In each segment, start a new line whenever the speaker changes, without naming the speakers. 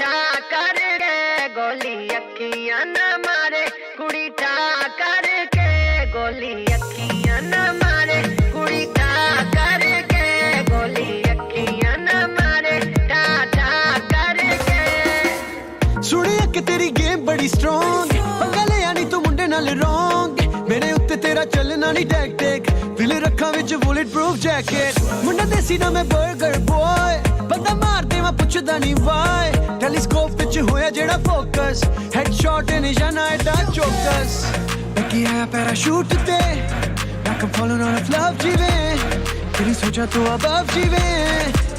ठा करके गोली अखियां न मारे कुड़ी ठा करके गोली अखियां न मारे कुड़ी ठा करके गोली अखियां न मारे ठा ठा करके
सुनिया कि तेरी गेम बड़ी स्ट्रॉन्ग पंगा ले आनी तू मुंडे नाल रॉन्ग मेरे उत्ते तेरा चलना नहीं टैक टैक दिल रखा विच बुलेट प्रूफ जैकेट मुंडा देसी ना मैं बर्गर बॉय बंदा मार देवा पुछदा नहीं वाई टेलीस्कोप विच होया जेड़ा फोकस हेडशॉट निशाना एडा चौकस लगी आया पैराशूट ते like I'm falling on a flop जीवे तेरी सोचा तो above जीवे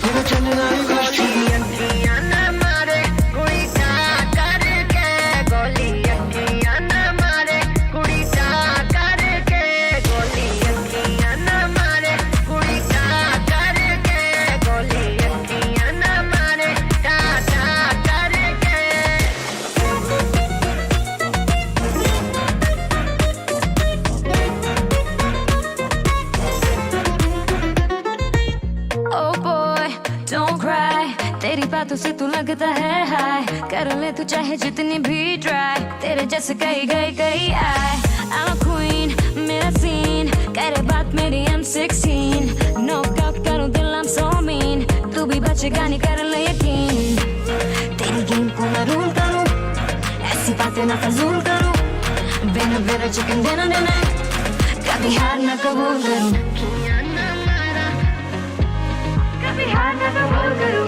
तेरा चलना ही वाशी
अखियां न मारे कुड़ी ठा करके गोली अखियां न मारे कुड़ी ठा करके गोली अखियां न मारे कुड़ी ठा करके गोली अखियां न मारे ठा ठा करके
Oh boy, don't cry. तेरी बातों से तू लगता है हाय कर ले तू चाहे जितनी भी ट्राई तेरे जैसे कई आए I'm a queen, मेरा सीन करे बात मेरी I'm16 नॉकआउट करूं दिल I'm so mean तू भी बचेगा नहीं कर ले यकीन तेरी गेम को मैं रूल करूं ऐसी बातें ना फजूल करूं बिना चिकन डिनर कभी हार ना कबूल करूं कभी हार ना कबूल करूं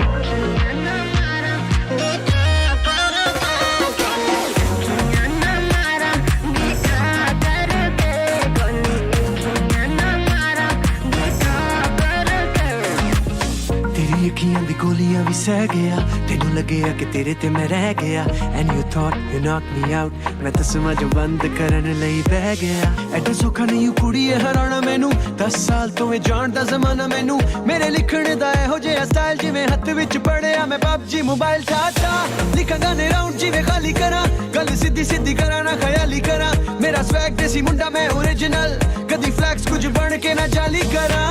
तेरी अखियां दी गोलियां भी सह गया तेनू लगेया कि तेरे ते मैं रह गया and you thought you knocked me out मैं तस्मा जो बंद करन लई बह गया एडा सौखा नहीं कुड़ीए हराना मैनू 10 साल तो मैं जानदा ज़माना मैनू मेरे लिखने दा एहो जिहा स्टाइल जिवें हत्थ विच पड़िया मैं PUBG मोबाइल ठाठा लिखां गाने राउंड जिवें खाली करा गल सीधी सीधी करा ना ख्याली करा मेरा स्वैग देसी मुंडा मैं ओरिजिनल कदी फ्लैक्स कुछ बन के ना जाली करा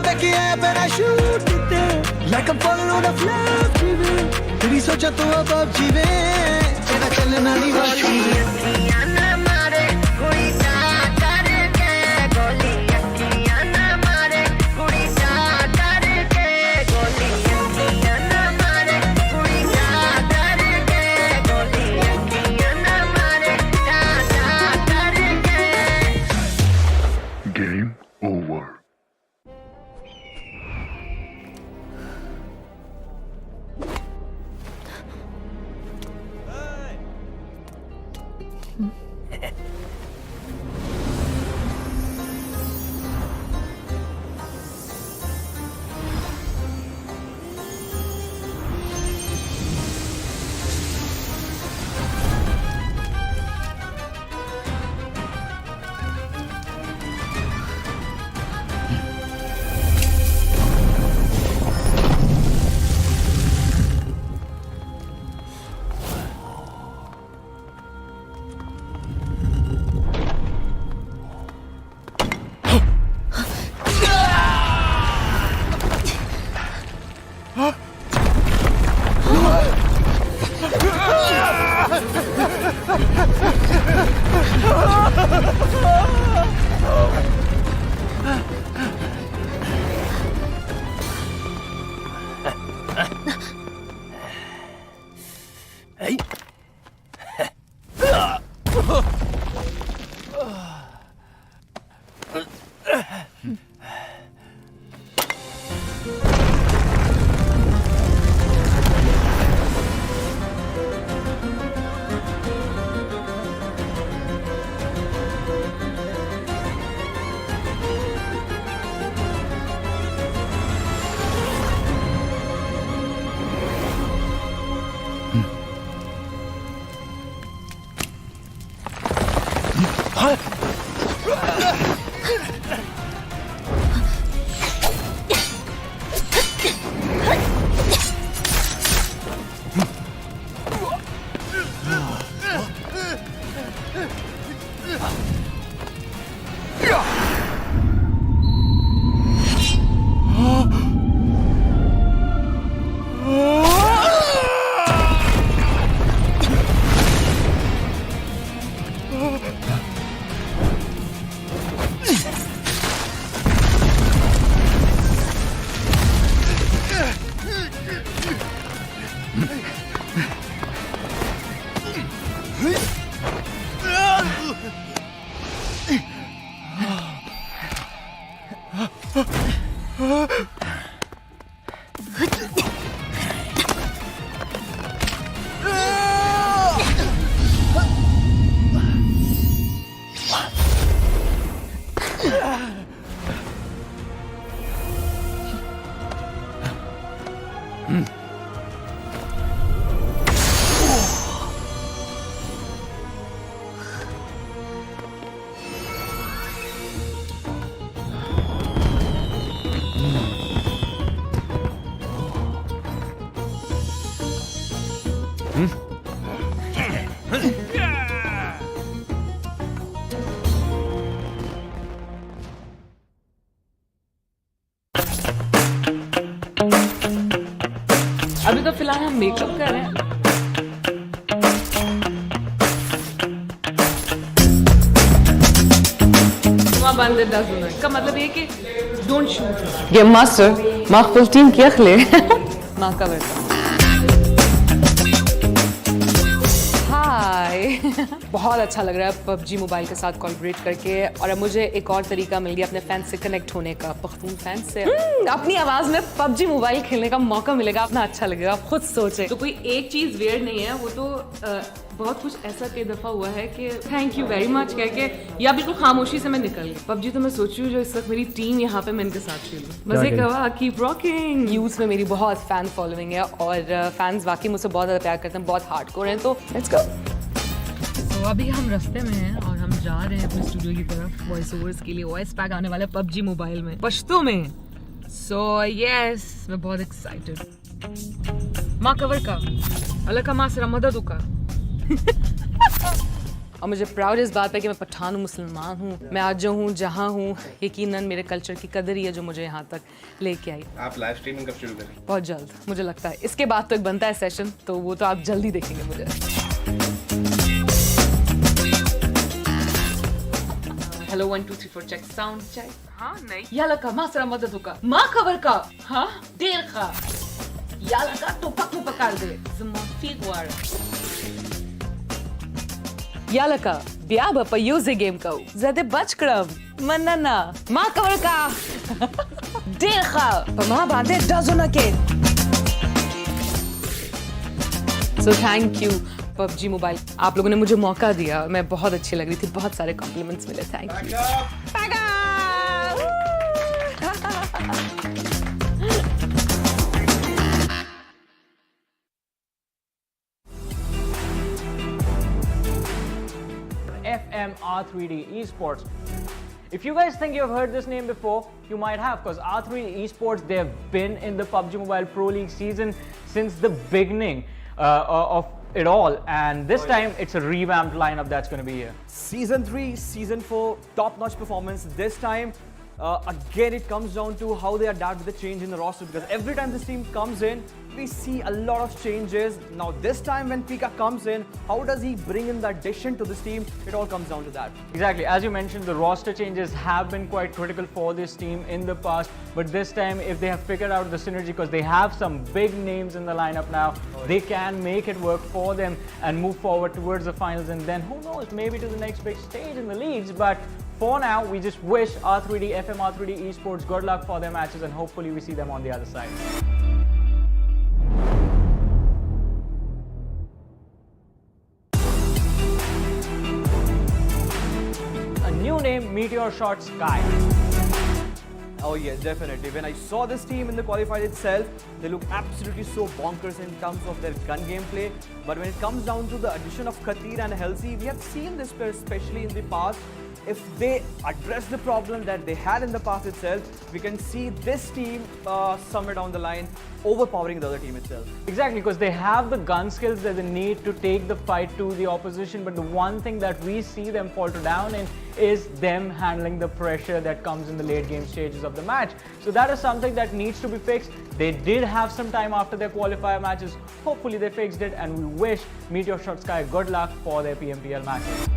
बैकी है पैराशूट ते like I'm falling on a flap जीवे तेरी सोचा तो अब जीवे तेरा चलना नहीं वाशी
अखियां न मारे कुड़ी ठा करके गोली अखियां न मारे कुड़ी ठा करके गोली अखियां न मारे कुड़ी ठा करके गोली अखियां न मारे ठा ठा करके
Game over. अभी तो फिलहाल हम मेकअप कर रहे हैं. Bandit doesn't know. का मतलब ये कि don't shoot. Game master, mag full team क्या खले? माँ का बेटा. बहुत अच्छा लग रहा है PUBG मोबाइल के साथ कोलैबोरेट करके और अब मुझे एक और तरीका मिल गया अपने फैंस से कनेक्ट होने का. पख्तून फैंस से अपनी आवाज़ में PUBG मोबाइल खेलने का मौका मिलेगा. अपना अच्छा लगेगा. आप खुद सोचें. तो कोई एक चीज़ वियर्ड नहीं है. वो तो बहुत कुछ ऐसा कई दफ़ा हुआ है कि थैंक यू वेरी मच कह के या बिल्कुल खामोशी से मैं निकल गई. PUBG तो मैं सोच रही हूँ जो इस वक्त मेरी टीम यहाँ पे मैं इनके साथ खेलूँ. मज़े का कीप रॉकिंग. यूथ में मेरी बहुत फैन फॉलोइंग है और फैंस वाकई मुझसे बहुत ज़्यादा प्यार करते हैं. बहुत हार्डकोर हैं. तो लेट्स गो. तो अभी हम रास्ते में हैं और हम जा रहे हैं अपने स्टूडियो की तरफ वॉइस ओवर्स के लिए. वॉइस पैक आने वाला है PUBG मोबाइल में पश्तो में. सो यस मैं बहुत एक्साइटेड. माँ कवर का अल्लाह का माँ सरा मदद का. और मुझे प्राउड इस बात पे कि मैं पठान हूँ, मुसलमान हूँ. मैं आज जो हूँ जहाँ हूँ यकीनन मेरे कल्चर की कदर ही है जो मुझे यहाँ तक लेके आई. आप लाइव स्ट्रीमिंग कब शुरू करें? बहुत जल्द मुझे लगता है. इसके बाद तो एक बनता है सेशन तो वो तो आप जल्दी देखेंगे मुझे. Hello 1 2 3 4 check sound check. हाँ नहीं याला का मासरा मदद होगा. माँ खबर का हाँ देर का याला का तो पक्कू पकार दे ज़मा फिगवार. याला का ब्याह बप यूज़े गेम का ज़्यादा बच करम मनना माँ खबर का देर का माँ बांधे डज़ों के. So thank you PUBG mobile. आप लोगों ने मुझे मौका दिया. मैं बहुत अच्छी लग रही थी. बहुत सारे कॉम्प्लीमेंट्स मिले. Thank you.
FMxR3D Esports. If you guys think you've heard this name before, you might have, because R3D Esports, they have been in the PUBG Mobile Pro League season since the beginning of it all, and this time it's a revamped lineup that's going to be here.
Season 3, Season 4, top-notch performance. This time, again, it comes down to how they adapt to the change in the roster, because every time this team comes in, we see a lot of changes. Now, this time when Pika comes in, how does he bring in the addition to this team? It all comes down to that.
Exactly. As you mentioned, the roster changes have been quite critical for this team in the past, but this time, if they have figured out the synergy, because they have some big names in the lineup now, they can make it work for them and move forward towards the finals, and then who knows, maybe to the next big stage in the leagues. But for now, we just wish FMxR3D Esports good luck for their matches, and hopefully we see them on the other side. A new name, MetershotxSKY.
Oh yes, definitely. When I saw this team in the qualified itself, they look absolutely so bonkers in terms of their gun gameplay. But when it comes down to the addition of Khatir and Halsey, we have seen this pair especially in the past. If they address the problem that they had in the past itself, we can see this team somewhere down the line overpowering the other team itself.
Exactly, because they have the gun skills that they need to take the fight to the opposition, but the one thing that we see them falter down in is them handling the pressure that comes in the late game stages of the match. So that is something that needs to be fixed. They did have some time after their qualifier matches. Hopefully they fixed it, and we wish MetershotxSKY good luck for their PMPL matches.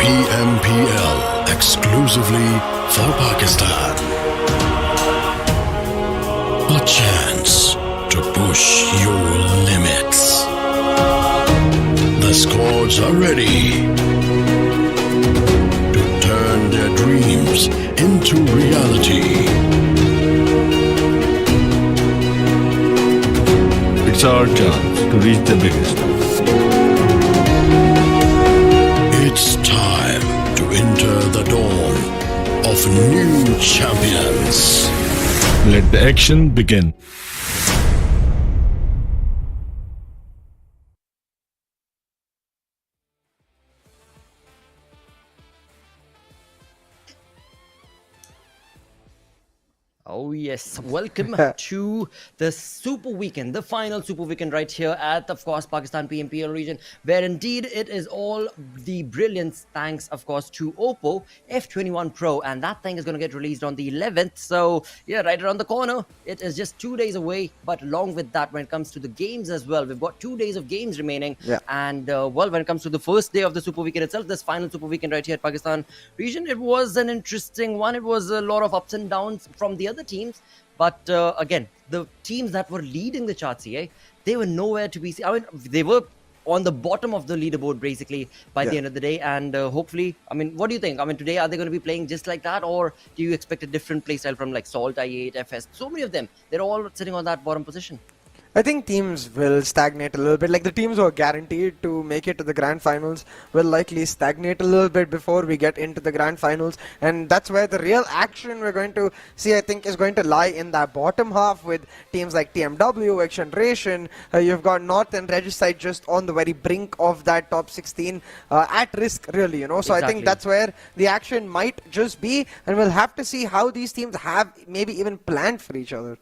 PMPL exclusively for Pakistan. A chance to push your limits. The squads are ready to turn their dreams into reality. it's our chance to reach the biggest. It's time to enter the dawn of new champions. Let the action begin.
Oh yes, welcome to the Super Weekend, the final Super Weekend right here at, of course, Pakistan PMPL region, where indeed it is all the brilliance thanks, of course, to Oppo F21 Pro, and that thing is going to get released on the 11th. So yeah, right around the corner. It is just 2 days away, but along with that, when it comes to the games as well, we've got 2 days of games remaining.
Yeah.
And well, when it comes to the first day of the Super Weekend itself, this final Super Weekend right here at Pakistan region, it was an interesting one. It was a lot of ups and downs from the other teams, but again, the teams that were leading the ChatSi8, they were nowhere to be seen. I mean, they were on the bottom of the leaderboard basically by the end of the day, and hopefully, I mean, what do you think? I mean, today are they going to be playing just like that, or do you expect a different playstyle from like SALTxi8, FS? So many of them, they're all sitting on that bottom position.
I think teams will stagnate a little bit. Like the teams who are guaranteed to make it to the grand finals will likely stagnate a little bit before we get into the grand finals. And that's where the real action we're going to see, I think, is going to lie in that bottom half with teams like TmwEsports, XGeneration. You've got North and Regicide just on the very brink of that top 16 at risk, really, you know. So I think that's where the action might just be. And we'll have to see how these teams have maybe even planned for each other.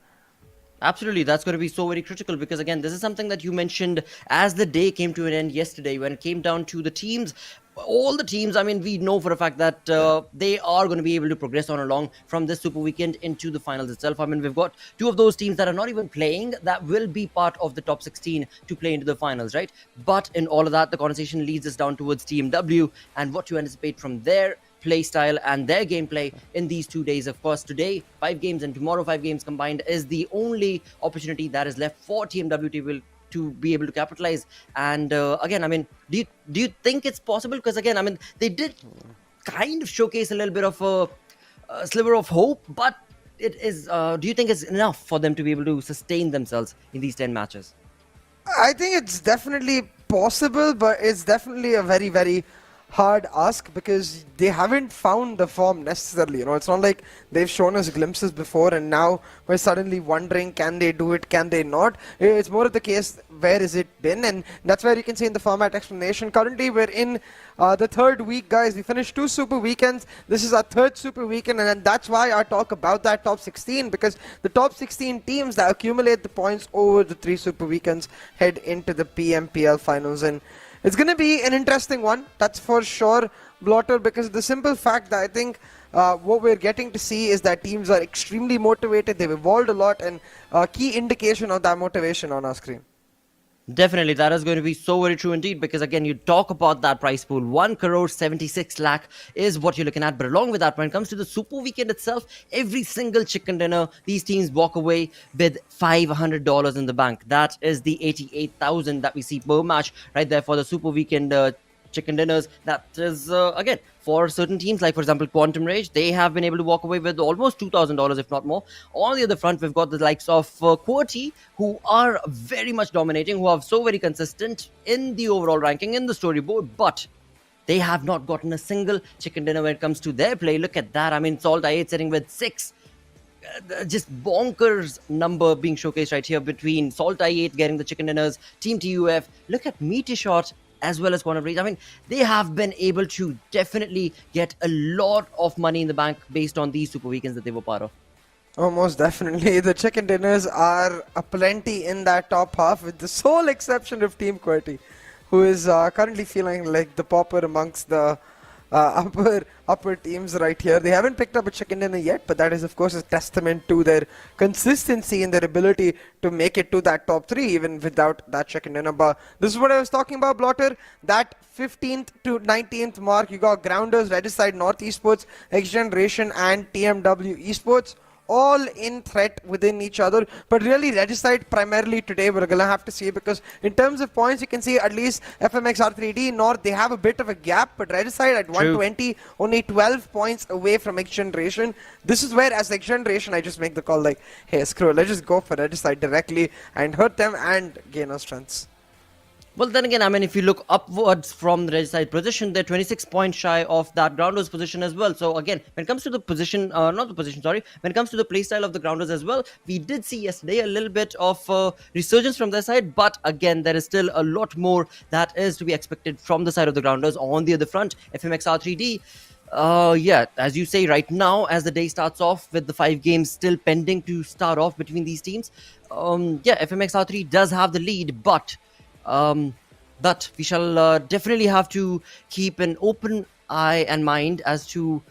Absolutely, that's going to be so very critical, because again, this is something that you mentioned as the day came to an end yesterday when it came down to the teams. All the teams, I mean, we know for a fact that they are going to be able to progress on along from this Super Weekend into the finals itself. I mean, we've got two of those teams that are not even playing that will be part of the top 16 to play into the finals, right? But in all of that, the conversation leads us down towards TmW and what to anticipate from their play style and their gameplay in these 2 days. Of course, today 5 games and tomorrow 5 games combined is the only opportunity that is left for TmW to be able to capitalize. And again, I mean, do you think it's possible? Because again, I mean, they did kind of showcase a little bit of a sliver of hope, but it is do you think it's enough for them to be able to sustain themselves in these 10 matches?
I think it's definitely possible, but it's definitely a very, very hard ask because they haven't found the form necessarily. You know, it's not like they've shown us glimpses before and now we're suddenly wondering, can they do it, can they not? It's more of the case, where has it been? And that's where you can see in the format explanation. Currently we're in the 3rd week, guys. We finished 2 Super Weekends. This is our 3rd Super Weekend, and that's why I talk about that top 16, because the top 16 teams that accumulate the points over the 3 Super Weekends head into the PMPL finals. And it's going to be an interesting one, that's for sure, Blotter, because the simple fact that I think what we're getting to see is that teams are extremely motivated, they've evolved a lot, and a key indication of that motivation on our screen.
Definitely, that is going to be so very true indeed, because again, you talk about that prize pool, 1,76 lakh is what you're looking at. But along with that, when it comes to the Super Weekend itself, every single chicken dinner, these teams walk away with $500 in the bank. That is the 88,000 that we see per match right there for the Super Weekend chicken dinners. That is again, for certain teams like, for example, Quantum Rage, they have been able to walk away with almost $2,000 if not more. On the other front, we've got the likes of QWERTY, who are very much dominating, who are so very consistent in the overall ranking in the storyboard, but they have not gotten a single chicken dinner when it comes to their play. Look at that. I mean, SALTxi8 sitting with 6. Just bonkers number being showcased right here between SALTxi8 getting the chicken dinners, Team TUF. Look at Metershot as well as Quantum Rage. I mean, they have been able to definitely get a lot of money in the bank based on these Super Weekends that they were part of.
Oh, most definitely. The chicken dinners are aplenty in that top half, with the sole exception of Team QWERTY, who is currently feeling like the pauper amongst the upper teams right here. They haven't picked up a chicken dinner yet, but that is of course a testament to their consistency and their ability to make it to that top 3 even without that chicken dinner. But this is what I was talking about, Blotter. That 15th to 19th mark, you got Grounders, Regicide, North Esports, XGeneration and TmwEsports, all in threat within each other. But really, Regicide primarily today we're gonna have to see, because in terms of points, you can see at least FMxR3D North, they have a bit of a gap, but Regicide at 120, only 12 points away from XGeneration. This is where, as XGeneration, I just make the call like, hey, screw it, let's just go for Regicide directly and hurt them and gain our strengths.
Well, then again, I mean, if you look upwards from the Regicide position, they're 26 points shy of that Grounders position as well. So again, when it comes to the position, not the position, sorry, when it comes to the playstyle of the Grounders as well, we did see yesterday a little bit of resurgence from their side. But again, there is still a lot more that is to be expected from the side of the Grounders. On the other front, FMxR3D, yeah, as you say right now, as the day starts off with the 5 games still pending to start off between these teams, yeah, FMxR3 does have the lead, but we shall definitely have to keep an open eye and mind as to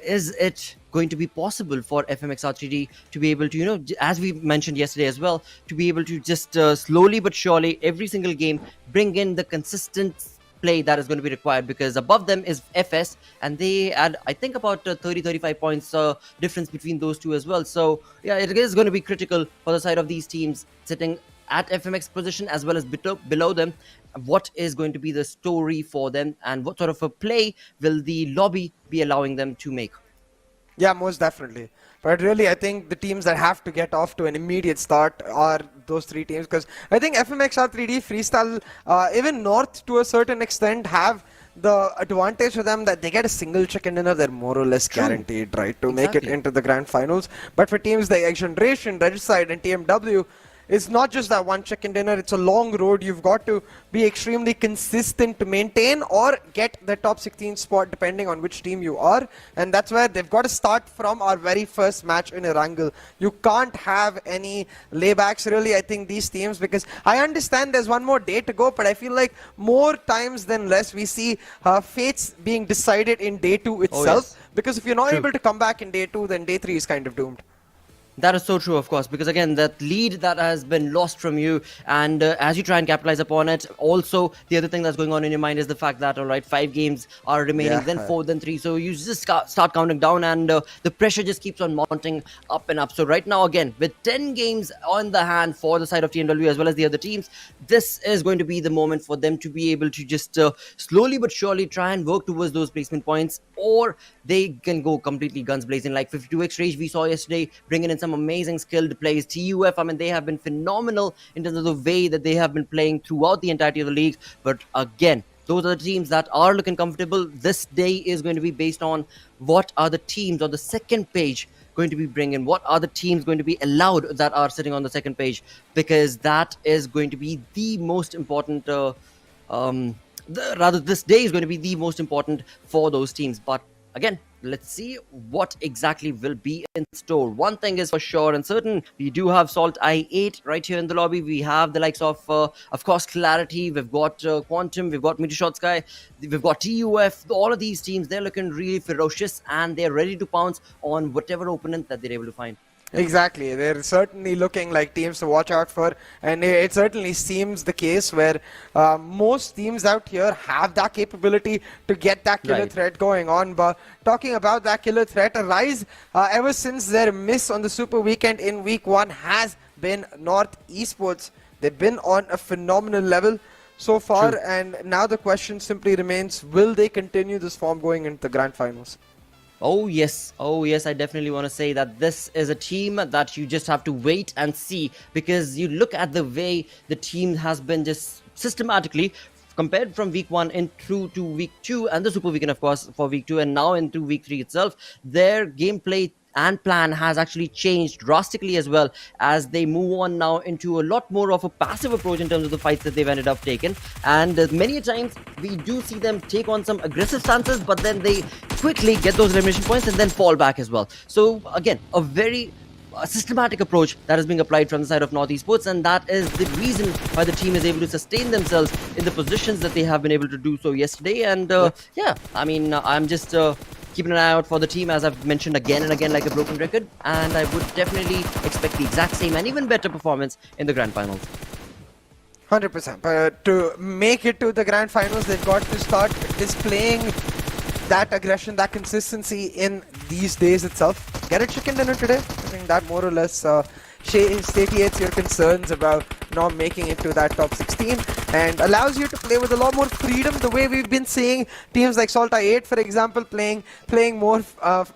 is it going to be possible for FMxR3D to be able to, you know, as we mentioned yesterday as well, to be able to just slowly but surely every single game bring in the consistent play that is going to be required, because above them is FS and they add, I think, about 30-35 points difference between those two as well. So yeah, it is going to be critical for the side of these teams sitting at FMX position as well as below them. What is going to be the story for them, and what sort of a play will the lobby be allowing them to make?
Yeah, most definitely. But really, I think the teams that have to get off to an immediate start are those 3 teams, because I think FMxR3D, Freestyle, even North to a certain extent have the advantage for them that they get a single chicken dinner. They're more or less guaranteed, right, to make it into the grand finals. But for teams like XGeneration, Regicide and TMW, it's not just that one chicken dinner, it's a long road. You've got to be extremely consistent to maintain or get the top 16 spot depending on which team you are. And that's where they've got to start from our very first match in Erangel. You can't have any laybacks really, I think, these teams, because I understand there's one more day to go, but I feel like more times than less we see fates being decided in day 2 itself. Because if you're not able to come back in day 2, then day 3 is kind of doomed.
That is so true, of course, because again, that lead that has been lost from you, and as you try and capitalize upon it, also the other thing that's going on in your mind is the fact that, all right, 5 games are remaining, then 4, then 3, so you just start counting down, and the pressure just keeps on mounting up and up. So right now, again, with 10 games on the hand for the side of TMW as well as the other teams, this is going to be the moment for them to be able to just slowly but surely try and work towards those placement points, or they can go completely guns blazing like 52X Rage we saw yesterday, bringing in some amazing skilled plays. TUF, I mean, they have been phenomenal in terms of the way that they have been playing throughout the entirety of the league. But again, those are the teams that are looking comfortable. This day is going to be based on what are the teams on the second page going to be bringing, what are the teams going to be allowed that are sitting on the second page, because that is going to be the most important this day is going to be the most important for those teams. But again, let's see what exactly will be in store. One thing is for sure and certain, we do have SALTxi8 right here in the lobby. We have the likes of course, Clarity, we've got Quantum, we've got MetershotxSKY, we've got TUF. All of these teams, they're looking really ferocious and they're ready to pounce on whatever opponent that they're able to find.
Exactly, they're certainly looking like teams to watch out for, and it certainly seems the case where most teams out here have that capability to get that killer threat going on. But talking about that killer threat, Rise, ever since their miss on the Super Weekend in week 1 has been North Esports. They've been on a phenomenal level so far, and now the question simply remains, will they continue this form going into the grand finals?
Oh yes, I definitely want to say that this is a team that you just have to wait and see, because you look at the way the team has been just systematically compared from week 1 in through to week 2 and the Super Weekend, of course, for week 2 and now into week 3 itself. Their gameplay and plan has actually changed drastically as well, as they move on now into a lot more of a passive approach in terms of the fights that they've ended up taking. And many a times we do see them take on some aggressive stances, but then they quickly get those elimination points and then fall back as well. So again, a very systematic approach that is being applied from the side of North Esports, and that is the reason why the team is able to sustain themselves in the positions that they have been able to do so yesterday. And yeah, I mean, I'm just keeping an eye out for the team, as I've mentioned again and again like a broken record, and I would definitely expect the exact same and even better performance in the grand finals.
100%. But to make it to the grand finals, they've got to start displaying that aggression, that consistency in these days itself. Get a chicken dinner today. I think that more or less satiates your concerns about not making it to that top 16 and allows you to play with a lot more freedom, the way we've been seeing teams like SALTxi8, for example, playing more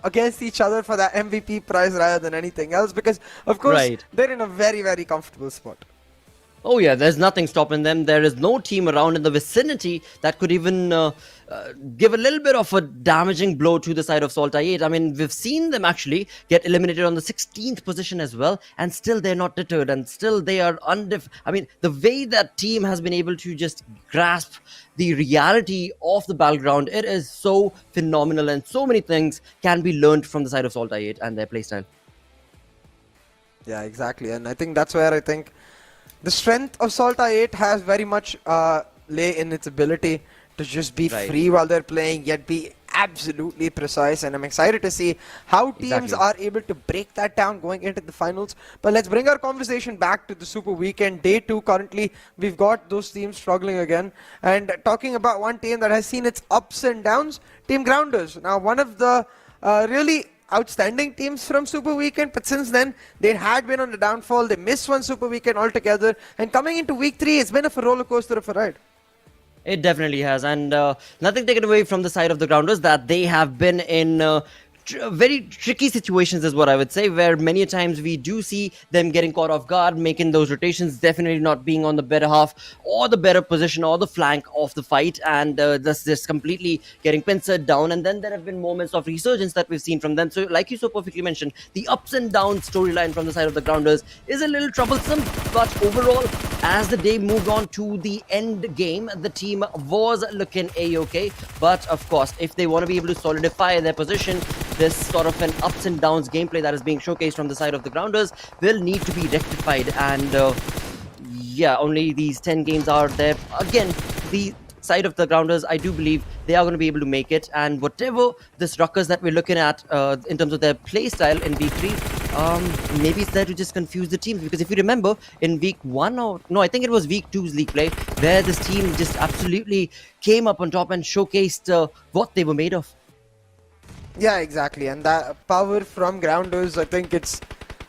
against each other for that MVP prize rather than anything else, because of course they're in a very, very comfortable spot.
Oh yeah, there's nothing stopping them. There is no team around in the vicinity that could even give a little bit of a damaging blow to the side of SALTxi8. I mean, we've seen them actually get eliminated on the 16th position as well, and still they're not deterred, and still they are I mean, the way that team has been able to just grasp the reality of the battleground, it is so phenomenal, and so many things can be learned from the side of SALTxi8 and their playstyle.
Yeah, exactly, and I think that's where I think the strength of SALTxi8 has very much lay in its ability to just be free while they're playing, yet be absolutely precise. And I'm excited to see how teams are able to break that down going into the finals. But let's bring our conversation back to the Super Weekend. Day 2 currently, we've got those teams struggling again. And talking about one team that has seen its ups and downs, Team Grounders. Now, one of the really outstanding teams from Super Weekend, but since then they had been on the downfall. They missed one Super Weekend altogether, and coming into week 3, it's been a roller coaster of a ride.
It definitely has, and nothing taken away from the side of the Grounders that they have been in very tricky situations is what I would say, where many a times we do see them getting caught off guard, making those rotations, definitely not being on the better half or the better position or the flank of the fight, and thus just completely getting pincered down. And then there have been moments of resurgence that we've seen from them. So like you so perfectly mentioned, the ups and downs storyline from the side of the Grounders is a little troublesome, but overall, as the day moved on to the end game, the team was looking a-okay. But of course, if they want to be able to solidify their position, this sort of an ups and downs gameplay that is being showcased from the side of the Grounders will need to be rectified. And yeah, only these 10 games are there. Again, the side of the Grounders, I do believe they are going to be able to make it. And whatever this ruckus that we're looking at in terms of their play style in week 3, maybe it's there to just confuse the teams. Because if you remember, in week 1 or no, I think it was week 2's league play, where this team just absolutely came up on top and showcased what they were made of.
Yeah, exactly, and that power from Grounders, I think it's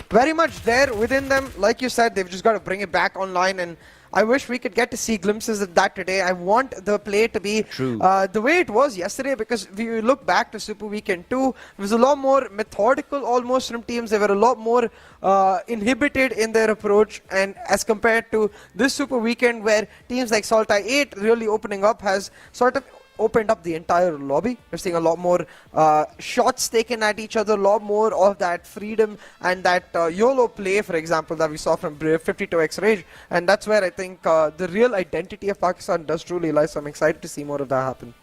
very much there within them. Like you said, they've just got to bring it back online, and I wish we could get to see glimpses of that today. I want the play to be the way it was yesterday, because if you look back to Super Weekend 2, it was a lot more methodical almost from teams. They were a lot more inhibited in their approach, and as compared to this Super Weekend, where teams like SALTxi8 really opening up has sort of opened up the entire lobby. We're seeing a lot more shots taken at each other, a lot more of that freedom and that YOLO play, for example, that we saw from 52x Rage. And that's where I think the real identity of Pakistan does truly lie. So I'm excited to see more of that happen.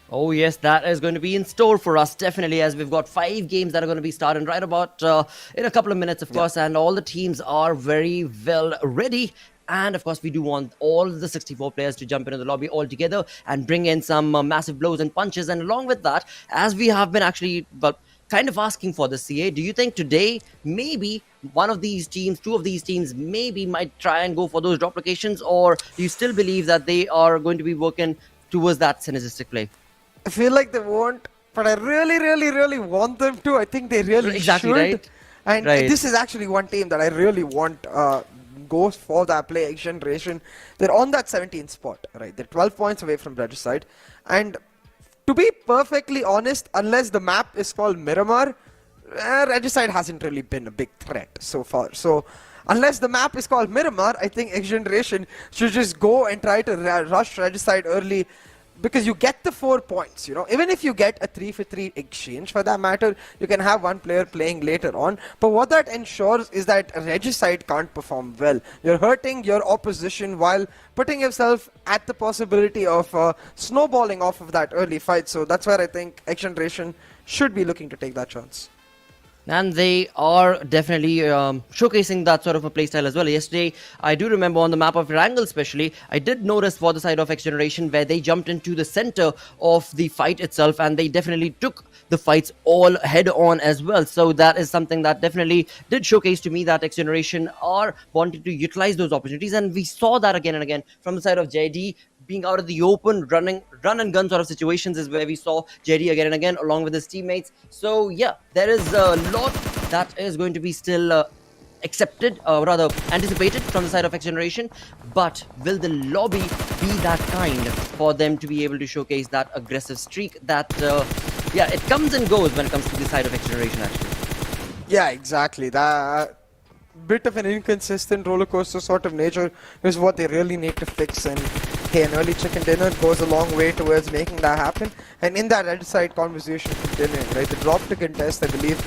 Oh yes, that is going to be in store for us, definitely, as we've got 5 games that are going to be starting right about in a couple of minutes, of course, and all the teams are very well ready. And of course, we do want all the 64 players to jump into the lobby all together and bring in some massive blows and punches. And along with that, as we have been actually, kind of asking for the CA, do you think today maybe one of these teams, 2 of these teams maybe might try and go for those drop locations, or do you still believe that they are going to be working towards that synergistic play?
I feel like they won't, but I really, really, really want them to. I think they really should.
Right.
And this is actually one team that I really want goes for that play, XGeneration. They're on that 17th spot, right? They're 12 points away from Regicide. And to be perfectly honest, unless the map is called Miramar, Regicide hasn't really been a big threat so far. So unless the map is called Miramar, I think XGeneration should just go and try to rush Regicide early, because you get the 4 points, you know. Even if you get a 3-for-3 exchange, for that matter, you can have one player playing later on. But what that ensures is that Regicide can't perform well. You're hurting your opposition while putting yourself at the possibility of snowballing off of that early fight. So that's where I think XGeneration should be looking to take that chance.
And they are definitely showcasing that sort of a playstyle as well. Yesterday, I do remember on the map of Erangel especially, I did notice for the side of XGeneration where they jumped into the center of the fight itself, and they definitely took the fights all head on as well. So that is something that definitely did showcase to me that XGeneration are wanting to utilize those opportunities, and we saw that again and again from the side of JD being out of the open, run and gun sort of situations is where we saw Jerry again and again along with his teammates. So yeah, there is a lot that is going to be still accepted, rather anticipated from the side of XGeneration, but will the lobby be that kind for them to be able to showcase that aggressive streak that, yeah, it comes and goes when it comes to the side of XGeneration actually.
Yeah, exactly. That bit of an inconsistent roller coaster sort of nature is what they really need to fix, and hey, an early chicken dinner goes a long way towards making that happen. And in that red side conversation continuing, right, the drop to contest, I believe,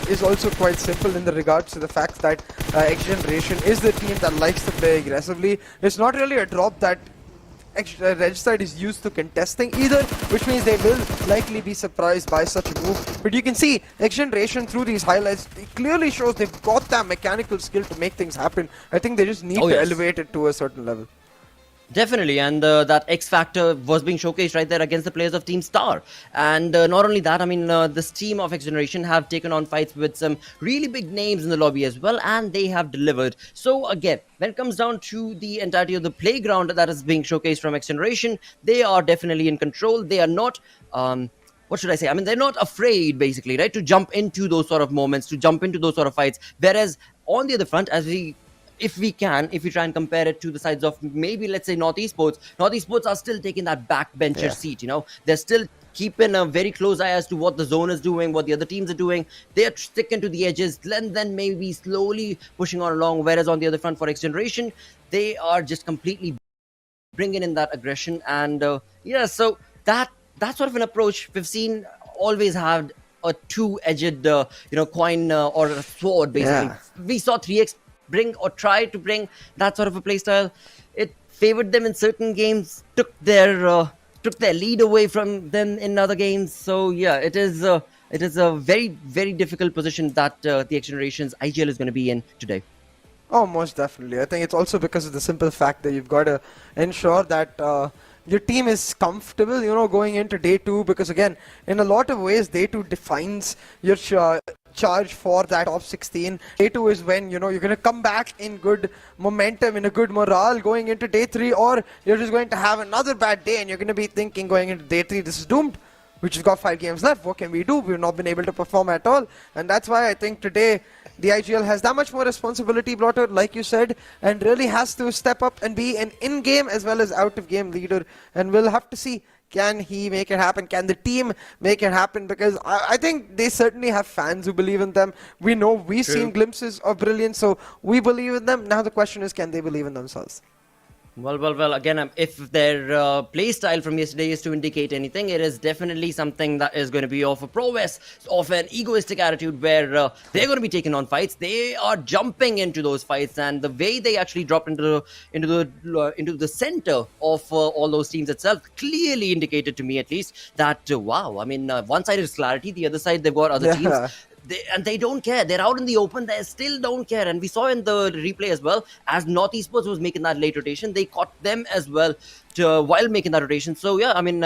is also quite simple in the regards to the fact that XGeneration is the team that likes to play aggressively. It's not really a drop that red side is used to contesting either, which means they will likely be surprised by such a move. But you can see XGeneration through these highlights, it clearly shows they've got that mechanical skill to make things happen. I think they just need to elevate it to a certain level.
Definitely, and that X factor was being showcased right there against the players of Team Star. And not only that, I mean, this team of XGeneration have taken on fights with some really big names in the lobby as well, and they have delivered. So again, when it comes down to the entirety of the playground that is being showcased from XGeneration, they are definitely in control. They are not, what should I say? I mean, they're not afraid, basically, right, to jump into those sort of moments, to jump into those sort of fights. Whereas on the other front, if we try and compare it to the sides of maybe, let's say, NorthEsports are still taking that backbencher seat, you know. They're still keeping a very close eye as to what the zone is doing, what the other teams are doing. They're sticking to the edges, then maybe slowly pushing on along. Whereas on the other front for XGeneration, they are just completely bringing in that aggression. And yeah, so that sort of an approach we've seen always had a two-edged, coin or a sword, basically.
Yeah.
We saw 3x bring or try to bring that sort of a playstyle. It favored them in certain games, took their lead away from them in other games. So yeah, it is a very, very difficult position that the XGeneration's IGL is going to be in today.
Oh, most definitely. I think it's also because of the simple fact that you've got to ensure that your team is comfortable, going into day 2, because again, in a lot of ways, day 2 defines your charge for that top 16. Day 2 is when, you're going to come back in good momentum, in a good morale going into day 3, or you're just going to have another bad day and you're going to be thinking going into day 3, this is doomed. We just got 5 games left. What can we do? We've not been able to perform at all. And that's why I think today the IGL has that much more responsibility, Blotter, like you said, and really has to step up and be an in-game as well as out-of-game leader. And we'll have to see, can he make it happen? Can the team make it happen? Because I think they certainly have fans who believe in them. We know we've seen glimpses of brilliance, so we believe in them. Now the question is, can they believe in themselves?
Well, again, if their play style from yesterday is to indicate anything, it is definitely something that is going to be of a prowess, of an egoistic attitude where they're going to be taking on fights. They are jumping into those fights, and the way they actually dropped into the center of all those teams itself clearly indicated to me, at least, that wow, I mean, one side is Clarity, the other side they've got other teams. They don't care. They're out in the open. They still don't care. And we saw in the replay as well, as NorthEsports was making that late rotation, they caught them as well while making that rotation. So yeah, I mean,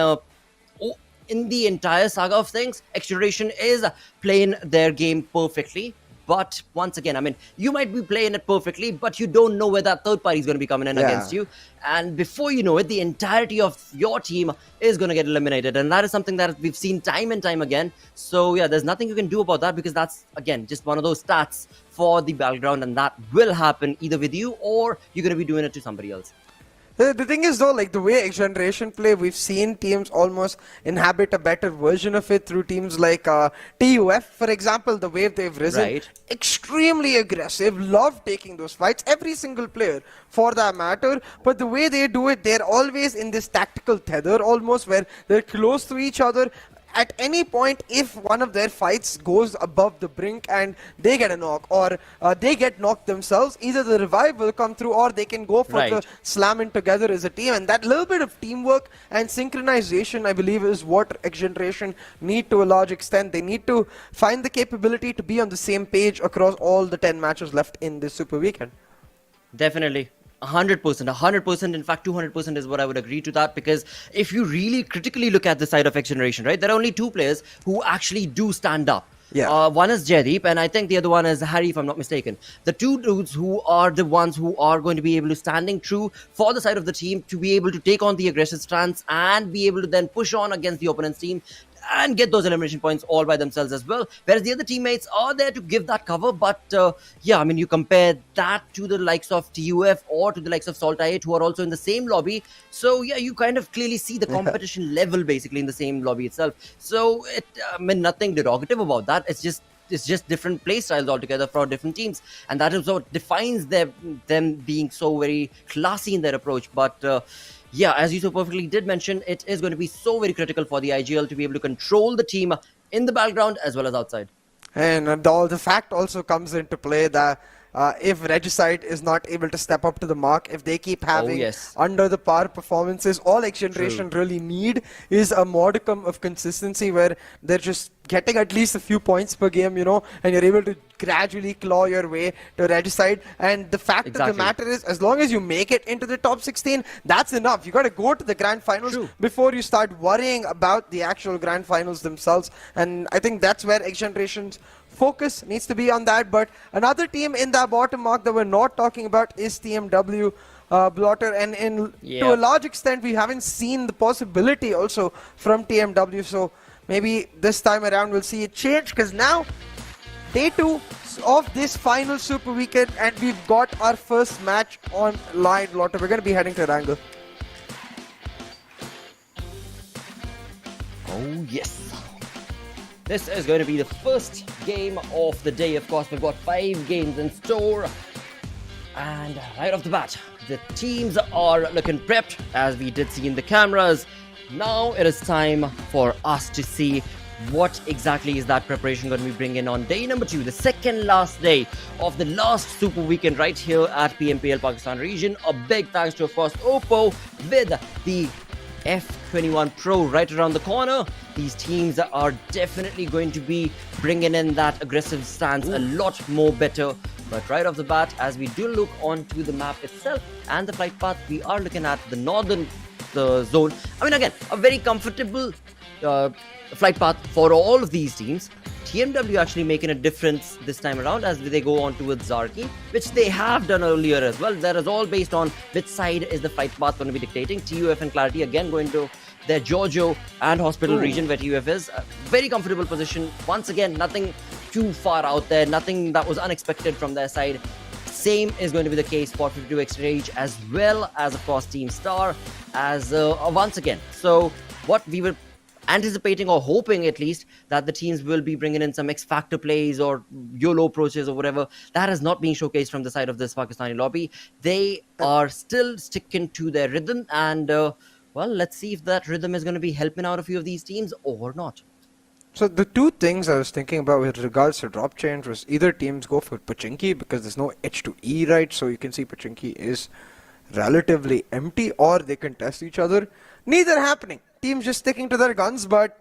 in the entire saga of things, XGeneration is playing their game perfectly. But once again, I mean, you might be playing it perfectly, but you don't know where that third party is going to be coming in against you. And before you know it, the entirety of your team is going to get eliminated. And that is something that we've seen time and time again. So yeah, there's nothing you can do about that, because that's, again, just one of those stats for the battleground. And that will happen either with you or you're going to be doing it to somebody else.
The thing is though, like the way XGeneration play, we've seen teams almost inhabit a better version of it through teams like TUF, for example, the way they've risen. Extremely aggressive, love taking those fights, every single player for that matter. But the way they do it, they're always in this tactical tether almost, where they're close to each other. At any point, if one of their fights goes above the brink and they get a knock, or they get knocked themselves, either the revive will come through or they can go for the slamming together as a team. And that little bit of teamwork and synchronization, I believe, is what XGeneration need to a large extent. They need to find the capability to be on the same page across all the 10 matches left in this Super Weekend.
Definitely. 100%, in fact 200% is what I would agree to that, because if you really critically look at the side of XGeneration, right, there are only 2 players who actually do stand up.
Yeah.
One is Jaideep, and I think the other one is Harry, if I'm not mistaken. The two dudes who are the ones who are going to be able to standing true for the side of the team to be able to take on the aggressive stance and be able to then push on against the opponent's team and get those elimination points all by themselves as well. Whereas the other teammates are there to give that cover. But yeah, I mean, you compare that to the likes of TUF or to the likes of SALTxi8, who are also in the same lobby. So yeah, you kind of clearly see the competition level basically in the same lobby itself. So I mean, nothing derogative about that. It's just different play styles altogether for different teams, and that is what defines them being so very classy in their approach. But yeah, as you so perfectly did mention, it is going to be so very critical for the IGL to be able to control the team in the battleground as well as outside.
And the fact also comes into play that if Regicide is not able to step up to the mark, if they keep having under the par performances, all XGeneration really need is a modicum of consistency where they're just getting at least a few points per game, you know, and you're able to gradually claw your way to Regicide. And the fact of the matter is, as long as you make it into the top 16, that's enough. You got to go to the grand finals before you start worrying about the actual grand finals themselves. And I think that's where XGeneration's focus needs to be on that. But another team in that bottom mark that we're not talking about is TMW. Blotter, and to a large extent we haven't seen the possibility also from TMW, so maybe this time around we'll see it change, because now day 2 of this final super weekend and we've got our first match online. Blotter, we're going to be heading to Erangel.
Oh yes, this is going to be the first game of the day. Of course, we've got 5 games in store, and right off the bat the teams are looking prepped, as we did see in the cameras. Now it is time for us to see what exactly is that preparation going to be bringing on day number 2, the second last day of the last super weekend right here at PMPL Pakistan region. A big thanks to, of course, Oppo with the F21 Pro right around the corner. These teams are definitely going to be bringing in that aggressive stance a lot more better. But right off the bat, as we do look onto the map itself and the flight path, we are looking at the northern zone. I mean, again, a very comfortable flight path for all of these teams. TMW actually making a difference this time around as they go on towards Zarki, which they have done earlier as well. That is all based on which side is the flight path going to be dictating. TUF and Clarity again going to their Giorgio and Hospital region where TUF is. A very comfortable position. Once again, nothing too far out there, nothing that was unexpected from their side. Same is going to be the case for 52X Rage as well as, of course, Team Star as once again. So what we were anticipating or hoping at least that the teams will be bringing in some X Factor plays or YOLO approaches or whatever, that is not being showcased from the side of this Pakistani lobby. They are still sticking to their rhythm, and well, let's see if that rhythm is going to be helping out a few of these teams or not.
So the two things I was thinking about with regards to drop change was either teams go for Pachinki because there's no H to E, right? So you can see Pachinki is relatively empty, or they can test each other. Neither happening. Teams just sticking to their guns, but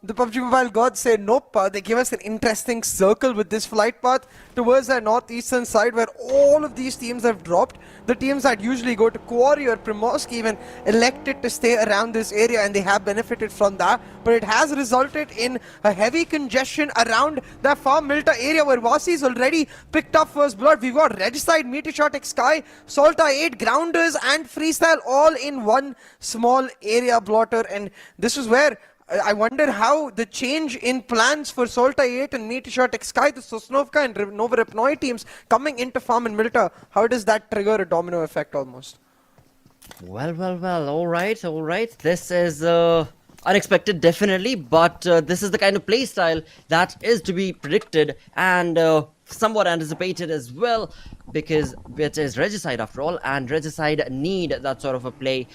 the PUBG Mobile gods say nope. They give us an interesting circle with this flight path towards the northeastern side where all of these teams have dropped. The teams that usually go to Quarry or Primorsk even elected to stay around this area, and they have benefited from that. But it has resulted in a heavy congestion around the Farm Milta area where Vasi's already picked up first blood. We've got Regicide, MetershotxSKY, SALTxi8, Grounders and Freestyle all in one small area, Blotter. And this is where I wonder how the change in plans for SALTxi8 and MetershotxSKY, the Sosnovka and Novorepnoy teams coming into Farm and Milta, how does that trigger a domino effect almost?
Well, all right. This is unexpected, definitely, but this is the kind of play style that is to be predicted and somewhat anticipated as well, because it is Regicide after all, and Regicide need that sort of a play.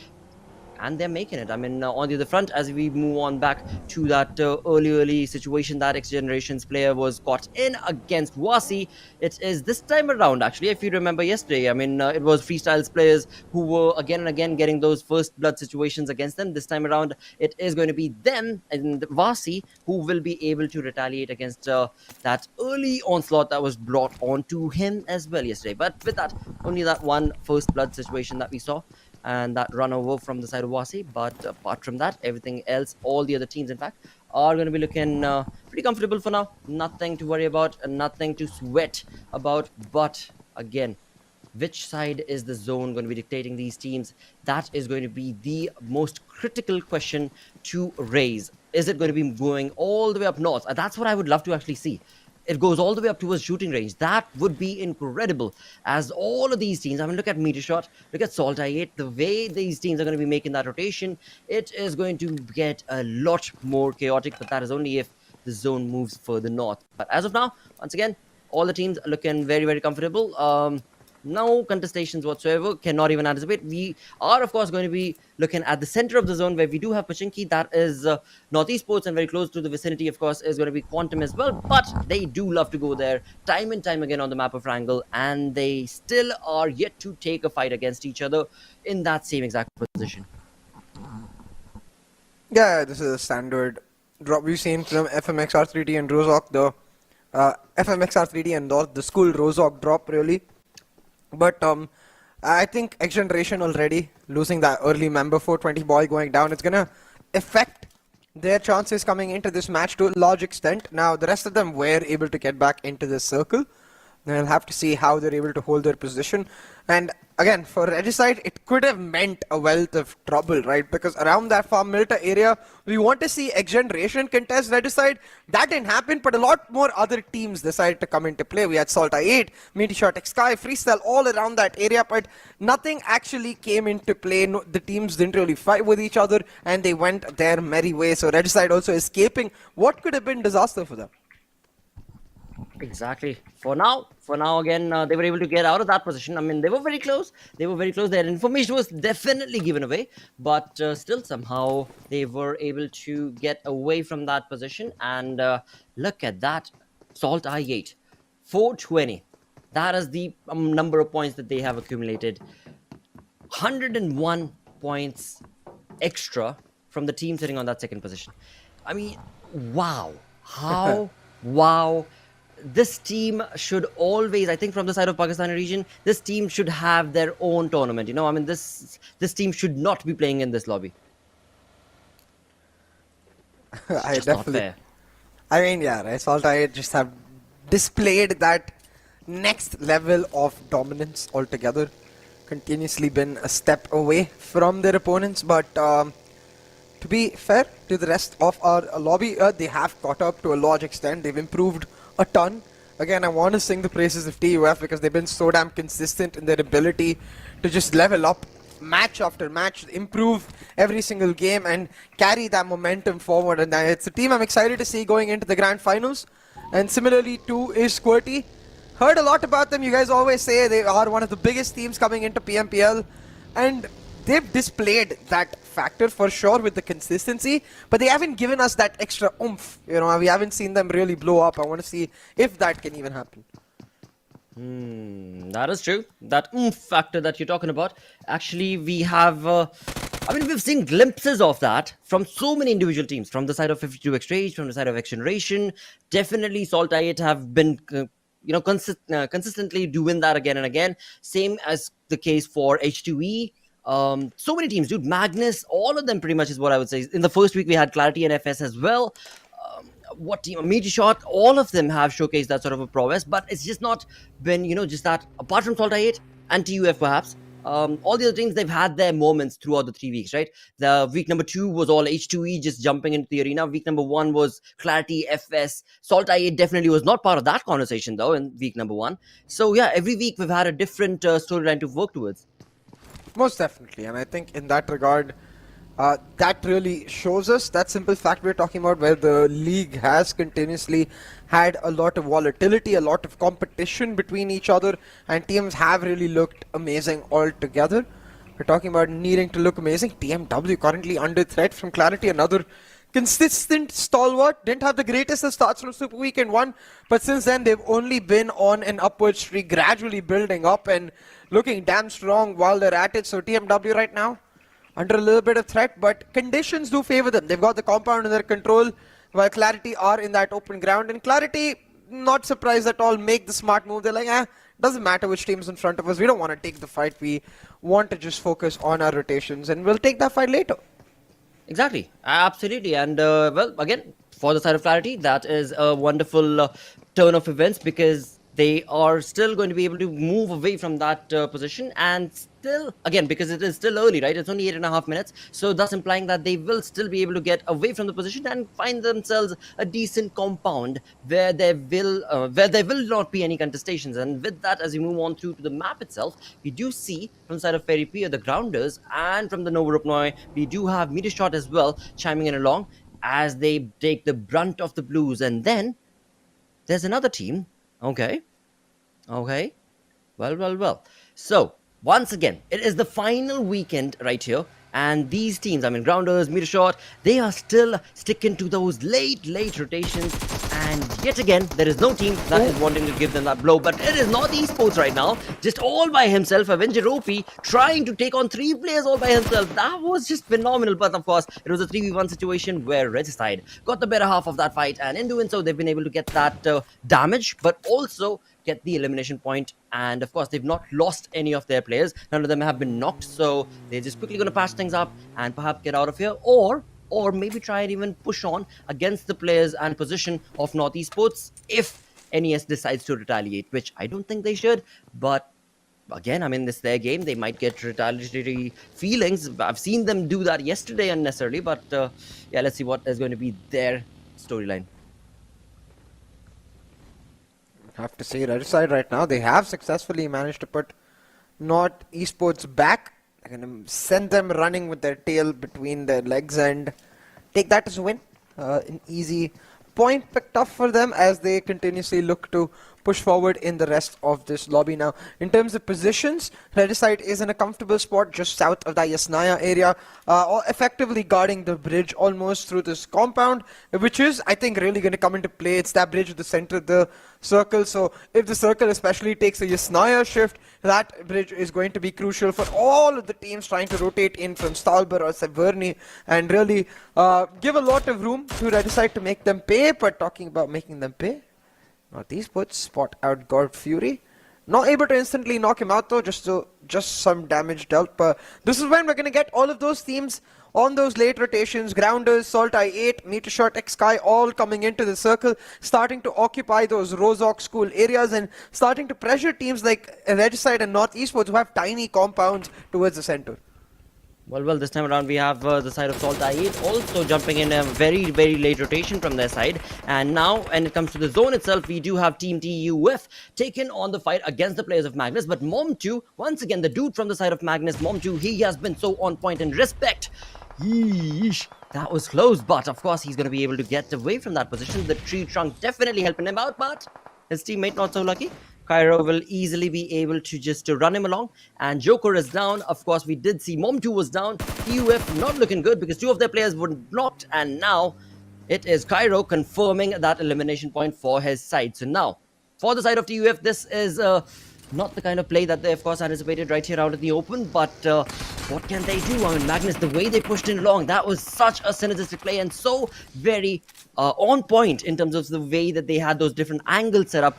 And they're making it. I mean, on the other front, as we move on back to that early situation that XGeneration's player was caught in against Vasi, it is this time around, actually, if you remember yesterday, I mean, it was Freestyle's players who were again and again getting those first blood situations against them. This time around, it is going to be them and Vasi who will be able to retaliate against that early onslaught that was brought onto him as well yesterday. But with that, only that one first blood situation that we saw. and that run over from the side of Wasi. But apart from that, everything else, all the other teams, in fact, are going to be looking pretty comfortable for now. Nothing to worry about, and nothing to sweat about. But again, which side is the zone going to be dictating these teams? That is going to be the most critical question to raise. Is it going to be going all the way up north? That's what I would love to actually see. It goes all the way up towards shooting range. That would be incredible. As all of these teams, I mean, look at Metershot, look at SALTxi8, the way these teams are going to be making that rotation, it is going to get a lot more chaotic, but that is only if the zone moves further north. But as of now, once again, all the teams are looking very, very comfortable. No contestations whatsoever, cannot even anticipate. We are, of course, going to be looking at the center of the zone where we do have Pachinki. That is MetershotxSKY, and very close to the vicinity, of course, is going to be Quantum as well. But they do love to go there time and time again on the map of Erangel, and they still are yet to take a fight against each other in that same exact position.
Yeah, this is a standard drop we've seen from FMxR3D and Rozok. The FMxR3D and the school Rozok drop, really. But I think XGeneration already losing that early member 420 ball going down, it's going to affect their chances coming into this match to a large extent. Now, the rest of them were able to get back into this circle. They'll have to see how they're able to hold their position. And again, for Regicide, it could have meant a wealth of trouble, right? Because around that Farm Milta area, we want to see XGeneration contest Regicide. That didn't happen, but a lot more other teams decided to come into play. We had SALTxi8, MetershotxSKY, Freestyle, all around that area, but nothing actually came into play. No, the teams didn't really fight with each other, and they went their merry way. So Regicide also escaping what could have been disaster for them.
Exactly. For now, again, they were able to get out of that position. I mean, they were very close. Their information was definitely given away, but still somehow they were able to get away from that position. And look at that. SALTxi8, 420. That is the number of points that they have accumulated. 101 points extra from the team sitting on that second position. I mean, wow. How? Wow. This team should always, I think, from the side of Pakistani region, this team should have their own tournament. You know, I mean, this team should not be playing in this lobby.
I
just
definitely.
not fair.
I mean, yeah, right. SALTxi8 just have displayed that next level of dominance altogether. Continuously been a step away from their opponents, but to be fair to the rest of our lobby, they have caught up to a large extent. They've improved a ton. Again, I want to sing the praises of TUF because they've been so damn consistent in their ability to just level up match after match, improve every single game and carry that momentum forward. And it's a team I'm excited to see going into the grand finals. And similarly too is QWERTY. Heard a lot about them. You guys always say they are one of the biggest teams coming into PMPL, and they've displayed that factor for sure with the consistency, but they haven't given us that extra oomph. You know, we haven't seen them really blow up. I want to see if that can even happen.
That is true. That oomph factor that you're talking about. Actually, we have, I mean, we've seen glimpses of that from so many individual teams. From the side of 52xRage, from the side of XGeneration. Definitely SALTxi8 have been, consistently doing that again and again. Same as the case for H2E. So many teams, dude. Magnus, all of them pretty much is what I would say. In the first week, we had Clarity and FS as well. What team? Metershot, all of them have showcased that sort of a prowess, but it's just not been, just that. Apart from SALTxi8 and TUF perhaps, all the other teams, they've had their moments throughout the 3 weeks, right? The week number 2 was all H2E just jumping into the arena. Week number 1 was Clarity, FS. SALTxi8 definitely was not part of that conversation though in week number 1. So yeah, every week we've had a different storyline to work towards.
Most definitely, and I think in that regard, that really shows us that simple fact we're talking about, where the league has continuously had a lot of volatility, a lot of competition between each other, and teams have really looked amazing altogether. We're talking about needing to look amazing. TmW currently under threat from Clarity, another consistent stalwart. Didn't have the greatest of starts from Super Weekend 1, but since then they've only been on an upward streak, gradually building up and looking damn strong while they're at it. So TmW right now under a little bit of threat, but conditions do favor them. They've got the compound in their control, while Clarity are in that open ground. And Clarity, not surprised at all, make the smart move. They're like, doesn't matter which team's in front of us. We don't want to take the fight. We want to just focus on our rotations, and we'll take that fight later.
Exactly, absolutely. And well, again, for the side of clarity, that is a wonderful turn of events, because they are still going to be able to move away from that position, and still, again, because it is still early, right? It's only 8.5 minutes, so thus implying that they will still be able to get away from the position and find themselves a decent compound where there will not be any contestations. And with that, as we move on through to the map itself, we do see from the side of Fairy P, the Grounders, and from the Novorupnoi, we do have Metershot as well chiming in along as they take the brunt of the blues. And then there's another team. Okay. Well. So, once again, it is the final weekend right here. And these teams, I mean, Grounders, Metershot, they are still sticking to those late rotations. And yet again, there is no team that is wanting to give them that blow. But it is not esports right now. Just all by himself, Avenger OP, trying to take on 3 players all by himself. That was just phenomenal. But of course, it was a 3v1 situation where Regicide got the better half of that fight. And in doing so, they've been able to get that damage, but also get the elimination point. And of course, they've not lost any of their players. None of them have been knocked. So they're just quickly going to patch things up and perhaps get out of here. Or maybe try and even push on against the players and position of North Esports if NES decides to retaliate, which I don't think they should. But again, I mean, this is their game. They might get retaliatory feelings. I've seen them do that yesterday unnecessarily. But yeah, let's see what is going to be their storyline.
I have to say, Regicide right now, they have successfully managed to put North Esports back. They're going to send them running with their tail between their legs and take that as a win. An easy point picked up for them as they continuously look to push forward in the rest of this lobby. Now, in terms of positions, Regicide is in a comfortable spot just south of the Yasnaya area, effectively guarding the bridge almost through this compound, which is, I think, really going to come into play. It's that bridge at the center of the circle. So if the circle especially takes a Yasnaya shift, that bridge is going to be crucial for all of the teams trying to rotate in from Stalber or Severny and really give a lot of room to Regicide to make them pay. But talking about making them pay, North Esports spot out God Fury. Not able to instantly knock him out though, just some damage dealt. But this is when we're going to get all of those teams on those late rotations. Grounders, SALTxi8, MetershotxSKY all coming into the circle, starting to occupy those Rozok school areas and starting to pressure teams like Regicide and North Esports who have tiny compounds towards the center.
Well, this time around we have the side of SALTxi8 also jumping in a very late rotation from their side. And now, when it comes to the zone itself, we do have Team TUF taking on the fight against the players of Magnus. But Mom2, once again, the dude from the side of Magnus, Mom2, he has been so on point and respect. Yeesh, that was close, but of course he's going to be able to get away from that position. The tree trunk definitely helping him out, but his teammate not so lucky. Cairo will easily be able to just run him along. And Joker is down. Of course, we did see Mom2 was down. TUF not looking good because 2 of their players were knocked. And now it is Cairo confirming that elimination point for his side. So now, for the side of TUF, this is not the kind of play that they, of course, anticipated right here out in the open. But what can they do? I mean, Magnus, the way they pushed in along, that was such a synergistic play and so very on point in terms of the way that they had those different angles set up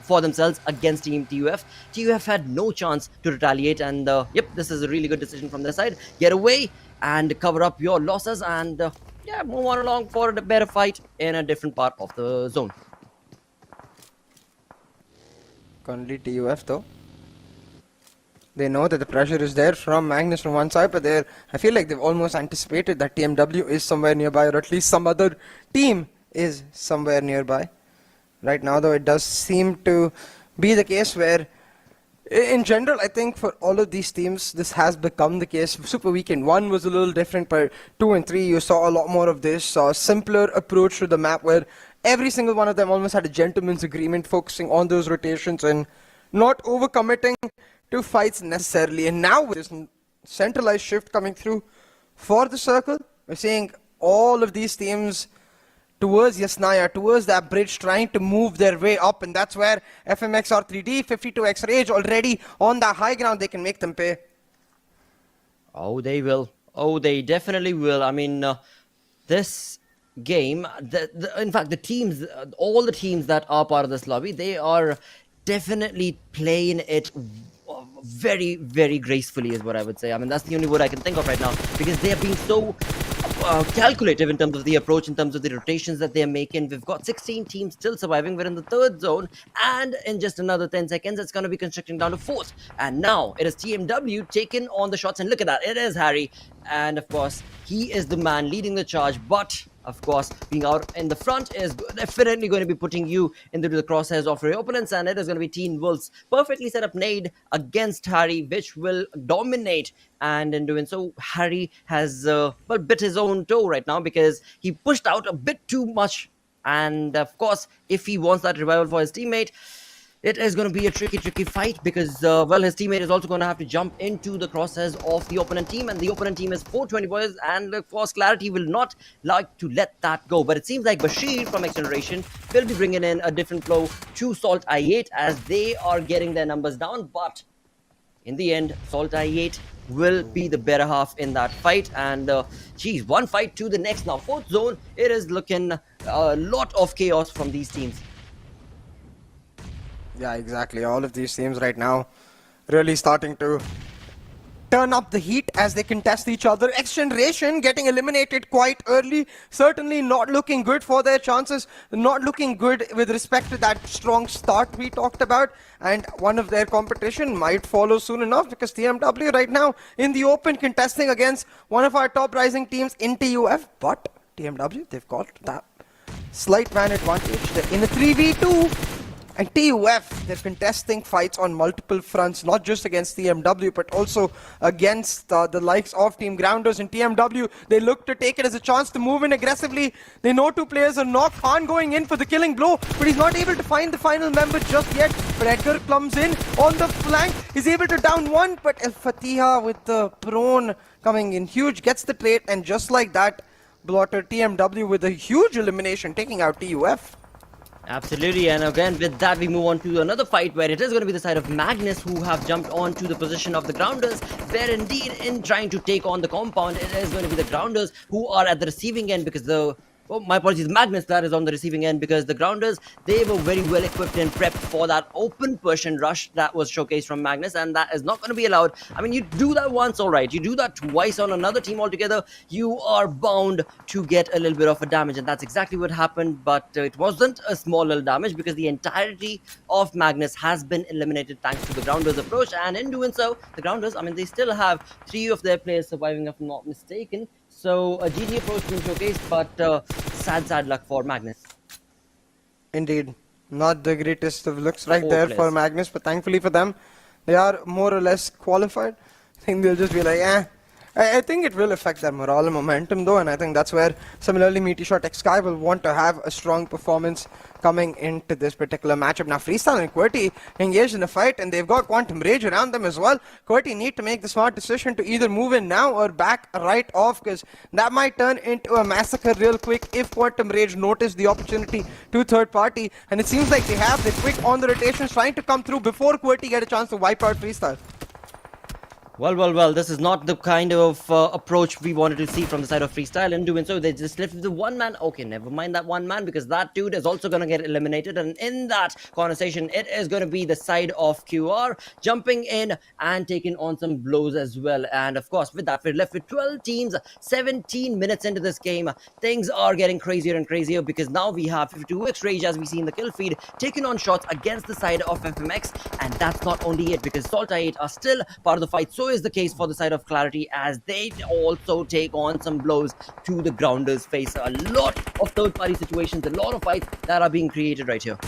for themselves against Team TUF. TUF had no chance to retaliate, and yep, this is a really good decision from their side. Get away and cover up your losses and yeah, move on along for a better fight in a different part of the zone.
Currently TUF though, they know that the pressure is there from Magnus from one side, but I feel like they've almost anticipated that TMW is somewhere nearby, or at least some other team is somewhere nearby. Right now though, it does seem to be the case where, in general, I think for all of these teams, this has become the case. Super Weekend 1 was a little different, but 2 and 3, you saw a lot more of this, a simpler approach to the map where every single one of them almost had a gentleman's agreement, focusing on those rotations and not overcommitting to fights necessarily. And now with this centralized shift coming through for the circle, we're seeing all of these teams towards Yasnaya, towards that bridge, trying to move their way up, and that's where FMxR3D, 52x Rage already on that high ground. They can make them pay.
Oh, they will. Oh, they definitely will. I mean, this game, in fact, the teams, all the teams that are part of this lobby, they are definitely playing it very, very gracefully is what I would say. I mean, that's the only word I can think of right now, because they are being so calculative in terms of the approach, in terms of the rotations that they're making. We've got 16 teams still surviving. We're in the third zone, and in just another 10 seconds, it's going to be constricting down to fourth. And now it is TMW taking on the shots, and look at that, it is Harry. And of course, he is the man leading the charge, but of course, being out in the front is definitely going to be putting you into the crosshairs of your opponents, and it is going to be TmwEsports perfectly set up nade against Harry, which will dominate. And in doing so, Harry has bit his own toe right now, because he pushed out a bit too much. And of course, if he wants that revival for his teammate, it is going to be a tricky fight, because his teammate is also going to have to jump into the crosshairs of the opponent team, and the opponent team is 420 boys, and of course QWERTY will not like to let that go. But it seems like Bashir from XGeneration will be bringing in a different flow to SALTxi8 as they are getting their numbers down. But in the end, SALTxi8 will be the better half in that fight. And one fight to the next. Now fourth zone, it is looking a lot of chaos from these teams.
Yeah, exactly. All of these teams right now really starting to turn up the heat as they contest each other. XGeneration getting eliminated quite early. Certainly not looking good for their chances. Not looking good with respect to that strong start we talked about. And one of their competition might follow soon enough, because TMW right now in the open contesting against one of our top rising teams in TUF. But TMW, they've got that slight van advantage. They're in a 3v2. And TUF, they're contesting fights on multiple fronts, not just against TMW, but also against the likes of Team Grounders and TMW. They look to take it as a chance to move in aggressively. They know two players are knocked. Khan going in for the killing blow, but he's not able to find the final member just yet. But Edgar comes in on the flank. He's able to down one, but El Fatiha with the prone coming in huge, gets the trade, and just like that, Blotter TMW with a huge elimination, taking out TUF.
Absolutely, and again with that we move on to another fight where it is going to be the side of Magnus who have jumped on to the position of the Grounders, where indeed in trying to take on the compound, it is going to be the Grounders who are at the receiving end, because Magnus that is on the receiving end, because the Grounders, they were very well equipped and prepped for that open push and rush that was showcased from Magnus, and that is not going to be allowed. I mean, you do that once, alright, you do that twice on another team altogether, you are bound to get a little bit of a damage, and that's exactly what happened. But it wasn't a small little damage, because the entirety of Magnus has been eliminated thanks to the Grounders approach. And in doing so, the Grounders, I mean, they still have 3 of their players surviving, if I'm not mistaken. So a GG approach being showcased, but sad luck for Magnus.
Indeed, not the greatest of looks right there for Magnus, but thankfully for them, they are more or less qualified. I think they'll just be like, eh. I think it will affect their morale and momentum though, and I think that's where similarly MetershotxSKY will want to have a strong performance coming into this particular matchup. Now Freestyle and QWERTY engaged in a fight, and they've got Quantum Rage around them as well. QWERTY need to make the smart decision to either move in now or back right off, because that might turn into a massacre real quick if Quantum Rage notice the opportunity to third party, and it seems like they have. They're quick on the rotations, trying to come through before QWERTY get a chance to wipe out Freestyle.
Well, this is not the kind of approach we wanted to see from the side of Freestyle. In doing so, they just left the one man. Okay, never mind that one man, because that dude is also going to get eliminated. And in that conversation, it is going to be the side of QR jumping in and taking on some blows as well. And of course, with that, we're left with 12 teams, 17 minutes into this game. Things are getting crazier and crazier, because now we have 52x Rage, as we see in the kill feed, taking on shots against the side of FMX. And that's not only it, because SALTxi8 are still part of the fight. So is the case for the side of QWERTY, as they also take on some blows to the Grounders face. A lot of third-party situations, a lot of fights that are being created right here.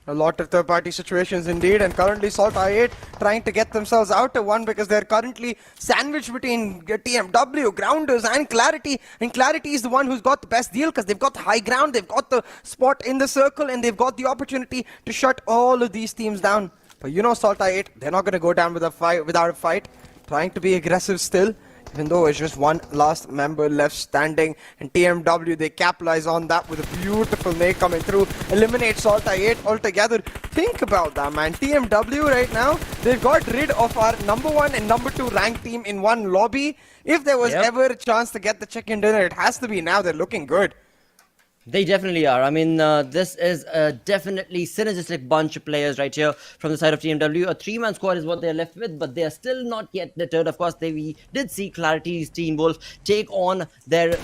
A lot of third-party situations indeed, and currently SALTxi8 trying to get themselves out of one, because they're currently sandwiched between TMW, Grounders and QWERTY, and QWERTY is the one who's got the best deal, because they've got the high ground, they've got the spot in the circle, and they've got the opportunity to shut all of these teams down. But you know SALTxi8, they're not going to go down with a fight, without a fight, trying to be aggressive still, even though it's just one last member left standing. And TMW, they capitalize on that with a beautiful nade coming through, eliminate SALTxi8 altogether. Think about that, man. TMW right now, they've got rid of our #1 and #2 ranked team in one lobby. If there was ever a chance to get the chicken dinner, it has to be now. They're looking good.
They definitely are. I mean, this is a definitely synergistic bunch of players right here from the side of TMW. A three-man squad is what they're left with, but they are still not yet deterred. Of course, we did see Clarity's Teen Wolf take on their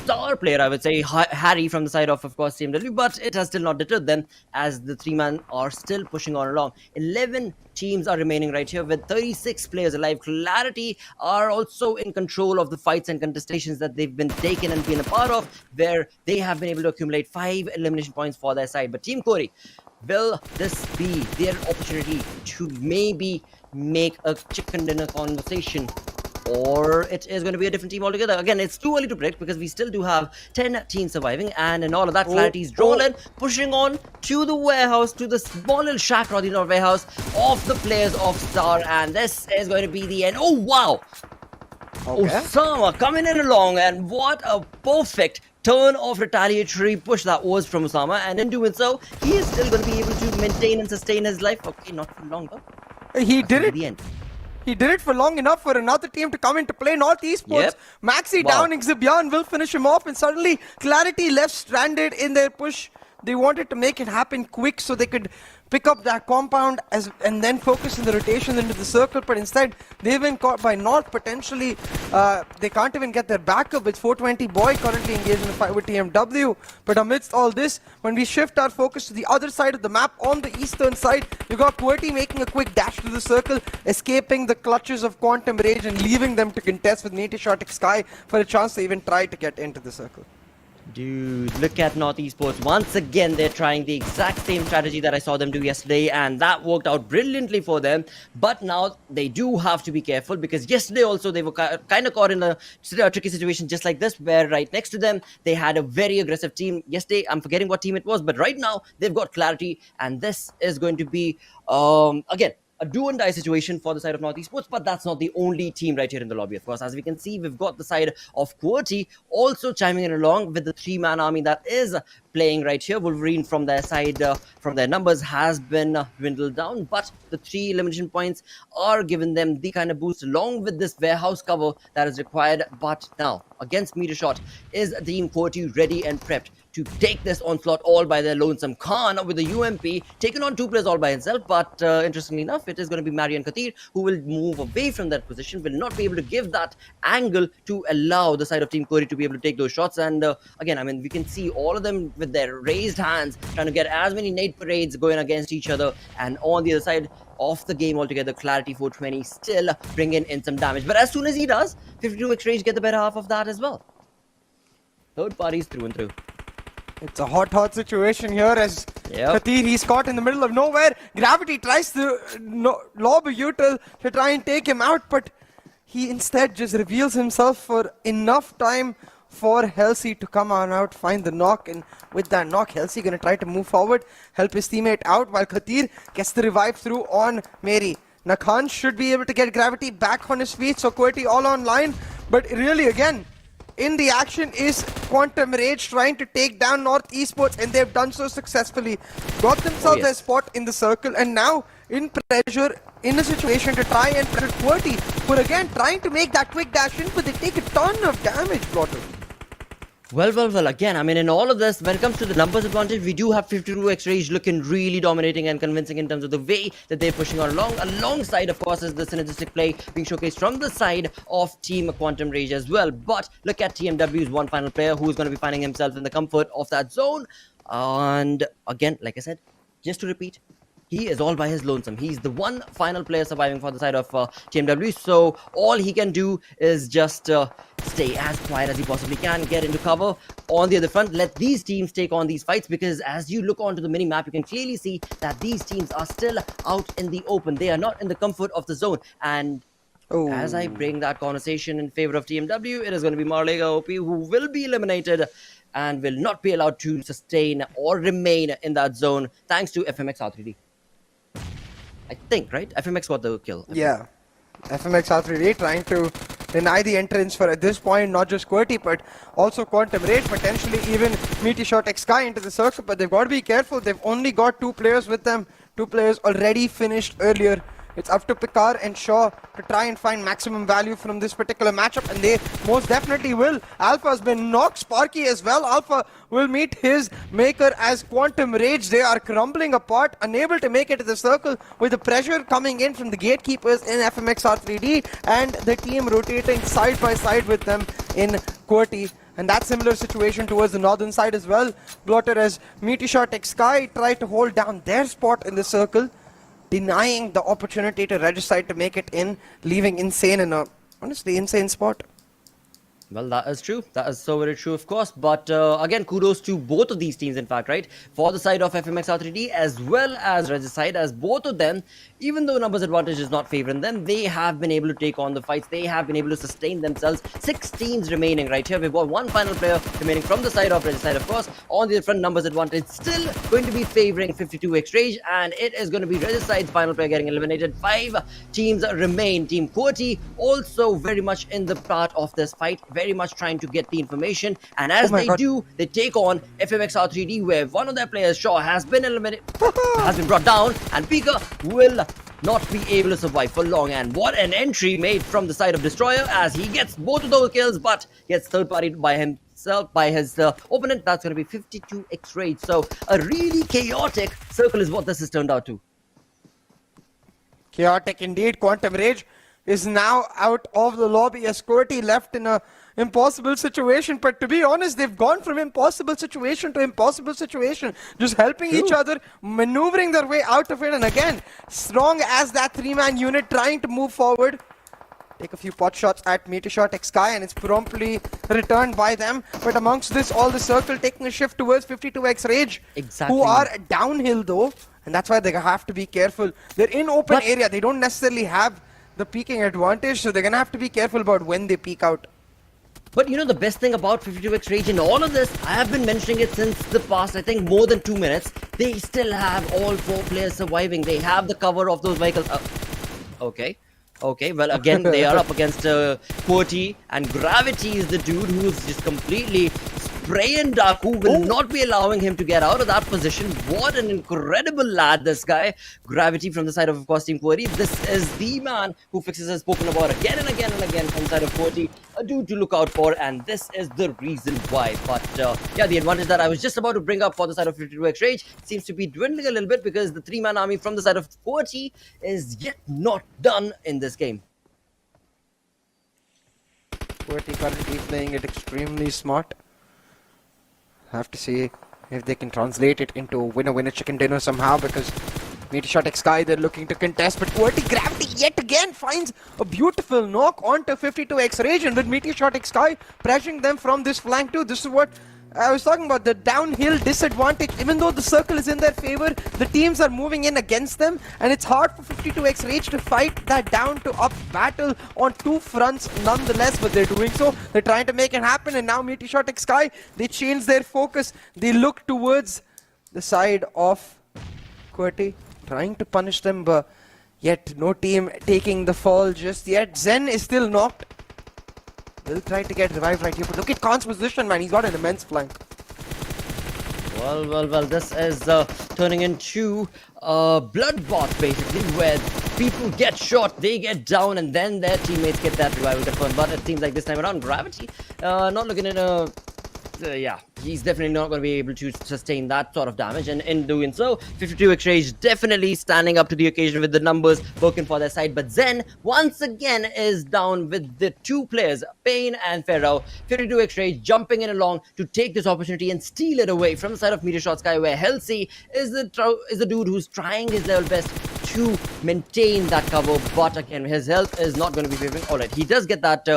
star player, I would say, Harry from the side of course, TMW, but it has still not deterred them as the three-man are still pushing on along. 11 teams are remaining right here with 36 players alive. Clarity are also in control of the fights and contestations that they've been taken and been a part of, where they have been able to accumulate 5 elimination points for their side. But Team QWERTY, will this be their opportunity to maybe make a chicken dinner conversation, or it is going to be a different team altogether? Again, it's too early to predict because we still do have 10 teams surviving, and in all of that, Clarity is drawn in, pushing on to the warehouse, to the small little shack, or the warehouse of the players of Star, and this is going to be the end. Oh, wow!
Okay.
Osama coming in along, and what a perfect turn of retaliatory push that was from Osama, and in doing so, he is still going to be able to maintain and sustain his life. Okay, not for long though.
He did it.
The end.
He did it for long enough for another team to come into play. North Esports,
Yep.
Maxi
Wow.
downing Zibyan will finish him off, and suddenly Clarity left stranded in their push. They wanted to make it happen quick so they could pick up that compound and then focus in the rotation into the circle, but instead they've been caught by North. Potentially they can't even get their backup with 420 Boy currently engaged in a fight with TMW. But amidst all this, when we shift our focus to the other side of the map, on the eastern side, you got QWERTY making a quick dash to the circle, escaping the clutches of Quantum Rage and leaving them to contest with MetershotxSKY for a chance to even try to get into the circle.
Dude, look at North Esports. Once again, they're trying the exact same strategy that I saw them do yesterday, and that worked out brilliantly for them. But now they do have to be careful, because yesterday also they were kind of caught in a tricky situation just like this, where right next to them, they had a very aggressive team. Yesterday, I'm forgetting what team it was, but right now, they've got Clarity, and this is going to be, again, a do and die situation for the side of North Esports, but that's not the only team right here in the lobby. Of course, as we can see, we've got the side of QWERTY also chiming in along with the three-man army that is playing right here. Wolverine from their side, from their numbers, has been dwindled down, but the 3 elimination points are giving them the kind of boost along with this warehouse cover that is required. But now, against Metershot, is Team QWERTY ready and prepped to take this onslaught all by their lonesome? Khan with the UMP taking on 2 players all by himself, but interestingly enough, it is going to be Marian Katir who will move away from that position, will not be able to give that angle to allow the side of Team QWERTY to be able to take those shots. And again, I mean, we can see all of them with their raised hands trying to get as many nade parades going against each other, and on the other side of the game altogether, Clarity 420 still bringing in some damage. But as soon as he does, 52 XGeneration get the better half of that as well. Third parties through and through.
It's a hot situation here as
Yep.
Katir, he's caught in the middle of nowhere. Gravity tries to lob a util to try and take him out, but he instead just reveals himself for enough time for Healthxi to come on out, find the knock, and with that knock, Healthxi gonna try to move forward, help his teammate out, while Katir gets the revive through on Mary. Nakhan should be able to get Gravity back on his feet, so QWERTY all online, but really again, in the action is Quantum Rage trying to take down North Esports, and they've done so successfully. Got themselves a spot in the circle, and now in pressure, in a situation to try and pressure QWERTY, who are again trying to make that quick dash in, but they take a ton of damage, Blotter.
Well, again, I mean, in all of this, when it comes to the numbers advantage, we do have 52 X-Rage looking really dominating and convincing in terms of the way that they're pushing on along. Alongside, of course, is the synergistic play being showcased from the side of Team Quantum Rage as well. But look at TMW's one final player who's going to be finding himself in the comfort of that zone. And again, like I said, just to repeat, he is all by his lonesome. He's the one final player surviving for the side of TMW. So all he can do is just stay as quiet as he possibly can, get into cover on the other front, let these teams take on these fights, because as you look onto the mini-map, you can clearly see that these teams are still out in the open. They are not in the comfort of the zone. And as I bring that conversation in favor of TMW, it is going to be Marlega OP who will be eliminated and will not be allowed to sustain or remain in that zone thanks to FMxR3D. I think, right? FMX got the kill.
Yeah, FMxR3D trying to deny the entrance for, at this point, not just QWERTY, but also Quantum Rage, potentially even MetershotxSKY into the circle, but they've got to be careful. They've only got 2 players with them. 2 players already finished earlier It's up to Picard and Shaw to try and find maximum value from this particular matchup, and they most definitely will. Alpha has been knocked, Sparky as well. Alpha will meet his maker as Quantum Rage. They are crumbling apart, unable to make it to the circle with the pressure coming in from the gatekeepers in FMxR3D, and the team rotating side by side with them in QWERTY. And that similar situation towards the northern side as well. Blotter as MetershotxSKY try to hold down their spot in the circle, denying the opportunity to Regicide to make it in, leaving Insane in a honestly insane spot.
Well, that is true. That is so very true, of course. But again, kudos to both of these teams, in fact, right? For the side of FMxR3D as well as Regicide, as both of them, even though numbers advantage is not favoring them, they have been able to take on the fights. They have been able to sustain themselves. 6 teams remaining right here. We've got one final player remaining from the side of Regicide, of course. On the front, numbers advantage still going to be favoring 52xRage, and it is going to be Regicide's final player getting eliminated. 5 teams remain. Team QWERTY also very much in the part of this fight, very much trying to get the information, and as they do, they take on FMxR3D, where one of their players, Shaw, has been eliminated, has been brought down, and Pika will not be able to survive for long. And what an entry made from the side of Destroyer, as he gets both of those kills, but gets third-partied by himself, by his opponent. That's going to be 52xRage. So a really chaotic circle is what this has turned out to.
Chaotic indeed. Quantum Rage is now out of the lobby as QWERTY left in a impossible situation. But to be honest, they've gone from impossible situation to impossible situation, just helping each other, maneuvering their way out of it. And again, strong as that 3-man unit trying to move forward. Take a few pot shots at MetershotxSKY, and it's promptly returned by them. But amongst this, all the circle taking a shift towards 52xRage, who are downhill though, and that's why they have to be careful. They're in open area. They don't necessarily have the peeking advantage, so they're gonna have to be careful about when they peek out.
But you know, the best thing about 52xRage in all of this, I have been mentioning it since the past, I think, more than 2 minutes. They still have all 4 players surviving. They have the cover of those vehicles. Okay, well, again, they are up against QWERTY, and Gravity is the dude who's just completely spraying Dark, who will not be allowing him to get out of that position. What an incredible lad, this guy. Gravity from the side of course, Team QWERTY. This is the man who FMxR has spoken about again and again and again from the side of QWERTY. A dude to look out for, and this is the reason why. But yeah, the advantage that I was just about to bring up for the side of 52xRage seems to be dwindling a little bit, because the 3-man army from the side of QWERTY is yet not done in this game.
QWERTY currently playing it extremely smart. Have to see if they can translate it into winner-winner chicken dinner somehow, because MetershotxSKY, they're looking to contest, but QWERTY Gravity yet again finds a beautiful knock onto 52xRage, and with MetershotxSKY pressuring them from this flank too. This is what I was talking about, the downhill disadvantage. Even though the circle is in their favor, the teams are moving in against them, and it's hard for 52xRage to fight that down to up battle on 2 fronts nonetheless, but they're doing so. They're trying to make it happen, and now MetershotxSKY, they change their focus. They look towards the side of QWERTY, trying to punish them, but yet no team taking the fall just yet. Zen is still knocked. They'll try to get revived right here, but look at Khan's position, man. He's got an immense flank.
Well, this is turning into a bloodbath, basically, where people get shot, they get down, and then their teammates get that revival confirmed. But it seems like this time around, Gravity not looking at a... yeah, he's definitely not going to be able to sustain that sort of damage, and in doing so, 52xRage definitely standing up to the occasion with the numbers working for their side. But Zen once again is down with the 2 players, Pain and Pharaoh. 52xRage jumping in along to take this opportunity and steal it away from the side of MetershotxSKY, where SALTxi8 is the dude who's trying his level best to maintain that cover, but again, his health is not going to be favoring. Alright, he does get that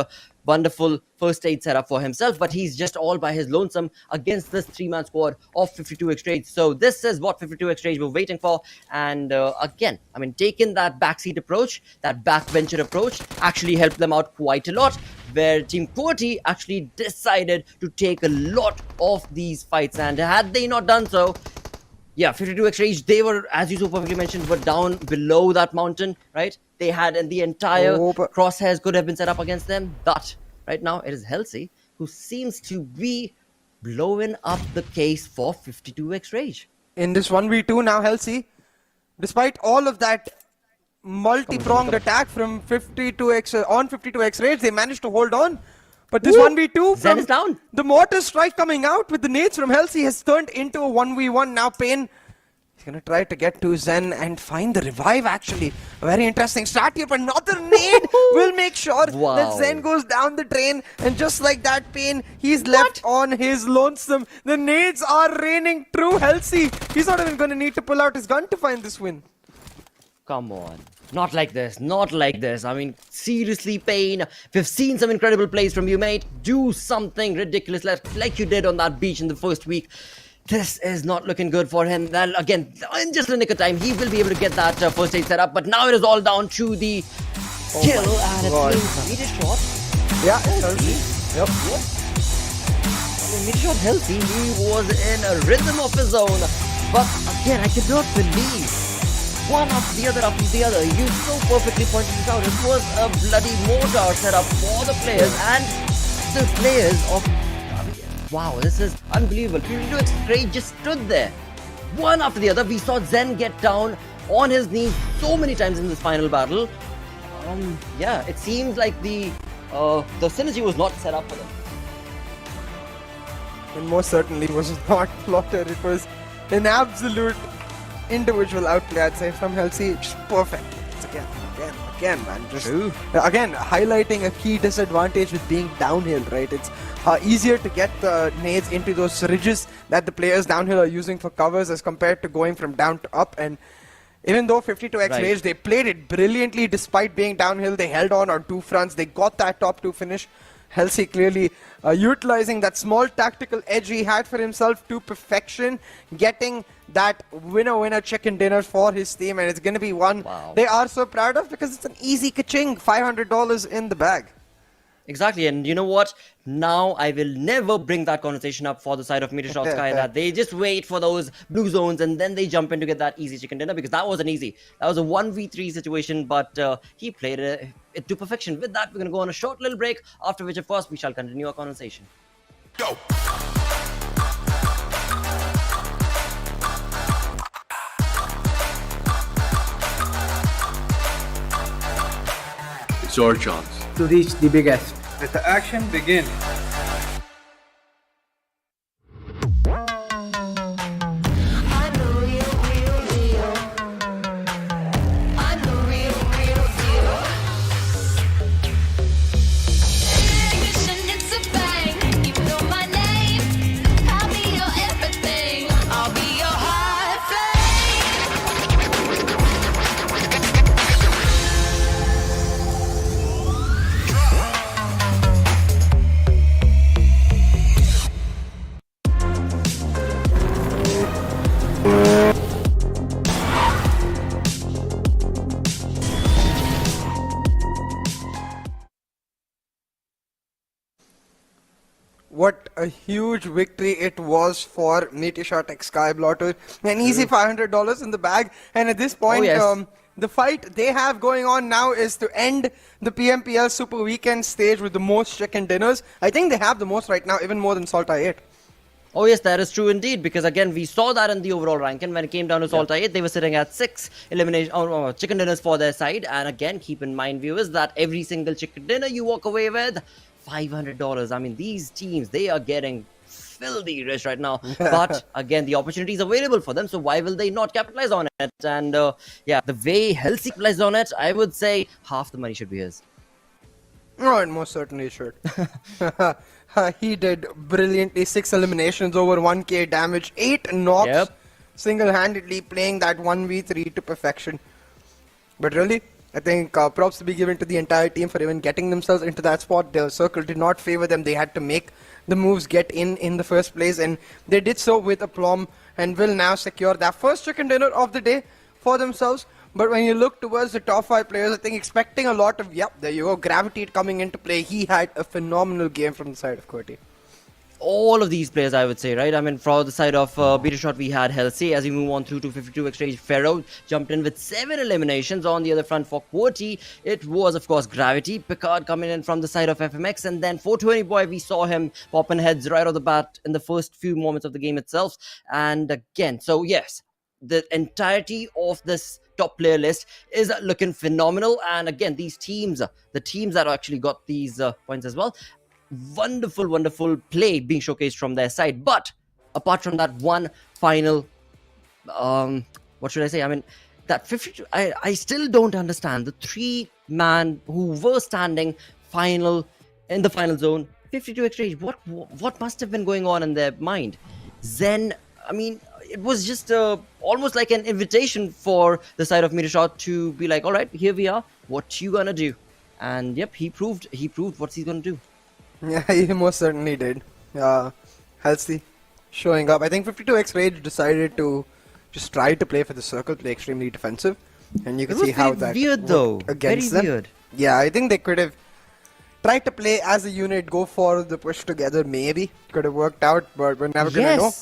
wonderful first aid setup for himself, but he's just all by his lonesome against this 3-man squad of 52xRage. So this is what 52xRage were waiting for, and again, I mean, taking that backseat approach, that backbencher approach, actually helped them out quite a lot, where Team QWERTY actually decided to take a lot of these fights, and had they not done so, yeah, 52xRage, they were, as you so perfectly mentioned, were down below that mountain, right? They had, and the entire crosshairs could have been set up against them. But right now, it is SALTxi8 who seems to be blowing up the case for 52xRage.
In this 1v2 now, SALTxi8, despite all of that multi-pronged attack from 52x on 52x rage. They managed to hold on. But this 1v2
Zen
from
is down.
the mortar strike coming out with the nades from Healthxi has turned into a 1v1. Now Pain is going to try to get to Zen and find the revive actually. A very interesting start here, but another nade will make sure that Zen goes down the drain. And just like that, Pain, he's left on his lonesome. The nades are raining through Healthxi. He's not even going to need to pull out his gun to find this win.
Come on. Not like this. Not like this. I mean, seriously, Pain. We've seen some incredible plays from you, mate. Do something ridiculous like you did on that beach in the first week. This is not looking good for him. Then again, in just a nick of time, he will be able to get that first aid set up. But now it is all down to the skill. And it's Metershot.
Yeah, Healthxi. Yep.
Metershot healthy. He was in a rhythm of his own. But again, I cannot believe one after the other. You so perfectly pointed it out. It was a bloody mortar set up for the players and the players of... Wow, this is unbelievable. QWERTY just stood there. One after the other. We saw Zen get down on his knees so many times in this final battle. Yeah, it seems like the synergy was not set up for them.
And most certainly was not plotted. It was an absolute individual outplay, I'd say, from Healthxi. Just perfect. It's again, man. Just again, highlighting a key disadvantage with being downhill, right? It's easier to get the nades into those ridges that the players downhill are using for covers as compared to going from down to up. And even though 52x rage, they played it brilliantly despite being downhill. They held on two fronts. They got that top 2 finish. Healthxi clearly utilizing that small tactical edge he had for himself to perfection, getting that winner chicken dinner for his team, and it's going to be one they are so proud of because it's an easy ka-ching, $500 in the bag.
Exactly, and you know what? Now I will never bring that conversation up for the side of MetershotxSKY that they just wait for those blue zones and then they jump in to get that easy chicken dinner, because that wasn't easy. That was a 1v3 situation, but he played it to perfection. With that, we're going to go on a short little break, after which, of course, we shall continue our conversation.
Go! It's your chance
to reach the biggest. Let the action begin.
What a huge victory it was for MetershotxSKY Blotter. An easy $500 in the bag. And at this point, the fight they have going on now is to end the PMPL Super Weekend stage with the most chicken dinners. I think they have the most right now, even more than SALTxi8.
Oh yes, that is true indeed, because again, we saw that in the overall ranking. When it came down to SALTxi8, they were sitting at 6 elimination chicken dinners for their side. And again, keep in mind, viewers, that every single chicken dinner you walk away with, $500. I mean, these teams, they are getting filthy rich right now. But again, the opportunity is available for them, so why will they not capitalize on it? And yeah, the way Healthxi capitalized on it, I would say half the money should be his.
Oh, and most certainly should. He did brilliantly. 6 eliminations, over 1k damage, 8 knocks, single-handedly playing that 1v3 to perfection. But really, I think props to be given to the entire team for even getting themselves into that spot. The circle did not favor them. They had to make the moves get in the first place, and they did so with aplomb and will now secure that first chicken dinner of the day for themselves. But when you look towards the top 5 players, I think expecting a lot of, there you go, Gravity coming into play. He had a phenomenal game from the side of QWERTY.
All of these players, I would say, right? I mean, for the side of Metershot, we had Healthxi. As we move on through to 52x rage, Pharaoh jumped in with 7 eliminations. On the other front for QWERTY, it was, of course, Gravity. Picard coming in from the side of FMX. And then 420 boy, we saw him popping heads right off the bat in the first few moments of the game itself. And again, so yes, the entirety of this top player list is looking phenomenal. And again, these teams, the teams that actually got these points as well, wonderful play being showcased from their side. But apart from that one final, what should I say? I mean, that 52, I still don't understand the 3-man who were standing final in the final zone. 52x Rage, what must have been going on in their mind? Zen, I mean, it was just almost like an invitation for the side of Metershot to be like, all right, here we are. What you gonna do? And yep, he proved what he's gonna do.
Yeah, he most certainly did. Halsey showing up. I think 52x Rage decided to just try to play for the circle, play extremely defensive, and you can see how that
weird though.
Against
Very
them.
weird.
Yeah, I think they could have tried to play as a unit, go for the push together. Maybe could have worked out, but we're never gonna know.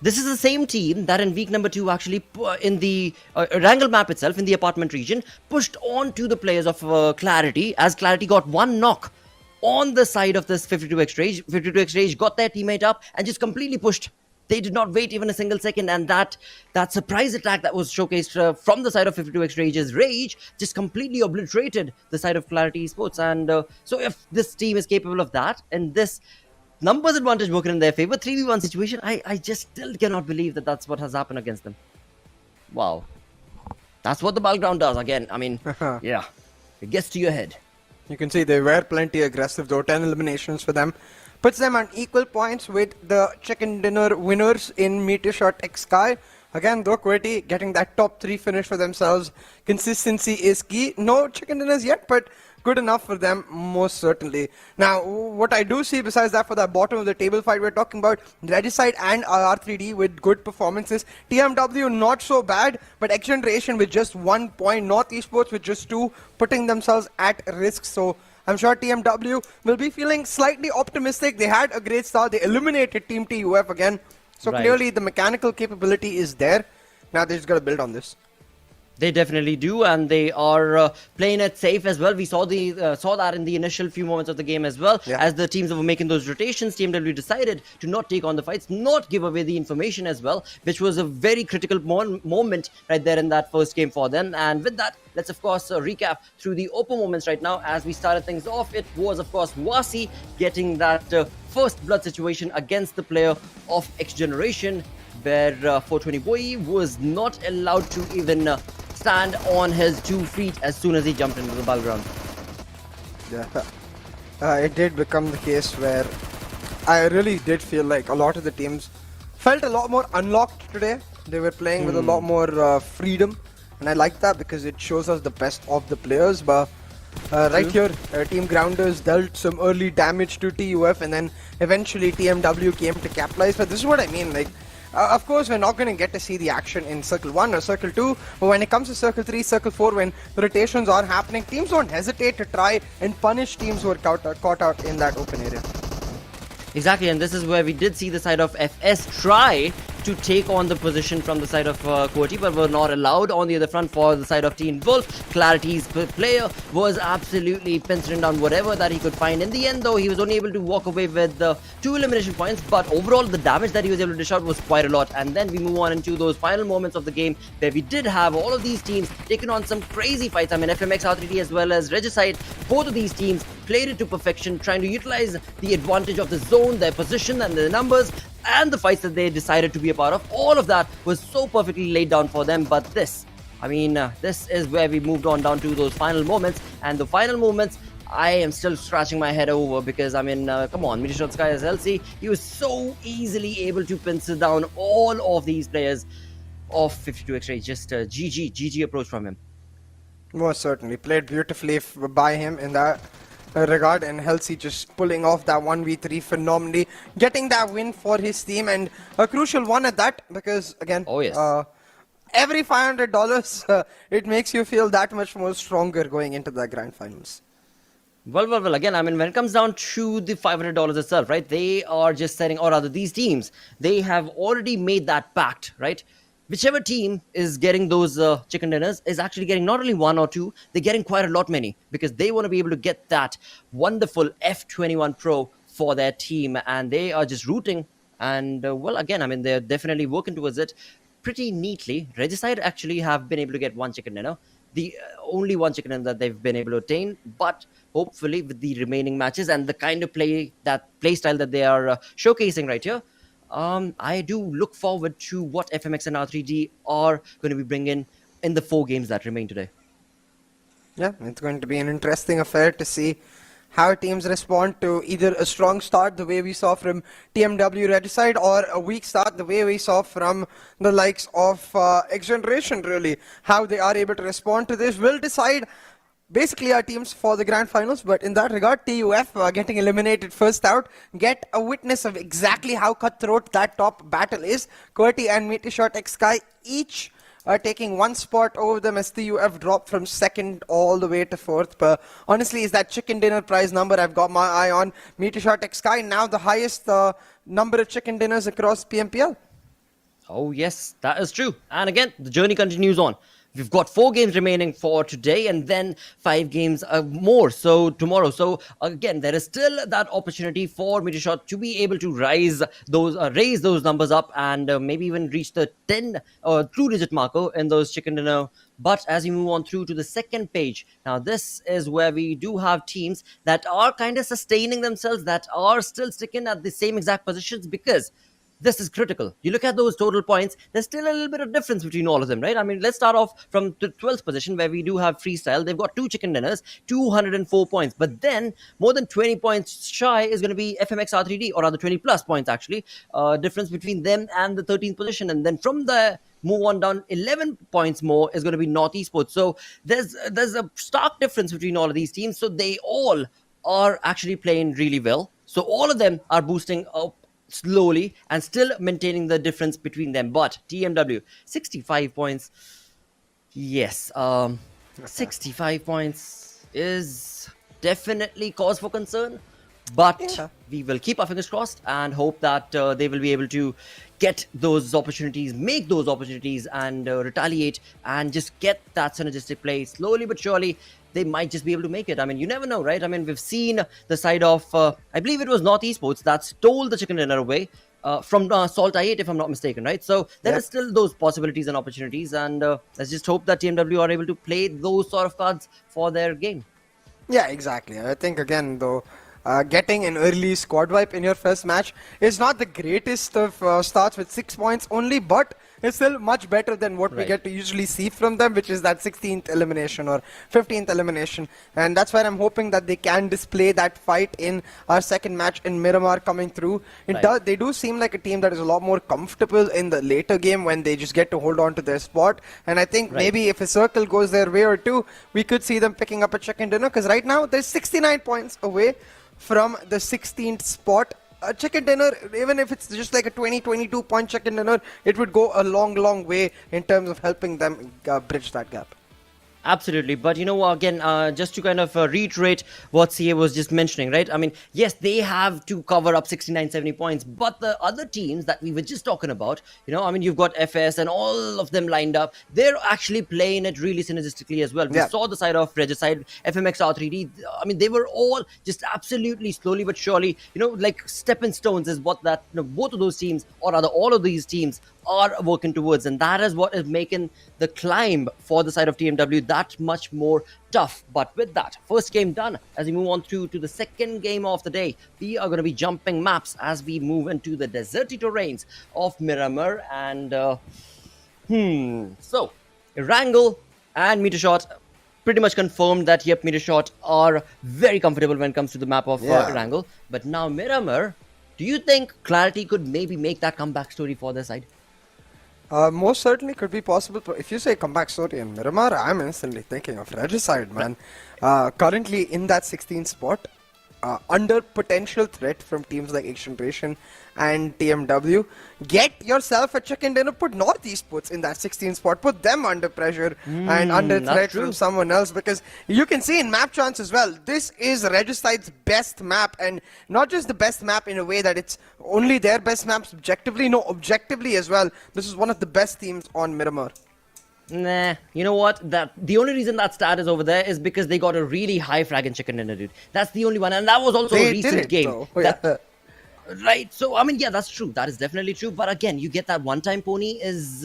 This is the same team that in week number 2 actually in the Erangel map itself, in the apartment region, pushed on to the players of QWERTY, as QWERTY got one knock on the side of this 52x Rage. 52x Rage got their teammate up and just completely pushed. They did not wait even a single second, and that surprise attack that was showcased from the side of 52x Rage's Rage just completely obliterated the side of QWERTY Esports. And so if this team is capable of that, and this numbers advantage working in their favor, 3v1 situation, I just still cannot believe that that's what has happened against them. Wow. That's what the battleground does again. I mean, yeah, it gets to your head.
You can see they were plenty aggressive though. 10 eliminations for them. Puts them on equal points with the chicken dinner winners in MetershotxSKY. Again, though, QWERTY getting that top 3 finish for themselves. Consistency is key. No chicken dinners yet, but good enough for them, most certainly. Now, what I do see besides that for that bottom of the table fight we're talking about, Regicide and R3D with good performances. TmW not so bad, but XGeneration with just 1 point. North Esports with just 2, putting themselves at risk. So I'm sure TmW will be feeling slightly optimistic. They had a great start. They eliminated Team TUF again. So clearly the mechanical capability is there. Now they just got to build on this.
They definitely do, and they are playing it safe as well. We saw that in the initial few moments of the game as well.
Yeah.
As the teams were making those rotations, TMW decided to not take on the fights, not give away the information as well, which was a very critical moment right there in that first game for them. And with that, let's of course recap through the open moments right now. As we started things off, it was of course Wasi getting that first blood situation against the player of XGeneration, where 420 Boy was not allowed to even stand on his 2 feet as soon as he jumped into the battleground.
Yeah, it did become the case where I really did feel like a lot of the teams felt a lot more unlocked today. They were playing with a lot more freedom, and I like that because it shows us the best of the players. But right here, Team Grounders dealt some early damage to TUF, and then eventually TMW came to capitalize. But this is what I mean, like, of course, we're not going to get to see the action in Circle 1 or Circle 2, but when it comes to Circle 3, Circle 4, when the rotations are happening, teams don't hesitate to try and punish teams who are caught out in that open area.
Exactly, and this is where we did see the side of FS try to take on the position from the side of QWERTY, but were not allowed on the other front for the side of Team Wolf. QWERTY's player was absolutely penciling down whatever that he could find. In the end, though, he was only able to walk away with 2 elimination points, but overall the damage that he was able to dish out was quite a lot. And then we move on into those final moments of the game where we did have all of these teams taking on some crazy fights. I mean, FMxR3D as well as Regicide, both of these teams played it to perfection, trying to utilize the advantage of the zone, their position and their numbers, and the fights that they decided to be a part of. All of that was so perfectly laid down for them. But this, I mean, this is where we moved on down to those final moments. And the final moments, I am still scratching my head over because, I mean, come on, MetershotxSKY, he was so easily able to pencil down all of these players of 52x Rage. Just GG approach from him.
Most certainly. Played beautifully by him in that regard, and Halsey just pulling off that 1v3 phenomenally, getting that win for his team, and a crucial one at that, because again, every $500 it makes you feel that much more stronger going into the grand finals.
Well, again, I mean, when it comes down to the $500 itself, right, they are just setting, or rather these teams, they have already made that pact, right? Whichever team is getting those chicken dinners is actually getting not only 1 or 2, they're getting quite a lot many, because they want to be able to get that wonderful F21 Pro for their team, and they are just rooting. And well, again, I mean, they're definitely working towards it. pretty neatly. Regicide actually have been able to get one chicken dinner, the only one chicken dinner that they've been able to attain. But hopefully, with the remaining matches and the kind of play style that they are showcasing right here, I do look forward to what FMX and R3D are going to be bringing in the 4 games that remain today.
Yeah, it's going to be an interesting affair to see how teams respond to either a strong start the way we saw from TMW Regicide, or a weak start the way we saw from the likes of XGeneration. Really, how they are able to respond to this will decide basically our teams for the grand finals. But in that regard, TUF getting eliminated first out, get a witness of exactly how cutthroat that top battle is. QWERTY and MetershotxSKY each are taking one spot over them as TUF drop from 2nd all the way to 4th. But honestly, is that chicken dinner prize number I've got my eye on. MetershotxSKY now the highest number of chicken dinners across PMPL.
Oh yes, that is true. And again, the journey continues on. We've got 4 games remaining for today, and then 5 games more so tomorrow. So again, there is still that opportunity for Metershot to be able to raise those numbers up, and maybe even reach the 10 2-digit marker in those chicken dinner. But as we move on through to the second page, now this is where we do have teams that are kind of sustaining themselves, that are still sticking at the same exact positions, because this is critical. You look at those total points, there's still a little bit of difference between all of them, right? I mean, let's start off from the 12th position, where we do have Freestyle. They've got 2 chicken dinners, 204 points. But then, more than 20 points shy is going to be FMxR3D, or rather 20 plus points actually. Difference between them and the 13th position. And then from there, move on down 11 points more is going to be North Esports. So there's a stark difference between all of these teams. So they all are actually playing really well. So all of them are boosting up slowly and still maintaining the difference between them. But TMW 65 points, yes, 65 points is definitely cause for concern, but we will keep our fingers crossed and hope that they will be able to get those opportunities, make those opportunities, and retaliate and just get that synergistic play. Slowly but surely they might just be able to make it. I mean, you never know, right? I mean, we've seen the side of, I believe it was North Esports that stole the chicken dinner away from SALTxi8, if I'm not mistaken, right? So there are still those possibilities and opportunities, and let's just hope that TMW are able to play those sort of cards for their game.
Yeah, exactly. I think, again, though, getting an early squad wipe in your first match is not the greatest of starts with 6 points only, but it's still much better than what we get to usually see from them, which is that 16th elimination or 15th elimination. And that's why I'm hoping that they can display that fight in our second match in Miramar coming through. They do seem like a team that is a lot more comfortable in the later game when they just get to hold on to their spot. And I think maybe if a circle goes their way or two, we could see them picking up a chicken dinner, because right now they're 69 points away from the 16th spot. A chicken dinner, even if it's just like a 22 point chicken dinner, it would go a long way in terms of helping them bridge that gap.
Absolutely. But you know, again, just to kind of reiterate what CA was just mentioning, right? I mean, yes, they have to cover up 69, 70 points, but the other teams that we were just talking about, you know, I mean, you've got FS and all of them lined up. They're actually playing it really synergistically as well. We saw the side of Regicide, FMxR3D. I mean, they were all just absolutely slowly but surely, you know, like stepping stones is what that, you know, both of those teams, or rather all of these teams, are working towards, and that is what is making the climb for the side of TMW that much more tough. But with that first game done, as we move on through to the second game of the day, we are going to be jumping maps as we move into the deserty terrains of Miramar. And so Erangel and Metershot pretty much confirmed that yep, Metershot are very comfortable when it comes to the map of Erangel. But now Miramar, do you think QWERTY could maybe make that comeback story for their side?
Most certainly could be possible. But if you say comeback story in Miramar, I'm instantly thinking of Regicide, man. Currently in that 16th spot, under potential threat from teams like XGeneration and TMW. Get yourself a chicken dinner, put North Esports in that 16th spot, put them under pressure and under threat from someone else, because you can see in map chance as well, this is Regicide's best map, and not just the best map in a way that it's only their best map subjectively, no, objectively as well. This is one of the best teams on Miramar.
Nah, you know what? The only reason that stat is over there is because they got a really high frag and chicken dinner, dude. That's the only one, and that was also a recent game. Right. So, I mean, yeah, that's true. That is definitely true. But again, you get that one-time pony is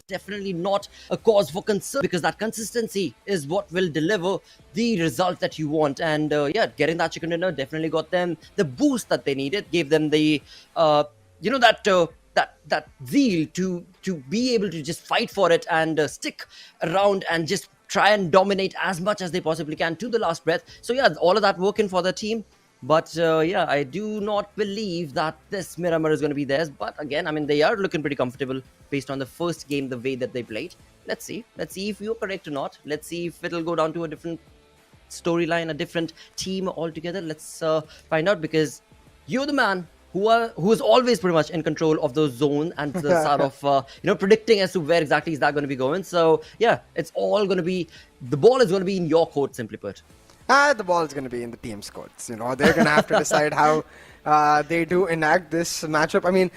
definitely not a cause for concern, because that consistency is what will deliver the result that you want. And yeah, getting that chicken dinner definitely got them the boost that they needed, gave them the, that zeal to be able to just fight for it and stick around and just try and dominate as much as they possibly can to the last breath. So yeah, all of that working for the team. But yeah, I do not believe that this Miramar is going to be theirs. But again, I mean, they are looking pretty comfortable based on the first game, the way that they played. Let's see. Let's see if you're correct or not. Let's see if it'll go down to a different storyline, a different team altogether. Let's find out, because you're the man who is always pretty much in control of those zones and the sort of predicting as to where exactly is that going to be going. So yeah, it's all going to be, the ball is going to be in your court, simply put.
The ball is going to be in the team's courts. They're going to have to decide how they do enact this matchup. I mean,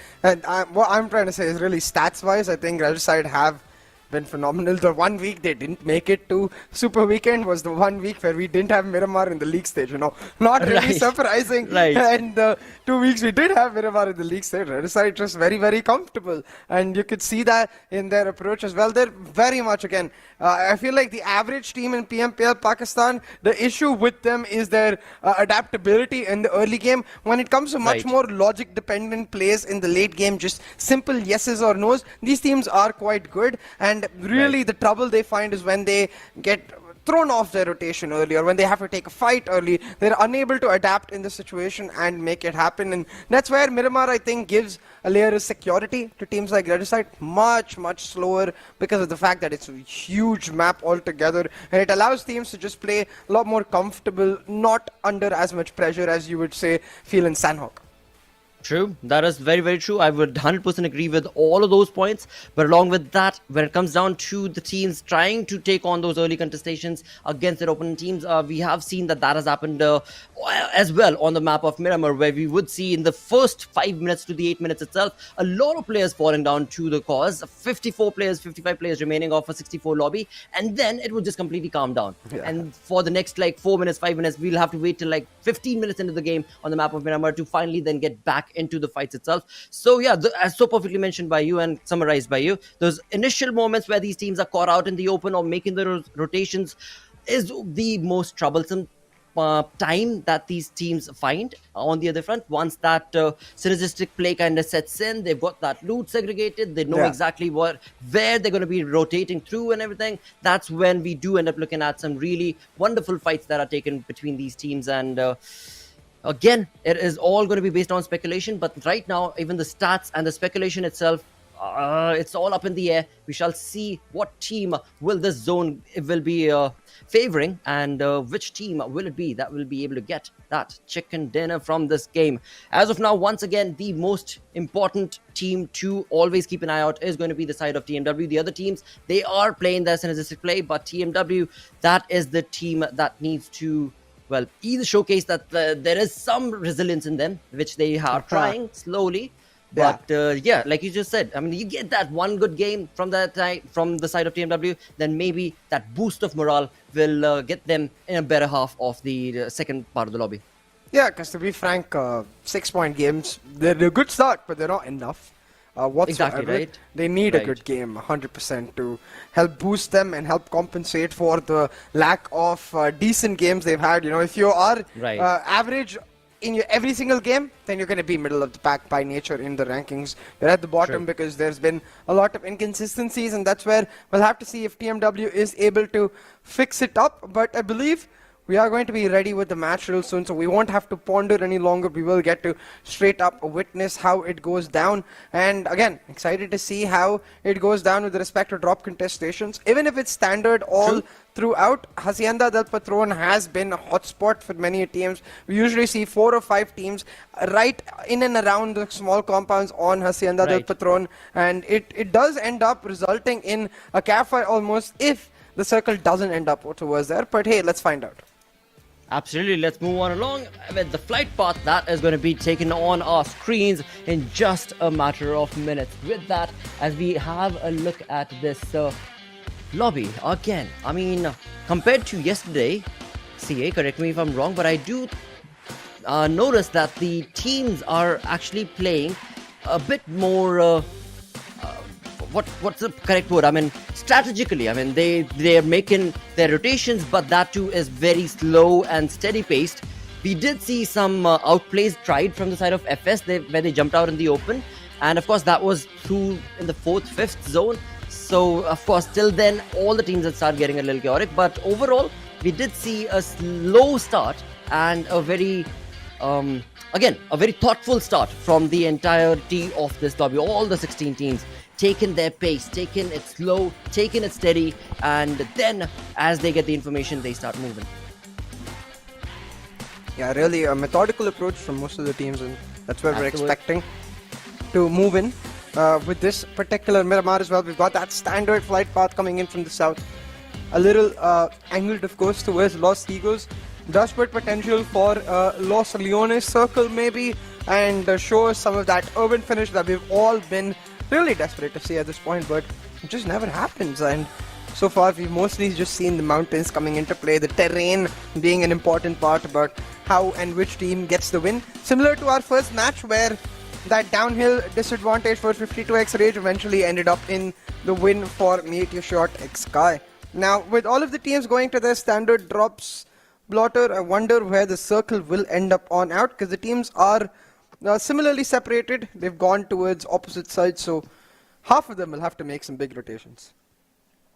what I'm trying to say is really stats-wise, I think Rajaside have been phenomenal. The 1 week they didn't make it to Super Weekend was the 1 week where we didn't have Miramar in the league stage. Not really surprising.
Right.
And 2 weeks we did have Miramar in the league stage. Rajaside just very, very comfortable, and you could see that in their approach as well. They're very much, again, I feel like the average team in PMPL Pakistan, the issue with them is their adaptability in the early game. When it comes to much more logic-dependent plays in the late game, just simple yeses or nos, these teams are quite good. And really the trouble they find is when they get thrown off their rotation early, or when they have to take a fight early, they're unable to adapt in the situation and make it happen. And that's where Miramar, I think, gives a layer of security to teams like Rajaside. Much, much slower because of the fact that it's a huge map altogether, and it allows teams to just play a lot more comfortable, not under as much pressure as you would say feel in Sanhok.
True. That is very, very true. I would 100% agree with all of those points. But along with that, when it comes down to the teams trying to take on those early contestations against their opponent teams, we have seen that has happened as well on the map of Miramar, where we would see in the first 5 minutes to the 8 minutes itself, a lot of players falling down to the cause. 54 players, 55 players remaining off a 64 lobby. And then it would just completely calm down. Yeah. And for the next 4 minutes, 5 minutes, we'll have to wait till 15 minutes into the game on the map of Miramar to finally then get back into the fights itself. So yeah, as so perfectly mentioned by you and summarized by you, those initial moments where these teams are caught out in the open or making the rotations is the most troublesome time that these teams find. On the other front, once that synergistic play kind of sets in, they've got that loot segregated, they know exactly where they're going to be rotating through and everything. That's when we do end up looking at some really wonderful fights that are taken between these teams. And again, it is all going to be based on speculation, but right now, even the stats and the speculation itself, it's all up in the air. We shall see what team will this zone will be favoring, and which team will it be that will be able to get that chicken dinner from this game. As of now, once again, the most important team to always keep an eye out is going to be the side of TMW. The other teams, they are playing their synergistic play, but TMW, that is the team that needs to, well, either showcase that there is some resilience in them, which they are trying slowly. But yeah, like you just said, I mean, you get that one good game from from the side of TMW, then maybe that boost of morale will get them in a better half of the second part of the lobby.
Yeah, because to be frank, 6-point games, they're a good start, but they're not enough. Whatsoever.
Exactly, right?
They need a good game, 100%, to help boost them and help compensate for the lack of decent games they've had. If you are average in every single game, then you're going to be middle of the pack by nature in the rankings. They're at the bottom because there's been a lot of inconsistencies, and that's where we'll have to see if TMW is able to fix it up. But I believe we are going to be ready with the match real soon, so we won't have to ponder any longer. We will get to straight up witness how it goes down. And again, excited to see how it goes down with respect to drop contestations. Even if it's standard all throughout, Hacienda del Patron has been a hotspot for many teams. We usually see 4 or 5 teams right in and around the small compounds on Hacienda del Patron. And it does end up resulting in a cap fight almost if the circle doesn't end up towards there. But hey, let's find out.
Absolutely, let's move on along with the flight path that is going to be taken on our screens in just a matter of minutes. With that, as we have a look at this lobby again, I mean, compared to yesterday, CA, correct me if I'm wrong, but I notice that the teams are actually playing a bit more. What's the correct word? I mean, strategically. I mean, they are making their rotations, but that too is very slow and steady paced. We did see some outplays tried from the side of FS where they jumped out in the open, and of course that was through in the 4th, 5th zone. So of course till then all the teams had started getting a little chaotic, but overall we did see a slow start and a very again a very thoughtful start from the entirety of this lobby. All the 16 teams taking their pace, taking it slow, taking it steady, and then as they get the information they start moving.
Yeah, really a methodical approach from most of the teams, and that's where
Absolutely.
we're expecting to move in. With this particular Miramar as well, we've got that standard flight path coming in from the south. A little angled, of course, towards Los Higos. Does put potential for Los Leones circle maybe, and shows some of that urban finish that we've all been really desperate to see at this point, but it just never happens. And so far we've mostly just seen the mountains coming into play, the terrain being an important part about how and which team gets the win. Similar to our first match where that downhill disadvantage for 52x Rage eventually ended up in the win for MetershotxSKY. Now with all of the teams going to their standard drops, Blotter, I wonder where the circle will end up on out, because the teams are similarly separated. They've gone towards opposite sides, so half of them will have to make some big rotations.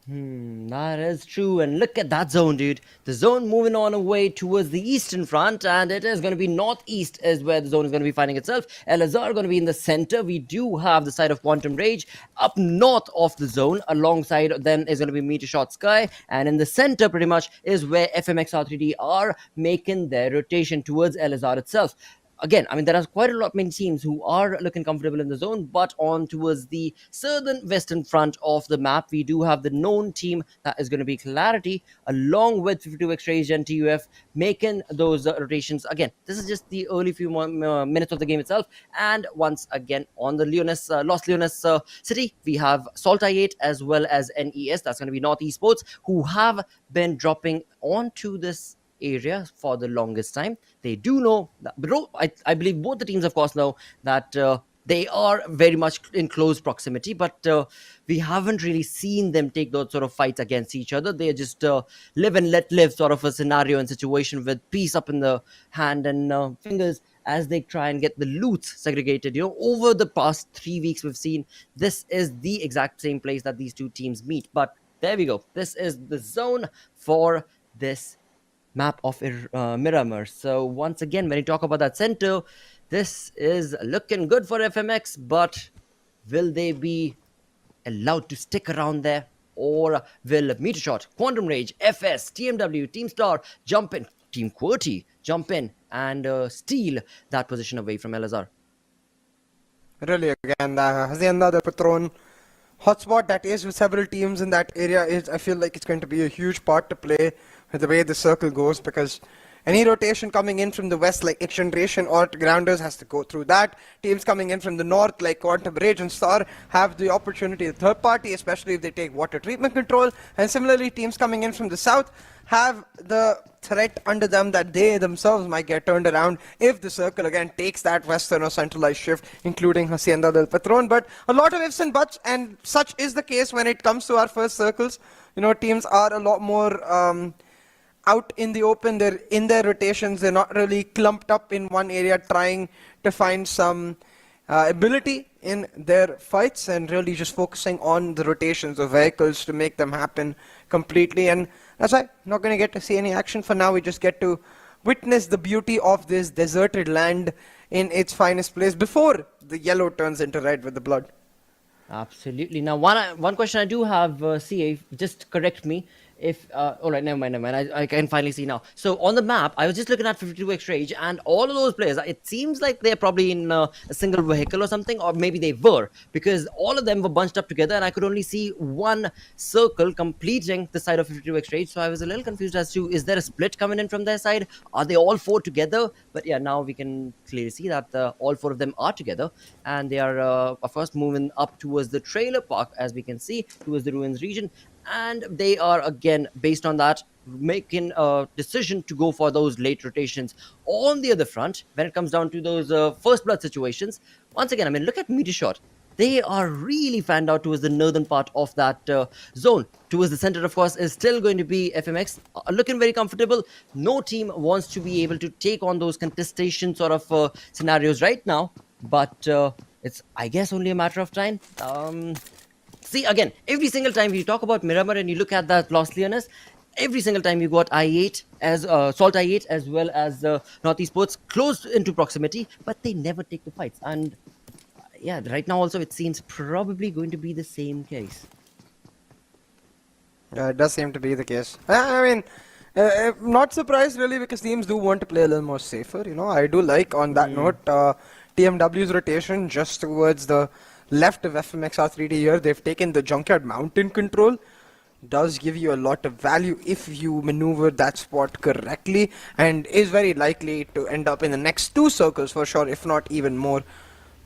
That is true, and look at that zone, dude. The zone moving on away towards the eastern front, and it is going to be northeast is where the zone is going to be finding itself. LSR going to be in the center. We do have the side of Quantum Rage up north of the zone. Alongside them is going to be MetershotxSKY, and in the center pretty much is where FMxR3D are making their rotation towards LSR itself. Again, I mean, there are quite a lot many teams who are looking comfortable in the zone, but on towards the southern western front of the map, we do have the known team that is going to be Clarity, along with 52x Rage and TUF making those rotations. Again, this is just the early few minutes of the game itself, and once again on the Los Leones city, we have SALTxi8 as well as NES. That's going to be North Esports, who have been dropping onto this area for the longest time. They do know that, I believe both the teams of course know that they are very much in close proximity, but we haven't really seen them take those sort of fights against each other. They are just live and let live sort of a scenario and situation with peace up in the hand and fingers as they try and get the loot segregated. You know, over the past 3 weeks we've seen this is the exact same place that these two teams meet. But there we go, this is the zone for this map of Miramar. So once again, when you talk about that center, this is looking good for FMX, but will they be allowed to stick around there, or will Metershot, Quantum Rage, FS, TMW, Team Star jump in, Team QWERTY jump in and steal that position away from LSR?
Really, again, the Hacienda del Patron hotspot that is with several teams in that area is, I feel like it's going to be a huge part to play with the way the circle goes, because any rotation coming in from the west like XGeneration or Grounders has to go through that. Teams coming in from the north like Quantum Rage and Star have the opportunity, the third party, especially if they take water treatment control, and similarly teams coming in from the south have the threat under them that they themselves might get turned around if the circle again takes that western or centralized shift, including Hacienda del Patron. But a lot of ifs and buts, and such is the case when it comes to our first circles. You know, teams are a lot more out in the open. They're in their rotations. They're not really clumped up in one area trying to find some ability in their fights, and really just focusing on the rotations of vehicles to make them happen completely. And that's why not going to get to see any action for now. We just get to witness the beauty of this deserted land in its finest place before the yellow turns into red with the blood.
Absolutely. Now, one question I do have, CA, just correct me if all right, never mind. I can finally see now. So on the map, I was just looking at 52x Rage, and all of those players, it seems like they're probably in a single vehicle or something, or maybe they were, because all of them were bunched up together, and I could only see one circle completing the side of 52x Rage. So I was a little confused as to, is there a split coming in from their side? Are they all four together? But yeah, now we can clearly see that all four of them are together, and they are of course moving up towards the trailer park, as we can see, towards the ruins region. And they are again, based on that, making a decision to go for those late rotations. On the other front, when it comes down to those first blood situations, once again, I mean, look at Metershot. They are really fanned out towards the northern part of that zone. Towards the center, of course, is still going to be FMX, looking very comfortable. No team wants to be able to take on those contestation sort of scenarios right now, but it's, I guess, only a matter of time. See, again, every single time you talk about Miramar and you look at that Los Leones, every single time you got i8 as SALTxi8 as well as North Esports close into proximity, but they never take the fights. And yeah, right now also it seems probably going to be the same case.
Yeah, it does seem to be the case. I mean, not surprised really, because teams do want to play a little more safer. You know, I do like, on that note, TMW's rotation just towards the left of FMxR3D here. They've taken the Junkyard Mountain control. Does give you a lot of value if you maneuver that spot correctly, and is very likely to end up in the next 2 circles for sure, if not even more.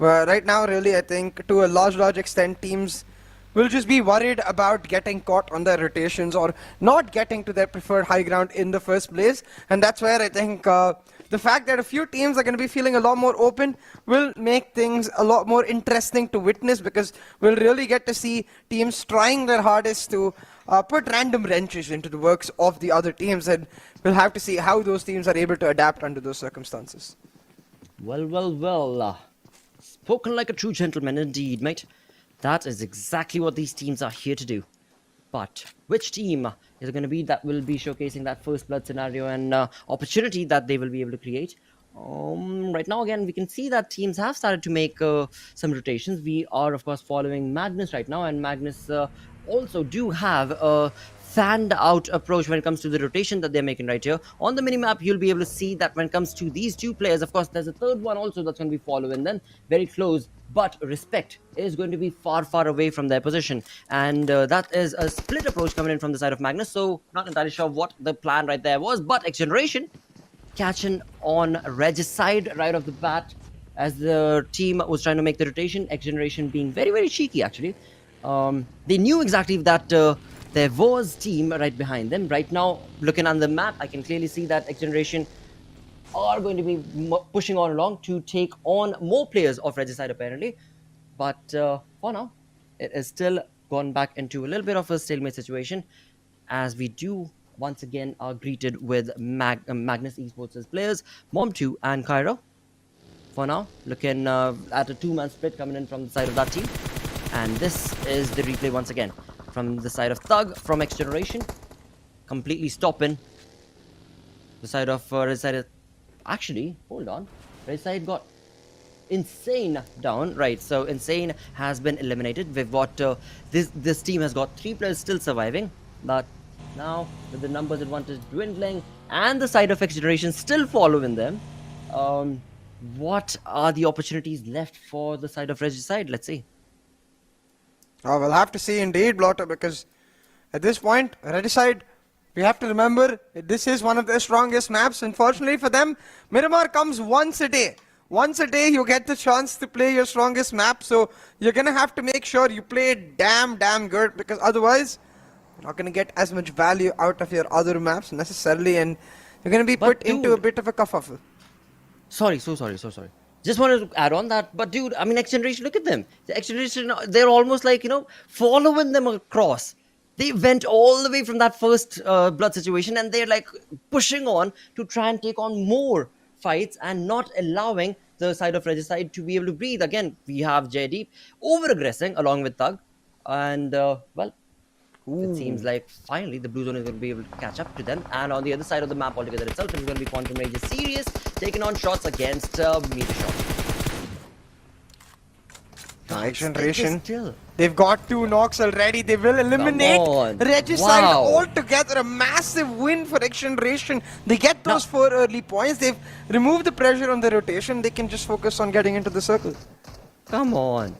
Right now, really, I think to a large extent, teams will just be worried about getting caught on their rotations or not getting to their preferred high ground in the first place. And that's where I think the fact that a few teams are going to be feeling a lot more open will make things a lot more interesting to witness, because we'll really get to see teams trying their hardest to put random wrenches into the works of the other teams, and we'll have to see how those teams are able to adapt under those circumstances.
Well. Spoken like a true gentleman indeed, mate. That is exactly what these teams are here to do. But which team is going to be that will be showcasing that first blood scenario and opportunity that they will be able to create? Right now, again, we can see that teams have started to make some rotations. We are, of course, following Magnus right now, and Magnus also do have a fanned out approach when it comes to the rotation that they're making right here. On the minimap, you'll be able to see that when it comes to these 2 players, of course, there's a third one also that's going to be following them, very close, but Respect is going to be far away from their position, and that is a split approach coming in from the side of Magnus, so not entirely sure what the plan right there was, but XGeneration catching on Regicide right off the bat as the team was trying to make the rotation. XGeneration being very cheeky, actually. They knew exactly that there was team right behind them. Right now, looking on the map, I can clearly see that XGeneration are going to be pushing on along to take on more players of Regicide, apparently. But for now, it is still gone back into a little bit of a stalemate situation, as we do once again are greeted with Magnus Esports' players, Mom2 and Cairo. For now, looking at a 2-man split coming in from the side of that team. And this is the replay once again from the side of Thug from XGeneration, completely stopping the side of Regicide. Actually, hold on, Regicide got Insane down, right? So Insane has been eliminated. We've got this team has got 3 players still surviving, but now with the numbers advantage dwindling and the side of XGeneration still following them, what are the opportunities left for the side of Regicide? Let's see.
We'll have to see indeed, Blotter, because at this point, Regicide, we have to remember, this is one of their strongest maps. Unfortunately for them, Miramar comes once a day. Once a day, you get the chance to play your strongest map, so you're going to have to make sure you play it damn good, because otherwise, you're not going to get as much value out of your other maps necessarily, and you're going to be put into a bit of a kerfuffle.
Sorry, so sorry. Just wanted to add on that, but dude, I mean, XGeneration, look at them. The XGeneration, they're almost like, following them across. They went all the way from that first blood situation, and they're like pushing on to try and take on more fights and not allowing the side of Regicide to be able to breathe. Again, we have JD over-aggressing along with Thug, and it seems like finally the Blue Zone is going to be able to catch up to them. And on the other side of the map altogether itself, it's going to be Quantum Rage Serious taking on shots against Metershot.
XGeneration, they've got 2 knocks already. They will eliminate Regicide altogether. A massive win for XGeneration. They get those 4 early points. They've removed the pressure on the rotation. They can just focus on getting into the circle.
Come on.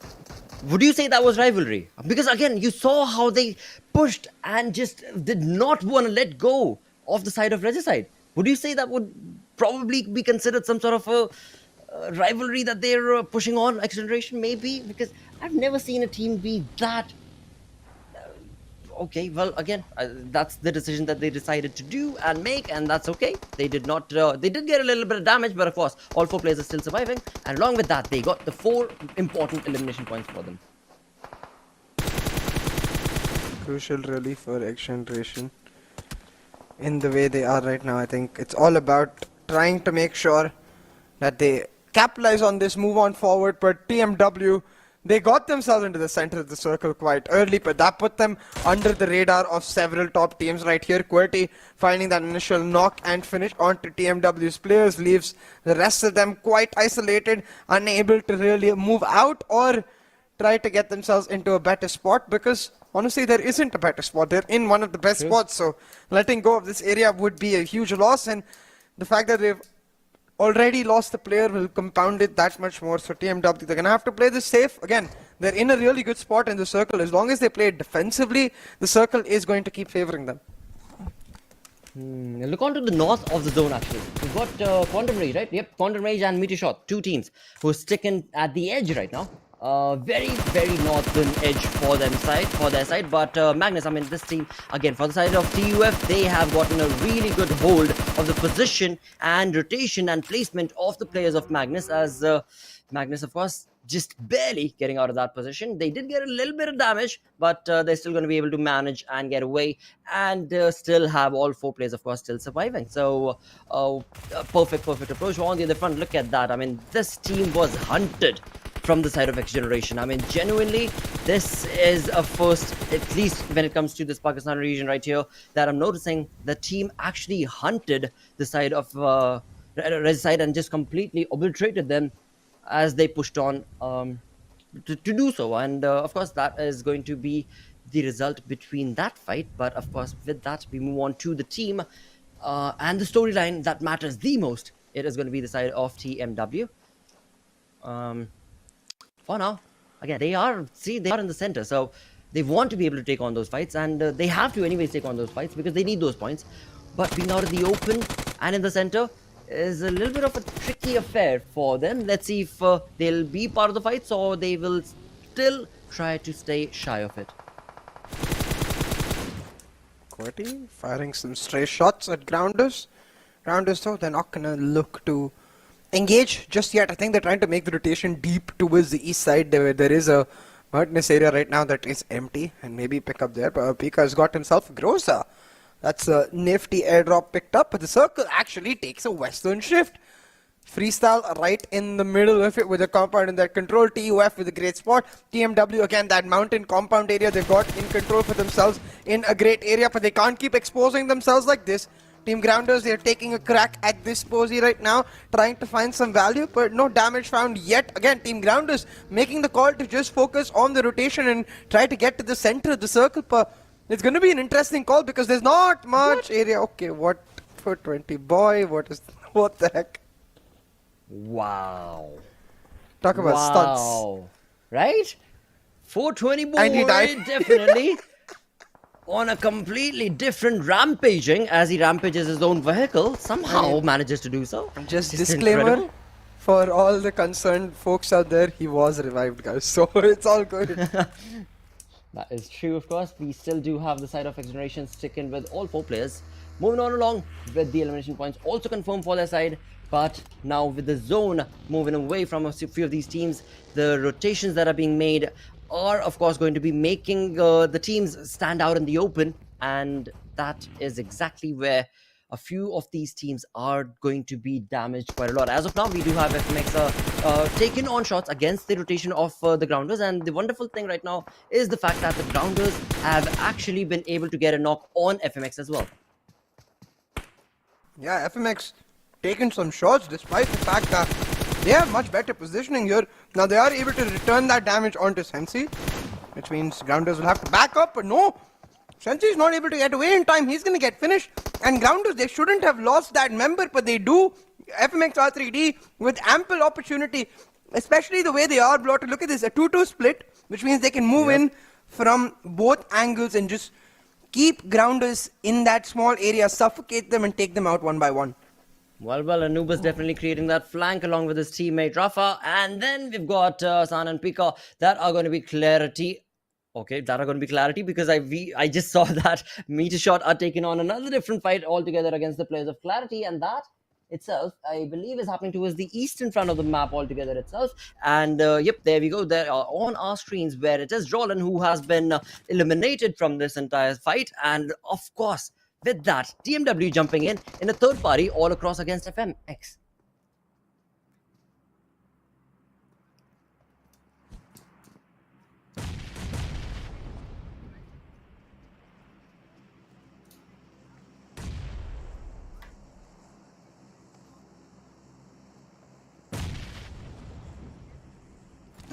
Would you say that was rivalry? Because again, you saw how they pushed and just did not want to let go of the side of Regicide. Would you say that would probably be considered some sort of a rivalry that they're pushing on XGeneration? Maybe, because I've never seen a team be that okay, well, again, that's the decision that they decided to do and make, and that's okay. They did not, they did get a little bit of damage, but of course, all 4 players are still surviving, and along with that, they got the 4 important elimination points for them.
Crucial really for XGeneration. In the way they are right now, I think it's all about trying to make sure that they capitalize on this, move on forward. But TMW, they got themselves into the center of the circle quite early, but that put them under the radar of several top teams right here. QWERTY finding that initial knock and finish onto TMW's players leaves the rest of them quite isolated, unable to really move out or try to get themselves into a better spot, because honestly there isn't a better spot. They're in one of the best spots, so letting go of this area would be a huge loss, and the fact that they've already lost the player will compound it that much more. So TMW, they're going to have to play this safe. Again, they're in a really good spot in the circle. As long as they play it defensively, the circle is going to keep favoring them.
Look on to the north of the zone, actually. We've got Quantum Rage, right? Yep, Quantum Rage and Metershot, 2 teams who are sticking at the edge right now. Very, very northern edge for their side. But Magnus, I mean, this team, again, for the side of TUF, they have gotten a really good hold of the position and rotation and placement of the players of Magnus, as Magnus, of course, just barely getting out of that position. They did get a little bit of damage, but they're still going to be able to manage and get away and still have all 4 players, of course, still surviving. So, perfect approach. On the other front, look at that. I mean, this team was hunted from the side of XGeneration. I mean, genuinely, this is a first, at least when it comes to this Pakistan region right here, that I'm noticing the team actually hunted the side of Red side and just completely obliterated them as they pushed on to do so. And of course, that is going to be the result between that fight. But of course, with that, we move on to the team and the storyline that matters the most. It is going to be the side of TMW. For now, again, they are in the center, so they want to be able to take on those fights, and they have to anyways take on those fights because they need those points. But being out in the open and in the center is a little bit of a tricky affair for them. Let's see if they'll be part of the fights or they will still try to stay shy of it.
QWERTY firing some stray shots at Grounders. Grounders, though, they're not going to look to engage just yet. I think they're trying to make the rotation deep towards the east side. There is a Magnus area right now that is empty, and maybe pick up there. But Pika has got himself a Groza. That's a nifty airdrop picked up, but the circle actually takes a western shift. Freestyle right in the middle of it with a compound in that control. TUF with a great spot. TMW, again, that mountain compound area they've got in control for themselves in a great area, but they can't keep exposing themselves like this. Team Grounders, they're taking a crack at this posy right now, trying to find some value, but no damage found yet. Again, Team Grounders making the call to just focus on the rotation and try to get to the center of the circle. But it's going to be an interesting call because there's not much area. Okay, what for 20? Boy, what the heck?
Wow.
Talk about stunts.
Right? 420 boy,
And he died.
definitely. On a completely different rampaging, as he rampages his own vehicle, somehow manages to do so.
Just disclaimer
incredible.
for all the concerned folks out there, he was revived, guys. So it's all good.
That is true, of course. We still do have the side of XGeneration sticking with all 4 players. Moving on along with the elimination points also confirmed for their side. But now with the zone moving away from a few of these teams, the rotations that are being made are of course going to be making the teams stand out in the open, and that is exactly where a few of these teams are going to be damaged quite a lot. As of now, we do have FMxR taking on shots against the rotation of the Grounders, and the wonderful thing right now is the fact that the Grounders have actually been able to get a knock on FMX as well.
Yeah, FMX taking some shots despite the fact that they have much better positioning here. Now they are able to return that damage onto Sensi, which means Grounders will have to back up, but no, Sensi is not able to get away in time. He's going to get finished, and Grounders, they shouldn't have lost that member, but they do. FMxR3D with ample opportunity, especially the way they are blocked. Look at this, a 2-2 split, which means they can move in from both angles and just keep Grounders in that small area, suffocate them and take them out one by one.
Well, Anubis definitely creating that flank along with his teammate Rafa. And then we've got San and Pika that are going to be QWERTY Okay, that are going to be clarity because I just saw that MeterShot are taking on another different fight altogether against the players of Clarity, and that itself I believe is happening towards the eastern front of the map altogether itself. And yep, there we go. There are on our screens where it is Roland who has been eliminated from this entire fight, and of course with that TMW jumping in a third party all across against FMX.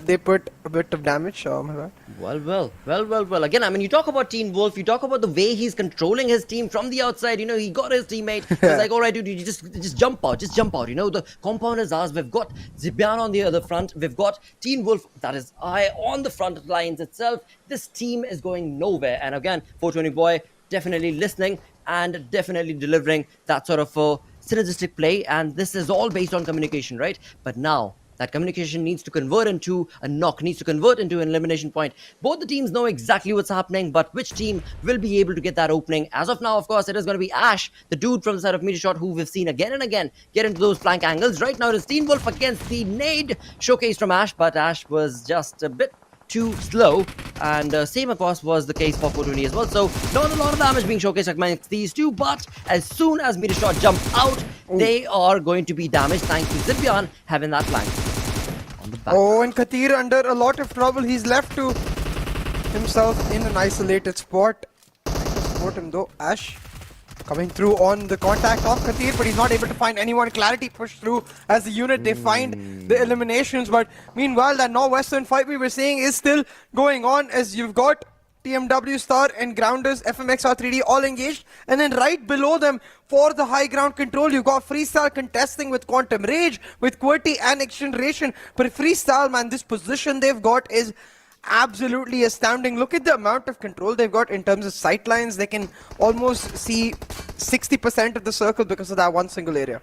They put a bit of damage. Oh my god.
Well. Again, I mean, you talk about Teen Wolf, you talk about the way he's controlling his team from the outside. You know, he got his teammate. He's like, all right, dude, you just jump out. You know, the compound is ours. We've got Zibian on the other front. We've got Teen Wolf, that is I, on the front lines itself. This team is going nowhere. And again, 420 boy definitely listening and definitely delivering that sort of synergistic play. And this is all based on communication, right? But now, that communication needs to convert into a knock, needs to convert into an elimination point. Both the teams know exactly what's happening, but which team will be able to get that opening? As of now, of course, it is going to be Ash, the dude from the side of MeterShot, who we've seen again and again get into those flank angles. Right now, it is Teen Wolf against the nade showcase from Ash, but Ash was just a bit too slow, and same of course was the case for 420 as well. So not a lot of damage being showcased amongst these two, but as soon as MeterShot jump out, they are going to be damaged thanks to Zibian having that flank on the back.
Oh, and Kathir under a lot of trouble. He's left to himself in an isolated spot. Trying to support him though. Ash coming through on the contact of Kathir, but he's not able to find anyone. Clarity push through as the unit. They find the eliminations, but meanwhile that northwestern fight we were saying is still going on, as you've got TMW Star and Grounders, FMxR3D all engaged, and then right below them for the high ground control you've got Freestyle contesting with Quantum Rage, with QWERTY and XGeneration. But Freestyle, man, this position they've got is absolutely astounding. Look at the amount of control they've got in terms of sight lines. They can almost see 60% of the circle because of that one single area.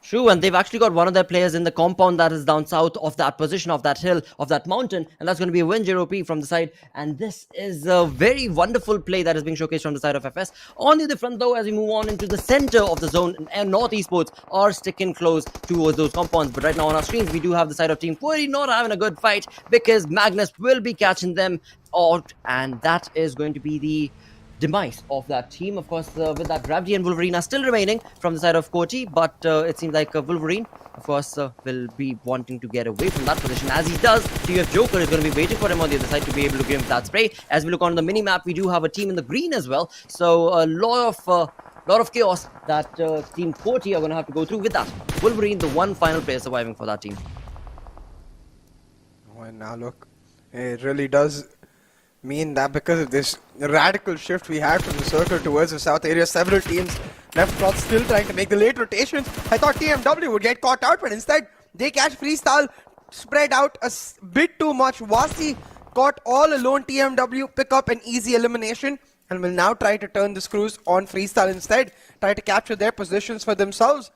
True, and they've actually got one of their players in the compound that is down south of that position, of that hill, of that mountain, and that's going to be a Win0P from the side. And this is a very wonderful play that is being showcased from the side of FS. On the other front though, as we move on into the center of the zone, and North Esports are sticking close towards those compounds. But right now on our screens, we do have the side of Team QWERTY not having a good fight, because Magnus will be catching them out, and that is going to be the demise of that team. Of course, with that, Gravity and Wolverine are still remaining from the side of QWERTY, but it seems like Wolverine, of course, will be wanting to get away from that position. As he does, TF Joker is going to be waiting for him on the other side to be able to give him that spray. As we look on the mini-map, we do have a team in the green as well, so a lot of chaos that Team QWERTY are going to have to go through with that. Wolverine, the one final player surviving for that team.
Oh, and now look, it really does mean that because of this radical shift we had from the circle towards the south area, several teams left front still trying to make the late rotations. I thought TMW would get caught out, but instead they catch Freestyle spread out a bit too much. Wasi caught all alone. TMW pick up an easy elimination and will now try to turn the screws on Freestyle instead, try to capture their positions for themselves.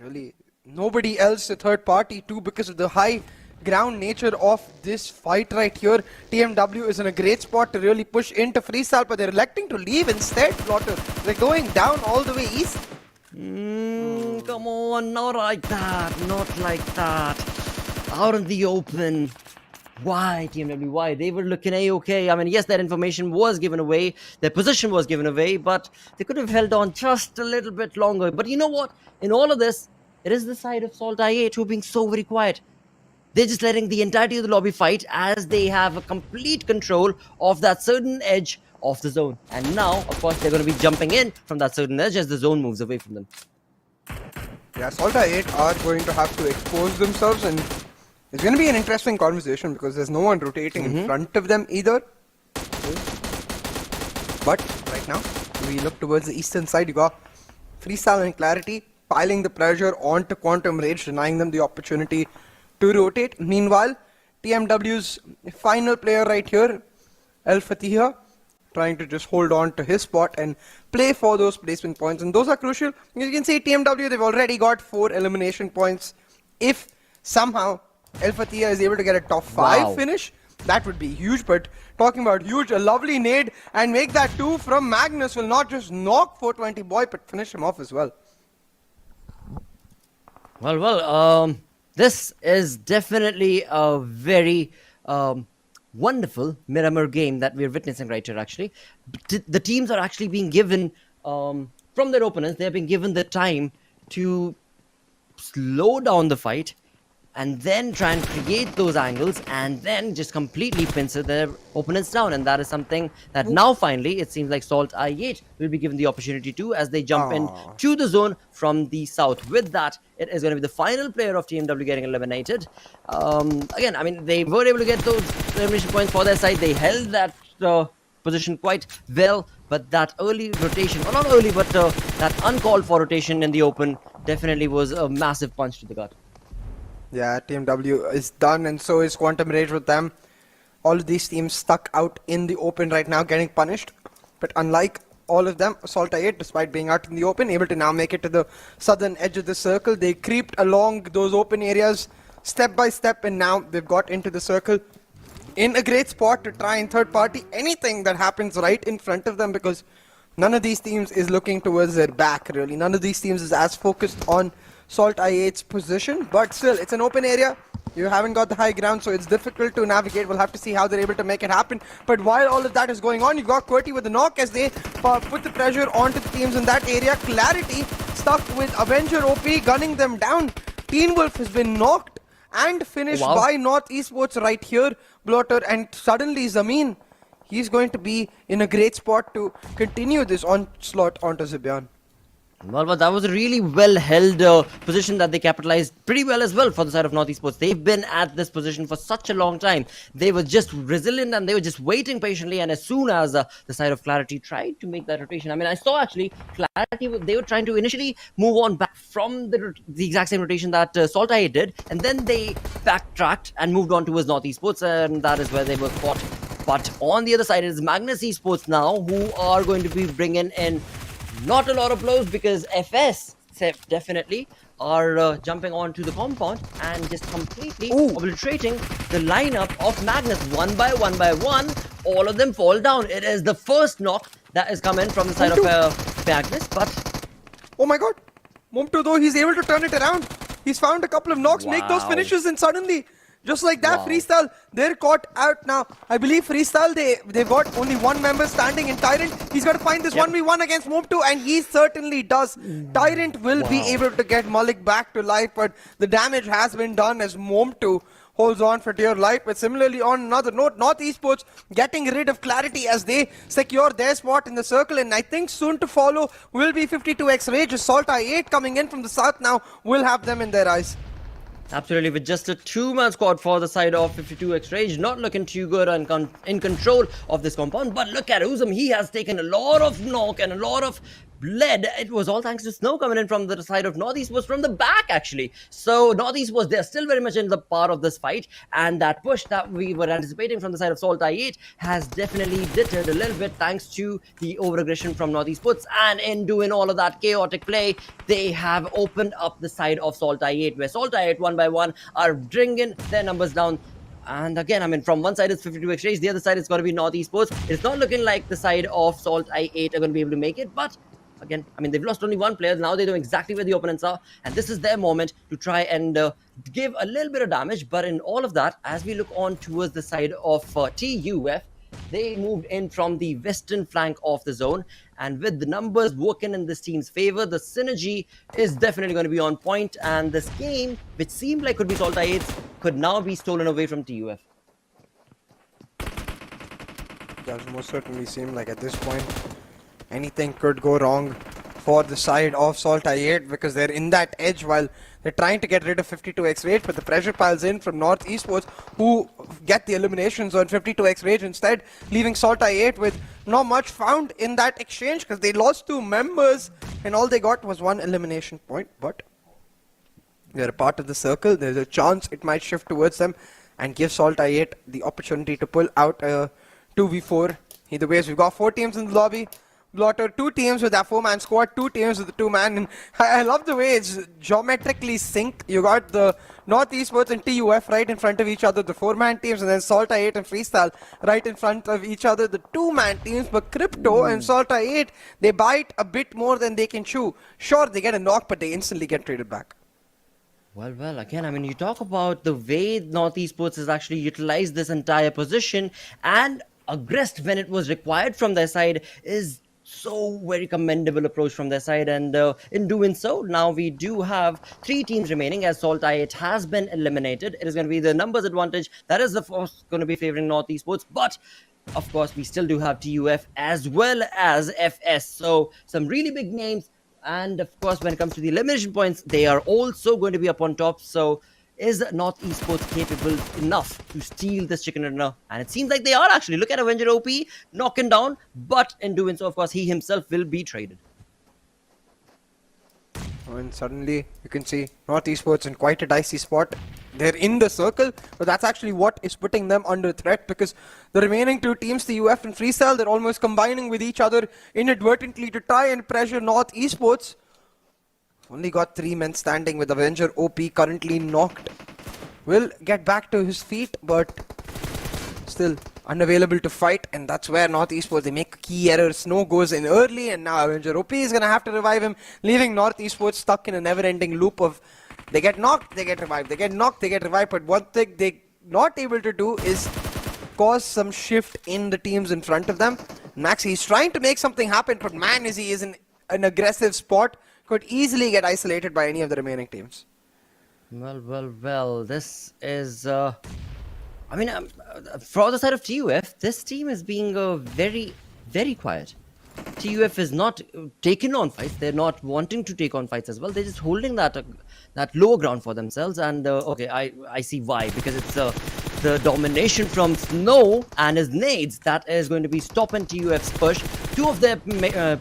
Really, nobody else, the third party too, because of the high ground nature of this fight right here. TMW is in a great spot to really push into Freestyle, but they're electing to leave instead. Plotter, they're going down all the way east.
Come on, not like that, out in the open. Why, TMW, why? They were looking A-okay. I mean, yes, that information was given away, their position was given away, but they could have held on just a little bit longer. But you know what? In all of this, it is the side of SALTxi8 who are being so very quiet. They're just letting the entirety of the lobby fight, as they have a complete control of that certain edge of the zone. And now, of course, they're going to be jumping in from that certain edge as the zone moves away from them.
Yeah, SALTxi8 are going to have to expose themselves, and it's going to be an interesting conversation because there's no one rotating in front of them either. But right now, we look towards the eastern side. You got Freestyle and Clarity piling the pressure onto Quantum Rage, denying them the opportunity to rotate. Meanwhile, TMW's final player right here, El Fatiha, trying to just hold on to his spot and play for those placement points, and those are crucial. You can see TMW, they've already got 4 elimination points. If somehow El Fatiha is able to get a top 5 finish, that would be huge. But talking about huge, a lovely nade and make that 2 from Magnus will not just knock 420 boy, but finish him off as well.
Well, this is definitely a very wonderful Miramar game that we're witnessing right here, actually. The teams are actually being given, from their opponents, they're being given the time to slow down the fight and then try and create those angles and then just completely pincer their opponents down. And that is something that now finally it seems like SALTxi8 will be given the opportunity to as they jump in to the zone from the south. With that, it is going to be the final player of TMW getting eliminated. Again, I mean, they were able to get those elimination points for their side. They held that position quite well, but that early rotation, or not early, but that uncalled for rotation in the open definitely was a massive punch to the gut.
Yeah, TMW is done, and so is Quantum Rage with them. All of these teams stuck out in the open right now, getting punished. But unlike all of them, SALTxi8, despite being out in the open, able to now make it to the southern edge of the circle. They creeped along those open areas step by step, and now they've got into the circle in a great spot to try and third party anything that happens right in front of them, because none of these teams is looking towards their back, really. None of these teams is as focused on SALTxi8's position, but still, it's an open area. You haven't got the high ground, so it's difficult to navigate. We'll have to see how they're able to make it happen. But while all of that is going on, you've got QWERTY with the knock as they put the pressure onto the teams in that area. Clarity stuck with Avenger OP gunning them down. Teen Wolf has been knocked and finished by MetershotxSKY right here, Blotter, and suddenly Zameen, he's going to be in a great spot to continue this onslaught onto Zibian.
Well, but that was a really well-held position that they capitalized pretty well as well for the side of MetershotxSKY. They've been at this position for such a long time. They were just resilient and they were just waiting patiently. And as soon as the side of Clarity tried to make that rotation, I mean, I saw actually Clarity, they were trying to initially move on back from the exact same rotation that SALTxi8 did. And then they backtracked and moved on towards MetershotxSKY, and that is where they were caught. But on the other side, it is Magnus Esports now who are going to be bringing in not a lot of blows, because FS definitely are jumping onto the compound and just completely obliterating the lineup of Magnus. One by one, all of them fall down. It is the first knock that has come in from the side of Magnus, but...
Oh my god! Momtu though, he's able to turn it around. He's found a couple of knocks, make those finishes, and suddenly... just like that, Freestyle, they're caught out now. I believe Freestyle, they've got only one member standing in Tyrant. He's got to find this 1v1 against Momtu, and he certainly does. Tyrant will be able to get Malik back to life, but the damage has been done as Momtu holds on for dear life. But similarly, on another note, MetershotxSKY getting rid of Clarity as they secure their spot in the circle, and I think soon to follow will be 52x Rage. SALTxi8 coming in from the south now will have them in their eyes.
Absolutely, with just a two-man squad for the side of 52x Rage, not looking too good and in control of this compound. But look at Uzum, he has taken a lot of knock and a lot of bled. It was all thanks to Snow coming in from the side of MetershotxSKY from the back, actually. So MetershotxSKY, they're still very much in the part of this fight, and that push that we were anticipating from the side of SALTxi8 has definitely deterred a little bit thanks to the over-aggression from MetershotxSKY. And in doing all of that chaotic play, they have opened up the side of SALTxi8, where SALTxi8 one by one are bringing their numbers down. And again, I mean, from one side it's 52x Rage, the other side it's going to be MetershotxSKY. It's not looking like the side of SALTxi8 are going to be able to make it, but again, I mean, they've lost only one player. Now they know exactly where the opponents are, and this is their moment to try and give a little bit of damage. But in all of that, as we look on towards the side of TUF, they moved in from the western flank of the zone, and with the numbers working in this team's favor, the synergy is definitely going to be on point, and this game, which seemed like could be SALTxi8's, could now be stolen away from TUF.
It does most certainly seem like at this point anything could go wrong for the side of SALTxi8, because they're in that edge while they're trying to get rid of 52x Rage, but the pressure piles in from MetershotxSKY, who get the eliminations on 52x Rage instead, leaving SALTxi8 with not much found in that exchange, because they lost 2 members and all they got was 1 elimination point. But they're a part of the circle. There's a chance it might shift towards them and give SALTxi8 the opportunity to pull out a 2v4. Either ways, we've got 4 teams in the lobby. blotter, 2 teams with their 4-man squad, 2 teams with the 2-man. And I love the way it's geometrically synced. You got the North Esports and TUF right in front of each other, the 4-man teams, and then SALTxi8 and Freestyle right in front of each other, the 2-man teams. But Crypto and SALTxi8, they bite a bit more than they can chew. Sure, they get a knock, but they instantly get traded back.
Well, again, I mean, you talk about the way North Esports has actually utilized this entire position and aggressed when it was required from their side is so very commendable approach from their side. And in doing so, now we do have 3 teams remaining as SALTxi8 has been eliminated. It is going to be the numbers advantage that is, of course, going to be favoring North Esports. But of course, we still do have TUF as well as FS. So some really big names. And of course, when it comes to the elimination points, they are also going to be up on top. So is North Esports capable enough to steal this chicken dinner? And it seems like they are actually. Look at Avenger OP knocking down. But in doing so, of course, he himself will be traded.
And suddenly you can see North Esports in quite a dicey spot. They're in the circle, but that's actually what is putting them under threat, because the remaining 2 teams, the UF and Freestyle, they're almost combining with each other inadvertently to try and pressure North Esports. Only got 3 men standing with Avenger OP currently knocked. Will get back to his feet, but still unavailable to fight, and that's where North Esports, they make key errors. Snow goes in early, and now Avenger OP is going to have to revive him, leaving North Esports stuck in a never-ending loop of they get knocked, they get revived, they get knocked, they get revived. But one thing they're not able to do is cause some shift in the teams in front of them. Max, he's trying to make something happen, but man, is he is in an aggressive spot, could easily get isolated by any of the remaining teams.
Well, this is... I mean, for the side of TUF, this team is being very, very quiet. TUF is not taking on fights. They're not wanting to take on fights as well. They're just holding that lower ground for themselves. And okay, I see why. Because it's the domination from Snow and his nades that is going to be stopping TUF's push. 2 of their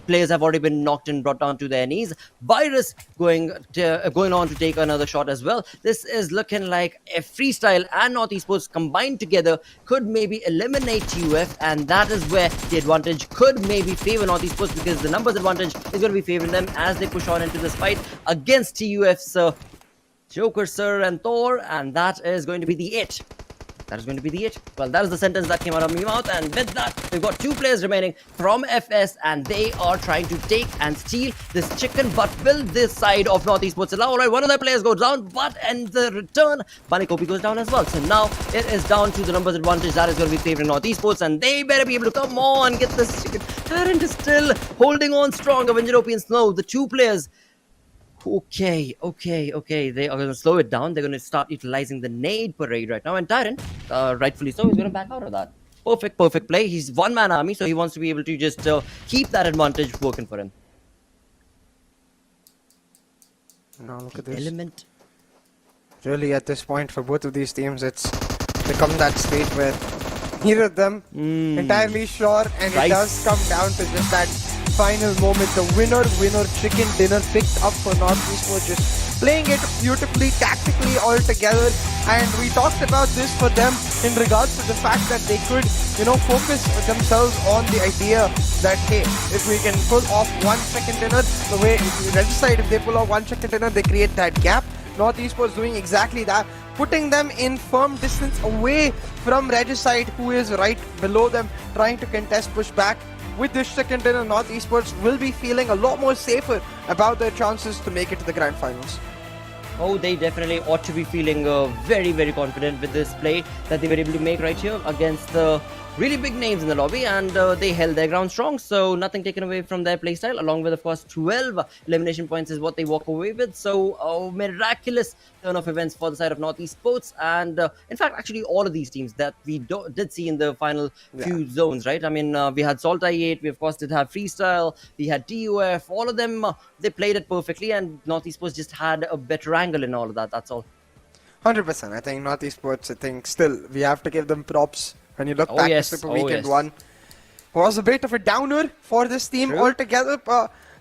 players have already been knocked and brought down to their knees. Virus going on to take another shot as well. This is looking like a Freestyle and North Esports combined together could maybe eliminate TUF, and that is where the advantage could maybe favor North Esports, because the numbers advantage is going to be favoring them as they push on into this fight against TUF's Joker, Sir, and Thor, and that is going to be the it. That is going to be the it. Well, that is the sentence that came out of my mouth, and with that, we've got 2 players remaining from FS, and they are trying to take and steal this chicken, but will this side of North Esports allow? Alright, one of their players goes down, but in the return, Banikopi goes down as well. So now it is down to the numbers advantage that is going to be favoring North Esports, and they better be able to come on, get this chicken. Tyrant is still holding on strong. Avenger OP and Snow, the 2 players. Okay. They are going to slow it down. They're going to start utilizing the nade parade right now. And Tyrant, rightfully so, he's going to back out of that. Perfect play. He's 1-man army, so he wants to be able to just keep that advantage working for him.
Now look at this.
Element.
Really, at this point, for both of these teams, it's become that state where neither of them entirely sure, and it does come down to just that final moment. The winner chicken dinner picked up for North Esports, just playing it beautifully, tactically all together. And we talked about this for them in regards to the fact that they could, focus themselves on the idea that, hey, if we can pull off 1 chicken dinner, the way Regicide, if they pull off 1 chicken dinner, they create that gap. North Esports doing exactly that, putting them in firm distance away from Regicide, who is right below them, trying to contest push back. With this second dinner, North Esports will be feeling a lot more safer about their chances to make it to the grand finals.
Oh, they definitely ought to be feeling very, very confident with this play that they were able to make right here against the really big names in the lobby, and they held their ground strong, so nothing taken away from their playstyle, along with, of course, 12 elimination points is what they walk away with. So a miraculous turn of events for the side of North Esports, and in fact, actually all of these teams that we did see in the final few zones, right? I mean, we had SALTxi8, we of course did have Freestyle, we had TUF, all of them, they played it perfectly, and North Esports just had a better angle in all of that, that's all.
100%. I think North Esports, still, we have to give them props. When you look back to Super Weekend 1, was a bit of a downer for this team altogether.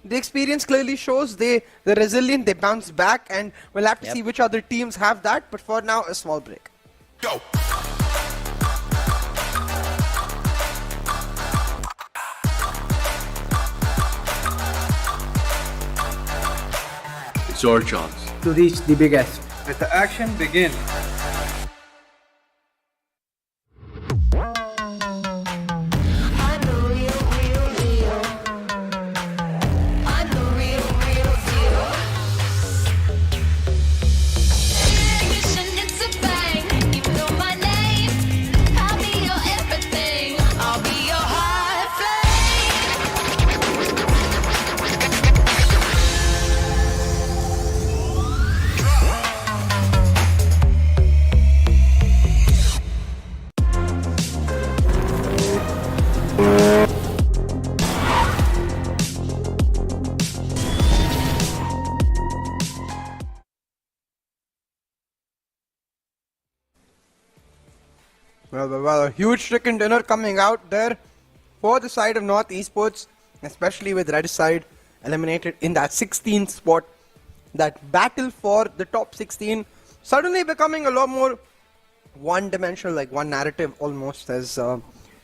The experience clearly shows they're resilient, they bounce back, and we'll have to see which other teams have that. But for now, a small break.
Go!
It's your chance to reach the biggest. Let the action begin.
It's a bang, you know my name. I'll be your everything. I'll be your hot flame.
Well, a huge chicken dinner coming out there for the side of North Esports, especially with Red side eliminated in that 16th spot. That battle for the top 16 suddenly becoming a lot more one-dimensional, like one narrative almost, as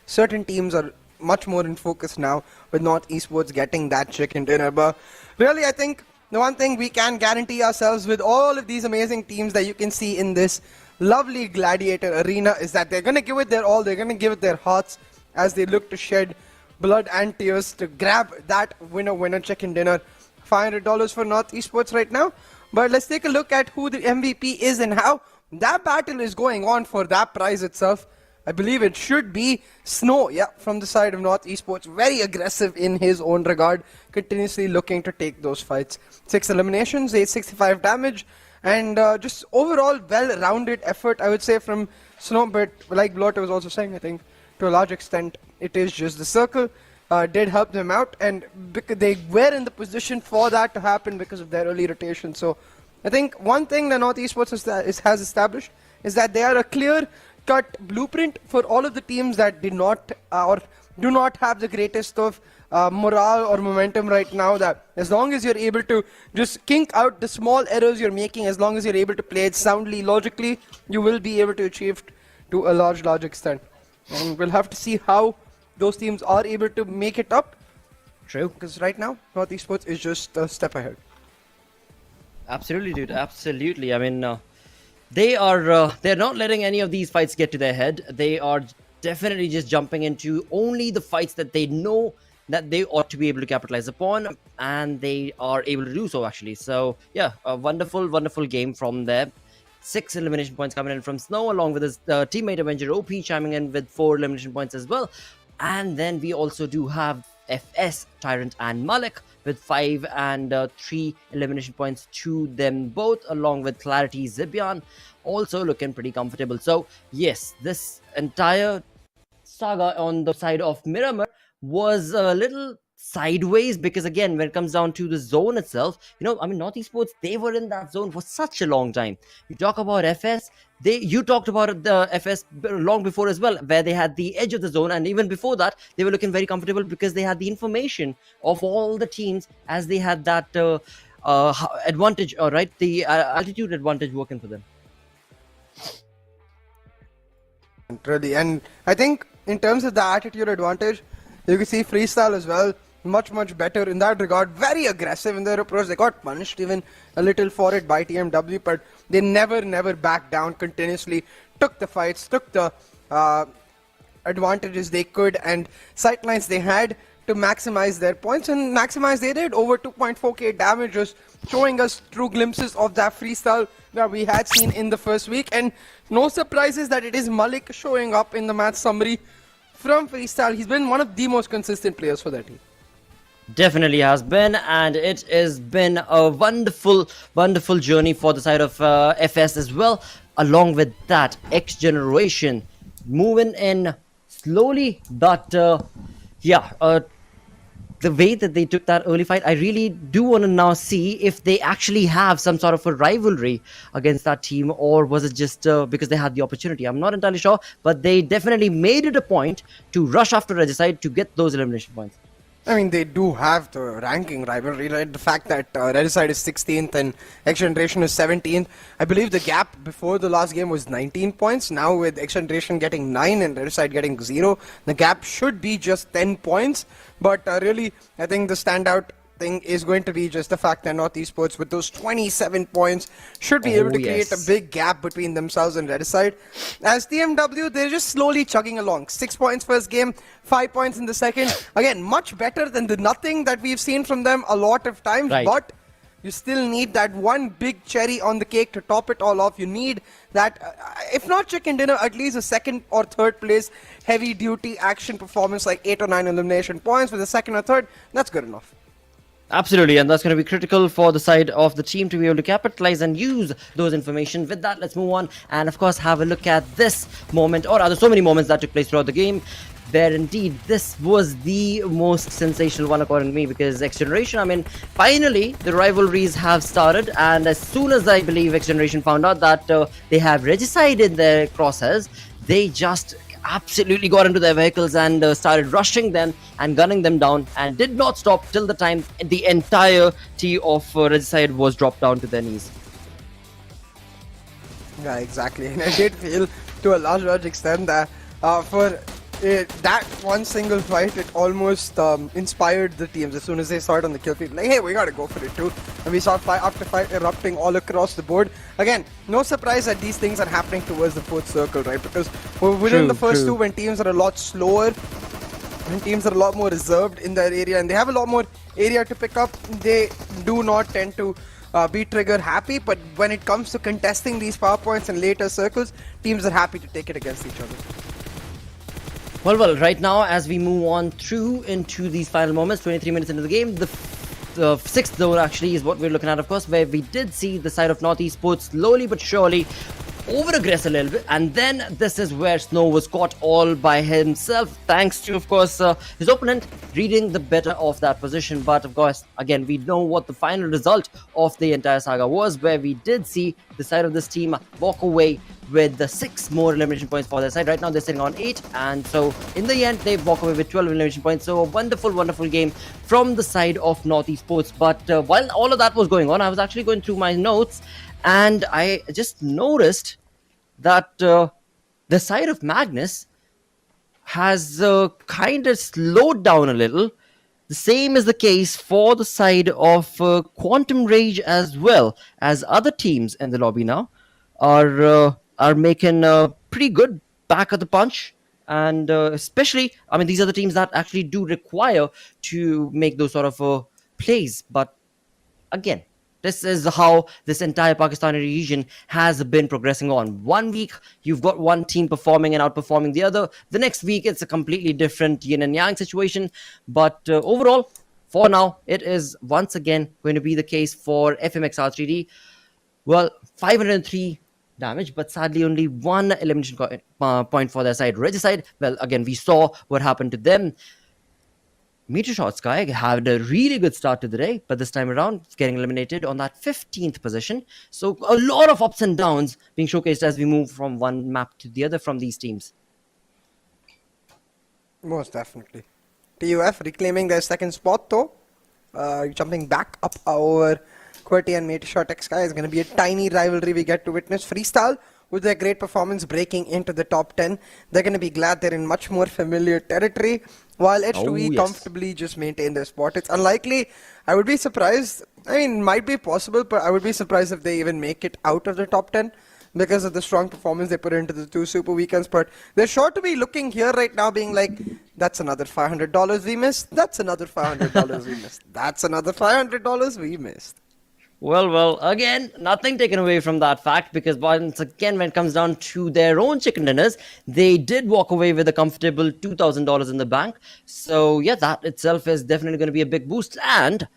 certain teams are much more in focus now with North Esports getting that chicken dinner. But really, I think the one thing we can guarantee ourselves with all of these amazing teams that you can see in this lovely gladiator arena is that they're going to give it their all, they're going to give it their hearts as they look to shed blood and tears to grab that winner chicken dinner. $500 for North Esports right now. But let's take a look at who the MVP is and how that battle is going on for that prize itself. I believe it should be Snow, yeah, from the side of North Esports. Very aggressive in his own regard, continuously looking to take those fights. 6 eliminations, 865 damage, and just overall well-rounded effort, I would say, from Snow. But like Blotter was also saying, I think to a large extent it is just the circle did help them out, and they were in the position for that to happen because of their early rotation. So I think one thing that North Esports has established is that they are a clear-cut blueprint for all of the teams that did not or do not have the greatest of morale or momentum right now. That as long as you're able to just kink out the small errors you're making, as long as you're able to play it soundly, logically, you will be able to achieve to a large extent. And we'll have to see how those teams are able to make it up.
True.
Because right now, North Esports is just a step ahead.
Absolutely, dude. Absolutely. I mean, they're not letting any of these fights get to their head. They are definitely just jumping into only the fights that they know that they ought to be able to capitalize upon, and they are able to do so, actually. So yeah, a wonderful game from there. 6 elimination points coming in from Snow, along with his teammate Avenger OP chiming in with 4 elimination points as well. And then we also do have FS, Tyrant and Malik with 5 and 3 elimination points to them both, along with Clarity Zibian also looking pretty comfortable. So yes, this entire saga on the side of Miramar was a little sideways, because again, when it comes down to the zone itself, you know, I mean, North Esports, they were in that zone for such a long time. You talk about FS, you talked about the FS long before as well, where they had the edge of the zone, and even before that, they were looking very comfortable because they had the information of all the teams, as they had that advantage, right, the altitude advantage working for them.
Really, and I think in terms of the attitude advantage, you can see Freestyle as well, much better in that regard. Very aggressive in their approach. They got punished even a little for it by TMW, but they never backed down, continuously took the fights, took the advantages they could and sightlines they had to maximize their points, and maximize they did. Over 2.4k damage, just showing us true glimpses of that Freestyle that we had seen in the first week. And no surprises that it is Malik showing up in the match summary from Freestyle. He's been one of the most consistent players for that team.
Definitely has been, and it has been a wonderful journey for the side of FS as well. Along with that, XGeneration moving in slowly, but the way that they took that early fight, I really do want to now see if they actually have some sort of a rivalry against that team, or was it just because they had the opportunity? I'm not entirely sure, but they definitely made it a point to rush after Regicide to get those elimination points.
I mean, they do have the ranking rivalry, right? The fact that Regicide is 16th and XGeneration is 17th. I believe the gap before the last game was 19 points. Now with XGeneration getting 9 and Regicide getting 0, the gap should be just 10 points. But really, I think the standout think is going to be just the fact that North Esports with those 27 points should be able to create a big gap between themselves and Redicide. As TMW, they're just slowly chugging along. 6 points first game, 5 points in the second. Again, much better than the nothing that we've seen from them a lot of times, but you still need that one big cherry on the cake to top it all off. You need that, if not chicken dinner, at least a second or third place heavy duty action performance like 8 or 9 elimination points with a second or third. That's good enough.
Absolutely, and that's going to be critical for the side of the team to be able to capitalize and use those information. With that, let's move on and of course have a look at this moment, or rather so many moments that took place throughout the game, where indeed this was the most sensational one according to me, because XGeneration, I mean, finally the rivalries have started, and as soon as I believe XGeneration found out that they have Regicide in their crosshairs, they just absolutely got into their vehicles and started rushing them and gunning them down, and did not stop till the time the entirety of Regicide was dropped down to their knees.
Yeah, exactly. And I did feel to a large extent that for that one single fight, it almost inspired the teams as soon as they started on the kill feed. Like, hey, we gotta go for it too. And we saw fight after fight erupting all across the board. Again, no surprise that these things are happening towards the fourth circle, right? Because we're within the first two, when teams are a lot slower, when teams are a lot more reserved in that area, and they have a lot more area to pick up, they do not tend to be trigger happy. But when it comes to contesting these power points in later circles, teams are happy to take it against each other.
Well, right now, as we move on through into these final moments, 23 minutes into the game, the sixth zone actually is what we're looking at, of course, where we did see the side of North Esports slowly but surely over-aggress a little bit, and then this is where Snow was caught all by himself, thanks to, of course, his opponent reading the better of that position. But of course, again, we know what the final result of the entire saga was, where we did see the side of this team walk away with the 6 more elimination points for their side. Right now they're sitting on 8, and so in the end they walk away with 12 elimination points. So a wonderful game from the side of North Esports. But while all of that was going on, I was actually going through my notes, and I just noticed that the side of Magnus has kind of slowed down a little. The same is the case for the side of Quantum Rage as well, as other teams in the lobby now are making pretty good back of the punch. And especially, I mean, these are the teams that actually do require to make those sort of plays. But again, this is how this entire Pakistani region has been progressing on. 1 week, you've got one team performing and outperforming the other. The next week, it's a completely different yin and yang situation. But overall, for now, it is once again going to be the case for FMxR3D. Well, 503 damage, but sadly only 1 elimination point for their side. Regicide, well, again, we saw what happened to them. MetershotxSKY had a really good start to the day, but this time around, it's getting eliminated on that 15th position. So a lot of ups and downs being showcased as we move from one map to the other from these teams.
Most definitely. TUF reclaiming their second spot though. Jumping back up over QWERTY and MetershotxSKY is going to be a tiny rivalry we get to witness. Freestyle, with their great performance breaking into the top 10, they're going to be glad they're in much more familiar territory, while H2E comfortably just maintain their spot. It's unlikely. I would be surprised. I mean, it might be possible, but I would be surprised if they even make it out of the top 10 because of the strong performance they put into the 2 super weekends. But they're sure to be looking here right now being like, that's another $500 we missed. That's another $500 we missed. That's another $500 we missed.
Well, again, nothing taken away from that fact, because once again, when it comes down to their own chicken dinners, they did walk away with a comfortable $2,000 in the bank. So yeah, that itself is definitely going to be a big boost. And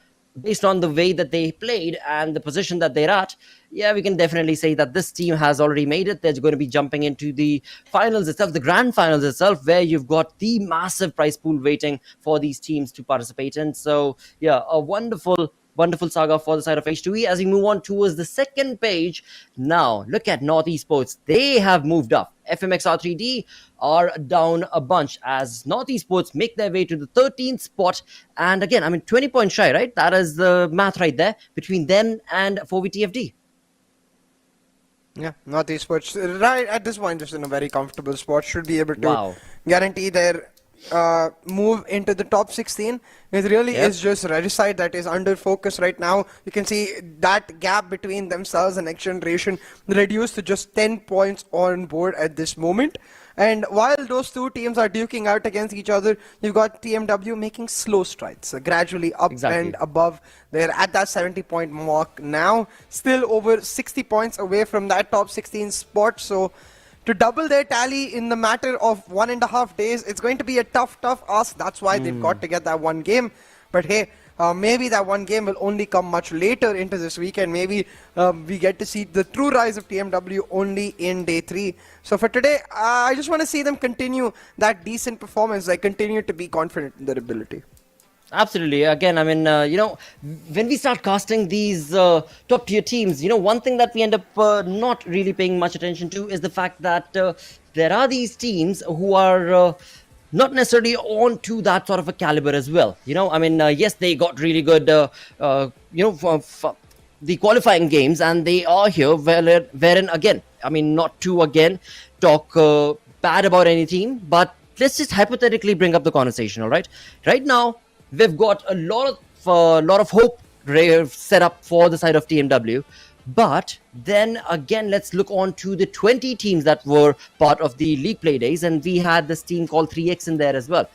based on the way that they played and the position that they're at, yeah, we can definitely say that this team has already made it. They're going to be jumping into the finals itself, the grand finals itself, where you've got the massive prize pool waiting for these teams to participate in. So yeah, a wonderful saga for the side of H2E. As we move on towards the second page, now look at North Esports. They have moved up. FMxR3D are down a bunch as North Esports make their way to the 13th spot. And again, I mean, 20 points shy, right? That is the math right there between them and 4VTFD.
Yeah, North Esports right at this point just in a very comfortable spot. Should be able to guarantee their move into the top 16. It really is just Regicide that is under focus right now. You can see that gap between themselves and XGeneration reduced to just 10 points on board at this moment. And while those two teams are duking out against each other, you've got TMW making slow strides, gradually up and above. They're at that 70-point mark now, still over 60 points away from that top 16 spot. So to double their tally in the matter of 1.5 days, it's going to be a tough ask. That's why they've got to get that one game. But hey, maybe that one game will only come much later into this weekend. Maybe we get to see the true rise of TMW only in day 3. So for today, I just want to see them continue that decent performance. Like, continue to be confident in their ability.
Absolutely. Again, I mean, when we start casting these top tier teams, one thing that we end up not really paying much attention to is the fact that there are these teams who are not necessarily on to that sort of a caliber as well. I mean, yes, they got really good, for the qualifying games, and they are here wherein, again, I mean, not to again talk bad about any team, but let's just hypothetically bring up the conversation. All right, right now we've got a lot of hope set up for the side of TMW. But then again, let's look on to the 20 teams that were part of the league play days, and we had this team called 3X in there as well,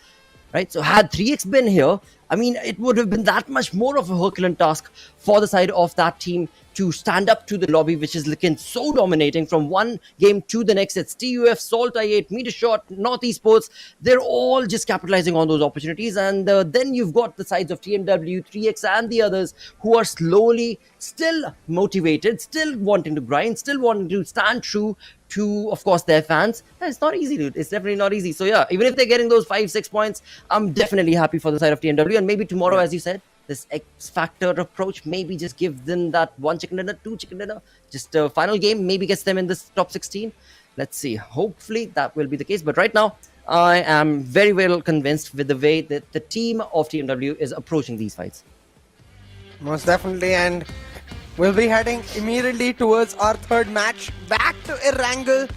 right? So had 3X been here, I mean, it would have been that much more of a Herculean task for the side of that team to stand up to the lobby, which is looking so dominating from one game to the next. It's TUF, SALTxi8, MetershotxSKY, Esports. They're all just capitalizing on those opportunities. And then you've got the sides of TMW, 3X, and the others who are slowly still motivated, still wanting to grind, still wanting to stand true to, of course, their fans. It's not easy, dude. It's definitely not easy. So yeah, even if they're getting those 5-6 points, I'm definitely happy for the side of TMW. And maybe tomorrow, as you said, this X Factor approach, maybe just give them that 1 chicken dinner, 2 chicken dinner, just a final game, maybe gets them in this top 16. Let's see. Hopefully that will be the case. But right now, I am very well convinced with the way that the team of TMW is approaching these fights.
Most definitely. And we'll be heading immediately towards our third match, back to Erangel,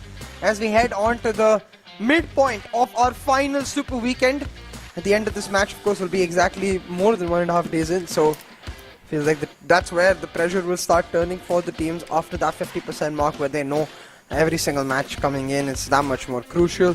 as we head on to the midpoint of our final Super Weekend. At the end of this match, of course, will be exactly more than 1.5 days in, so feels like that's where the pressure will start turning for the teams after that 50% mark, where they know every single match coming in is that much more crucial.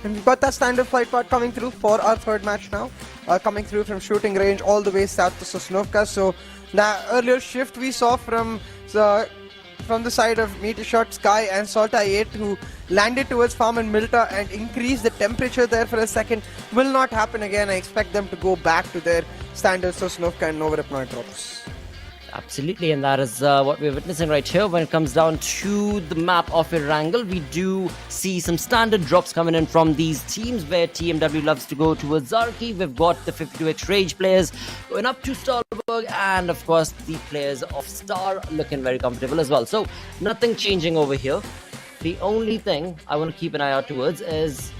And we've got that standard flight part coming through for our third match now, coming through from shooting range all the way south to Sosnovka. So the earlier shift we saw from the side of MetershotxSKY and SALTxi8, who landed towards Farm and Milta and increased the temperature there for a second, will not happen again. I expect them to go back to their standard Sosnovka and Novorepnoy drops.
Absolutely, and that is what we're witnessing right here. When it comes down to the map of Erangel, we do see some standard drops coming in from these teams, where TMW loves to go towards Zarki. We've got the 52X Rage players going up to Starberg, and of course the players of Star looking very comfortable as well. So nothing changing over here. The only thing I want to keep an eye out towards is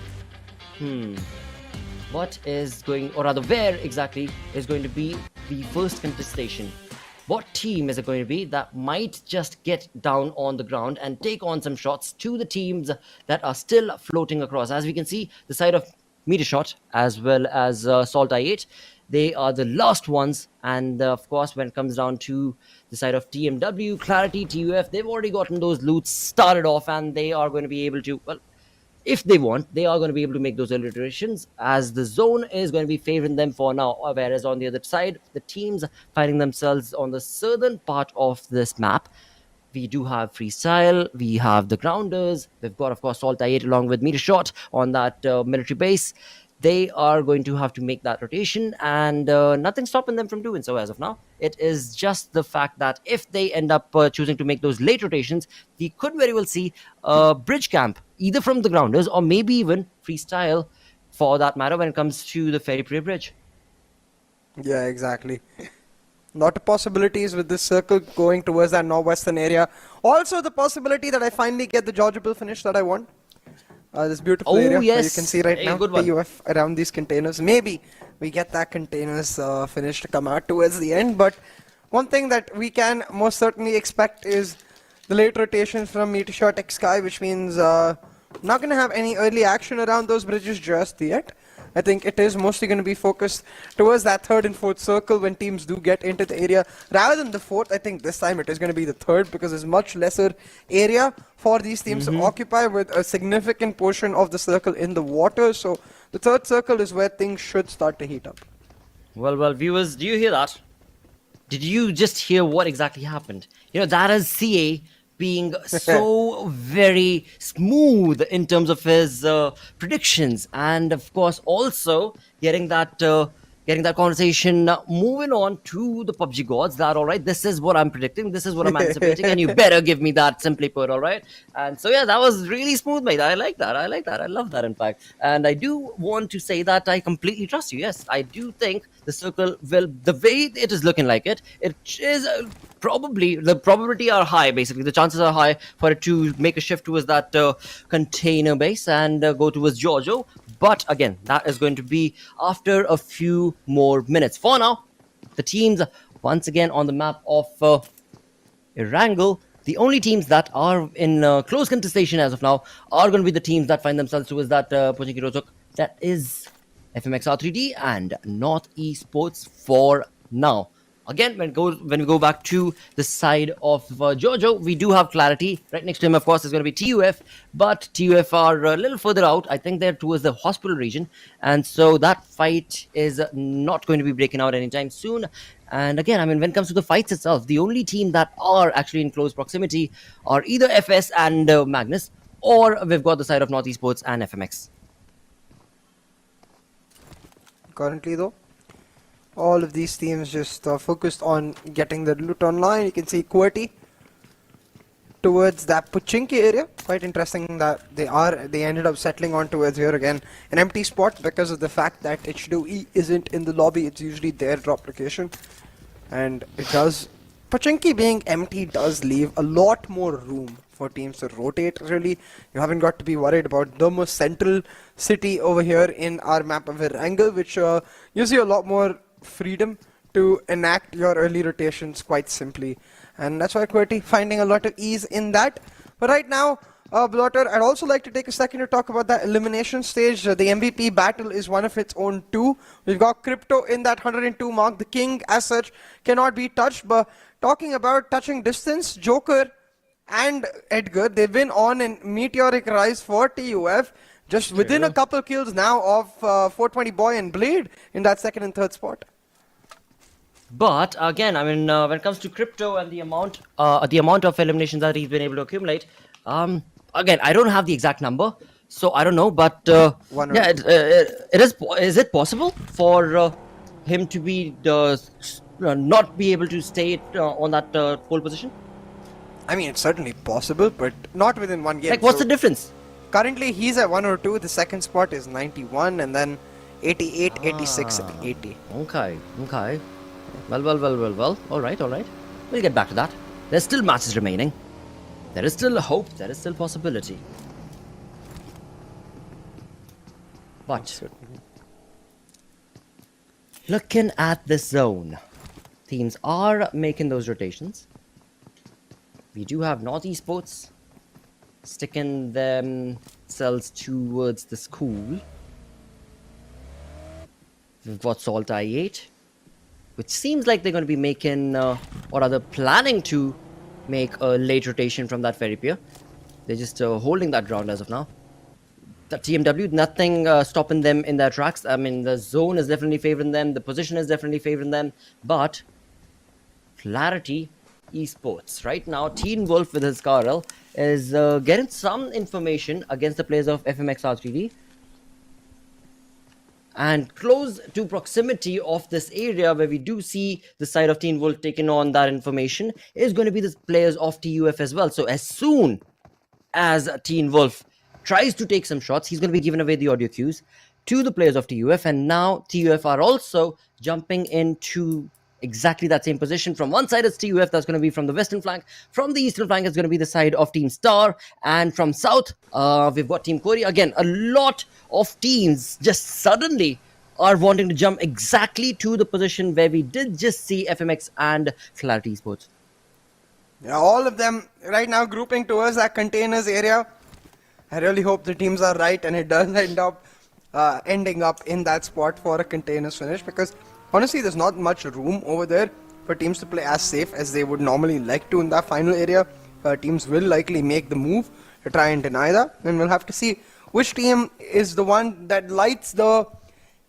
what is going, or rather where exactly is going to be the first contestation. What team is it going to be that might just get down on the ground and take on some shots to the teams that are still floating across? As we can see, the side of Metershot as well as SALTxi8, they are the last ones. And of course, when it comes down to the side of TMW, QWERTY, TUF, they've already gotten those loots started off, and they are going to be able to, well, if they want, they are going to be able to make those iterations, as the zone is going to be favoring them for now. Whereas on the other side, the teams finding themselves on the southern part of this map, we do have Freestyle, we have the Grounders, we've got, of course, SALTxi8 along with Metershot on that military base. They are going to have to make that rotation, and nothing stopping them from doing so as of now. It is just the fact that if they end up choosing to make those late rotations, we could very well see a bridge camp, either from the Grounders or maybe even Freestyle, for that matter, when it comes to the Ferry Prairie Bridge.
Yeah, exactly. Lot of possibilities with this circle going towards that northwestern area. Also the possibility that I finally get the Georgiable finish that I want. This beautiful area where you can see right now PUF around these containers. Maybe we get that containers finish to come out towards the end. But one thing that we can most certainly expect is the late rotations from MetershotxSKY, which means not going to have any early action around those bridges just yet. I think it is mostly going to be focused towards that third and fourth circle when teams do get into the area. Rather than the fourth, I think this time it is going to be the third because there's much lesser area for these teams to occupy with a significant portion of the circle in the water. So the third circle is where things should start to heat up.
Well, viewers, do you hear that? Did you just hear what exactly happened? You know, that is CA being so very smooth in terms of his predictions, and of course also getting that conversation moving on to the PUBG gods. That all right, this is what I'm predicting, this is what I'm anticipating, and you better give me that, simply put. All right, and so yeah, that was really smooth, mate. I like that, I love that, in fact. And I do want to say that I completely trust you. Yes, I do think the circle will, the way it is looking like it is probably, the probability are high, basically the chances are high for it to make a shift towards that container base and go towards Giorgio. But again, that is going to be after a few more minutes. For now, the teams once again on the map of Erangel, the only teams that are in close contestation as of now are going to be the teams that find themselves towards that Pochinki Rozhok. That is FMxR3D and MetershotxSKY for now. Again, when we go back to the side of Giorgio, we do have clarity. Right next to him, of course, is going to be TUF, but TUF are a little further out. I think they're towards the hospital region, and so that fight is not going to be breaking out anytime soon. And again, I mean, when it comes to the fights itself, the only team that are actually in close proximity are either FS and Magnus, or we've got the side of MetershotxSKY and FMX.
Currently, though, all of these teams just focused on getting the loot online. You can see QWERTY towards that Pochinki area. Quite interesting that they ended up settling on towards here again. An empty spot because of the fact that H2E isn't in the lobby. It's usually their drop location. And it does, Pochinki being empty does leave a lot more room for teams to rotate, really. You haven't got to be worried about the most central city over here in our map of Erangel, which gives you a lot more freedom to enact your early rotations quite simply. And that's why QWERTY finding a lot of ease in that. But right now, Blotter, I'd also like to take a second to talk about that elimination stage. The MVP battle is one of its own two. We've got Crypto in that 102 mark. The King, as such, cannot be touched. But talking about touching distance, Joker and Edgar, they've been on a meteoric rise for TUF. Just within a couple kills now of 420 Boy and Blade in that second and third spot.
But again, I mean, when it comes to Crypto and the amount of eliminations that he's been able to accumulate, again, I don't have the exact number, so I don't know. But yeah, it is. Is it possible for him to be not be able to stay on that pole position?
I mean, it's certainly possible, but not within one game.
Like, what's the difference?
Currently, he's at 102. The second spot is 91, and then 88, 86, and 80.
Okay. Well. All right. We'll get back to that. There's still matches remaining. There is still hope. There is still possibility. But looking at this zone, teams are making those rotations. We do have MetershotxSKY sticking themselves towards the school. We've got SALTxi8, which seems like they're going to be making, or rather planning to make a late rotation from that ferry pier. They're just holding that ground as of now. The TMW, nothing stopping them in their tracks. I mean, the zone is definitely favoring them. The position is definitely favoring them. But Clarity Esports, right now, TmwEsports with his Carl is getting some information against the players of FMxR3D. And close to proximity of this area where we do see the side of TmwEsports taking on that information is going to be the players of TUF as well. So as soon as TmwEsports tries to take some shots, he's going to be giving away the audio cues to the players of TUF. And now TUF are also jumping into exactly that same position. From one side it's TUF, that's going to be from the western flank. From the eastern flank it's going to be the side of Team Star. And from south, we've got Team QWERTY. Again, a lot of teams just suddenly are wanting to jump exactly to the position where we did just see FMX and Clarity Esports.
Yeah, all of them right now grouping towards that containers area. I really hope the teams are right and it does end up ending up in that spot for a containers finish, because honestly there's not much room over there for teams to play as safe as they would normally like to in that final area. Teams will likely make the move to try and deny that, and we'll have to see which team is the one that lights the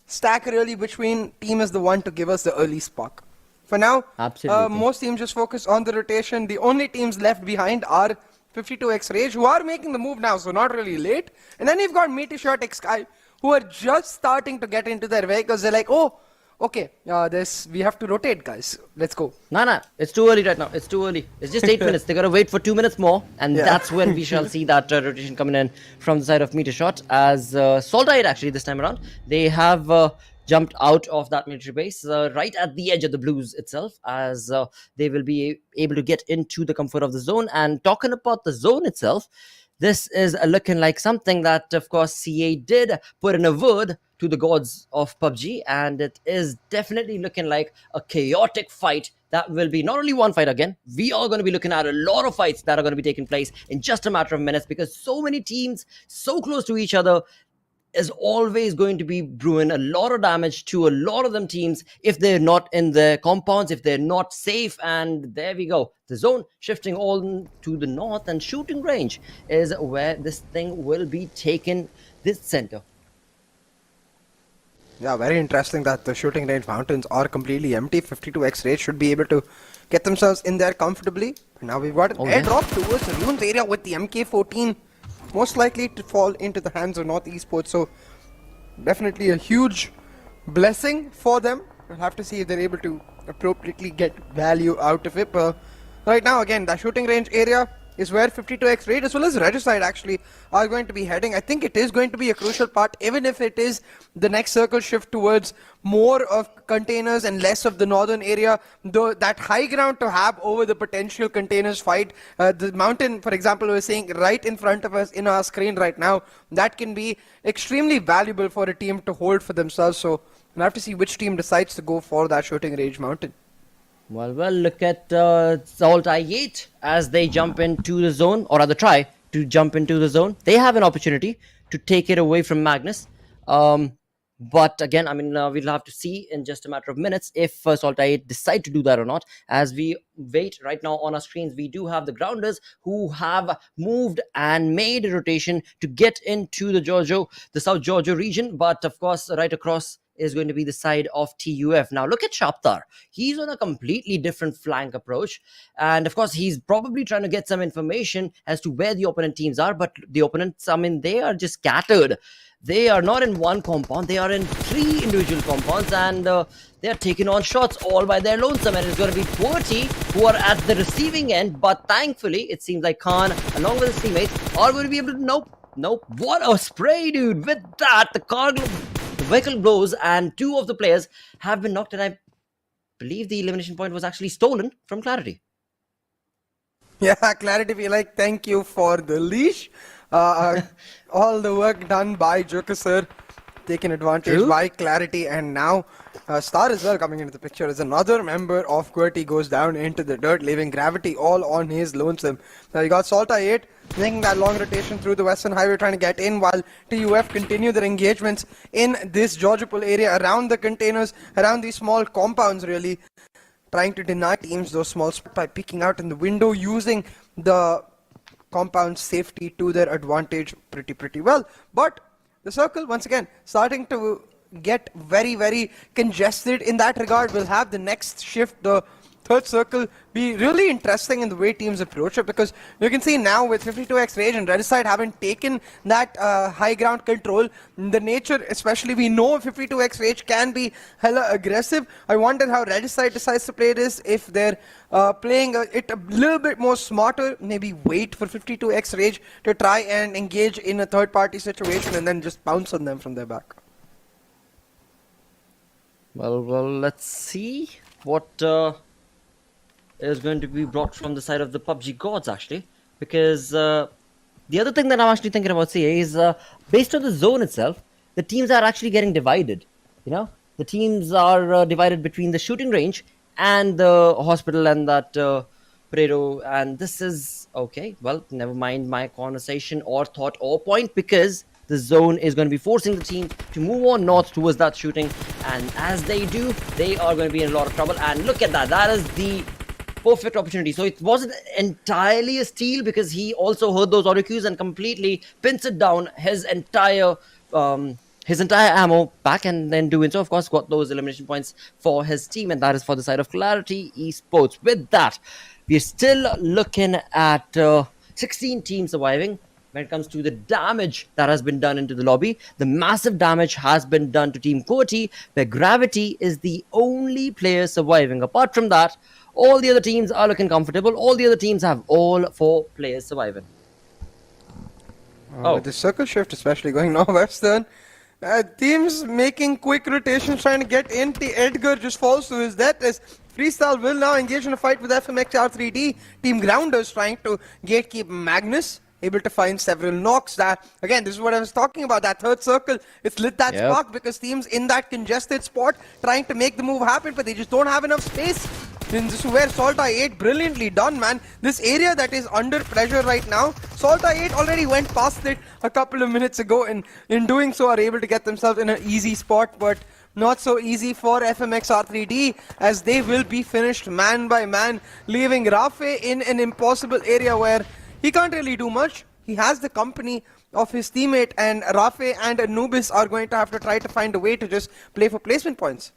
stack really, between team is the one to give us the early spark. For now,
Absolutely.
most teams just focus on the rotation. The only teams left behind are 52X Rage, who are making the move now, so not really late. And then you've got MetershotxSKY, who are just starting to get into their vehicles. They're like, oh, okay, we have to rotate, guys. Let's go.
Nah, it's too early right now. It's too early. It's just 8 minutes. They gotta wait for 2 minutes more, and that's when we shall see that rotation coming in from the side of Metershot. As SALTxi8 actually this time around, they have jumped out of that military base right at the edge of the blues itself, as they will be able to get into the comfort of the zone. And talking about the zone itself, this is looking like something that, of course, CA did put in a word to the gods of PUBG, and it is definitely looking like a chaotic fight that will be not only one fight again. We are going to be looking at a lot of fights that are going to be taking place in just a matter of minutes, because so many teams so close to each other is always going to be brewing a lot of damage to a lot of them teams if they're not in the compounds, if they're not safe. And there we go, the zone shifting all to the north, and shooting range is where this thing will be taken this center.
Yeah, very interesting that the shooting range mountains are completely empty. 52X Rage should be able to get themselves in there comfortably. And now we've got an airdrop towards the ruins area with the MK14, most likely to fall into the hands of MetershotxSKY. So definitely a huge blessing for them. We'll have to see if they're able to appropriately get value out of it. But right now, again, the shooting range area is where 52X Rage as well as Regicide actually are going to be heading. I think it is going to be a crucial part, even if it is the next circle shift towards more of containers and less of the northern area. Though that high ground to have over the potential containers fight, the mountain, for example, we're seeing right in front of us in our screen right now, that can be extremely valuable for a team to hold for themselves. So we'll have to see which team decides to go for that shooting range mountain.
Well, look at SALTxi8 as they jump into the zone, or rather try to jump into the zone. They have an opportunity to take it away from Magnus. But again, I mean, we'll have to see in just a matter of minutes if SALTxi8 decide to do that or not. As we wait right now on our screens, we do have the grounders who have moved and made a rotation to get into the South Georgia region. But of course, right across is going to be the side of TUF. Now look at Shaptar. He's on a completely different flank approach, and of course he's probably trying to get some information as to where the opponent teams are. But the opponents, I mean, they are just scattered. They are not in one compound, they are in 3 individual compounds, and they are taking on shots all by their lonesome. And it's going to be QWERTY who are at the receiving end. But thankfully it seems like Khan along with his teammates are going to be able to nope, what a spray, dude. With that, the vehicle blows and 2 of the players have been knocked, and I believe the elimination point was actually stolen from QWERTY.
Yeah, QWERTY be like, thank you for the leash. All the work done by Joker sir, taken advantage by QWERTY, and now Star as well coming into the picture as another member of QWERTY goes down into the dirt, leaving Gravity all on his lonesome. Now you got SALTxi8 making that long rotation through the Western Highway, trying to get in, while TUF continue their engagements in this Georgiapol area around the containers, around these small compounds really, trying to deny teams those small spots by peeking out in the window, using the compound safety to their advantage pretty well. But the circle once again starting to get very congested in that regard. We'll have the next shift, the third circle, be really interesting in the way teams approach it, because you can see now with 52X Rage and Regicide having taken that high ground control, the nature, especially we know 52X Rage can be hella aggressive. I wonder how Regicide decides to play this, if they're playing it a little bit more smarter, maybe wait for 52X Rage to try and engage in a third party situation and then just bounce on them from their back.
Well, let's see what is going to be brought from the side of the PUBG gods, actually, because the other thing that I'm actually thinking about CA is based on the zone itself, the teams are actually getting divided. You know, the teams are divided between the shooting range and the hospital and that Pareto, and this is okay. Well, never mind my conversation or thought or point, because the zone is going to be forcing the team to move on north towards that shooting. And as they do, they are going to be in a lot of trouble. And look at that. That is the perfect opportunity. So it wasn't entirely a steal because he also heard those audio cues and completely pincered down his entire ammo back, and then doing so, of course, got those elimination points for his team, and that is for the side of QWERTY Esports. With that, we're still looking at 16 teams surviving. When it comes to the damage that has been done into the lobby, the massive damage has been done to Team QWERTY, where Gravity is the only player surviving. Apart from that, all the other teams are looking comfortable. All the other teams have all 4 players surviving.
With the circle shift especially going northwestern, teams making quick rotations trying to get in. Edgar just falls to his death as Freestyle will now engage in a fight with FMxR3D. Team Grounders trying to gatekeep Magnus, able to find several knocks. That again, this is what I was talking about, that third circle. It's lit that spark because teams in that congested spot trying to make the move happen, but they just don't have enough space. And this is where SALTxi8 brilliantly done, man. This area that is under pressure right now, SALTxi8 already went past it a couple of minutes ago, and in doing so are able to get themselves in an easy spot, but not so easy for FMxR3D as they will be finished man by man, leaving Rafe in an impossible area where he can't really do much. He has the company of his teammate, and Rafe and Anubis are going to have to try to find a way to just play for placement points.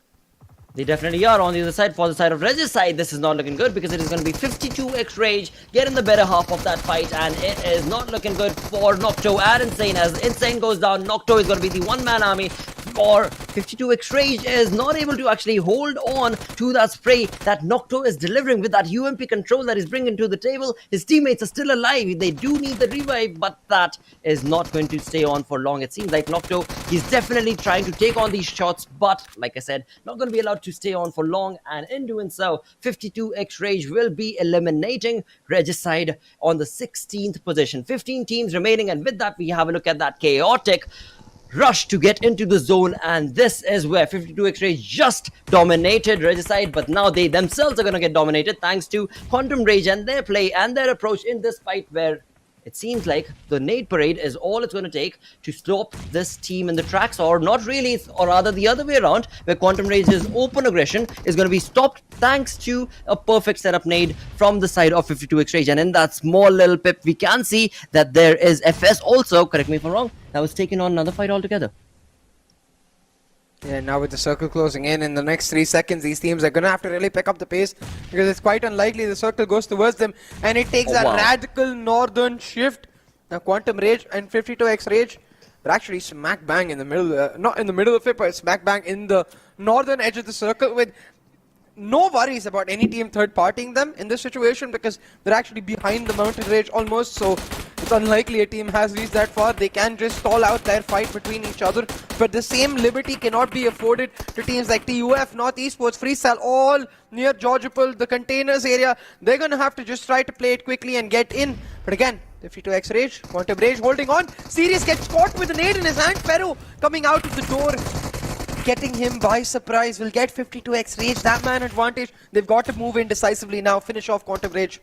They definitely are. On the other side, for the side of Regicide, this is not looking good because it is going to be 52x Rage, get in the better half of that fight, and it is not looking good for Nocto and Insane. As Insane goes down, Nocto is going to be the one-man army, or 52x Rage is not able to actually hold on to that spray that Nocto is delivering with that UMP control that he's bringing to the table. His teammates are still alive. They do need the revive, but that is not going to stay on for long. It seems like Nocto, he's definitely trying to take on these shots, but like I said, not going to be allowed to stay on for long, and in doing so, 52x Rage will be eliminating Regicide on the 16th position. 15 teams remaining, and with that, we have a look at that chaotic rush to get into the zone, and this is where 52x Rage just dominated Regicide, but now they themselves are going to get dominated thanks to Quantum Rage and their play and their approach in this fight, where it seems like the nade parade is all it's going to take to stop this team in the tracks, or not really, or rather the other way around, where Quantum Rage's open aggression is going to be stopped thanks to a perfect setup nade from the side of 52x Rage. And in that small little pip, we can see that there is FS also, correct me if I'm wrong, that was taking on another fight altogether.
Yeah, now with the circle closing in the next 3 seconds, these teams are going to have to really pick up the pace because it's quite unlikely the circle goes towards them, and it takes a radical northern shift. Now Quantum Rage and 52x Rage are actually smack bang in the middle, not in the middle of it, but smack bang in the northern edge of the circle, with no worries about any team third-partying them in this situation because they're actually behind the mountain range almost, so it's unlikely a team has reached that far. They can just stall out their fight between each other, but the same liberty cannot be afforded to teams like TUF, North Esports, Freestyle, all near Georgopol, the containers area. They're going to have to just try to play it quickly and get in, but again, 52x Rage, Quantum Rage holding on. Sirius gets caught with a nade in his hand. Ferro coming out of the door, getting him by surprise. Will get 52x Rage that man advantage. They've got to move in decisively now, finish off Quantum Rage.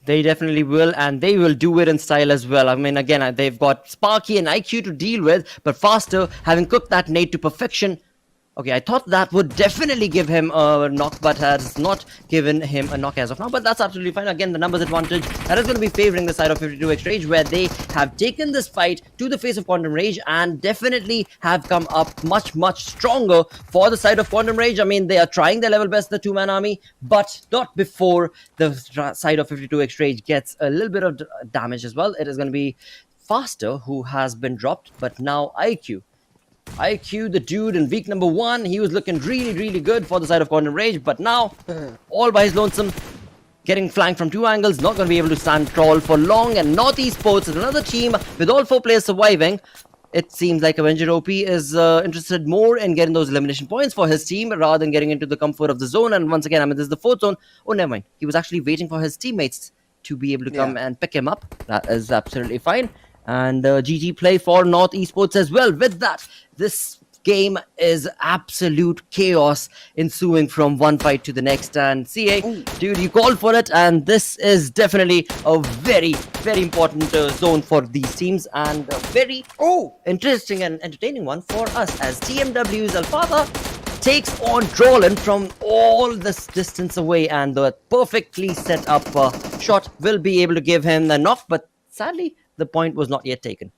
They definitely will, and they will do it in style as well. I mean, again, they've got Sparky and IQ to deal with, but Faster, having cooked that nade to perfection. Okay, I thought that would definitely give him a knock, but has not given him a knock as of now. But that's absolutely fine. Again, the numbers advantage that is going to be favoring the side of 52x Rage, where they have taken this fight to the face of Quantum Rage and definitely have come up much, much stronger for the side of Quantum Rage. I mean, they are trying their level best, the two-man army, but not before the side of 52x Rage gets a little bit of damage as well. It is going to be Faster who has been dropped, but now IQ, the dude in week number 1, he was looking really, really good for the side of Quantum Rage, but now, all by his lonesome, getting flanked from 2 angles, not going to be able to stand tall for long, and North Esports is another team with all 4 players surviving. It seems like Avenger OP is interested more in getting those elimination points for his team rather than getting into the comfort of the zone, and once again, I mean, this is the 4th zone. Oh, never mind. He was actually waiting for his teammates to be able to come and pick him up. That is absolutely fine. And GG play for North Esports as well. With that, this game is absolute chaos ensuing from one fight to the next. And CA, dude, you called for it, and this is definitely a very, very important zone for these teams, and a very interesting and entertaining one for us, as TmW's Alfatha takes on Drolan from all this distance away, and the perfectly set up shot will be able to give him the knock, but sadly the point was not yet taken.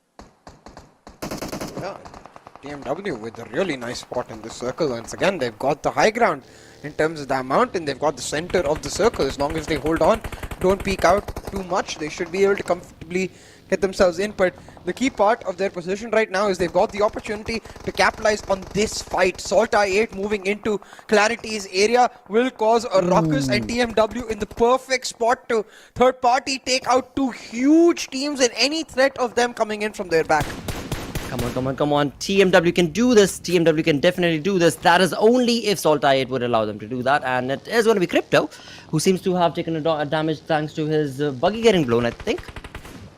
Yeah, TmW with a really nice spot in the circle. Once again, they've got the high ground in terms of the mountain. They've got the center of the circle. As long as they hold on, don't peek out too much, they should be able to comfortably get themselves in. But the key part of their position right now is they've got the opportunity to capitalize on this fight. SALTxi8 moving into Clarity's area will cause a ruckus, and TmW in the perfect spot to third party take out two huge teams and any threat of them coming in from their back.
Come on. TmW can do this. TmW can definitely do this. That is only if SALTxi8 would allow them to do that. And it is going to be Crypto, who seems to have taken a damage thanks to his buggy getting blown, I think.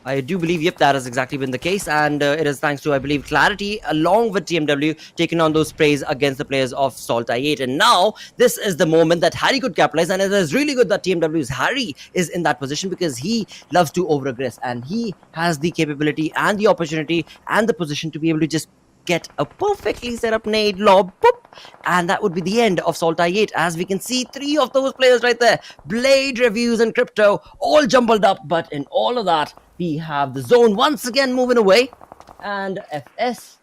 I do believe, yep, that has exactly been the case. And it is thanks to, I believe, Clarity, along with TmW, taking on those sprays against the players of SALTxi8. And now, this is the moment that Harry could capitalize. And it is really good that TmW's Harry is in that position, because he loves to over-aggress. And he has the capability and the opportunity and the position to be able to just get a perfectly set up nade lob, boop, and that would be the end of SALTxi8. As we can see, three of those players right there, Blade, Reviews, and Crypto, all jumbled up. But in all of that, we have the zone once again moving away, and FS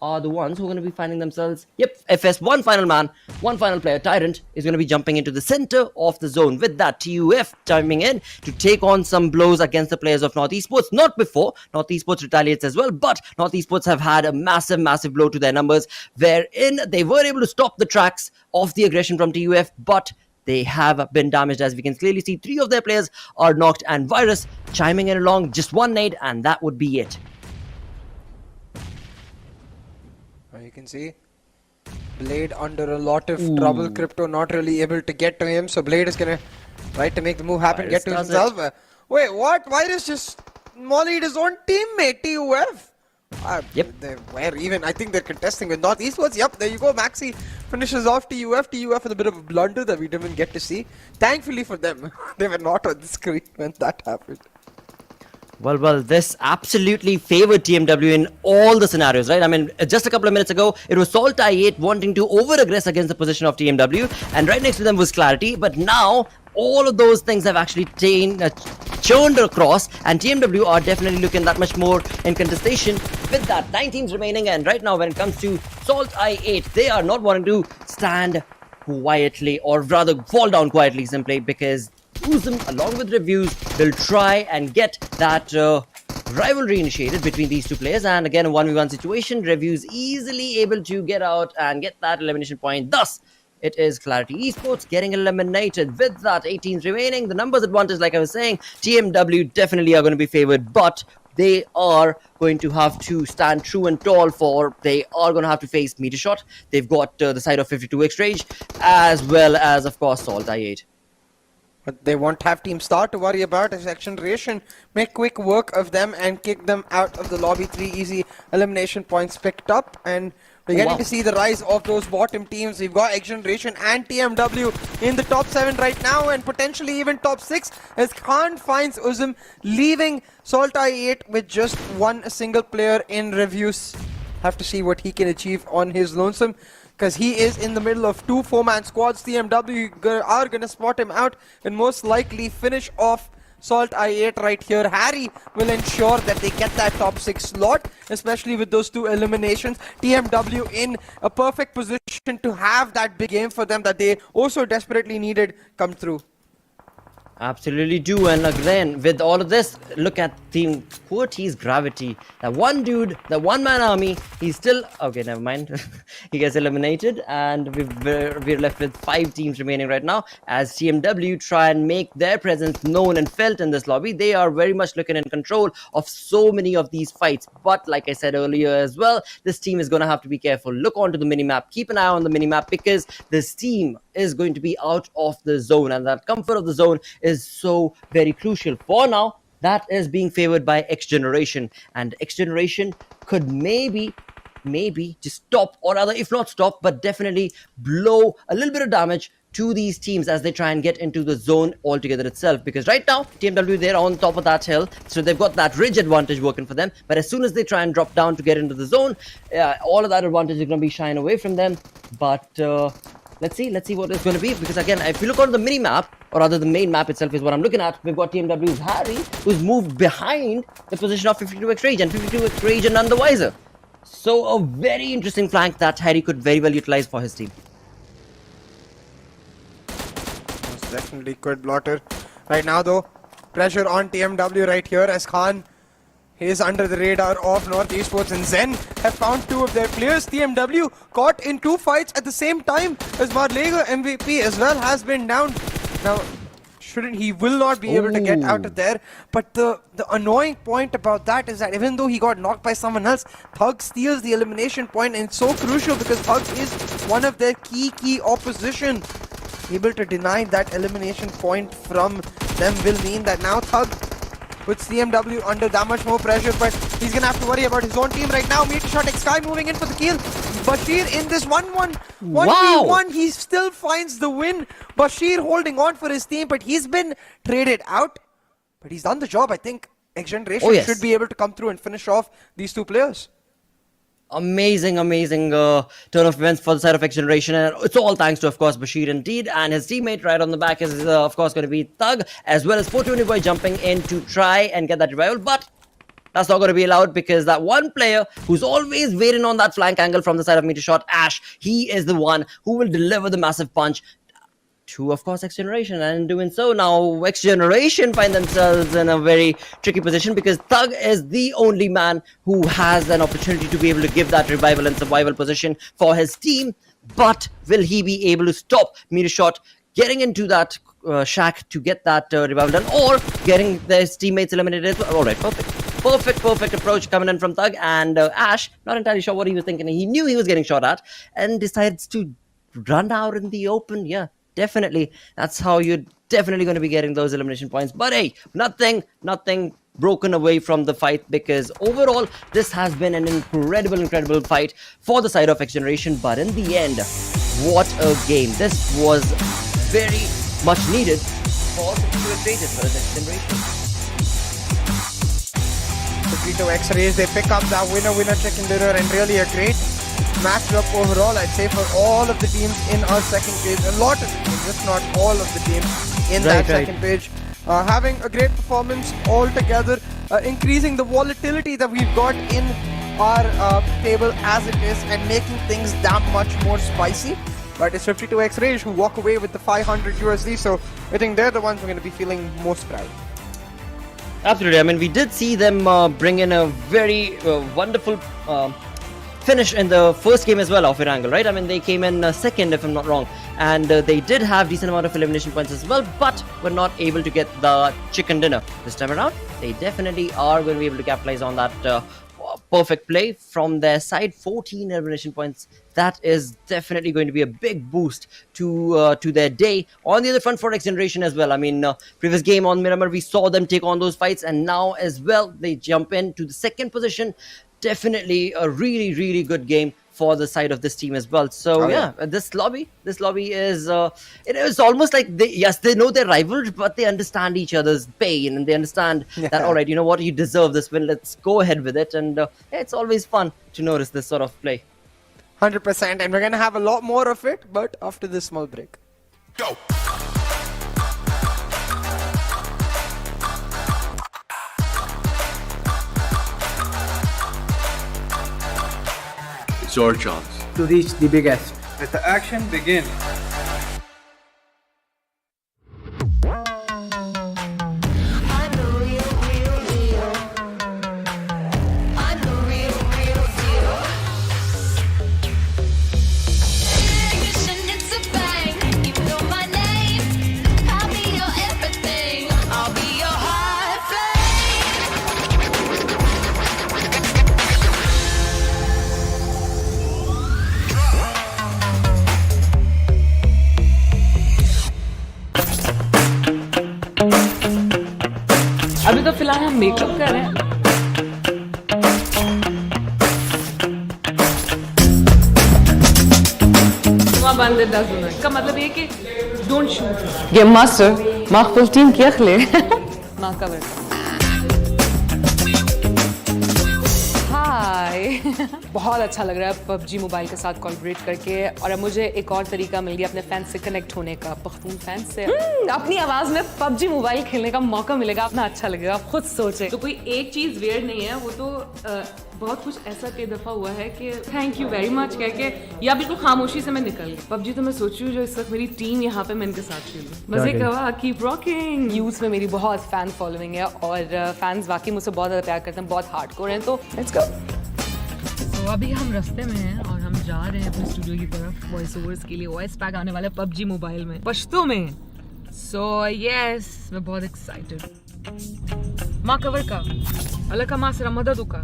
are the ones who are going to be finding themselves. Yep, FS, one final man, one final player, Tyrant, is going to be jumping into the center of the zone. With that, TUF chiming in to take on some blows against the players of North Esports. Not before North Esports retaliates as well, but North Esports have had a massive blow to their numbers, wherein they were able to stop the tracks of the aggression from TUF, but they have been damaged. As we can clearly see, three of their players are knocked, and Virus chiming in along, just one nade, and that would be it.
You can see Blade under a lot of trouble. Crypto not really able to get to him, so Blade is gonna try to make the move happen,
Virus
get to himself. Wait, what? Virus just mollied his own teammate, TUF.
Yep.
Where even, I think they're contesting with North Esports. Yep, there you go. Maxi finishes off TUF. TUF with a bit of a blunder that we didn't even get to see. Thankfully for them, they were not on the screen when that happened.
Well, this absolutely favored TmW in all the scenarios, right? I mean, just a couple of minutes ago, it was SALTxi8 wanting to over-aggress against the position of TmW, and right next to them was Clarity, but now all of those things have actually churned across, and TmW are definitely looking that much more in contestation with that 9 teams remaining. And right now, when it comes to SALTxi8, they are not wanting to stand quietly, or rather fall down quietly simply, because Uzum, along with Reviews, will try and get that rivalry initiated between these two players. And again, a 1v1 situation, Reviews easily able to get out and get that elimination point. Thus, it is Clarity Esports getting eliminated. With that, 8 teams remaining. The numbers advantage, like I was saying, TmW definitely are going to be favored, but they are going to have to stand true and tall, for they are going to have to face Metershot. They've got the side of 52x Rage, as well as, of course, SALTxi8.
But they won't have Team Star to worry about, as XGeneration make quick work of them and kick them out of the lobby. 3 easy elimination points picked up, and we're getting to see the rise of those bottom teams. We've got XGeneration and TmW in the top 7 right now, and potentially even top 6, as Khan finds Uzum, leaving SALTxi8 with just one single player in Reviews. Have to see what he can achieve on his lonesome, because he is in the middle of 2 4-man squads. TmW are going to spot him out and most likely finish off SALTxi8 right here. Harry will ensure that they get that top 6 slot, especially with those 2 eliminations. TmW in a perfect position to have that big game for them that they also desperately needed come through.
Absolutely do. And again, with all of this, look at Team QWERTY's gravity. That one dude, that one-man army, he's still... Okay, never mind. He gets eliminated, and we're left with 5 teams remaining right now, as TmW try and make their presence known and felt in this lobby. They are very much looking in control of so many of these fights. But like I said earlier as well, this team is going to have to be careful. Look onto the minimap. Keep an eye on the minimap, because this team is going to be out of the zone, and that comfort of the zone is so very crucial. For now, that is being favored by XGeneration, and XGeneration could maybe maybe just stop, or rather, if not stop, but definitely blow a little bit of damage to these teams as they try and get into the zone altogether itself. Because right now, TMW, they're on top of that hill, so they've got that ridge advantage working for them. But as soon as they try and drop down to get into the zone, all of that advantage is going to be shying away from them. But let's see what it's going to be. Because again, if you look on the mini map, or rather the main map itself is what I'm looking at, we've got TMW's Harry, who's moved behind the position of 52x Rage, and 52x Rage and none the wiser. So a very interesting flank that Harry could very well utilize for his team.
Definitely good blotter. Right now though, pressure on TMW right here as Khan is under the radar of North Esports, and Zen have found two of their players. TMW caught in two fights at the same time as Marlega MVP as well has been down. Now, he will not be able to get out of there, but the annoying point about that is that even though he got knocked by someone else, Thug steals the elimination point, and it's so crucial because Thug is one of their key opposition. Able to deny that elimination point from them will mean that now Thug puts TMW under that much more pressure, but he's gonna have to worry about his own team right now. MetershotxSKY moving in for the kill. Bashir in this 1v1, he still finds the win. Bashir holding on for his team, but he's been traded out. But he's done the job. I think XGeneration should be able to come through and finish off these two players.
Amazing turn of events for the side of XGeneration, and it's all thanks to, of course, Bashir indeed, and his teammate right on the back is of course going to be Thug, as well as 420 Boy jumping in to try and get that revival, but that's not going to be allowed because that one player who's always waiting on that flank angle from the side of Metershot, Ash, he is the one who will deliver the massive punch to, of course, XGeneration, and in doing so, now XGeneration find themselves in a very tricky position because Thug is the only man who has an opportunity to be able to give that revival and survival position for his team. But will he be able to stop Metershot getting into that shack to get that revival done, or getting their teammates eliminated? All right, perfect approach coming in from Thug, and Ash, not entirely sure what he was thinking. He knew he was getting shot at and decides to run out in the open. Yeah, definitely. That's how you're definitely going to be getting those elimination points. But hey, nothing broken away from the fight, because overall this has been an incredible fight for the side of XGeneration. But in the end, what a game. This was very much needed for the QWERTY as well as XGeneration.
52x Rays, they pick up that winner chicken dinner, and really a great matchup overall, I'd say, for all of the teams in our second page. A lot of the teams, if not all of the teams in that second page, having a great performance altogether, increasing the volatility that we've got in our table as it is, and making things that much more spicy. But it's 52x Rays who walk away with the 500 USD, so I think they're the ones who are going to be feeling most proud.
Absolutely. I mean, we did see them bring in a very wonderful finish in the first game as well of Erangel, right? I mean, they came in second, if I'm not wrong, and they did have decent amount of elimination points as well, but were not able to get the chicken dinner. This time around, they definitely are going to be able to capitalize on that perfect play from their side. 14 elimination points. That is definitely going to be a big boost to their day. On the other front for XGeneration as well, I mean, previous game on Miramar, we saw them take on those fights, and now as well, they jump into the second position. Definitely a really good game for the side of this team as well. So this lobby is it is almost like they know they're rivals, but they understand each other's pain, and they understand that, all right, you know what, you deserve this win, let's go ahead with it. And it's always fun to notice this sort of play.
100%, and we're gonna have a lot more of it, but after this small break.
Go! It's your chance
to reach the biggest. Let the action begin.
अभी तो फिलहाल हम makeup कर रहे हैं. माँ बंदे dozen का मतलब ये कि डोंट शूट गेम मास्टर माकफुल टीम क्या खले माँ कवर हाय बहुत अच्छा लग रहा है PUBG मोबाइल के साथ कोलैबोरेट करके और अब मुझे एक और तरीका मिल गया अपने फैंस से कनेक्ट होने का पख्तून फैंस से अपनी आवाज में PUBG मोबाइल खेलने का मौका मिलेगा अपना अच्छा लगेगा आप खुद सोचे तो कोई एक चीज वियर्ड नहीं है वो तो बहुत कुछ ऐसा कई दफा हुआ है कि थैंक यू वेरी मच कह के या बिल्कुल खामोशी से मैं निकल गई PUBG तो मैं सोच रही हूँ जो इस वक्त मेरी टीम यहाँ पे मैं इनके साथ खेलूँ मजे का कीप रॉकिंग यूथ में मेरी बहुत फैन फॉलोइंग है और फैंस वाकई मुझसे बहुत ज़्यादा प्यार करते हैं बहुत हार्डकोर हैं तो लेट्स गो तो अभी हम रास्ते में हैं और हम जा रहे हैं अपने स्टूडियो की तरफ वॉइस ओवर्स के लिए वॉइस पैक आने वाला है PUBG मोबाइल में पश्तो में सो यस मैं बहुत एक्साइटेड माँ कवर का अलग का माँ सरा मदद का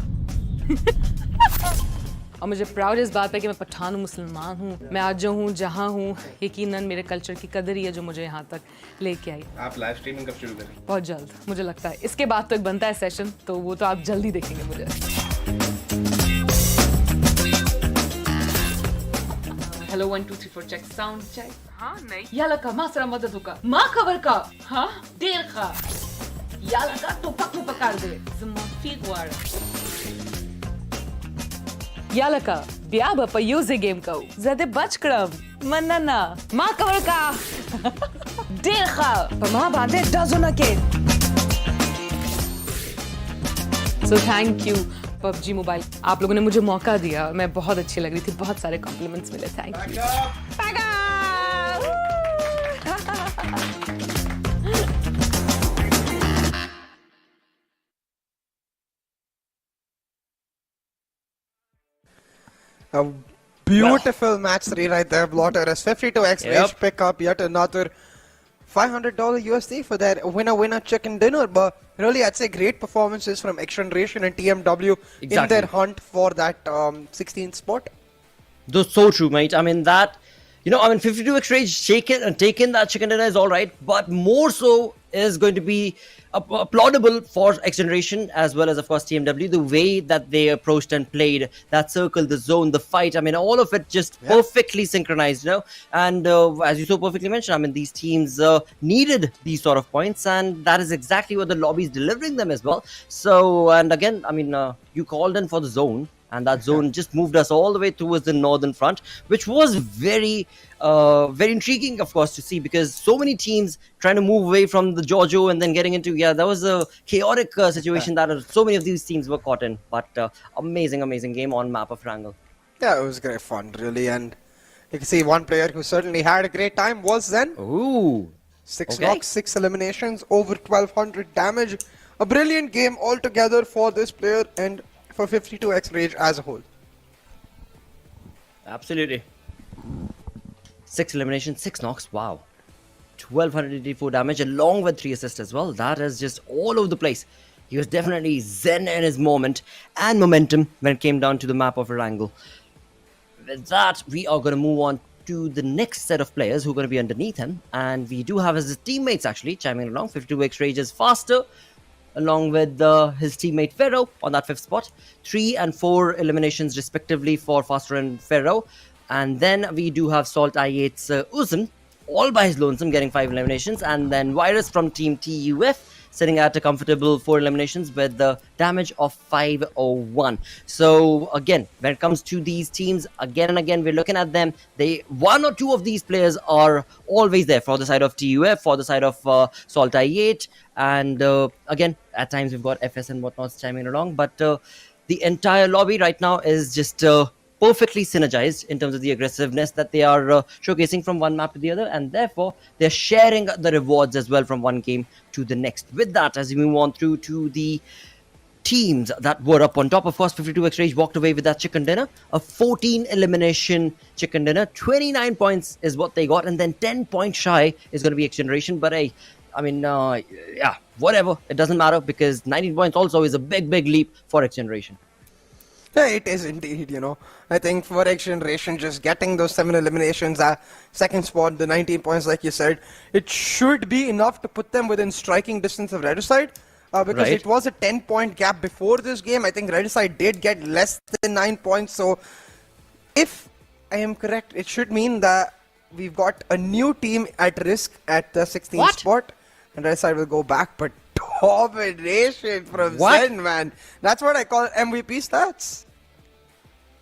और मुझे प्राउड इस बात पे कि मैं पठान हूँ मुसलमान हूँ मैं आज जो हूँ जहाँ हूँ यकीनन मेरे कल्चर की कदर ही है जो मुझे यहाँ तक लेके आई
आप लाइव स्ट्रीमिंग कब शुरू करें
बहुत जल्द मुझे लगता है इसके बाद तो एक बनता है सेशन तो वो तो आप जल्दी देखेंगे मुझे हेलो 1 2 3 4 चेक साउंड चेक हाँ नहीं याला का मासरा मदद होगा माँ खबर का हाँ देर का याला का तो पक्कू पकड़ दे ज़मा फीक वार याला का ब्या बपा यूज़े गेम का ज़्यादा बच करम मनना माँ खबर का देर का माँ बांधे डज़ों के So thank you PUBG mobile आप लोगों ने मुझे मौका दिया मैं बहुत अच्छी लग रही थी बहुत सारे कॉम्प्लीमेंट्स मिले thank you
A beautiful match 3 right there, Blotters. 52x Rage pick up yet another $500 USD for their winner chicken dinner. But really, I'd say great performances from XGeneration and TMW in their hunt for that 16th spot.
That's so true, mate. I mean, that, 52x Rage taken that chicken dinner is all right, but more so is going to be applaudable for XGeneration as well as, of course, TMW. The way that they approached and played that circle, the zone, the fight. I mean, all of it just perfectly synchronized, And as you so perfectly mentioned, I mean, these teams needed these sort of points, and that is exactly what the lobby is delivering them as well. So, and again, I mean, you called in for the zone. And that zone just moved us all the way towards the northern front, which was very intriguing, of course, to see because so many teams trying to move away from the Giorgio and then getting into, that was a chaotic situation that so many of these teams were caught in. But amazing game on map of Erangel.
Yeah, it was great fun, really. And you can see one player who certainly had a great time was Zen.
Ooh.
6 knocks, 6 eliminations, over 1200 damage. A brilliant game altogether for this player and for 52x Rage as a whole.
Absolutely. 6 eliminations, 6 knocks, wow. 1284 damage along with 3 assists as well. That is just all over the place. He was definitely zen in his moment and momentum when it came down to the map of Erangel. With that, we are going to move on to the next set of players who are going to be underneath him. And we do have his teammates actually chiming along. 52x Rage is faster, along with his teammate Pharaoh on that 5th spot. 3 and 4 eliminations respectively for Faster and Pharaoh. And then we do have SALTxi8's Uzun, all by his lonesome, getting 5 eliminations. And then Virus from Team TUF sitting at a comfortable 4 eliminations with the damage of 501. So again, when it comes to these teams, again and again, we're looking at them. One or two of these players are always there for the side of TUF, for the side of SALTxi8. And again, at times we've got FS and whatnot chiming along. But the entire lobby right now is just perfectly synergized in terms of the aggressiveness that they are showcasing from one map to the other, and therefore they're sharing the rewards as well from one game to the next. With that, as we move on through to the teams that were up on top, of course, 52x Rage walked away with that chicken dinner, a 14 elimination chicken dinner. 29 points is what they got, and then 10 points shy is going to be XGeneration. But hey, I mean, yeah, whatever, it doesn't matter because 19 points also is a big leap for XGeneration.
Yeah, it is indeed, I think for XGeneration, just getting those 7 eliminations, second spot, the 19 points, like you said, it should be enough to put them within striking distance of Redicide. Because it was a 10-point gap before this game. I think Redicide did get less than 9 points. So, if I am correct, it should mean that we've got a new team at risk at the 16th
What?
spot. And Red side will go back, but domination from
What?
Zen, man. That's what I call MVP stats.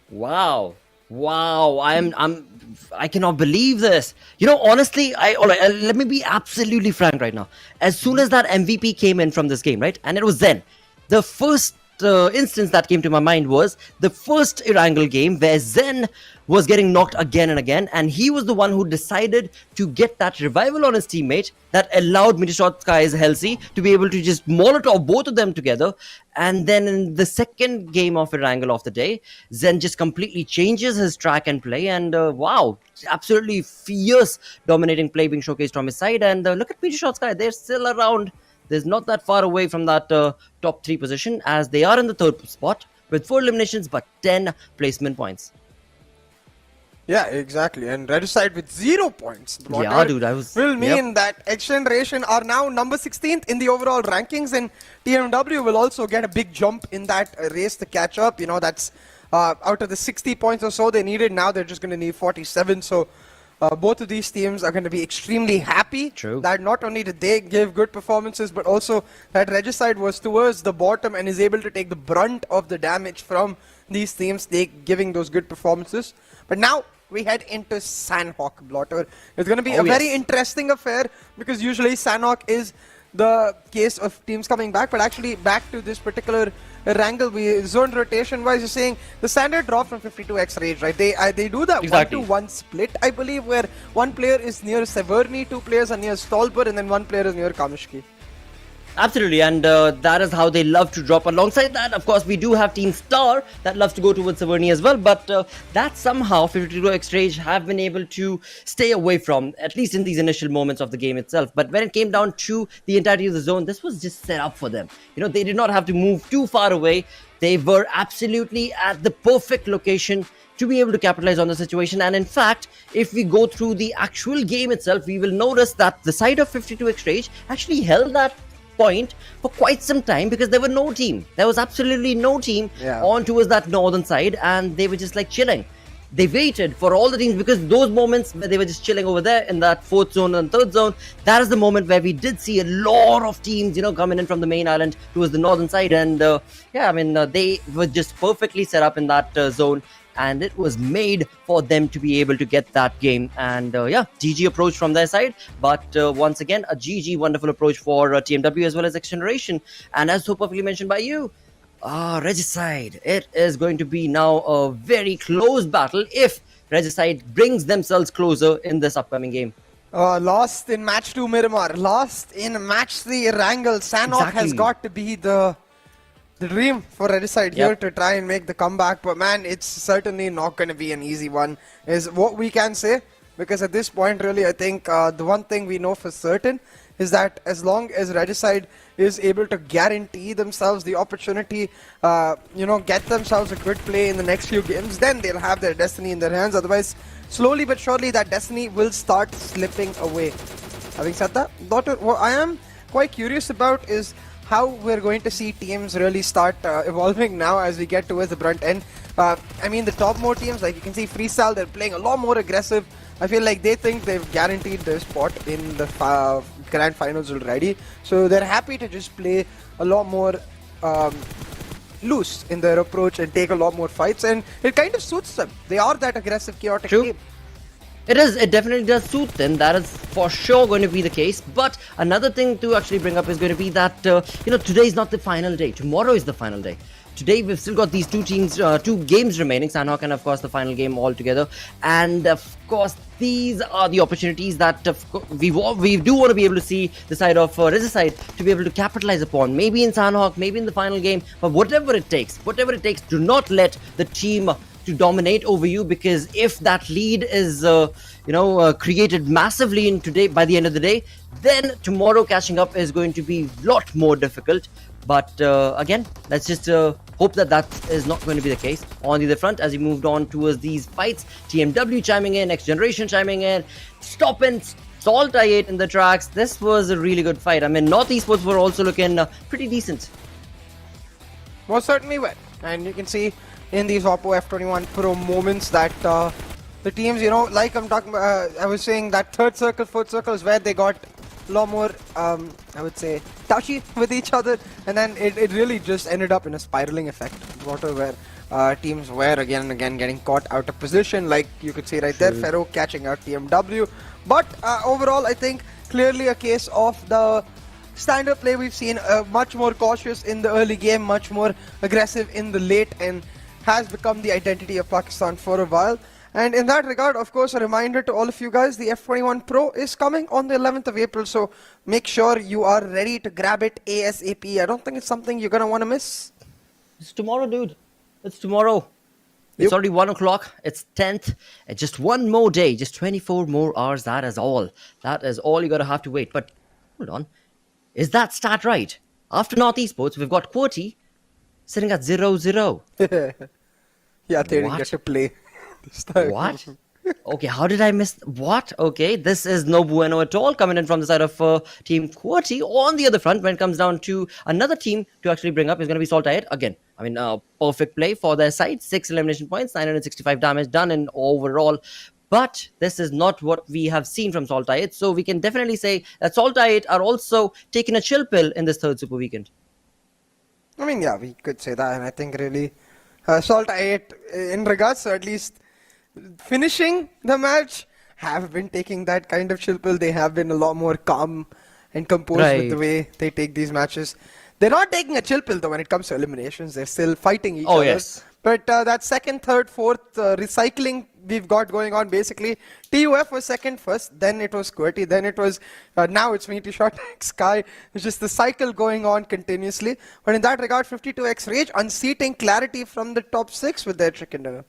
Wow. Wow. I cannot believe this. You know, honestly, all right, let me be absolutely frank right now. As soon as that MVP came in from this game, right? And it was Zen. The first instance that came to my mind was the first Erangel game where Zen was getting knocked again and again, and he was the one who decided to get that revival on his teammate that allowed MetershotxSKY Esports to be able to just molotov both of them together. And then in the second game of Erangel of the day, Zen just completely changes his track and play, and wow, absolutely fierce dominating play being showcased from his side. And look at MetershotxSKY, they're still around. They're not that far away from that top 3 position, as they are in the 3rd spot with 4 eliminations but 10 placement points.
Yeah, exactly. And Red side with 0 points.
Yeah, dude,
will mean that XGeneration are now number 16th in the overall rankings, and TmW will also get a big jump in that race to catch up. You know, that's out of the 60 points or so they needed, now they're just going to need 47. So both of these teams are going to be extremely happy that not only did they give good performances, but also that Regicide was towards the bottom and is able to take the brunt of the damage from these teams, they giving those good performances. But now we head into Sanhok, Blotter. It's going to be a very interesting affair, because usually Sanhok is the case of teams coming back, but actually back to this particular Erangel, we zone rotation wise, you're saying the standard drop from 52x rage, right? They do that 1-to-1 split, I believe, where one player is near Severny, 2 players are near Stolper, and then 1 player is near Kamishki.
Absolutely, and that is how they love to drop. Alongside that, of course, we do have Team Star that loves to go towards Severny as well, but that somehow 52x Rage have been able to stay away from, at least in these initial moments of the game itself. But when it came down to the entirety of the zone, this was just set up for them. You know, they did not have to move too far away. They were absolutely at the perfect location to be able to capitalize on the situation. And in fact, if we go through the actual game itself, we will notice that the side of 52x Rage actually held that point for quite some time, because there were no team. There was absolutely no team on towards that northern side, and they were just like chilling. They waited for all the teams, because those moments where they were just chilling over there in that 4th zone and 3rd zone, that is the moment where we did see a lot of teams, you know, coming in from the main island towards the northern side. And yeah, I mean, they were just perfectly set up in that zone, and it was made for them to be able to get that game. And yeah, GG approach from their side, but once again, a GG wonderful approach for TmW as well as XGeneration. And as so perfectly mentioned by you, Regicide, it is going to be now a very close battle if Regicide brings themselves closer in this upcoming game.
Lost in match 2 Miramar, lost in match 3 Erangel. Sanhok has got to be the dream for Regicide here to try and make the comeback, but man, it's certainly not going to be an easy one, is what we can say, because at this point, really, I think the one thing we know for certain is that as long as Regicide is able to guarantee themselves the opportunity, you know, get themselves a good play in the next few games, then they'll have their destiny in their hands. Otherwise, slowly but surely, that destiny will start slipping away. Having said that, what I am quite curious about is how we're going to see teams really start evolving now as we get towards the brunt end. I mean, the top more teams, like you can see Freestyle, they're playing a lot more aggressive. I feel like they think they've guaranteed their spot in the grand finals already. So they're happy to just play a lot more loose in their approach and take a lot more fights. And it kind of suits them. They are that aggressive, chaotic team.
It definitely does suit them. That is for sure going to be the case. But another thing to actually bring up is going to be that, you know, today is not the final day. Tomorrow is the final day. Today we've still got these 2 games remaining, Sanhok and of course the final game all together. And of course, these are the opportunities that we do want to be able to see the side of Regicide to be able to capitalize upon. Maybe in Sanhok, maybe in the final game, but whatever it takes, do not let the team to dominate over you, because if that lead is created massively in today, by the end of the day, then tomorrow catching up is going to be a lot more difficult. But again, let's just hope that that is not going to be the case. On the other front, as we moved on towards these fights, TmW chiming in, XGeneration chiming in, stopping SALTxi8 in the tracks. This was a really good fight. I mean, MetershotxSKY were also looking pretty decent.
Most certainly were. And you can see in these Oppo F21 Pro moments that the teams, you know, like I'm talking about, I was saying that third circle, fourth circle is where they got a lot more, I would say, touchy with each other, and then it really just ended up in a spiraling effect, where teams were again and again getting caught out of position, like you could see right there, Ferro catching out TMW. But overall, I think clearly a case of the standard play we've seen, much more cautious in the early game, much more aggressive in the late, and has become the identity of Pakistan for a while. And in that regard, of course, a reminder to all of you guys, the F21 Pro is coming on the 11th of April, so make sure you are ready to grab it ASAP. I don't think it's something you're going to want to miss.
It's tomorrow, dude. It's tomorrow. It's already 1 o'clock. It's 10th. It's just one more day. Just 24 more hours. That is all. That is all you're going to have to wait. But hold on. Is that stat right? After North Esports, we've got QWERTY sitting at 0-0.
Yeah, they didn't get to play this time.
What? Okay, how did I miss? What? Okay, this is no bueno at all coming in from the side of Team QWERTY. On the other front, when it comes down to another team to actually bring up, is going to be SALTxi8 again. I mean, perfect play for their side. 6 elimination points, 965 damage done in overall. But this is not what we have seen from SALTxi8. So we can definitely say that SALTxi8 are also taking a chill pill in this third Super Weekend.
I mean, yeah, we could say that. And I think really SALTxi8, in regards to at least finishing the match, have been taking that kind of chill pill. They have been a lot more calm and composed with the way they take these matches. They're not taking a chill pill though when it comes to eliminations. They're still fighting each other.
Yes.
But that second, third, fourth recycling we've got going on basically. TUF was second first, then it was QWERTY, then it was, now it's MetershotxSKY. It's just the cycle going on continuously. But in that regard, 52x Rage unseating Clarity from the top 6 with their chicken dinner.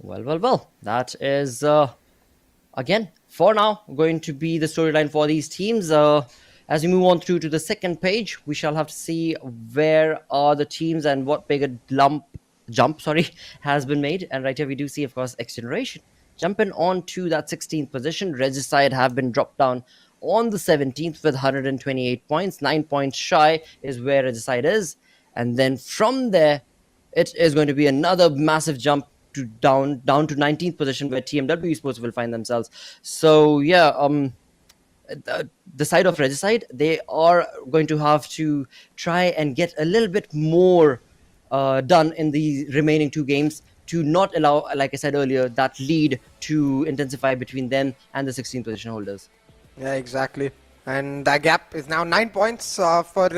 Well. That is, again, for now, going to be the storyline for these teams. As we move on through to the second page, we shall have to see where are the teams and what bigger jump has been made. And right here we do see, of course, XGeneration jumping on to that 16th position. Regicide have been dropped down on the 17th with 128 points. 9 points shy is where Regicide is. And then from there, it is going to be another massive jump to down to 19th position where TmwEsports will find themselves. So yeah, the side of Regicide, they are going to have to try and get a little bit more done in the remaining 2 games to not allow, like I said earlier, that lead to intensify between them and the 16th position holders.
Yeah, exactly. And that gap is now 9 points for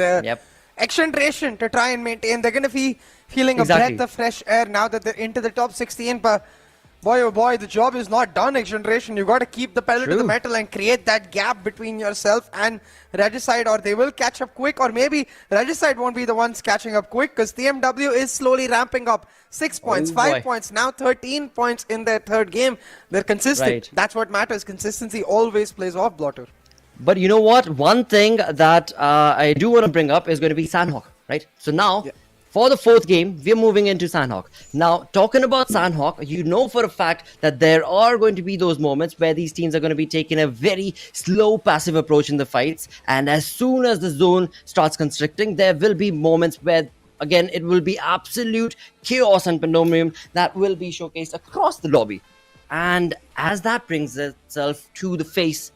XGeneration to try and maintain. They're going to be feeling a breath of fresh air now that they're into the top 16. But boy, oh boy, the job is not done, XGeneration. You've got to keep the pedal to the metal and create that gap between yourself and Regicide, or they will catch up quick, or maybe Regicide won't be the ones catching up quick, because TMW is slowly ramping up. 6 points, 5 points, now 13 points in their third game. They're consistent. That's what matters. Consistency always plays off, Blotter.
But you know what? One thing that I do want to bring up is going to be Sanhok, right? So now, for the 4th game, we're moving into Sanhok. Now, talking about Sanhok, you know for a fact that there are going to be those moments where these teams are going to be taking a very slow, passive approach in the fights. And as soon as the zone starts constricting, there will be moments where, again, it will be absolute chaos and pandemonium that will be showcased across the lobby. And as that brings itself to the face,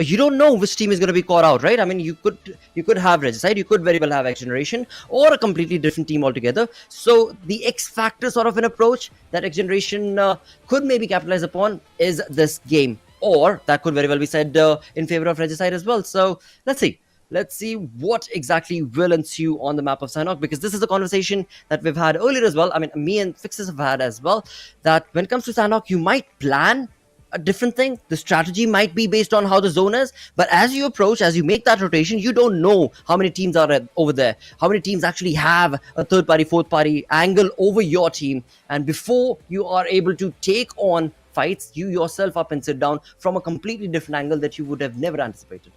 you don't know which team is going to be caught out, right? I mean, you could have Regicide, you could very well have XGeneration, or a completely different team altogether. So the X factor sort of an approach that XGeneration could maybe capitalize upon is this game, or that could very well be said in favor of Regicide as well. So let's see. Let's see what exactly will ensue on the map of Sanhok, because this is a conversation that we've had earlier as well. I mean, me and Fixes have had as well, that when it comes to Sanhok, you might plan a different thing. The strategy might be based on how the zone is, but as you approach, as you make that rotation, you don't know how many teams are over there, how many teams actually have a third party, fourth party angle over your team. And before you are able to take on fights, you yourself up and sit down from a completely different angle that you would have never anticipated.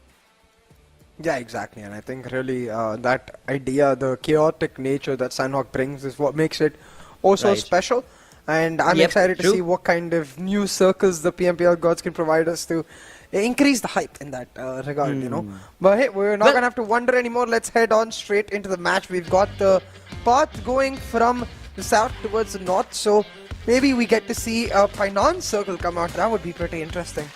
Yeah, exactly. And I think really that idea, the chaotic nature that Sanhok brings, is what makes it also special. And I'm excited to see what kind of new circles the PMPL gods can provide us to increase the hype in that regard, you know. But hey, we're not going to have to wonder anymore. Let's head on straight into the match. We've got the path going from the south towards the north. So maybe we get to see a Pinon circle come out. That would be pretty interesting.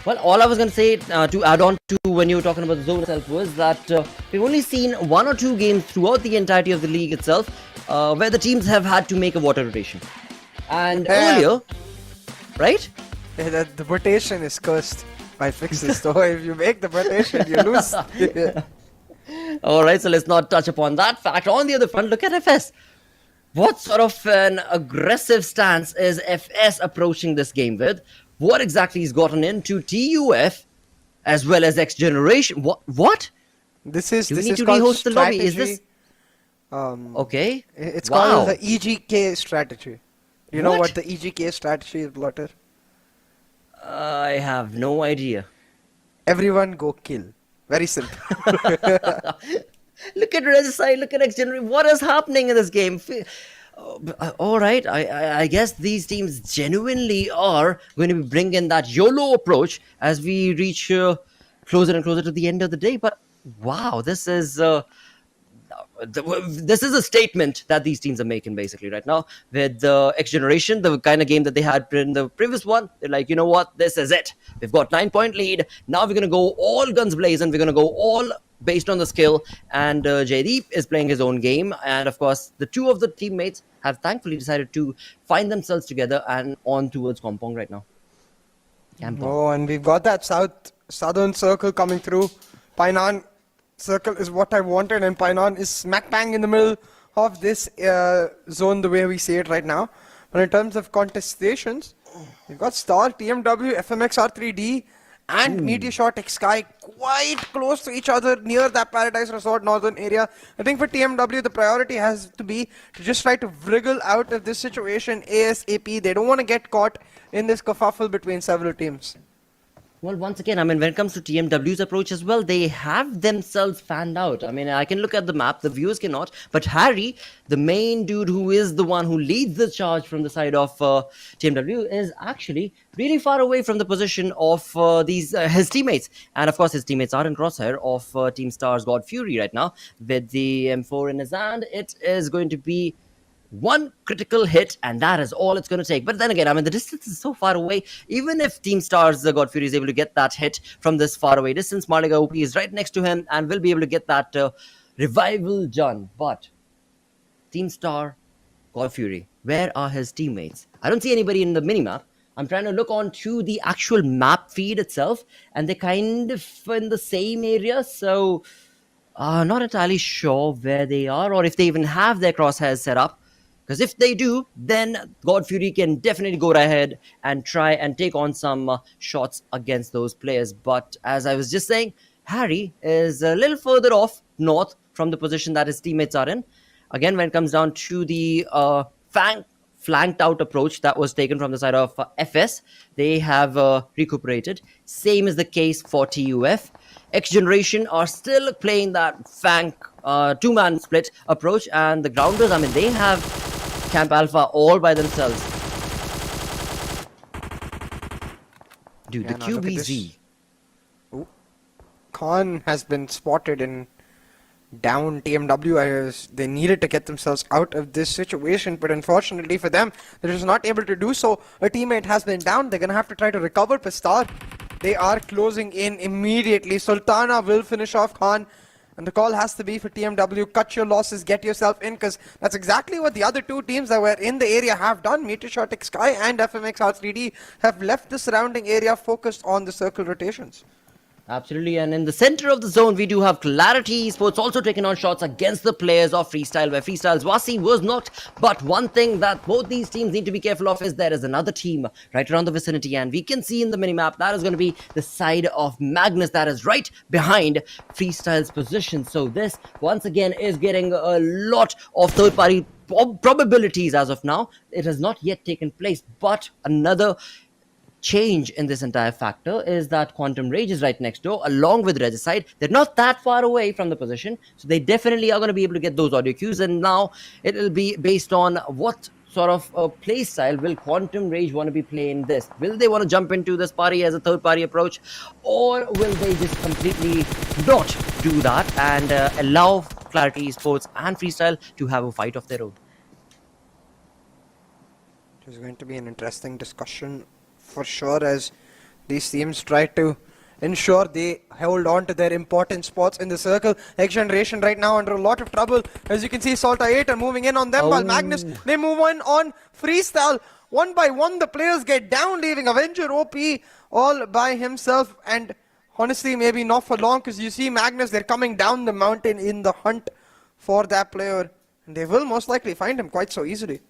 Well, all I was going to say to add on to when you were talking about the zone itself was that we've only seen 1 or 2 games throughout the entirety of the league itself where the teams have had to make a water rotation. And earlier, right?
Yeah, the rotation is cursed by fixes. So if you make the rotation, you lose.
All right, so let's not touch upon that fact. On the other front, look at FS. What sort of an aggressive stance is FS approaching this game with? What exactly he's gotten into TUF as well as XGeneration? What?
This is
Do we
this
need
is
to
called
rehost the lobby?
strategy.
Is this okay?
It's
Wow.
called the EGK strategy. You know
What?
what the EGK strategy is, Blotter?
I have no idea.
Everyone go kill. Very simple.
Look at Regicide, look at XGeneration. What is happening in this game? All right, I guess these teams genuinely are going to be bringing that YOLO approach as we reach closer and closer to the end of the day. But wow, this is a statement that these teams are making basically right now with the XGeneration, the kind of game that they had in the previous one. They're like, you know what, this is it. We've got 9-point lead. Now we're going to go all guns blazing. We're going to go all based on the skill. And Jaydeep is playing his own game. And of course, the 2 of the teammates have thankfully decided to find themselves together and on towards Kampong right now. Kampong.
Oh, and we've got that southern circle coming through. Painan circle is what I wanted, and Painan is smack bang in the middle of this zone the way we see it right now. But in terms of contestations, we've got Star, TMW, FMxR3D, and MetershotxSKY quite close to each other near that Paradise Resort northern area. I think for TMW, the priority has to be to just try to wriggle out of this situation ASAP. They don't want to get caught in this kerfuffle between several teams.
Well, once again, I mean, when it comes to TMW's approach as well, they have themselves fanned out. I mean, I can look at the map, the viewers cannot. But Harry, the main dude who is the one who leads the charge from the side of TMW, is actually really far away from the position of his teammates. And of course, his teammates are in crosshair of Team Star's God Fury right now. With the M4 in his hand, it is going to be one critical hit, and that is all it's going to take. But then again, I mean, the distance is so far away. Even if Team Star's God Fury is able to get that hit from this far away distance, Marliga OP is right next to him and will be able to get that revival done. But Team Star, God Fury, where are his teammates? I don't see anybody in the minimap. I'm trying to look on to the actual map feed itself, and they're kind of in the same area, so not entirely sure where they are or if they even have their crosshairs set up. Because if they do, then God Fury can definitely go right ahead and try and take on some shots against those players. But as I was just saying, Harry is a little further off north from the position that his teammates are in. Again, when it comes down to the flanked out approach that was taken from the side of FS, they have recuperated. Same is the case for TUF. XGeneration are still playing that flank 2-man split approach, and the grounders, I mean, they have Camp Alpha all by themselves. Dude,
Yeah,
the
now look at this.
QBZ.
Khan has been spotted in down TMW. They needed to get themselves out of this situation, but unfortunately for them, they're just not able to do so. A teammate has been down. They're going to have to try to recover Pistar. They are closing in immediately. Sultana will finish off Khan. And the call has to be for TMW, cut your losses, get yourself in, because that's exactly what the other 2 teams that were in the area have done. MetershotxSKY and FMxR3D have left the surrounding area focused on the circle rotations.
Absolutely, and in the center of the zone, we do have QWERTY Esports also taking on shots against the players of Freestyle, where Freestyle's Wasi was knocked. But one thing that both these teams need to be careful of is there is another team right around the vicinity, and we can see in the minimap that is going to be the side of Magnus that is right behind Freestyle's position. So this, once again, is getting a lot of third-party probabilities as of now. It has not yet taken place, but another change in this entire factor is that Quantum Rage is right next door along with Regicide. They're not that far away from the position, so they definitely are going to be able to get those audio cues, and now it will be based on what sort of play style will Quantum Rage want to be playing this. Will they want to jump into this party as a third party approach, or will they just completely not do that and allow QWERTY Esports and Freestyle to have a fight of their own?
There's going to be an interesting discussion for sure as these teams try to ensure they hold on to their important spots in the circle. XGeneration right now under a lot of trouble. As you can see, SALTxi8 are moving in on them while Magnus, they move on freestyle. One by one, the players get down, leaving Avenger OP all by himself. And honestly, maybe not for long, because you see Magnus, they're coming down the mountain in the hunt for that player. And they will most likely find him quite so easily.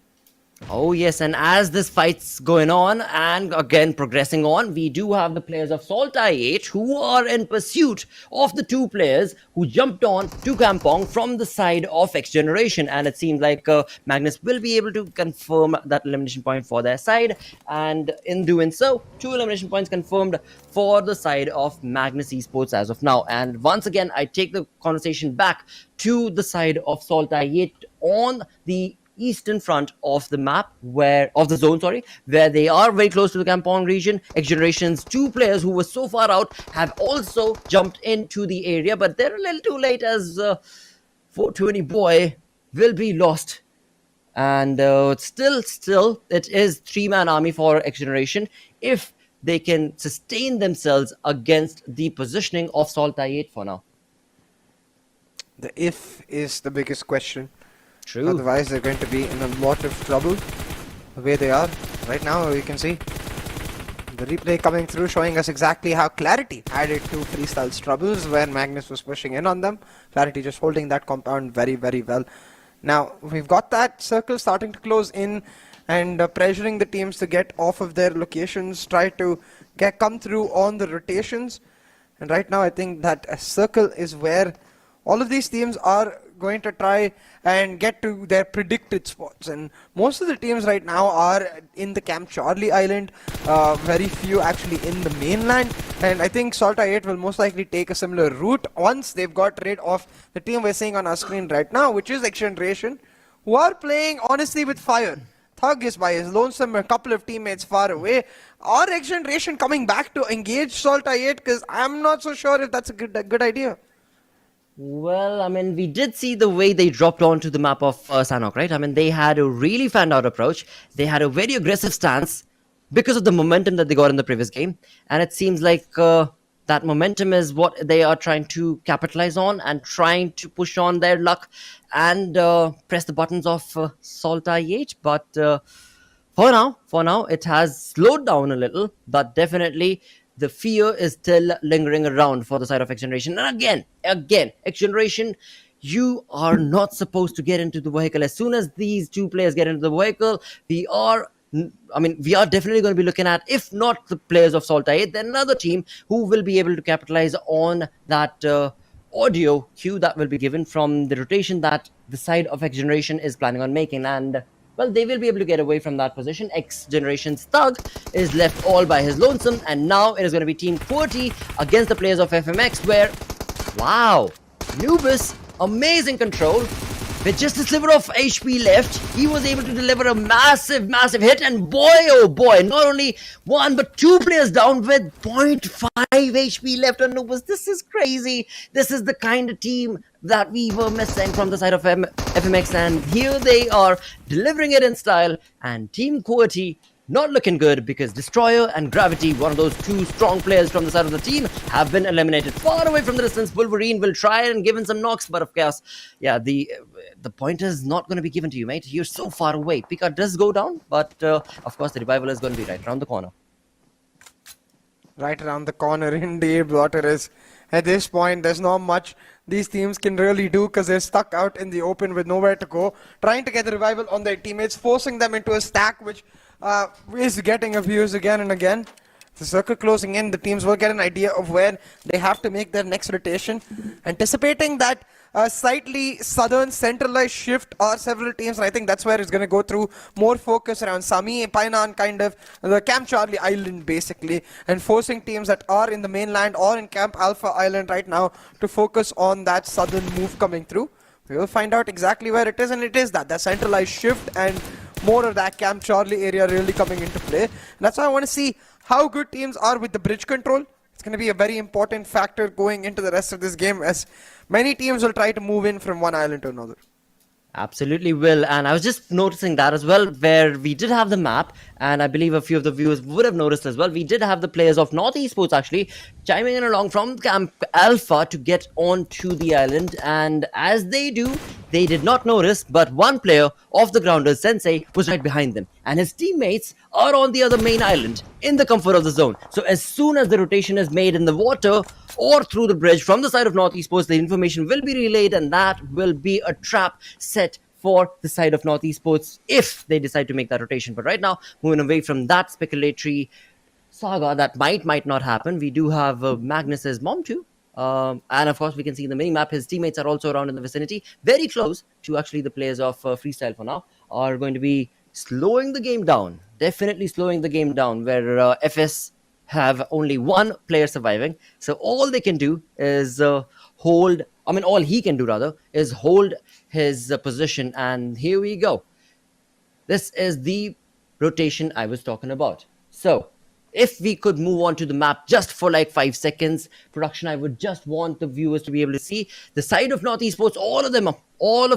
Oh yes, and as this fight's going on and again progressing on, we do have the players of SALTxi8 who are in pursuit of the two players who jumped on to Kampong from the side of XGeneration, and it seems like Magnus will be able to confirm that elimination point for their side, and in doing so, 2 elimination points confirmed for the side of Magnus Esports as of now. And once again, I take the conversation back to the side of SALTxi8 on the eastern front of the map, where they are very close to the Kampong region. XGeneration's 2 players who were so far out have also jumped into the area, but they're a little too late as 420 boy will be lost. And still it is 3-man army for XGeneration if they can sustain themselves against the positioning of SALTxi8 for now.
The if is the biggest question.
True.
Otherwise, they're going to be in a lot of trouble the way they are. Right now, you can see the replay coming through showing us exactly how QWERTY added to Freestyle's troubles where Magnus was pushing in on them. QWERTY just holding that compound very, very well. Now, we've got that circle starting to close in and pressuring the teams to get off of their locations, try to come through on the rotations. And right now, I think that a circle is where all of these teams are going to try and get to their predicted spots, and most of the teams right now are in the Camp Charlie Island, very few actually in the mainland, and I think SALTxi8 will most likely take a similar route once they've got rid of the team we're seeing on our screen right now, which is XGeneration, who are playing honestly with fire. Thug is by his lonesome, a couple of teammates far away. Are XGeneration coming back to engage SALTxi8? Because I'm not so sure if that's a good idea.
Well, I mean, we did see the way they dropped onto the map of Sanhok, right? I mean, they had a really fanned-out approach. They had a very aggressive stance because of the momentum that they got in the previous game. And it seems like that momentum is what they are trying to capitalize on and trying to push on their luck and press the buttons of SALTxi8. But for now, it has slowed down a little, but definitely the fear is still lingering around for the side of XGeneration. And again, XGeneration, you are not supposed to get into the vehicle. As soon as these 2 players get into the vehicle, we are definitely going to be looking at, if not the players of SALTxi8, then another team who will be able to capitalize on that audio cue that will be given from the rotation that the side of XGeneration is planning on making. And well, they will be able to get away from that position. XGeneration's Thug is left all by his lonesome, and now it is going to be Team QWERTY against the players of FMX, where, wow, Nubis, amazing control. With just a sliver of HP left, he was able to deliver a massive hit, and boy, oh boy, not only 1 but 2 players down with 0.5 HP left on Nubis. This is crazy. This is the kind of team that we were missing from the side of FMX, and here they are delivering it in style, and Team QWERTY not looking good because Destroyer and Gravity, one of those 2 strong players from the side of the team, have been eliminated. Far away from the distance, Wolverine will try and give him some knocks, but of course, yeah, the pointer is not going to be given to you, mate. You're so far away. Pika does go down, but of course the revival is going to be right around the corner.
Right around the corner, indeed, Water is. At this point, there's not much these teams can really do because they're stuck out in the open with nowhere to go, trying to get the revival on their teammates, forcing them into a stack which is getting abused again and again. The circle closing in, the teams will get an idea of where they have to make their next rotation. Anticipating that slightly southern centralized shift are several teams, and I think that's where it's going to go through more focus around Sami, Painan, kind of the Camp Charlie Island basically, and forcing teams that are in the mainland or in Camp Alpha Island right now to focus on that southern move coming through. We will find out exactly where it is, and it is that centralized shift and more of that Camp Charlie area really coming into play. And that's why I want to see how good teams are with the bridge control. It's going to be a very important factor going into the rest of this game, as many teams will try to move in from one island to another.
Absolutely will. And I was just noticing that as well, where we did have the map, and I believe a few of the viewers would have noticed as well. We did have the players of North Esports actually chiming in along from Camp Alpha to get onto the island. And as they do, they did not notice, but one player of the Grounders, Sensei, was right behind them. And his teammates are on the other main island in the comfort of the zone. So as soon as the rotation is made in the water or through the bridge from the side of North Esports, the information will be relayed, and that will be a trap set for the side of North Esports if they decide to make that rotation. But right now, moving away from that speculatory saga that might not happen, we do have Magnus's mom too. And of course, we can see in the mini-map, his teammates are also around in the vicinity, very close to actually the players of Freestyle for now, are going to be slowing the game down, definitely slowing the game down, where FS have only one player surviving. So all they can do is all he can do rather is hold his position. And here we go. This is the rotation I was talking about. So if we could move on to the map just for like 5 seconds, production, I would just want the viewers to be able to see the side of North Esports. All of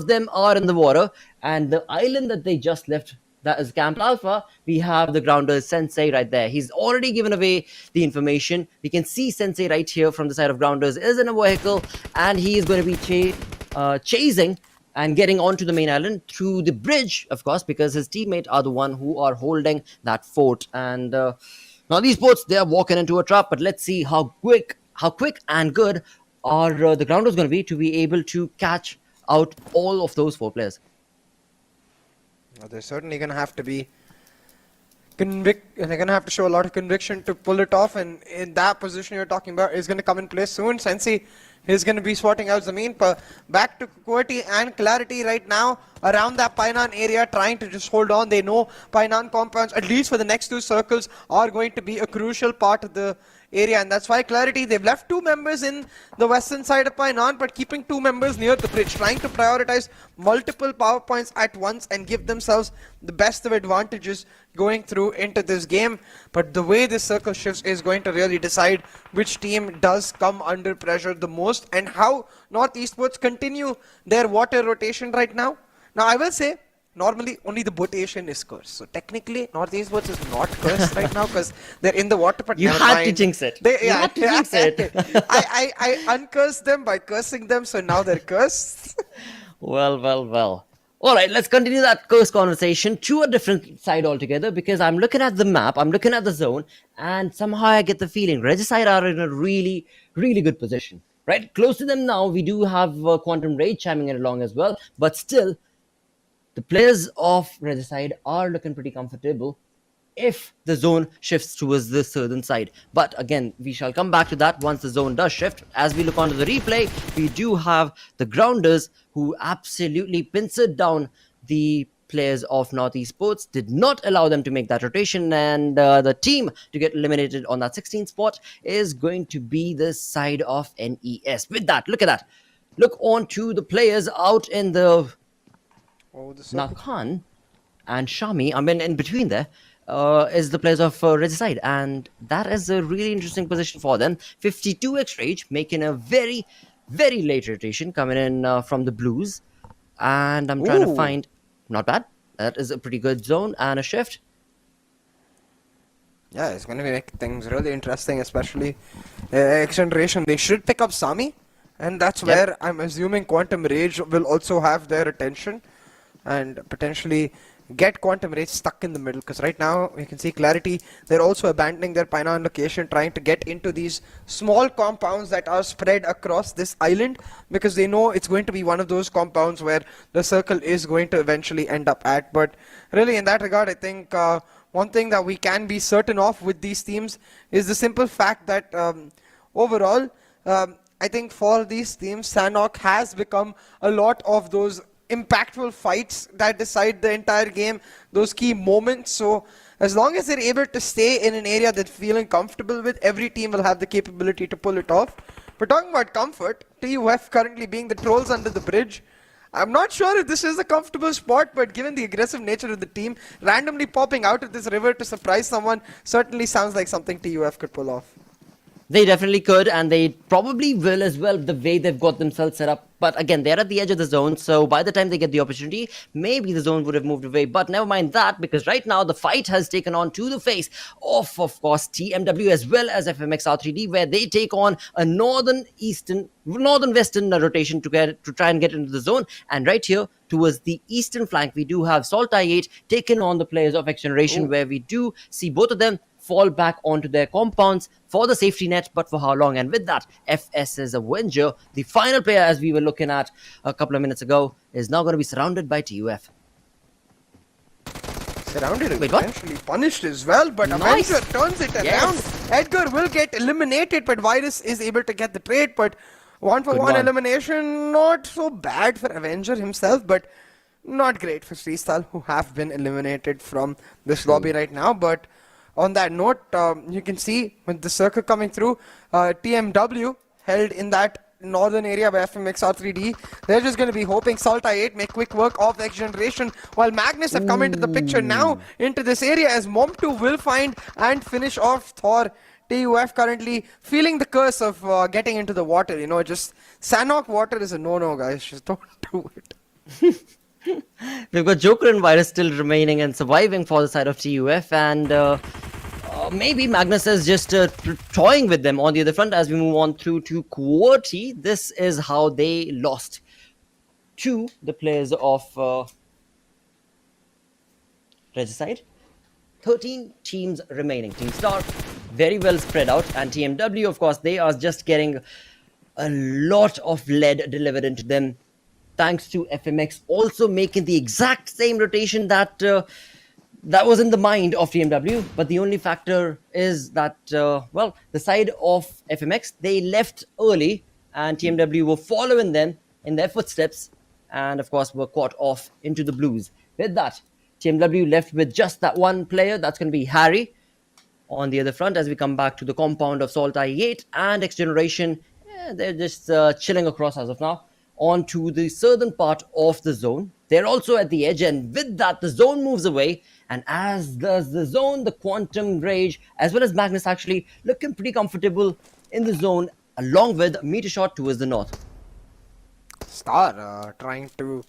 them are in the water, and the island that they just left, that is Camp Alpha, we have the Grounders Sensei right there. He's already given away the information. We can see Sensei right here from the side of Grounders is in a vehicle, and he is going to be chasing and getting onto the main island through the bridge, of course, because his teammates are the one who are holding that fort. And now these boats, they are walking into a trap, but let's see how quick and good are the Grounders going to be able to catch out all of those 4 players.
They're certainly going to have to be they're going to have to show a lot of conviction to pull it off, and in that position you're talking about is going to come in place soon. Sensei is going to be swatting out Zameen. Back to QWERTY and Clarity right now around that Painan area, trying to just hold on. They know Painan compounds, at least for the next 2 circles, are going to be a crucial part of the area, and that's why Clarity, they've left 2 members in the western side of Painan, but keeping 2 members near the bridge, trying to prioritize multiple power points at once and give themselves the best of advantages going through into this game. But the way this circle shifts is going to really decide which team does come under pressure the most, and how North Esports continue their water rotation right now. Now I will say, normally only the botation is cursed, so technically North Esports is not cursed right now because they're in the water, but
you had to jinx it. You had to jinx it.
I uncursed them by cursing them, so now they're cursed.
Well. All right, let's continue that curse conversation to a different side altogether, because I'm looking at the map, I'm looking at the zone, and somehow I get the feeling Regicide are in a really, really good position. Right, close to them now, we do have Quantum Rage chiming in along as well, but still, the players of Regicide are looking pretty comfortable if the zone shifts towards the southern side. But again, we shall come back to that once the zone does shift. As we look onto the replay, we do have the Grounders who absolutely pincered down the players of North Esports, did not allow them to make that rotation, and the team to get eliminated on that 16th spot is going to be the side of NES. With that, look at that. Look on to the players out in the Nakan and Shami. I mean, in between there is the players of Regicide, and that is a really interesting position for them. 52x Rage making a very, very late rotation coming in from the Blues, and I'm trying to find. Not bad. That is a pretty good zone and a shift.
Yeah, it's going to make things really interesting, especially XGeneration. They should pick up Sami, and that's where I'm assuming Quantum Rage will also have their attention and potentially get Quantum Rage stuck in the middle, because right now you can see Clarity, they're also abandoning their Painan location, trying to get into these small compounds that are spread across this island, because they know it's going to be one of those compounds where the circle is going to eventually end up at. But really, in that regard, I think one thing that we can be certain of with these teams is the simple fact that overall, I think for these teams, Sanhok has become a lot of those impactful fights that decide the entire game, those key moments. So as long as they're able to stay in an area they're feeling comfortable with, every team will have the capability to pull it off. We're talking about comfort, TUF currently being the trolls under the bridge. I'm not sure if this is a comfortable spot, but given the aggressive nature of the team, randomly popping out of this river to surprise someone certainly sounds like something TUF could pull off.
They definitely could, and they probably will as well, the way they've got themselves set up. But again, they're at the edge of the zone, so by the time they get the opportunity, maybe the zone would have moved away. But never mind that, because right now the fight has taken on to the face of course, TmW as well as FMxR3D, where they take on a northern western rotation to try and get into the zone. And right here, towards the eastern flank, we do have SALTxi8 taking on the players of XGeneration, where we do see both of them fall back onto their compounds for the safety net, but for how long? And with that, FS's Avenger, the final player as we were looking at a couple of minutes ago, is now going to be surrounded by TUF.
Surrounded and
Wait, what?
eventually punished as well, but
Nice.
Avenger turns it around.
Yes.
Edgar will get eliminated, but Virus is able to get the trade, but one for
Good
one
one.
elimination, not so bad for Avenger himself, but not great for Freestyle, who have been eliminated from this lobby right now. But on that note, you can see with the circle coming through, TMW held in that northern area by FMxR3D. They're just going to be hoping SALTxi8 make quick work of the XGeneration, while Magnus have come into the picture now into this area, as Mom2 will find and finish off Thor. TUF currently feeling the curse of getting into the water. You know, just Sanhok water is a no-no, guys. Just don't do it.
We've got Joker and Virus still remaining and surviving for the side of TUF, and maybe Magnus is just toying with them on the other front as we move on through to QWERTY. This is how they lost to the players of Regicide. 13 teams remaining. Team Star very well spread out, and TMW, of course, they are just getting a lot of lead delivered into them, thanks to FMX also making the exact same rotation that that was in the mind of TMW. But the only factor is that, well, the side of FMX, they left early, and TMW were following them in their footsteps, and of course were caught off into the blues. With that, TMW left with just that one player. That's going to be Harry on the other front as we come back to the compound of SALTxi8 and XGeneration. They're just chilling across as of now onto the southern part of the zone. They're also at the edge, and with that, the zone moves away. And as does the zone, the Quantum Rage, as well as Magnus, actually looking pretty comfortable in the zone, along with Metershot towards the north.
Star trying to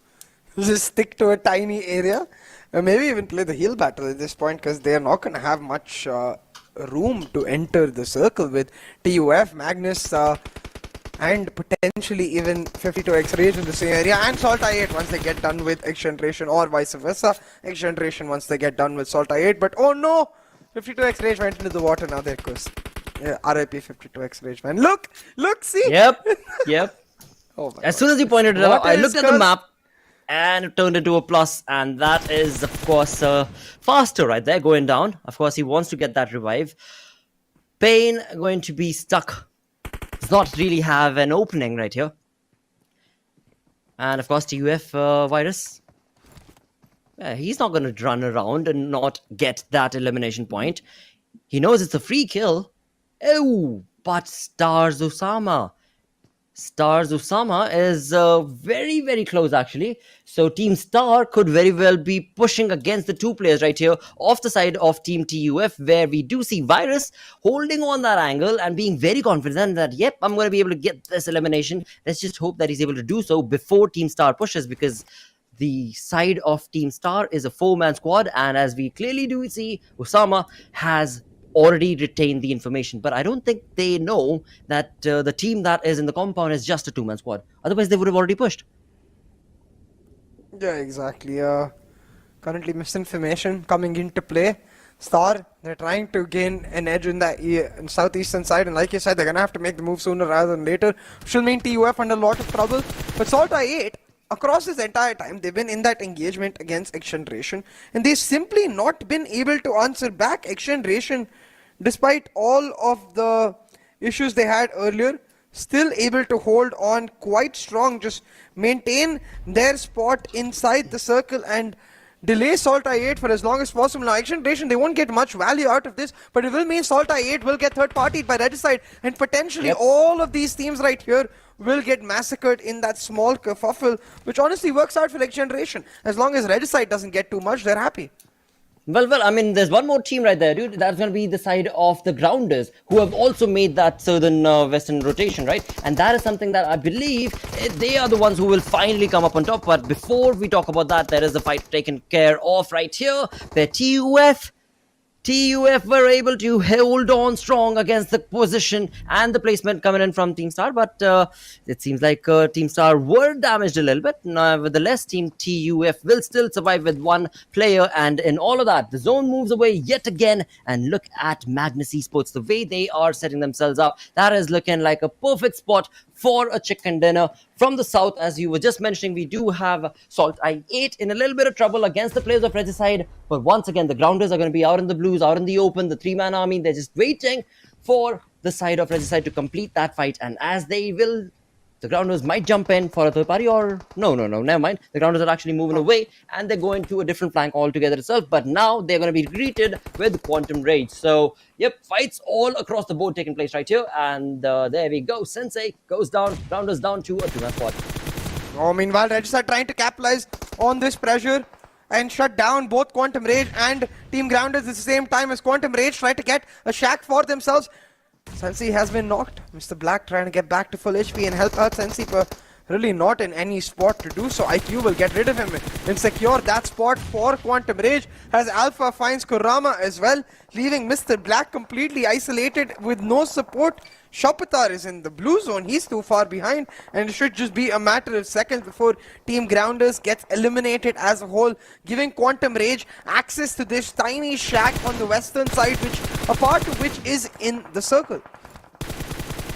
just stick to a tiny area, maybe even play the heal battle at this point, because they are not going to have much room to enter the circle with TUF, Magnus, and potentially even 52x Rage in the same area, and SALTxi8 once they get done with XGeneration, or vice versa. XGeneration once they get done with SALTxi8, but oh no! 52x Rage went into the water, now there goes. Yeah, RIP 52x Rage, man. Look, see!
Yep.
Oh my
As
God.
soon as you pointed it out,
What
I
is
looked at the
curse?
map, and it turned into a plus, and that is, of course, faster right there, going down. Of course, he wants to get that revive. Pain going to be stuck. Does not really have an opening right here. And of course, TUF Virus. Yeah, he's not going to run around and not get that elimination point. He knows it's a free kill. Oh, but Stars Osama is very, very close actually. So Team Star could very well be pushing against the two players right here off the side of Team TUF, where we do see Virus holding on that angle and being very confident that, yep, I'm going to be able to get this elimination. Let's just hope that he's able to do so before Team Star pushes, because the side of Team Star is a 4-man squad, and as we clearly do see, Osama has already retained the information, but I don't think they know that the team that is in the compound is just a 2-man squad. Otherwise, they would have already pushed.
Yeah, exactly. Currently, misinformation coming into play. Star, they're trying to gain an edge in that southeastern side, and like you said, they're gonna have to make the move sooner rather than later, which will mean TUF under a lot of trouble. But SALTxi8, across this entire time, they've been in that engagement against XGeneration, and they've simply not been able to answer back. XGeneration, despite all of the issues they had earlier, still able to hold on quite strong, just maintain their spot inside the circle and delay SALTxi8 for as long as possible. Now, XGeneration, they won't get much value out of this, but it will mean SALTxi8 will get third-partied by Regicide, and potentially all of these teams right here will get massacred in that small kerfuffle, which honestly works out for XGeneration. As long as Regicide doesn't get too much, they're happy.
Well, I mean, there's one more team right there, dude. That's going to be the side of the Grounders, who have also made that southern western rotation, right? And that is something that I believe they are the ones who will finally come up on top. But before we talk about that, there is a fight taken care of right here, where TUF were able to hold on strong against the position and the placement coming in from Team Star, but it seems like Team Star were damaged a little bit. Nevertheless, Team TUF will still survive with one player, and in all of that, the zone moves away yet again, and look at Magnus Esports, the way they are setting themselves up. That is looking like a perfect spot for a chicken dinner. From the south, as you were just mentioning, we do have SALTxi8 in a little bit of trouble against the players of Regicide. But once again, the Grounders are going to be out in the blues, out in the open, the three-man army. They're just waiting for the side of Regicide to complete that fight. And as they will, the Grounders might jump in for a third party, or no, never mind. The Grounders are actually moving away, and they're going to a different flank altogether itself. But now they're going to be greeted with Quantum Rage. So, yep, fights all across the board taking place right here. And there we go. Sensei goes down, Grounders down to a 2-man squad.
Oh, meanwhile, Regis are trying to capitalize on this pressure and shut down both Quantum Rage and Team Grounders at the same time, as Quantum Rage try to get a shack for themselves. Sensei has been knocked. Mr. Black trying to get back to full HP and help out Sensei, but really not in any spot to do so. IQ will get rid of him and secure that spot for Quantum Rage, as Alpha finds Kurama as well, leaving Mr. Black completely isolated with no support. Shapatar is in the blue zone. He's too far behind, and it should just be a matter of seconds before Team Grounders gets eliminated as a whole, giving Quantum Rage access to this tiny shack on the western side, which a part of which is in the circle.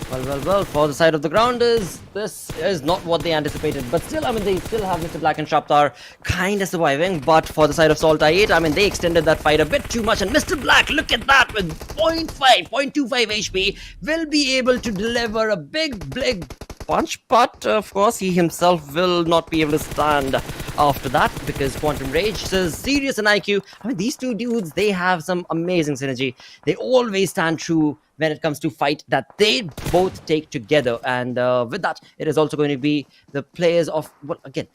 Well, for the side of the Grounders, this is not what they anticipated. But still, I mean, they still have Mr. Black and Shaptar kind of surviving. But for the side of SALTxi8, I mean, they extended that fight a bit too much. And Mr. Black, look at that, with 0.25 HP, will be able to deliver a big punch. But, of course, he himself will not be able to stand after that, because Quantum Rage is serious in IQ. I mean, these two dudes, they have some amazing synergy. They always stand true when it comes to fight that they both take together. And with that, it is also going to be the players of, well, again,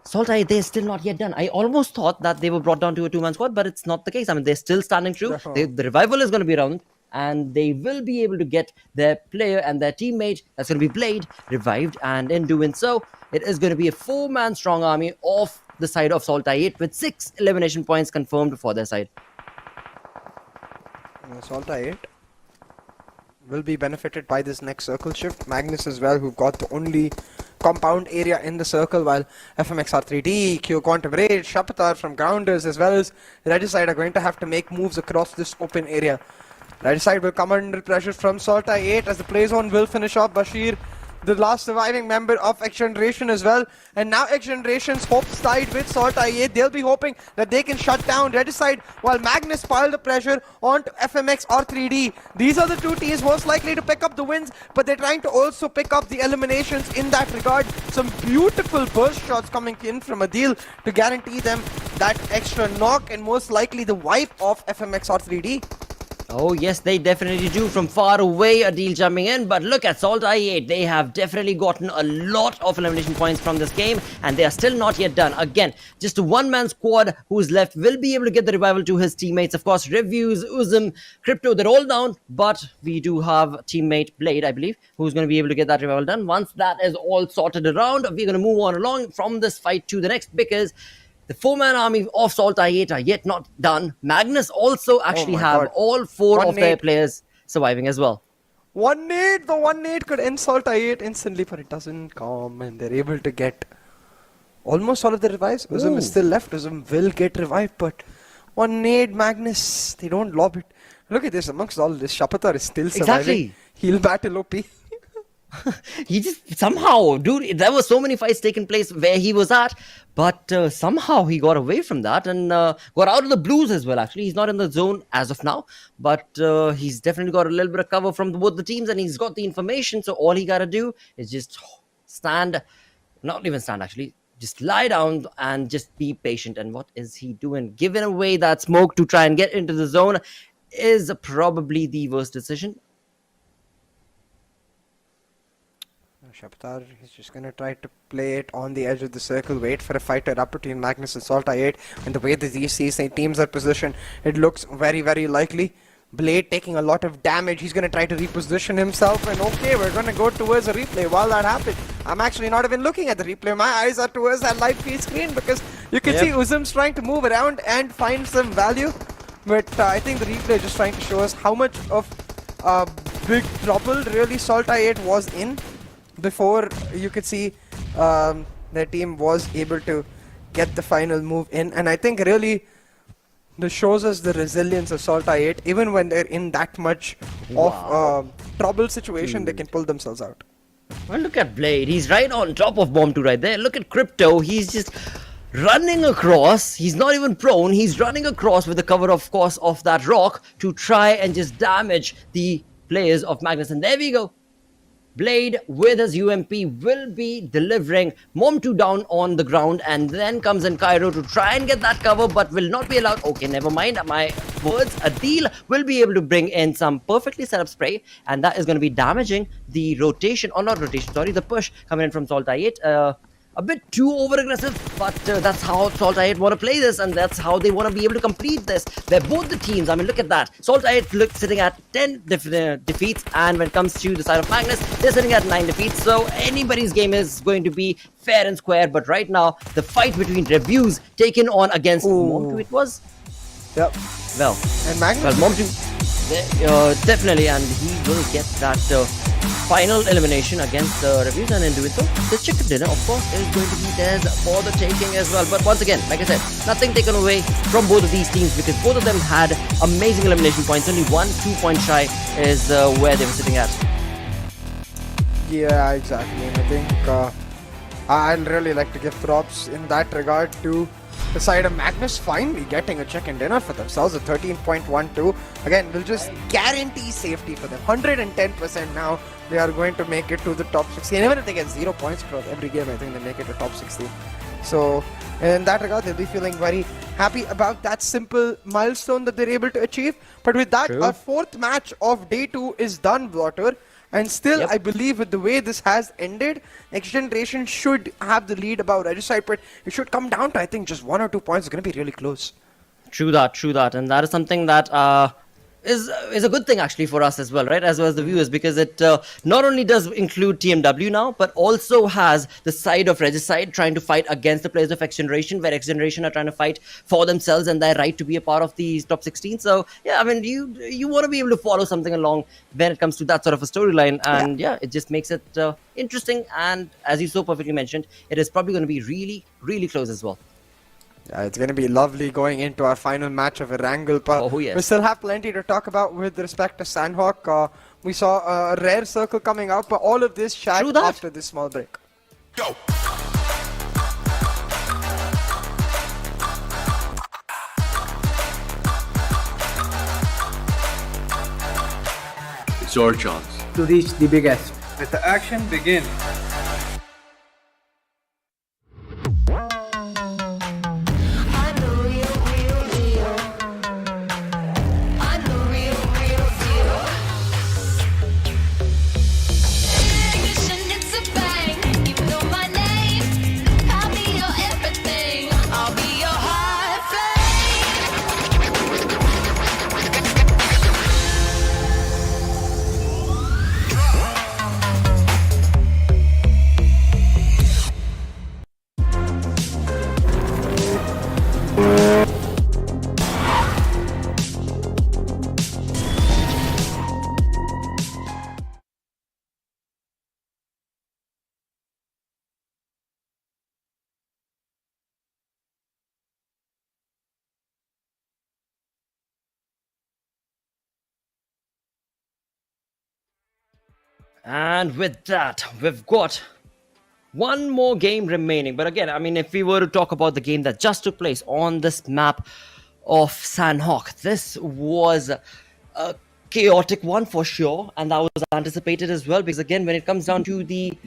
SALTxi8, they're still not yet done. I almost thought that they were brought down to a 2-man squad, but it's not the case. I mean, they're still standing true. The revival is going to be around, and they will be able to get their player and their teammate, that's going to be Blade, revived. And in doing so, it is going to be a 4-man strong army of the side of SALTxi8, with 6 elimination points confirmed for their side.
SALTxi8 will be benefited by this next circle shift. Magnus as well, who got the only compound area in the circle, while FMxR3D, Q Quantum Rage, Shapatar from Grounders, as well as Regicide are going to have to make moves across this open area. Regicide will come under pressure from SALTxi8, as the play zone will finish off Bashir, the last surviving member of XGeneration as well. And now XGeneration's hopes died with SALTxi8. They'll be hoping that they can shut down Regicide, while Magnus pile the pressure onto FMxR3D. These are the two teams most likely to pick up the wins, but they're trying to also pick up the eliminations in that regard. Some beautiful burst shots coming in from Adil to guarantee them that extra knock and most likely the wipe of FMxR3D.
Oh yes, they definitely do. From far away, Adil jumping in. But look at SALTxi8. They have definitely gotten a lot of elimination points from this game, and they are still not yet done. Again, just a 1-man squad who's left will be able to get the revival to his teammates. Of course, Reviews, Uzum, Crypto, they're all down. But we do have teammate Blade, I believe, who's going to be able to get that revival done. Once that is all sorted around, we're going to move on along from this fight to the next, because the 4-man army of SALTxi8 are yet not done. Magnus also actually have all 4 of their players surviving as well.
1 nade, the 1 nade could end SALTxi8 instantly, but it doesn't come, and they're able to get almost all of the revives. Uzum is still left. Uzum will get revived, but 1 nade, Magnus, they don't lob it. Look at this, amongst all this, Shapatar is still surviving.
Exactly.
He'll battle OP.
He just somehow, dude, there were so many fights taking place where he was at, but somehow he got away from that and got out of the blues as well. Actually, he's not in the zone as of now, but he's definitely got a little bit of cover from both the teams, and he's got the information. So all he gotta do is just not even stand actually, just lie down and just be patient. And what is he doing? Giving away that smoke to try and get into the zone is probably the worst decision.
Shabatar, he's just going to try to play it on the edge of the circle, wait for a fight to erupt between Magnus and SALTxi8. And the way that these teams are positioned, it looks very, very likely. Blade taking a lot of damage. He's going to try to reposition himself. And okay, we're going to go towards a replay. While that happens, I'm actually not even looking at the replay. My eyes are towards that live feed screen because you can see Uzum's trying to move around and find some value. But I think the replay is just trying to show us how much of big trouble really SALTxi8 was in before you could see their team was able to get the final move in. And I think really this shows us the resilience of SALTxi8. Even when they're in that much of trouble situation, they can pull themselves out.
Well, look at Blade. He's right on top of Bomb 2 right there. Look at Crypto. He's just running across. He's not even prone. He's running across with the cover, of course, of that rock to try and just damage the players of Magnus. And there we go. Blade with his UMP will be delivering Mom 2 down on the ground, and then comes in Cairo to try and get that cover, but will not be allowed. Okay, never mind my words. Adil will be able to bring in some perfectly set up spray, and that is going to be damaging the rotation, or not rotation, sorry, the push coming in from SALTxi8. A bit too over aggressive, but that's how SALTxi8 want to play this, and that's how they want to be able to complete this. They're both the teams. I mean, look at that. SALTxi8 sitting at 10 defeats, and when it comes to the side of Magnus, they're sitting at 9 defeats. So anybody's game is going to be fair and square. But right now, the fight between Reviews taken on against Mom 2, it was.
Yep.
Well,
and Magnus.
Well, Mom 2, definitely, and he will get that final elimination against Reviews, and in doing so, the chicken dinner, of course, is going to be theirs for the taking as well. But once again, like I said, nothing taken away from both of these teams because both of them had amazing elimination points. Only 1-2 point shy is where they were sitting at.
Yeah, exactly. And I think I'd really like to give props in that regard to the side of Magnus finally getting a chicken dinner for themselves, a 13.12. Again, will just guarantee safety for them. 110% now they are going to make it to the top 16. Even if they get 0 points across every game, I think they make it to top 16. So in that regard, they'll be feeling very happy about that simple milestone that they're able to achieve. But with that, our fourth match of day 2 is done, Blotter. And still, I believe with the way this has ended, XGeneration should have the lead above Regicide, but it should come down to, I think, just 1 or 2 points. It's going to be really close.
True that. And that is something that is a good thing actually for us as well, right? As well as the viewers, because it not only does include TMW now, but also has the side of Regicide trying to fight against the players of XGeneration, where XGeneration are trying to fight for themselves and their right to be a part of the top 16. So yeah, I mean, you want to be able to follow something along when it comes to that sort of a storyline, and yeah, it just makes it interesting. And as you so perfectly mentioned, it is probably going to be really, really close as well.
Yeah, it's going to be lovely going into our final match of Erangel. But we still have plenty to talk about with respect to Sanhok. We saw a rare circle coming out, but all of this chat after this small break.
Go! It's your chance
to reach the biggest. Let the action begin.
And with that, we've got one more game remaining. But again, I mean, if we were to talk about the game that just took place on this map of Sanhok, this was a chaotic one for sure. And that was anticipated as well. Because again, when it comes down to the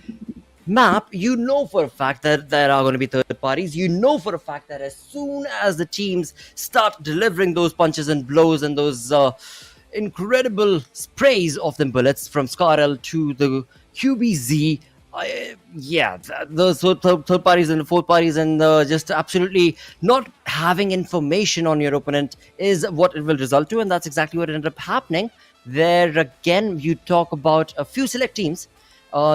map, you know for a fact that there are going to be third parties. You know for a fact that as soon as the teams start delivering those punches and blows and those incredible sprays of them bullets from Scarl to the QBZ, Yeah, those third parties and the fourth parties and just absolutely not having information on your opponent is what it will result to, and that's exactly what ended up happening. There again, you talk about a few select teams.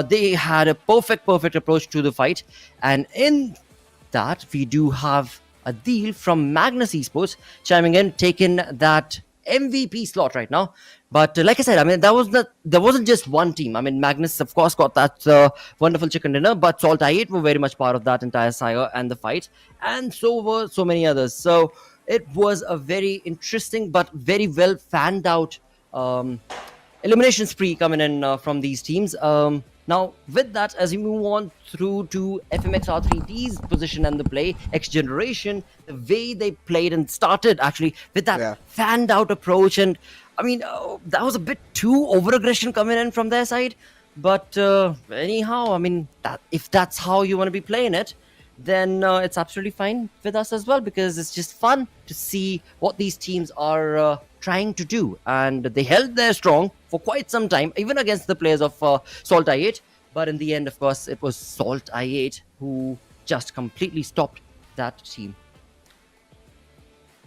They had a perfect approach to the fight, and in that we do have a deal from Magnus Esports chiming in, taking that MVP slot right now. But like I said, I mean, there wasn't just one team. I mean, Magnus, of course, got that wonderful chicken dinner, but SALTxi8 were very much part of that entire saga and the fight, and so were so many others. So it was a very interesting but very well fanned out elimination spree coming in from these teams. Now, with that, as we move on through to FMxR3D's position and the play, XGeneration, the way they played and started actually with that fanned out approach. And I mean, that was a bit too over-aggression coming in from their side. But anyhow, I mean, if that's how you want to be playing it, then it's absolutely fine with us as well, because it's just fun to see what these teams are trying to do. And they held their strong for quite some time, even against the players of SALTxi8. But in the end, of course, it was SALTxi8 who just completely stopped that team.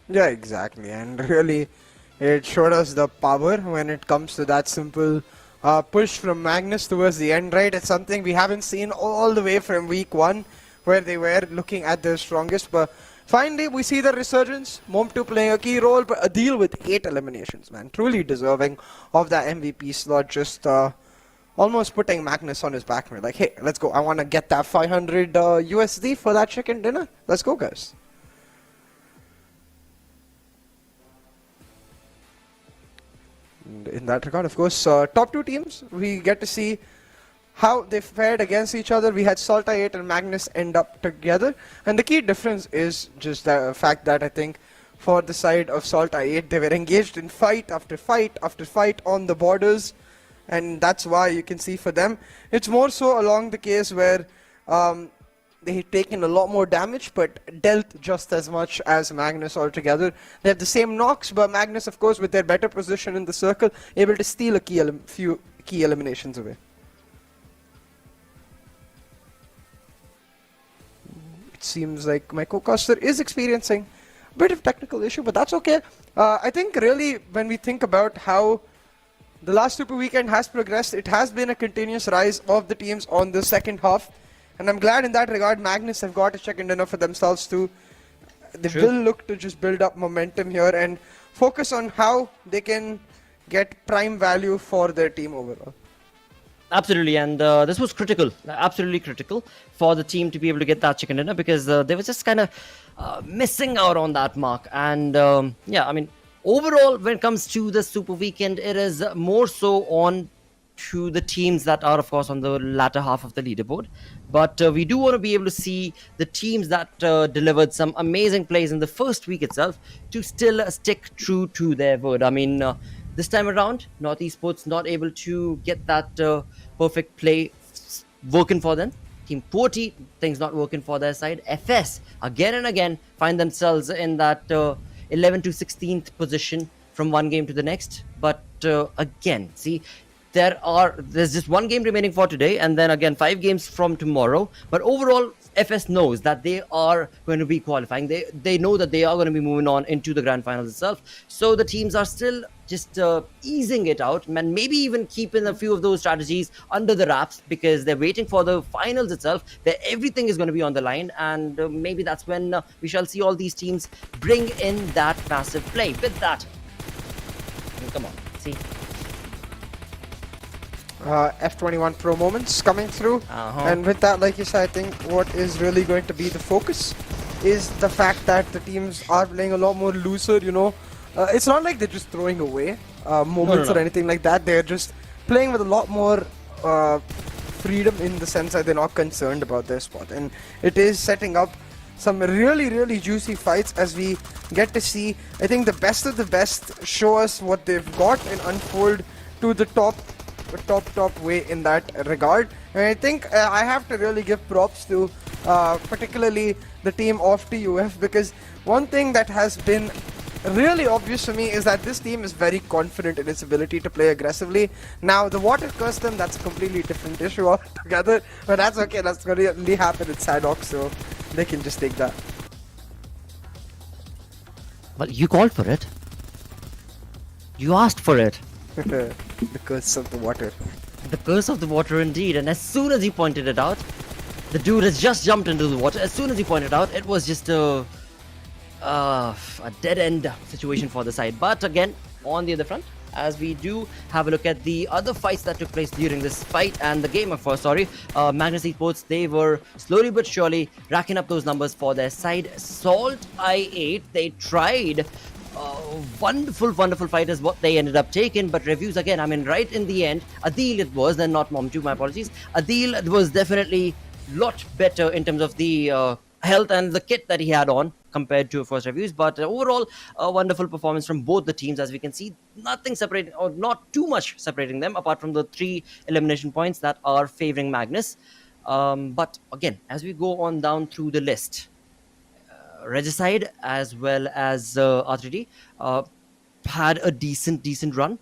Yeah, exactly. And really, it showed us the power when it comes to that simple push from Magnus towards the end, right? It's something we haven't seen all the way from week 1, where they were looking at their strongest. But finally, we see the resurgence. Mom2 playing a key role, but a deal with 8 eliminations, man. Truly deserving of that MVP slot. Just almost putting Magnus on his back. We're like, hey, let's go. I want to get that 500 USD for that chicken dinner. Let's go, guys. And in that regard, of course, top 2 teams, we get to see how they fared against each other. We had SALTxi8 and Magnus end up together, and the key difference is just the fact that I think for the side of SALTxi8, they were engaged in fight after fight after fight on the borders, and that's why you can see for them it's more so along the case where they had taken a lot more damage but dealt just as much as Magnus altogether. They have the same knocks, but Magnus, of course, with their better position in the circle, able to steal a few key eliminations away. Seems like my co-caster is experiencing a bit of technical issue, but that's okay. I think really when we think about how the last Super Weekend has progressed, it has been a continuous rise of the teams on the second half, and I'm glad in that regard Magnus have got a chicken dinner for themselves too. They will look to just build up momentum here and focus on how they can get prime value for their team overall.
Absolutely, and this was critical, absolutely critical for the team to be able to get that chicken dinner, because they were just kind of missing out on that mark. And yeah, I mean, overall, when it comes to the Super Weekend, it is more so on to the teams that are, of course, on the latter half of the leaderboard. But we do want to be able to see the teams that delivered some amazing plays in the first week itself to still stick true to their word. I mean, this time around, MetershotxSKY not able to get that perfect play working for them. Team QWERTY, things not working for their side. FS, again and again, find themselves in that 11 to 16th position from one game to the next. But again, see, there's just one game remaining for today, and then again 5 games from tomorrow. But overall, FS knows that they are going to be qualifying. They know that they are going to be moving on into the grand finals itself. So the teams are still just easing it out, and maybe even keeping a few of those strategies under the wraps, because they're waiting for the finals itself, where everything is going to be on the line. And maybe that's when we shall see all these teams bring in that massive play. With that, come on, see.
F21 Pro moments coming through, and with that, like you said, I think what is really going to be the focus is the fact that the teams are playing a lot more looser, you know. It's not like they're just throwing away moments or anything like that. They're just playing with a lot more freedom, in the sense that they're not concerned about their spot, and it is setting up some really juicy fights as we get to see, I think, the best of the best show us what they've got and unfold to the top way in that regard. And I think I have to really give props to particularly the team of TUF, because one thing that has been really obvious to me is that this team is very confident in its ability to play aggressively. Now, the water cursed them, that's a completely different issue altogether. But that's okay, that's going to really happen in Sanhok, so they can just take that.
Well, you called for it. You asked for it.
The curse of the water.
The curse of the water indeed. And as soon as he pointed it out, the dude has just jumped into the water. As soon as he pointed out, it was just a dead-end situation for the side. But again, on the other front, as we do have a look at the other fights that took place during this fight and the game, of course, Magnus Esports, they were slowly but surely racking up those numbers for their side. SALTxi8, they tried. Wonderful fight is what they ended up taking, but reviews again, I mean, right in the end, Adil it was, and not Mom2, my apologies. Adil was definitely lot better in terms of the health and the kit that he had on compared to first reviews, but overall a wonderful performance from both the teams. As we can see, nothing separating, or not too much separating them, apart from the 3 elimination points that are favoring Magnus. But again, as we go on down through the list, Regicide as well as R3D had a decent run.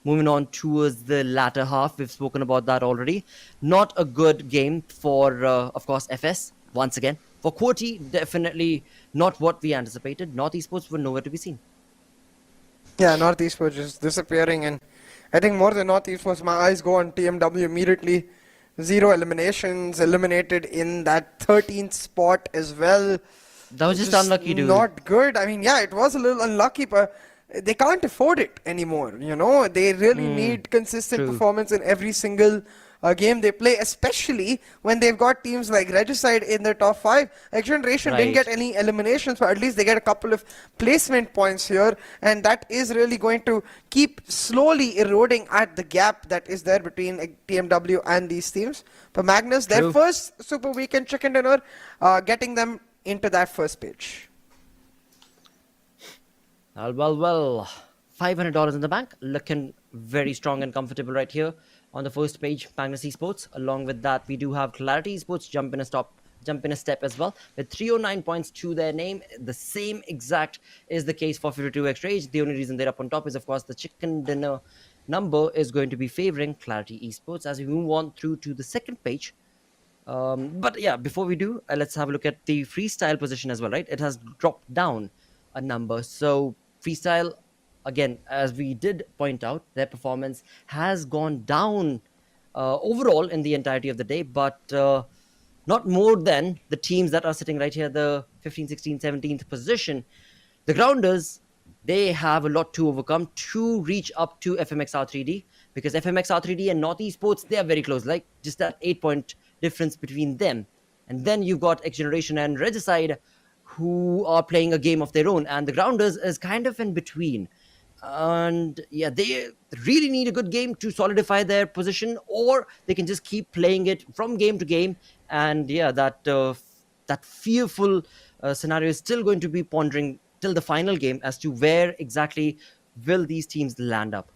Moving on towards the latter half, we've spoken about that already. Not a good game for, of course, FS, once again. For QWERTY, definitely not what we anticipated. North Esports were nowhere to be seen.
Yeah, North Esports just disappearing, and I think more than North Esports, my eyes go on TMW immediately. 0 eliminations, eliminated in that 13th spot as well.
That was just unlucky, dude.
Not good. I mean, yeah, it was a little unlucky, but they can't afford it anymore. You know, they really need consistent performance in every single game they play, especially when they've got teams like Regicide in their top 5. XGeneration didn't get any eliminations, but at least they get a couple of placement points here, and that is really going to keep slowly eroding at the gap that is there between TMW and these teams. But Magnus, their first Super Weekend chicken dinner, getting them into that first page.
Well, $500 in the bank, looking very strong and comfortable right here on the first page. Magnus Esports. Along with that, we do have QWERTY Esports jump in a step as well, with 309 points to their name. The same exact is the case for 52 Extra Age. The only reason they're up on top is, of course, the chicken dinner number is going to be favoring QWERTY Esports as we move on through to the second page. But yeah, before we do, let's have a look at the freestyle position as well, right? It has dropped down a number. So freestyle, again, as we did point out, their performance has gone down overall in the entirety of the day, but not more than the teams that are sitting right here, the 15th, 16th, 17th position. The Grounders, they have a lot to overcome to reach up to FMxR3D, because FMxR3D and North Esports, they are very close, like just that 8-point difference between them. And then you've got XGeneration and Regicide, who are playing a game of their own, and the Grounders is kind of in between. And yeah, they really need a good game to solidify their position, or they can just keep playing it from game to game. And yeah, that fearful scenario is still going to be pondering till the final game as to where exactly will these teams land up.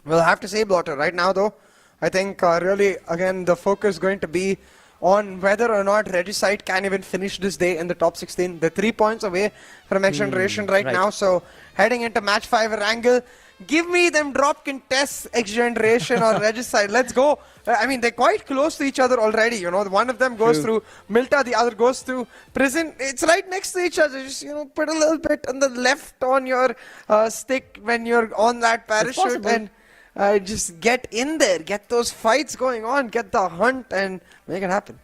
Well, I have to say, Blotter, right now though, I think really, again, the focus is going to be on whether or not Regicide can even finish this day in the top 16. They're 3 points away from XGeneration right now, so heading into match 5 Erangel, give me them drop contests, XGeneration or Regicide. Let's go. I mean, they're quite close to each other already, you know. One of them goes through Milta, the other goes through Prison. It's right next to each other. Just, you know, put a little bit on the left on your stick when you're on that parachute and just get in there, get those fights going on, get the hunt and make it happen.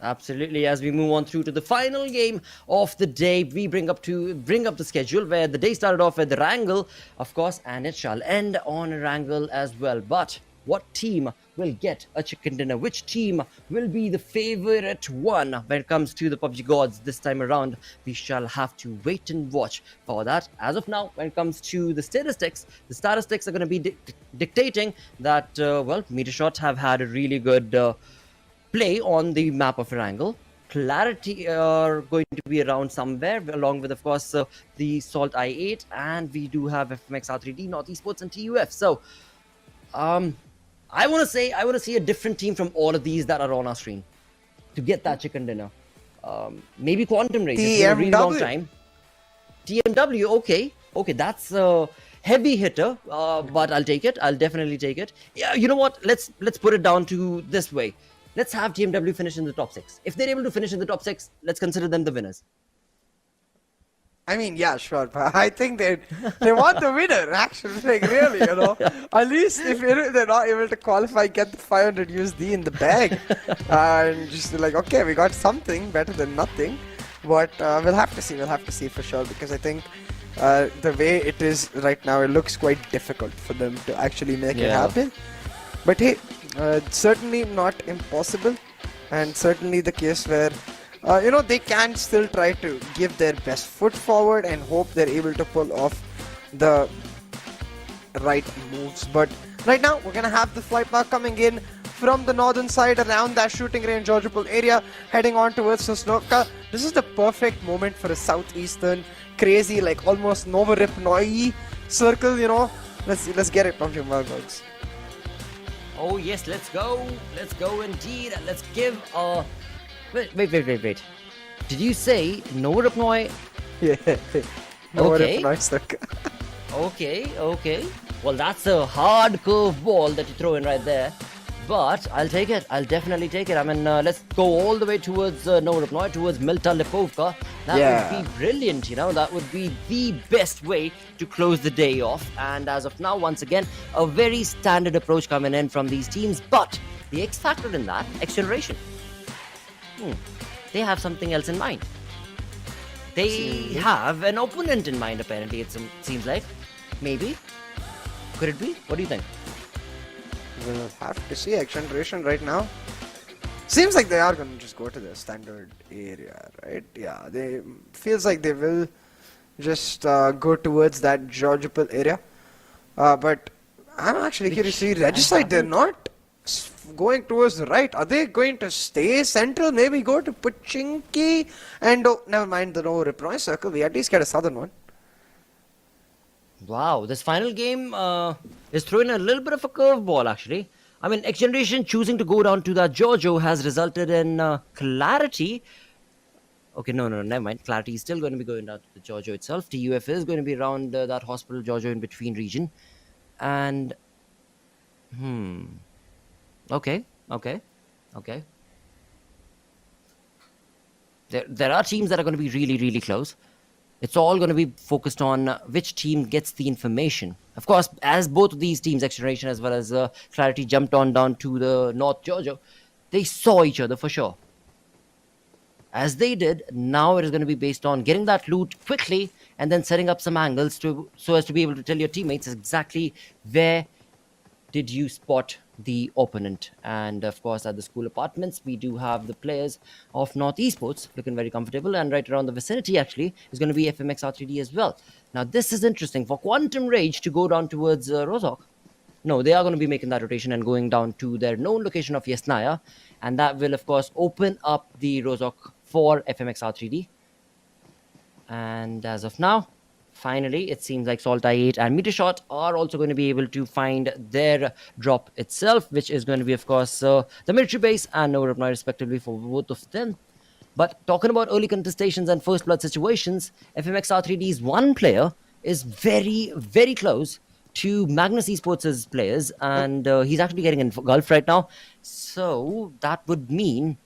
Absolutely. As we move on through to the final game of the day, we bring up the schedule where the day started off with Erangel, of course, and it shall end on Erangel as well. But what team will get a chicken dinner? Which team will be the favorite one when it comes to the PUBG gods this time around? We shall have to wait and watch for that. As of now, when it comes to the statistics are going to be dictating that, well, Metershot have had a really good play on the map of Erangel. QWERTY are going to be around somewhere, along with, of course, the SALTxi8, and we do have FMxR3D, North Esports, and TUF. So, I want to see a different team from all of these that are on our screen to get that chicken dinner. Maybe Quantum Race. It's been a really long time. TMW, okay, that's a heavy hitter, but I'll take it. I'll definitely take it. Yeah, you know what? Let's put it down to this way. Let's have TMW finish in the top 6. If they're able to finish in the top 6, let's consider them the winners.
I mean, yeah, sure, but I think they want the winner, actually, like, really, you know. At least if they're not able to qualify, get the 500 USD in the bag, and just like, okay, we got something better than nothing. But we'll have to see for sure, because I think the way it is right now, it looks quite difficult for them to actually make it happen. But hey, certainly not impossible, and certainly the case where they can still try to give their best foot forward and hope they're able to pull off the right moves. But right now, we're gonna have the flight mark coming in from the northern side around that shooting range Georgiapol area, heading on towards Sanhok. This is the perfect moment for a southeastern, crazy, like almost Nova Ripnoi circle, you know. Let's get it, PUBG Mobile folks.
Oh yes, let's go indeed. Let's give a... Wait. Did you say Nova Ripnoi?
Yeah. Nova
Okay.
Ripnoi circle.
Okay. Well, that's a hard curve ball that you throw in right there. But I'll take it. I'll definitely take it. I mean, let's go all the way towards Nova Ripnoi, towards Milta Lipovka. That would be brilliant, you know. That would be the best way to close the day off. And as of now, once again, a very standard approach coming in from these teams. But the X factor in that, XGeneration. They have something else in mind. They have an opponent in mind, apparently, it seems like. Maybe. Could it be? What do you think?
We'll have to see. XGeneration right now seems like they are going to just go to the standard area, right? Yeah, feels like they will just go towards that Georgiapol area. But I'm actually curious to see Regicide. They're not going towards the right. Are they going to stay central? Maybe go to Pochinki and never mind the Nova Ripnoi circle. We at least get a southern one.
Wow, this final game is throwing a little bit of a curveball, actually. I mean, XGeneration choosing to go down to that Giorgio has resulted in Clarity. Okay, no, never mind. Clarity is still going to be going down to the Giorgio itself. TUF is going to be around that hospital Giorgio in between region. And, Okay. There are teams that are going to be really, really close. It's all going to be focused on which team gets the information. Of course, as both of these teams, XGeneration as well as Clarity, jumped on down to the North Giorgio, they saw each other for sure. As they did, now it is going to be based on getting that loot quickly and then setting up some angles so as to be able to tell your teammates exactly where did you spot the opponent. And of course, at the school apartments, we do have the players of North Esports looking very comfortable, and right around the vicinity actually is going to be FMxR3D as well. Now this is interesting for Quantum Rage to go down towards Rozhok. No, they are going to be making that rotation and going down to their known location of Yasnaya, and that will of course open up the Rozhok for FMxR3D. And as of now, finally, it seems like SALTxi8 and MeterShot are also going to be able to find their drop itself, which is going to be, of course, the military base and Nova Ripnoi, respectively, for both of them. But talking about early contestations and first blood situations, FMxR3D's one player is very, very close to Magnus Esports' players, and he's actually getting engulfed right now. So that would mean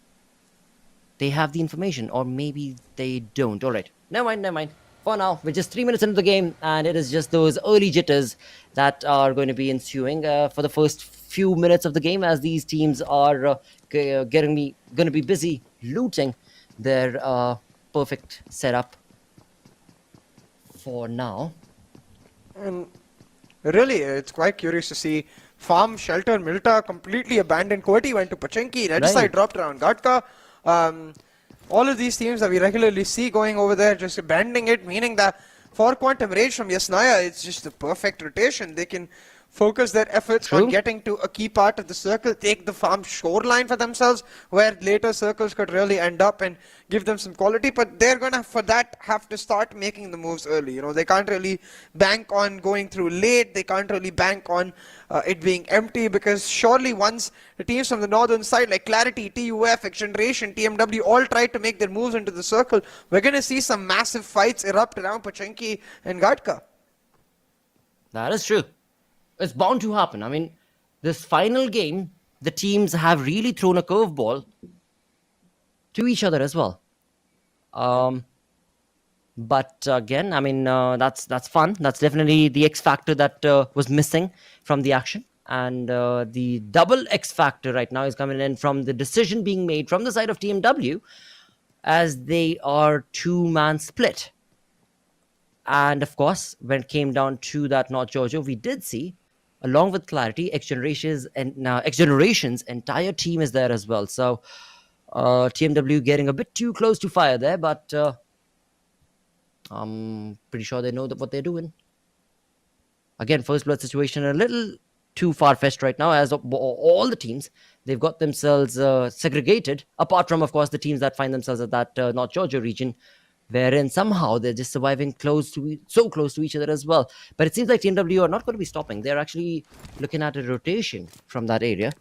they have the information, or maybe they don't. All right, never mind. For now, we're just 3 minutes into the game, and it is just those early jitters that are going to be ensuing for the first few minutes of the game, as these teams are going to be busy looting their perfect setup for now.
And really, it's quite curious to see Farm, Shelter, Milta completely abandoned. QWERTY went to Pochinki, Regicide dropped around Gatka. All of these teams that we regularly see going over there, just abandoning it, meaning that for Quantum Rage from Yasnaya, it's just the perfect rotation. They can focus their efforts on getting to a key part of the circle, take the farm shoreline for themselves, where later circles could really end up and give them some quality. But they're gonna, for that, have to start making the moves early. You know, they can't really bank on going through late. They can't really bank on it being empty, because surely once the teams from the northern side like Clarity, TUF, XGeneration, TMW all try to make their moves into the circle, we're gonna see some massive fights erupt around Pochinki and Gadka.
That is true. It's bound to happen. I mean, this final game, the teams have really thrown a curveball to each other as well. But again, I mean, that's fun. That's definitely the X factor that was missing from the action. And the double X factor right now is coming in from the decision being made from the side of TMW, as they are two-man split. And of course, when it came down to that North Georgia, we did see, along with Clarity, XGeneration's entire team is there as well. So TMW getting a bit too close to fire there, but I'm pretty sure they know what they're doing. Again, first blood situation a little too far-fetched right now, as all the teams, they've got themselves segregated, apart from, of course, the teams that find themselves at that North Georgia region, wherein somehow they're just surviving so close to each other as well. But it seems like TMW are not going to be stopping. They're actually looking at a rotation from that area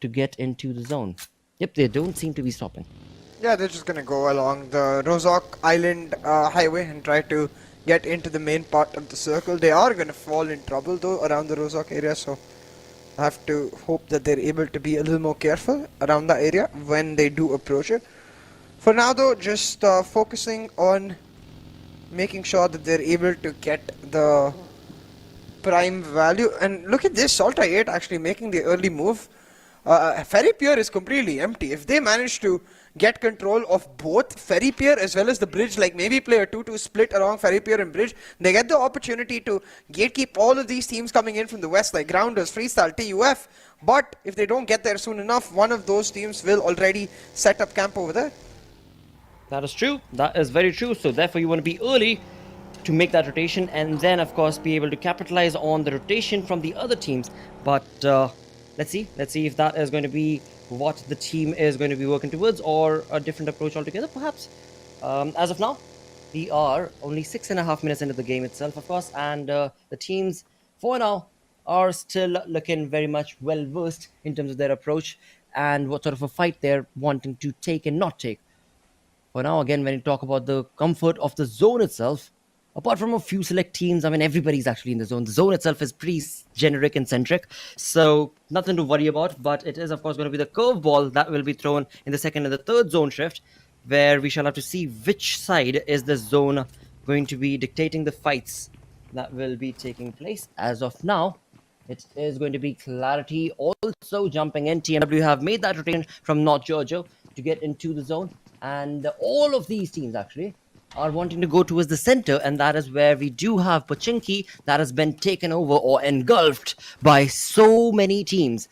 to get into the zone. Yep, they don't seem to be stopping.
Yeah, they're just gonna go along the Rozok Island highway and try to get into the main part of the circle. They are gonna fall in trouble though around the Rozok area, so I have to hope that they're able to be a little more careful around the area when they do approach it. For now though, just focusing on making sure that they're able to get the prime value. And look at this, SALTxi8 actually making the early move. Ferry Pier is completely empty. If they manage to get control of both Ferry Pier as well as the bridge, like maybe play a 2-2 split along Ferry Pier and bridge, they get the opportunity to gatekeep all of these teams coming in from the west, like Grounders, Freestyle, TUF. But if they don't get there soon enough, one of those teams will already set up camp over there.
That is true. That is very true. So therefore, you want to be early to make that rotation, and then, of course, be able to capitalize on the rotation from the other teams. But let's see if that is going to be what the team is going to be working towards, or a different approach altogether, perhaps. As of now, we are only 6.5 minutes into the game itself, of course, and the teams, for now, are still looking very much well versed in terms of their approach and what sort of a fight they're wanting to take and not take. For now, again, when you talk about the comfort of the zone itself, apart from a few select teams, I mean, everybody's actually in the zone. The zone itself is pretty generic and centric, so nothing to worry about. But it is, of course, going to be the curveball that will be thrown in the second and the third zone shift, where we shall have to see which side is the zone going to be dictating the fights that will be taking place. As of now, it is going to be Clarity also jumping in. TMW have made that rotation from North Georgia to get into the zone, and all of these teams actually are wanting to go towards the center, and that is where we do have Pochinki that has been taken over or engulfed by so many teams.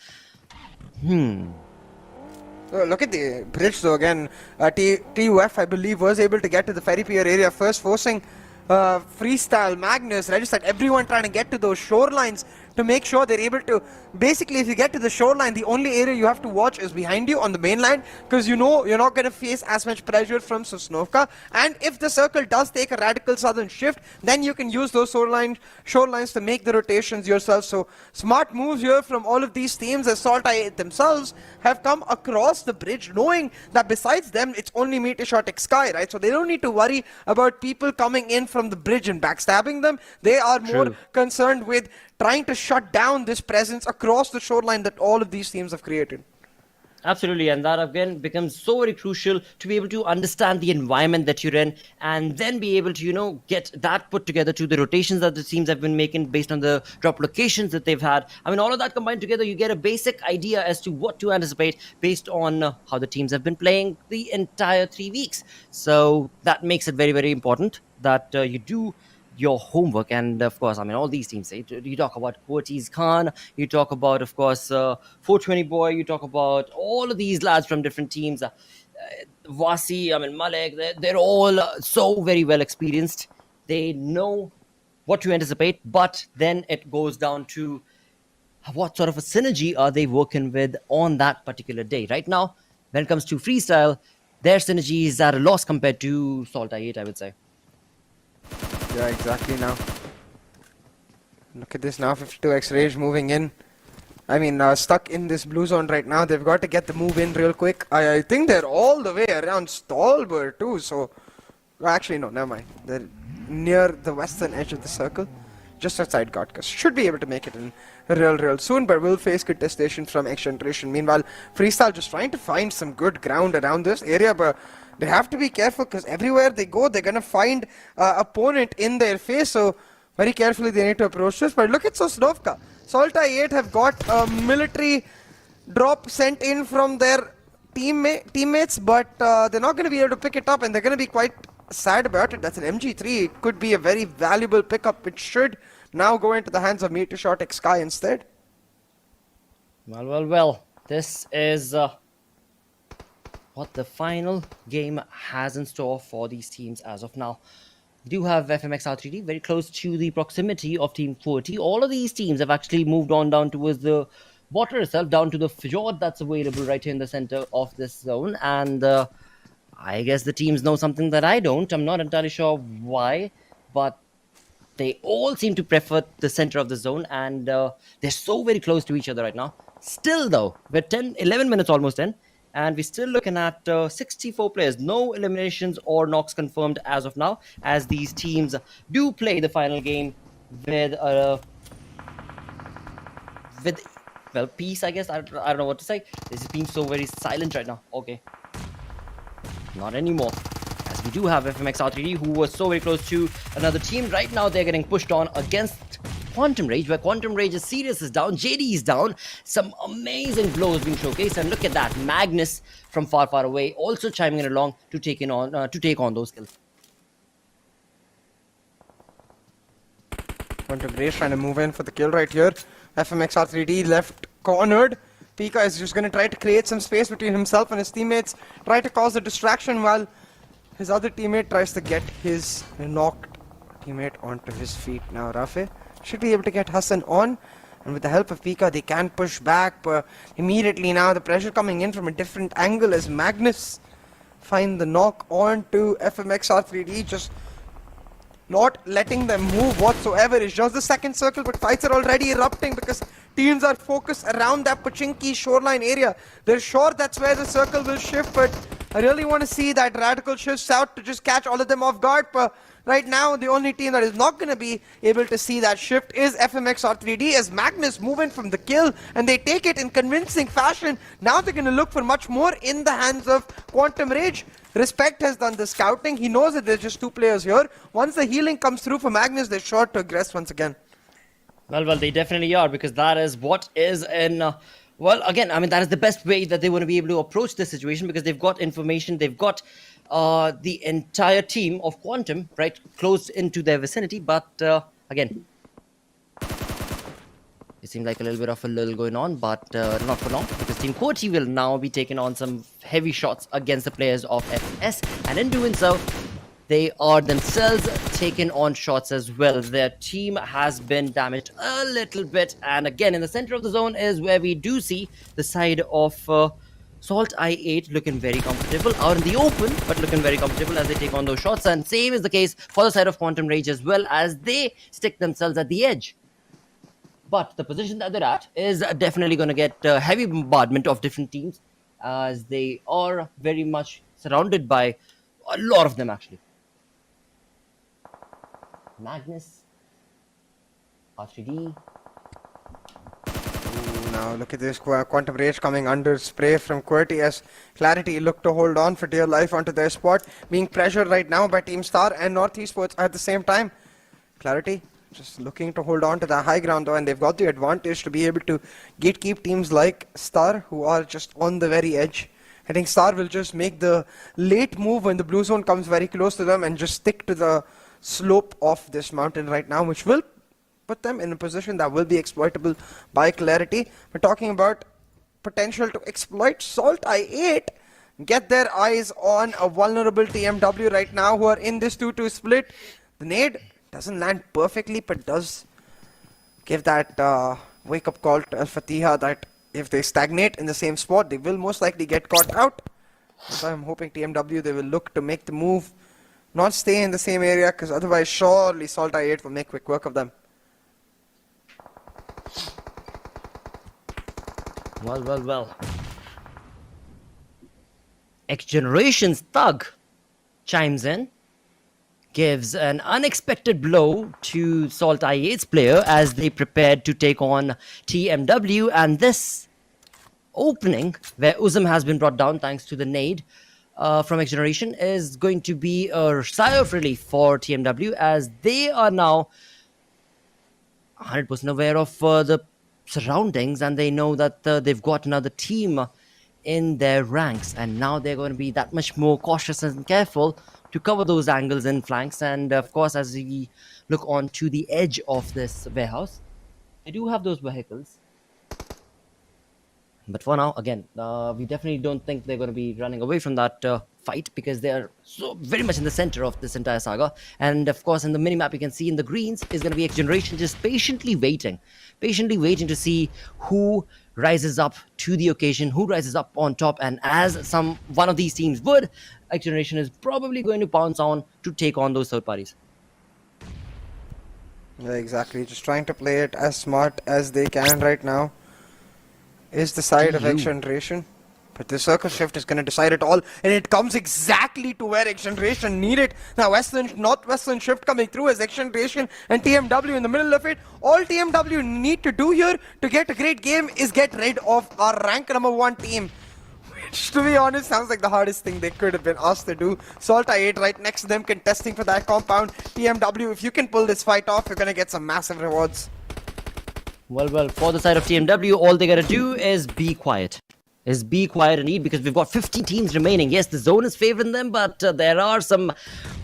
Look at the bridge though again. TUF, I believe, was able to get to the Ferry Pier area first, forcing Freestyle, Magnus, Registered, everyone trying to get to those shorelines to make sure they're able to. Basically, if you get to the shoreline, the only area you have to watch is behind you on the main line, because you know you're not going to face as much pressure from Sosnovka. And if the circle does take a radical southern shift, then you can use those shorelines to make the rotations yourself. So smart moves here from all of these teams, as SALTxi8 themselves have come across the bridge, knowing that besides them, it's only MetershotxSKY, right? So they don't need to worry about people coming in from the bridge and backstabbing them. They are more concerned with trying to shut down this presence across the shoreline that all of these teams have created.
Absolutely, and that again becomes so very crucial to be able to understand the environment that you're in, and then be able to, you know, get that put together to the rotations that the teams have been making based on the drop locations that they've had. I mean, all of that combined together, you get a basic idea as to what to anticipate based on how the teams have been playing the entire 3 weeks. So that makes it very, very important that you do your homework. And of course, I mean, all these teams, you talk about QWERTY's Khan, you talk about, of course, 420 Boy, you talk about all of these lads from different teams, Wasi, I mean, Malek, they're all so very well experienced. They know what to anticipate, but then it goes down to what sort of a synergy are they working with on that particular day. Right now, when it comes to freestyle, their synergy is at a loss compared to SALTxi8, I would say.
Yeah, exactly now. Look at this now, 52x Rage moving in. I mean, stuck in this blue zone right now. They've got to get the move in real quick. I think they're all the way around Stolberg too, so... Actually, no, never mind. They're near the western edge of the circle. Just outside Godkas. Should be able to make it in real soon, but will face contestation from XGeneration. Meanwhile, Freestyle just trying to find some good ground around this area, but they have to be careful because everywhere they go, they're going to find opponent in their face, so very carefully they need to approach this. But look at Sosnovka. SALTxi8 have got a military drop sent in from their teammates, but they're not going to be able to pick it up, and they're going to be quite sad about it. That's an MG3. It could be a very valuable pickup. It should now go into the hands of MetershotxSKY instead.
Well. This is what the final game has in store for these teams as of now. We do have FMxR3D very close to the proximity of Team QWERTY. All of these teams have actually moved on down towards the water itself, down to the fjord that's available right here in the center of this zone. And I guess the teams know something that I don't. I'm not entirely sure why, but they all seem to prefer the center of the zone, and they're so very close to each other right now. Still, though, we're 11 minutes almost in, and we're still looking at 64 players. No eliminations or knocks confirmed as of now, as these teams do play the final game with well, peace, I guess. I don't know what to say. This is being so very silent right now. Okay. Not anymore. As we do have FMxR3D, who was so very close to another team. Right now, they're getting pushed on against Quantum Rage, where Quantum Rage's Sirius is down, JD is down. Some amazing blows being showcased, and look at that, Magnus from far away also chiming in along to take on those kills.
Quantum Rage trying to move in for the kill right here. FMxR3D left cornered. Pika is just going to try to create some space between himself and his teammates, try to cause a distraction while his other teammate tries to get his knocked teammate onto his feet. Now Rafe should be able to get Hassan on, and with the help of Pika they can push back, but immediately now the pressure coming in from a different angle as Magnus find the knock onto FMxR3D, just not letting them move whatsoever. It's just the second circle, but fights are already erupting because teams are focused around that Pochinki shoreline area. They're sure that's where the circle will shift, but I really want to see that radical shift south to just catch all of them off guard. But right now, the only team that is not going to be able to see that shift is FMxR3D, as Magnus moving from the kill, and they take it in convincing fashion. Now they're going to look for much more in the hands of Quantum Rage. Respect has done the scouting. He knows that there's just two players here. Once the healing comes through for Magnus, they're sure to aggress once again.
Well, they definitely are, because that is what is in... well, again, I mean, that is the best way that they want to be able to approach this situation, because they've got information, they've got the entire team of Quantum, right, close into their vicinity. But, again, it seems like a little bit of a lull going on, but not for long, because Team QWERTY will now be taking on some heavy shots against the players of FS, and in doing so, they are themselves taking on shots as well. Their team has been damaged a little bit, and again, in the center of the zone is where we do see the side of SALTxi8 looking very comfortable out in the open, but looking very comfortable as they take on those shots, and same is the case for the side of Quantum Rage as well, as they stick themselves at the edge. But the position that they're at is definitely going to get heavy bombardment of different teams, as they are very much surrounded by a lot of them, actually. Magnus, R3D.
Ooh, now look at this, Quantum Rage coming under spray from QWERTY as Clarity look to hold on for dear life onto their spot, being pressured right now by Team Star and North Esports at the same time. Clarity just looking to hold on to the high ground though, and they've got the advantage to be able to gatekeep teams like Star, who are just on the very edge. I think Star will just make the late move when the blue zone comes very close to them and just stick to the slope of this mountain right now, which will put them in a position that will be exploitable by Clarity. We're talking about potential to exploit SALTxi8, get their eyes on a vulnerable TMW right now, who are in this 2-2 split. The nade Doesn't land perfectly, but does give that wake-up call to Al Fatiha that if they stagnate in the same spot, they will most likely get caught out. So I'm hoping TMW, they will look to make the move, not stay in the same area, because otherwise surely SALTxi8 will make quick work of them.
Well. XGeneration's Thug chimes in, gives an unexpected blow to SALTxi8's player as they prepared to take on TMW, and this opening where Uzum has been brought down thanks to the nade from XGeneration is going to be a sigh of relief for TMW, as they are now 100% aware of the surroundings, and they know that they've got another team in their ranks, and now they're going to be that much more cautious and careful to cover those angles and flanks. And of course, as we look on to the edge of this warehouse, they do have those vehicles, but for now, again, we definitely don't think they're going to be running away from that fight, because they are so very much in the center of this entire saga. And of course, in the minimap, you can see in the greens is going to be XGeneration just patiently waiting to see who rises up to the occasion, who rises up on top. And as one of these teams would, XGeneration is probably going to pounce on to take on those third parties.
Yeah, exactly. Just trying to play it as smart as they can right now is the side of XGeneration. But the circle shift is going to decide it all, and it comes exactly to where XGeneration need it. Now northwestern shift coming through as XGeneration and TMW in the middle of it. All TMW need to do here to get a great game is get rid of our rank number 1 team. Which, to be honest, sounds like the hardest thing they could have been asked to do. SALTxi8 right next to them contesting for that compound. TMW, if you can pull this fight off, you're going to get some massive rewards.
Well, for the side of TMW, all they gotta do is be quiet. Indeed, because we've got 15 teams remaining. Yes, the zone is favoring them, but there are some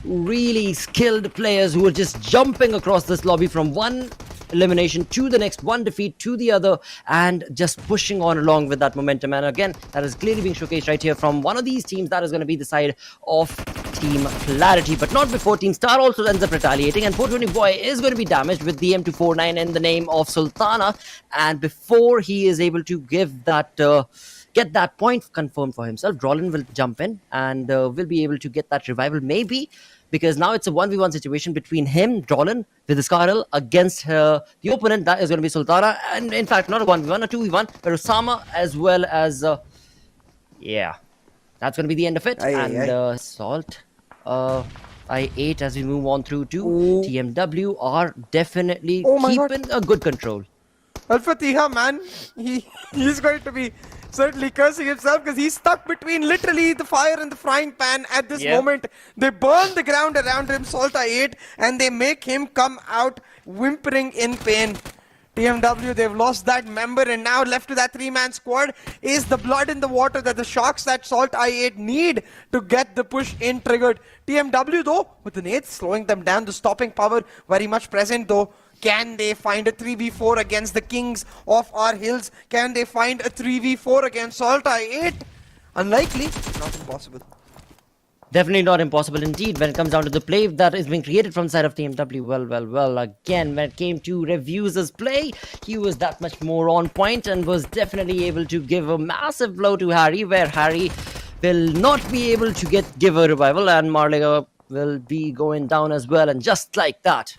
really skilled players who are just jumping across this lobby from one elimination to the next, one defeat to the other, and just pushing on along with that momentum. And again, that is clearly being showcased right here from one of these teams. That is going to be the side of Team Clarity, but not before Team Star also ends up retaliating, and 420 Boy is going to be damaged with the M249 in the name of Sultana, and before he is able to give that get that point confirmed for himself, Drollin will jump in and will be able to get that revival, maybe, because now it's a 1v1 situation between him, Drollin, with the Scarl against the opponent. That is going to be Sultana, and in fact not a 1v1, a 2v1, but Osama as well as that's going to be the end of it. SALTxi8, as we move on through to TMW, are definitely keeping a good control.
Al Fatiha, man, he's going to be certainly cursing himself, because he's stuck between literally the fire and the frying pan at this moment. They burn the ground around him, SALTxi8, and they make him come out whimpering in pain. TMW, they've lost that member, and now left to that 3-man squad is the blood in the water, that the shocks that SALTxi8 need to get the push in triggered. TMW, though, with the nades slowing them down, the stopping power very much present, though. Can they find a 3v4 against the Kings of our hills? Can they find a 3v4 against SALTxi8? Unlikely, not impossible.
Definitely not impossible indeed when it comes down to the play that is being created from the side of TMW. Well, again, when it came to Revuse's play, he was that much more on point and was definitely able to give a massive blow to Harry, where Harry will not be able to give a revival, and Marlega will be going down as well, and just like that,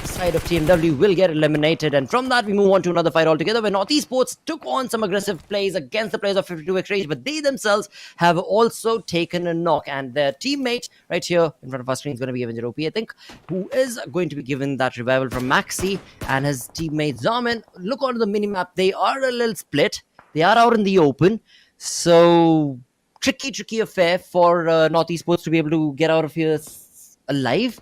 side of TMW will get eliminated. And from that, we move on to another fight altogether, where NorthEsports took on some aggressive plays against the players of 52x Rage, but they themselves have also taken a knock, and their teammate right here in front of our screen is going to be Avenger OP, I think, who is going to be given that revival from Maxi and his teammate Zamin. Look onto the minimap, they are a little split, they are out in the open, so tricky affair for NorthEsports to be able to get out of here alive.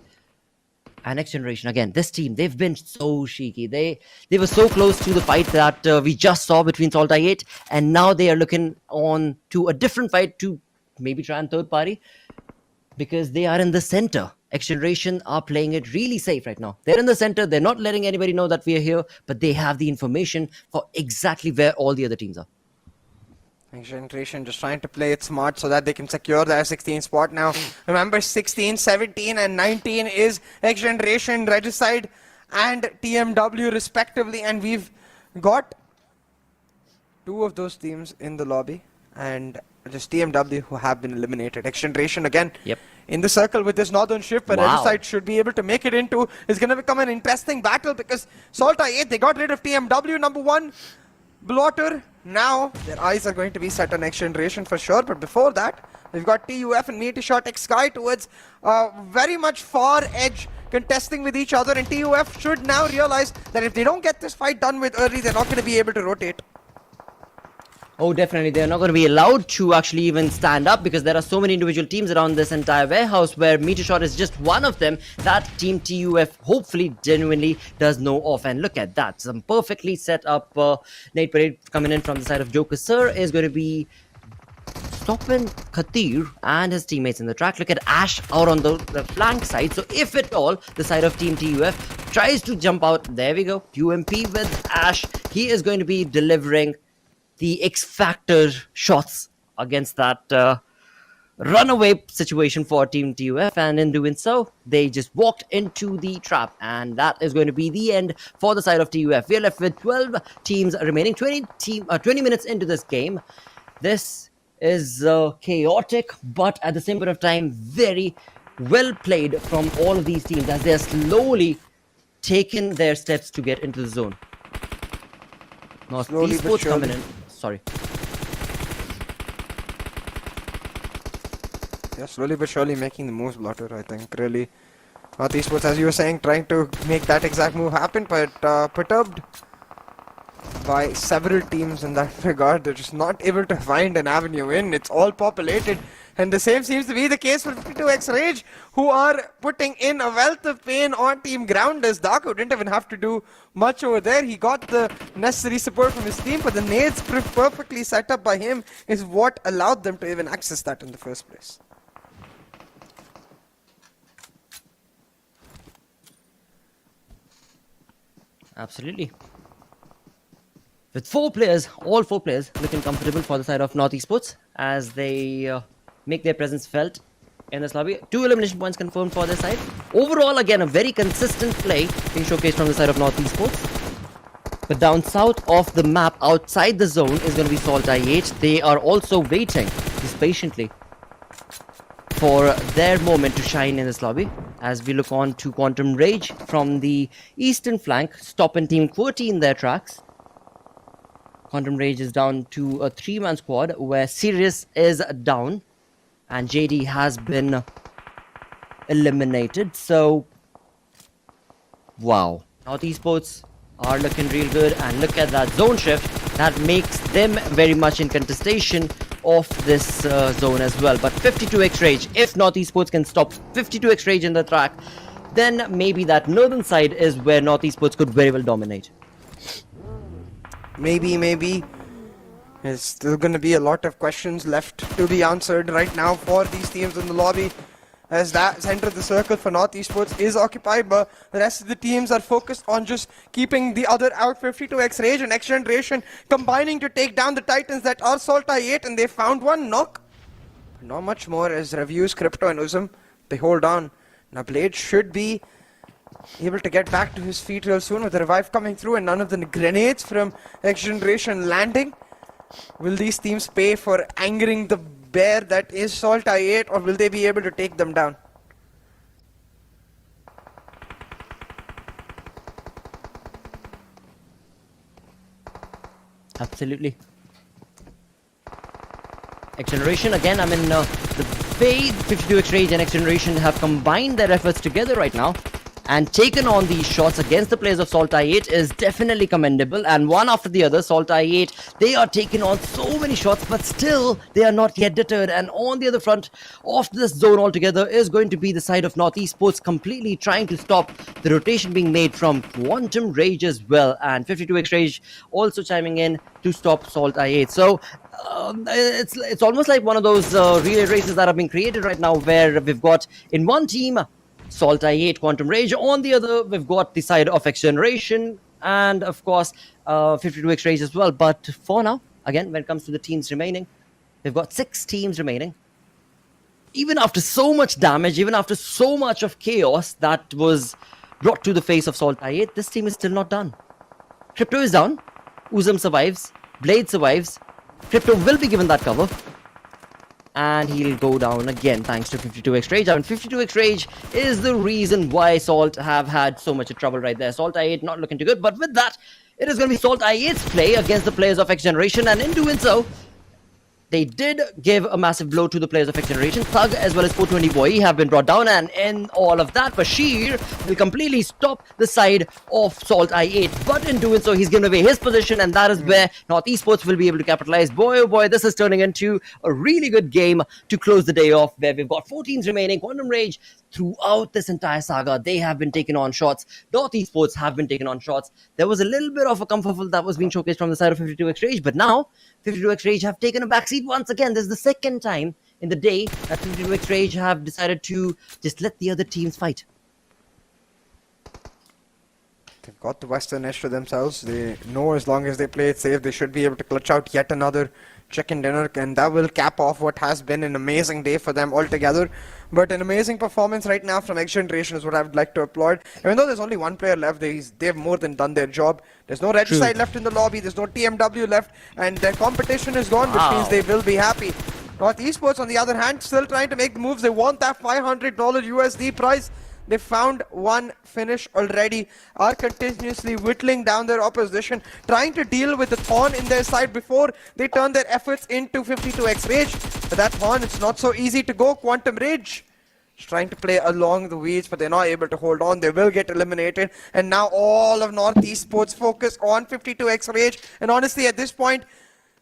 And XGeneration, again, this team, they've been so cheeky. They were so close to the fight that we just saw between SALTxi8, and now they are looking on to a different fight to maybe try and third party, because they are in the center. XGeneration are playing it really safe right now. They're in the center, they're not letting anybody know that we are here, but they have the information for exactly where all the other teams are.
XGeneration just trying to play it smart so that they can secure the S16 spot now. Remember, 16, 17 and 19 is XGeneration, Regicide and TMW respectively, and we've got 2 of those teams in the lobby and just TMW who have been eliminated. XGeneration again in the circle with this northern shift where Regicide should be able to make it into is going to become an interesting battle because SALTxi8, they got rid of TMW number 1 blotter. Now their eyes are going to be set on XGeneration for sure, but before that we've got TUF and MetershotxSKY towards very much far edge contesting with each other, and TUF should now realize that if they don't get this fight done with early, they're not going to be able to rotate.
Oh, definitely. They're not going to be allowed to actually even stand up because there are so many individual teams around this entire warehouse where Metershot is just one of them that Team TUF hopefully genuinely does know of. And look at that. Some perfectly set up Nate Parade coming in from the side of Joker Sir is going to be stopping Khatir and his teammates in the track. Look at Ash out on the flank side. So if at all the side of Team TUF tries to jump out, there we go. UMP with Ash. He is going to be delivering the X-Factor shots against that runaway situation for Team TUF, and in doing so, they just walked into the trap, and that is going to be the end for the side of TUF. We're left with 12 teams remaining, 20 minutes into this game. This is chaotic, but at the same point of time, very well played from all of these teams as they are slowly taking their steps to get into the zone. Now, Esports coming in. Sorry.
Yeah, slowly but surely making the moves, Blotter, I think. Really. North Esports, as you were saying, trying to make that exact move happen, but perturbed by several teams in that regard. They're just not able to find an avenue in. It's all populated. And the same seems to be the case for 52x Rage, who are putting in a wealth of pain on Team Grounders. Darko didn't even have to do much over there. He got the necessary support from his team, but the nades perfectly set up by him is what allowed them to even access that in the first place.
Absolutely. With 4 players, all 4 players looking comfortable for the side of North Esports as they make their presence felt in this lobby. 2 elimination points confirmed for their side. Overall, again, a very consistent play being showcased from the side of North Esports. But down south of the map, outside the zone, is going to be SALTxi8. They are also waiting just patiently for their moment to shine in this lobby. As we look on to Quantum Rage from the eastern flank, stopping Team QWERTY in their tracks. Quantum Rage is down to a 3-man squad where Sirius is down and JD has been eliminated. So, wow. North Esports are looking real good, and look at that zone shift. That makes them very much in contestation of this zone as well. But 52x Rage, if North Esports can stop 52x Rage in the track, then maybe that northern side is where North Esports could very well dominate.
Maybe. There's still going to be a lot of questions left to be answered right now for these teams in the lobby, as that center of the circle for North Esports is occupied, but the rest of the teams are focused on just keeping the other out. 52x Rage and XGeneration combining to take down the Titans that are SALTxi8, and they found one knock. Not much more as Reviews, Crypto and Uzum, they hold on. Now Blade should be able to get back to his feet real soon with the revive coming through and none of the grenades from XGeneration landing. Will these teams pay for angering the bear that is SALTxi8, or will they be able to take them down?
Absolutely. XGeneration again, I mean, the way 52x Rage and XGeneration have combined their efforts together right now and taken on these shots against the players of SALTxi8 is definitely commendable. And one after the other, SALTxi8, they are taking on so many shots, but still they are not yet deterred. And on the other front of this zone altogether is going to be the side of North Esports, completely trying to stop the rotation being made from Quantum Rage as well. And 52x Rage also chiming in to stop SALTxi8. So it's almost like one of those relay races that are being created right now, where we've got in one team SALTxi8, Quantum Rage, on the other we've got the side of XGeneration and of course 52x Rage as well. But for now, again, when it comes to the teams remaining, we've got 6 teams remaining. Even after so much damage, even after so much of chaos that was brought to the face of SALTxi8, this team is still not done. Crypto is down. Uzum survives. Blade survives. Crypto will be given that cover. And he'll go down again thanks to 52x Rage. I mean, 52x Rage is the reason why Salt have had so much trouble right there. SALTxi8 not looking too good. But with that, it is going to be SALTxi8's play against the players of XGeneration. And in doing so, they did give a massive blow to the players of XGeneration. Thug as well as 420 Boy have been brought down, and in all of that, Bashir will completely stop the side of SALTxi8. But in doing so, he's given away his position, and that is where Esports will be able to capitalize. Boy, oh boy, this is turning into a really good game to close the day off, where we've got 4 teams remaining. Quantum Rage, throughout this entire saga, they have been taking on shots. Esports have been taking on shots. There was a little bit of a comfortable that was being showcased from the side of 52x Rage, but now 52x Rage have taken a backseat once again. This is the second time in the day that 52x Rage have decided to just let the other teams fight.
They've got the Western edge to themselves. They know as long as they play it safe, they should be able to clutch out yet another chicken dinner, and that will cap off what has been an amazing day for them altogether. But an amazing performance right now from XGeneration is what I would like to applaud. Even though there's only one player left, they've more than done their job. There's no Regicide left in the lobby, there's no TMW left, and their competition is gone, which means they will be happy. Esports, on the other hand, still trying to make the moves. They want that $500 USD prize. They found one finish already, are continuously whittling down their opposition, trying to deal with the Thorn in their side before they turn their efforts into 52x Rage. But that Thorn, it's not so easy to go. Quantum Rage is trying to play along the weeds, but they're not able to hold on. They will get eliminated. And now all of Esports focus on 52x Rage. And honestly, at this point,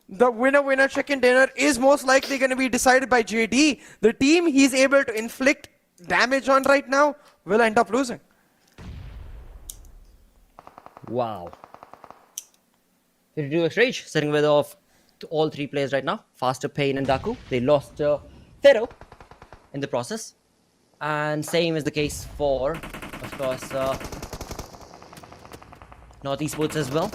the winner chicken dinner is most likely going to be decided by JD. The team he's able to inflict damage on right now will end up losing.
Wow. 52x Rage sitting with off all 3 players right now. Faster, Pain and Daku. They lost Pharaoh in the process. And same is the case for, of course, Esports as well.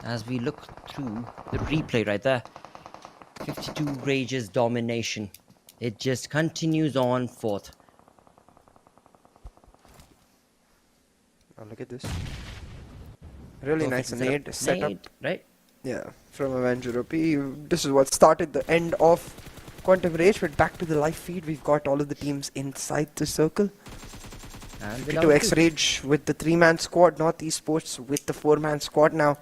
As we look through the replay right there, 52 Rage's domination. It just continues on forth.
Oh, look at this. Really nice nade setup.
Right?
Yeah, from Avenger OP. This is what started the end of Quantum Rage, but back to the live feed. We've got all of the teams inside the circle.
And
52x Rage with the 3-man squad, Esports with the 4-man squad now.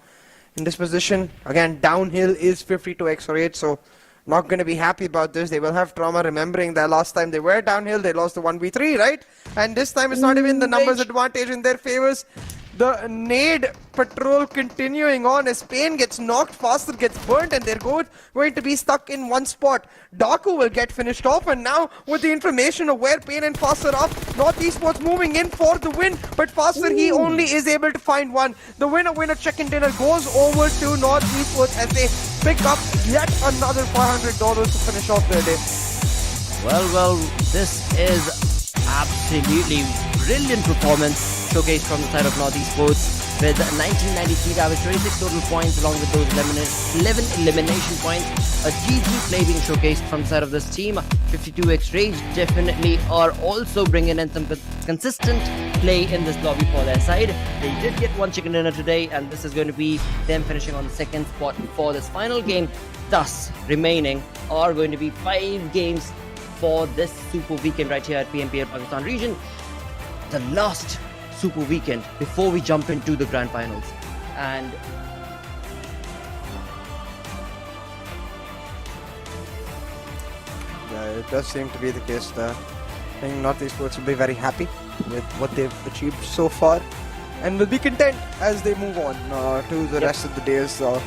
In this position, again, downhill is 52x Rage, so not going to be happy about this. They will have trauma remembering that last time they were downhill, they lost the 1v3, right? And this time it's not even the numbers advantage in their favors. The nade patrol continuing on as Pain gets knocked, Faster gets burnt, and they're going to be stuck in one spot. Daku will get finished off, and now with the information of where Pain and Faster are, Esports moving in for the win, but Faster, he only is able to find one. The winner chicken dinner goes over to Esports as they pick up yet another $500 to finish off their day.
Well, this is absolutely brilliant performance showcased from the side of Esports with 1993 damage, 26 total points along with those 11 elimination points. A GG play being showcased from the side of this team. 52x Rage definitely are also bringing in some consistent play in this lobby for their side. They did get one chicken dinner today, and this is going to be them finishing on the 2nd spot for this final game. Thus, remaining are going to be 5 games for this Super Weekend right here at PMPL Pakistan region. The last Super Weekend before we jump into the grand finals. And
yeah, it does seem to be the case there. I think Esports will be very happy with what they've achieved so far and will be content as they move on to the rest of the days. A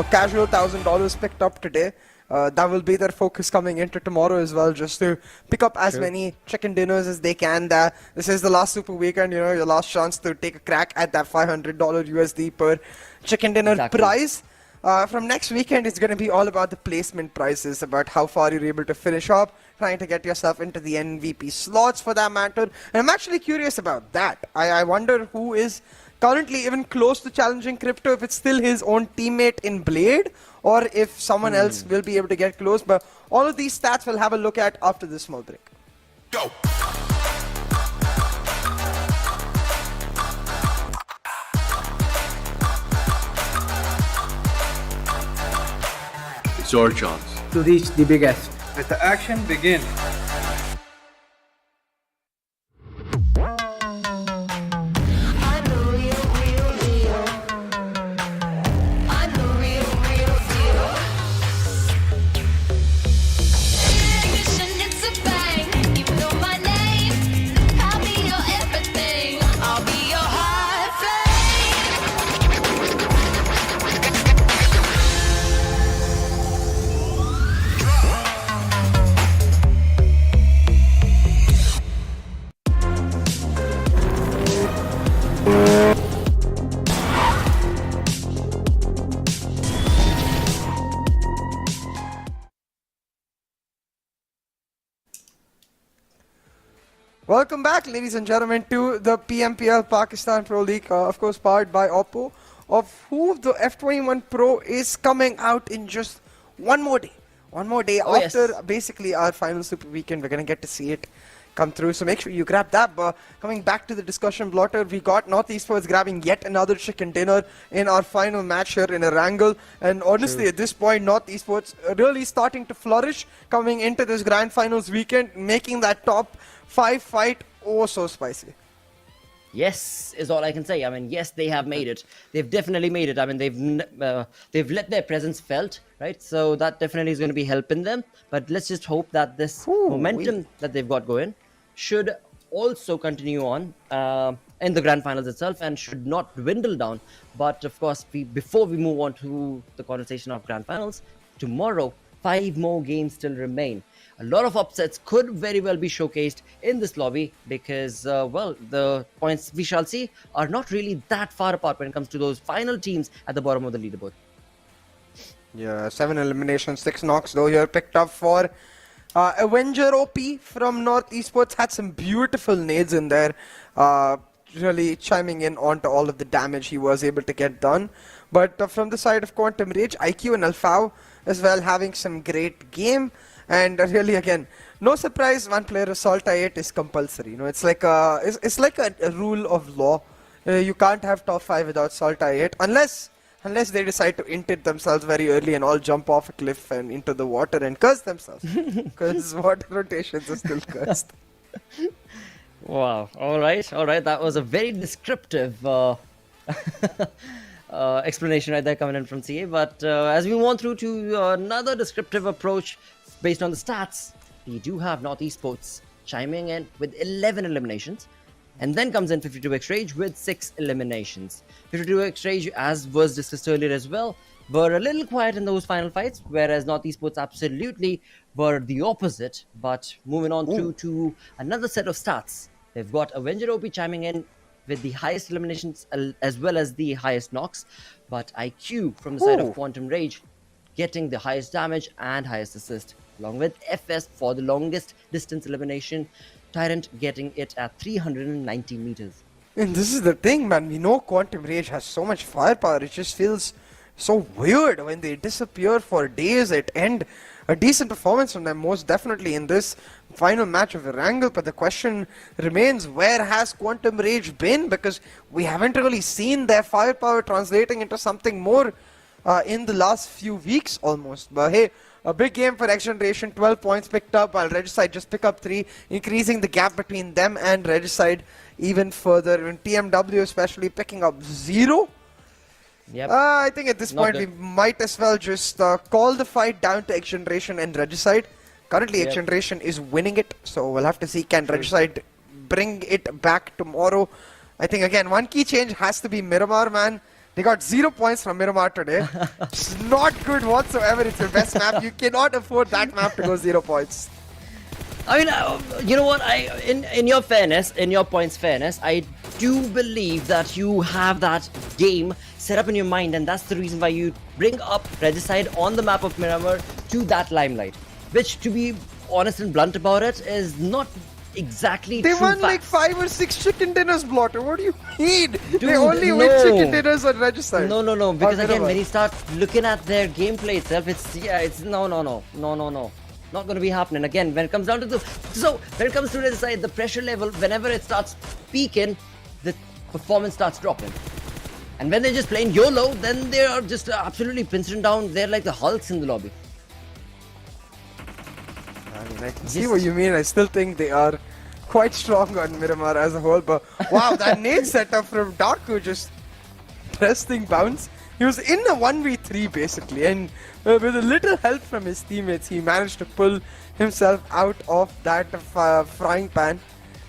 casual $1,000 picked up today. That will be their focus coming into tomorrow as well, just to pick up as many chicken dinners as they can. This is the last Super Weekend, your last chance to take a crack at that $500 USD per chicken dinner prize. From next weekend, it's going to be all about the placement prices, about how far you're able to finish up, trying to get yourself into the MVP slots for that matter. And I'm actually curious about that. I wonder who is currently even close to challenging Crypto, if it's still his own teammate in Blade, or if someone else will be able to get close. But all of these stats we'll have a look at after this small break.
Go!
It's your chance to reach the biggest. Let the action begin.
It's a bang. You know my name. I'll be your everything. I'll be your high flame.
Welcome back, ladies and gentlemen, to the PMPL Pakistan Pro League, of course powered by Oppo, of who the F21 Pro is coming out in just one more day. One more day after basically our final Super Weekend. We're going to get to see it come through, so make sure you grab that. But coming back to the discussion blotter, we got NorthEsports grabbing yet another chicken dinner in our final match here in Erangel. And honestly, at this point, NorthEsports really starting to flourish coming into this grand finals weekend, making that top 5 fight oh so spicy.
Yes, is all I can say. I mean, yes, they have made it. They've definitely made it. I mean, they've let their presence felt, right? So that definitely is going to be helping them. But let's just hope that this momentum that they've got going should also continue on in the grand finals itself and should not dwindle down. But of course, before we move on to the conversation of grand finals, tomorrow 5 more games still remain. A lot of upsets could very well be showcased in this lobby because, well, the points we shall see are not really that far apart when it comes to those final teams at the bottom of the leaderboard.
Yeah, 7 eliminations, 6 knocks though here picked up for Avenger OP from NorthEsports. Had some beautiful nades in there, really chiming in onto all of the damage he was able to get done. But from the side of Quantum Rage, IQ and Alfao as well having some great game. And really, again, no surprise, one player of SALTxi8 is compulsory. You know, it's like a rule of law. You can't have top 5 without SALTxi8 unless they decide to int it themselves very early and all jump off a cliff and into the water and curse themselves. Because water rotations are still cursed.
Wow. All right. That was a very descriptive explanation right there coming in from CA. But as we move on through to another descriptive approach based on the stats, we do have NorthEsports chiming in with 11 eliminations. And then comes in 52x Rage with 6 eliminations. 52x Rage, as was discussed earlier as well, were a little quiet in those final fights, whereas NorthEsports absolutely were the opposite. But moving on through to another set of stats, they've got Avenger OP chiming in with the highest eliminations as well as the highest knocks. But IQ from the side of Quantum Rage getting the highest damage and highest assist, along with FS for the longest distance elimination. Tyrant getting it at 390 meters.
And this is the thing, man. We know Quantum Rage has so much firepower. It just feels so weird when they disappear for days at end. A decent performance from them, most definitely, in this final match of Erangel. But the question remains, where has Quantum Rage been? Because we haven't really seen their firepower translating into something more in the last few weeks almost. But hey, a big game for XGeneration, 12 points picked up, while Regicide just pick up 3, increasing the gap between them and Regicide even further. And TMW especially picking up 0.
Yep.
I think at this point we might as well just call the fight down to XGeneration and Regicide. Currently XGeneration is winning it, so we'll have to see can Regicide bring it back tomorrow. I think again, one key change has to be Miramar, man. They got 0 points from Miramar today. It's not good whatsoever. It's your best map. You cannot afford that map to go 0 points.
I mean, you know what? In your fairness, in your points fairness, I do believe that you have that game set up in your mind, and that's the reason why you bring up Regicide on the map of Miramar to that limelight. Which, to be honest and blunt about it, is not exactly
They
true
won like
facts.
5 or 6 chicken dinners, Blotter. What do you mean? They
Dude,
only win
no.
chicken dinners on Regicide.
No, because
Or
again,
Miramar.
when you start looking at their gameplay itself, it's no, not going to be happening. Again, when it comes down to when it comes to the side, the pressure level, whenever it starts peaking, the performance starts dropping. And when they're just playing YOLO, then they are just absolutely pincering down. They're like the Hulks in the lobby.
I mean, I can see what you mean. I still think they are quite strong on Miramar as a whole. But wow, that nade setup from Daku, just interesting bounce. He was in a 1v3 basically, and with a little help from his teammates, he managed to pull himself out of that frying pan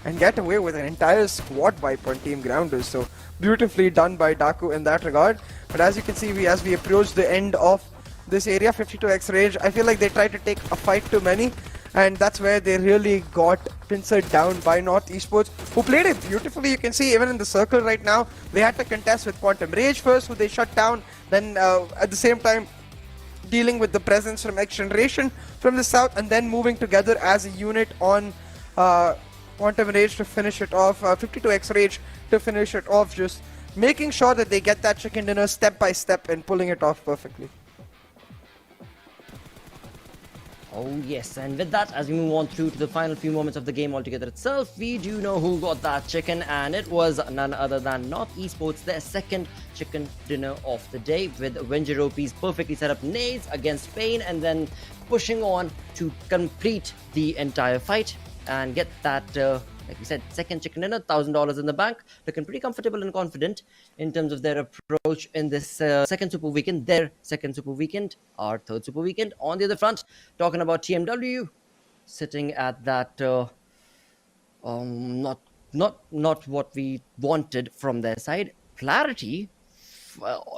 and get away with an entire squad wipe on Team Grounders. So beautifully done by Daku in that regard. But as you can see, as we approach the end of this area, 52x Rage, I feel like they tried to take a fight too many, and that's where they really got pincered down by North Esports, who played it beautifully. You can see even in the circle right now, they had to contest with Quantum Rage first, who they shut down, then at the same time dealing with the presence from XGeneration from the south, and then moving together as a unit on Quantum Rage to finish it off, 52x Rage to finish it off, just making sure that they get that chicken dinner step by step and pulling it off perfectly.
Oh yes, and with that, as we move on through to the final few moments of the game altogether itself, we do know who got that chicken, and it was none other than North Esports, their second chicken dinner of the day, with Wenjeropi's perfectly set up nades against Spain, and then pushing on to complete the entire fight and get that, like we said, second chicken dinner, $1,000 in the bank, looking pretty comfortable and confident in terms of their approach in this second Super Weekend, their second Super Weekend, our third Super Weekend. On the other front, talking about TmW, sitting at that, not what we wanted from their side. Clarity,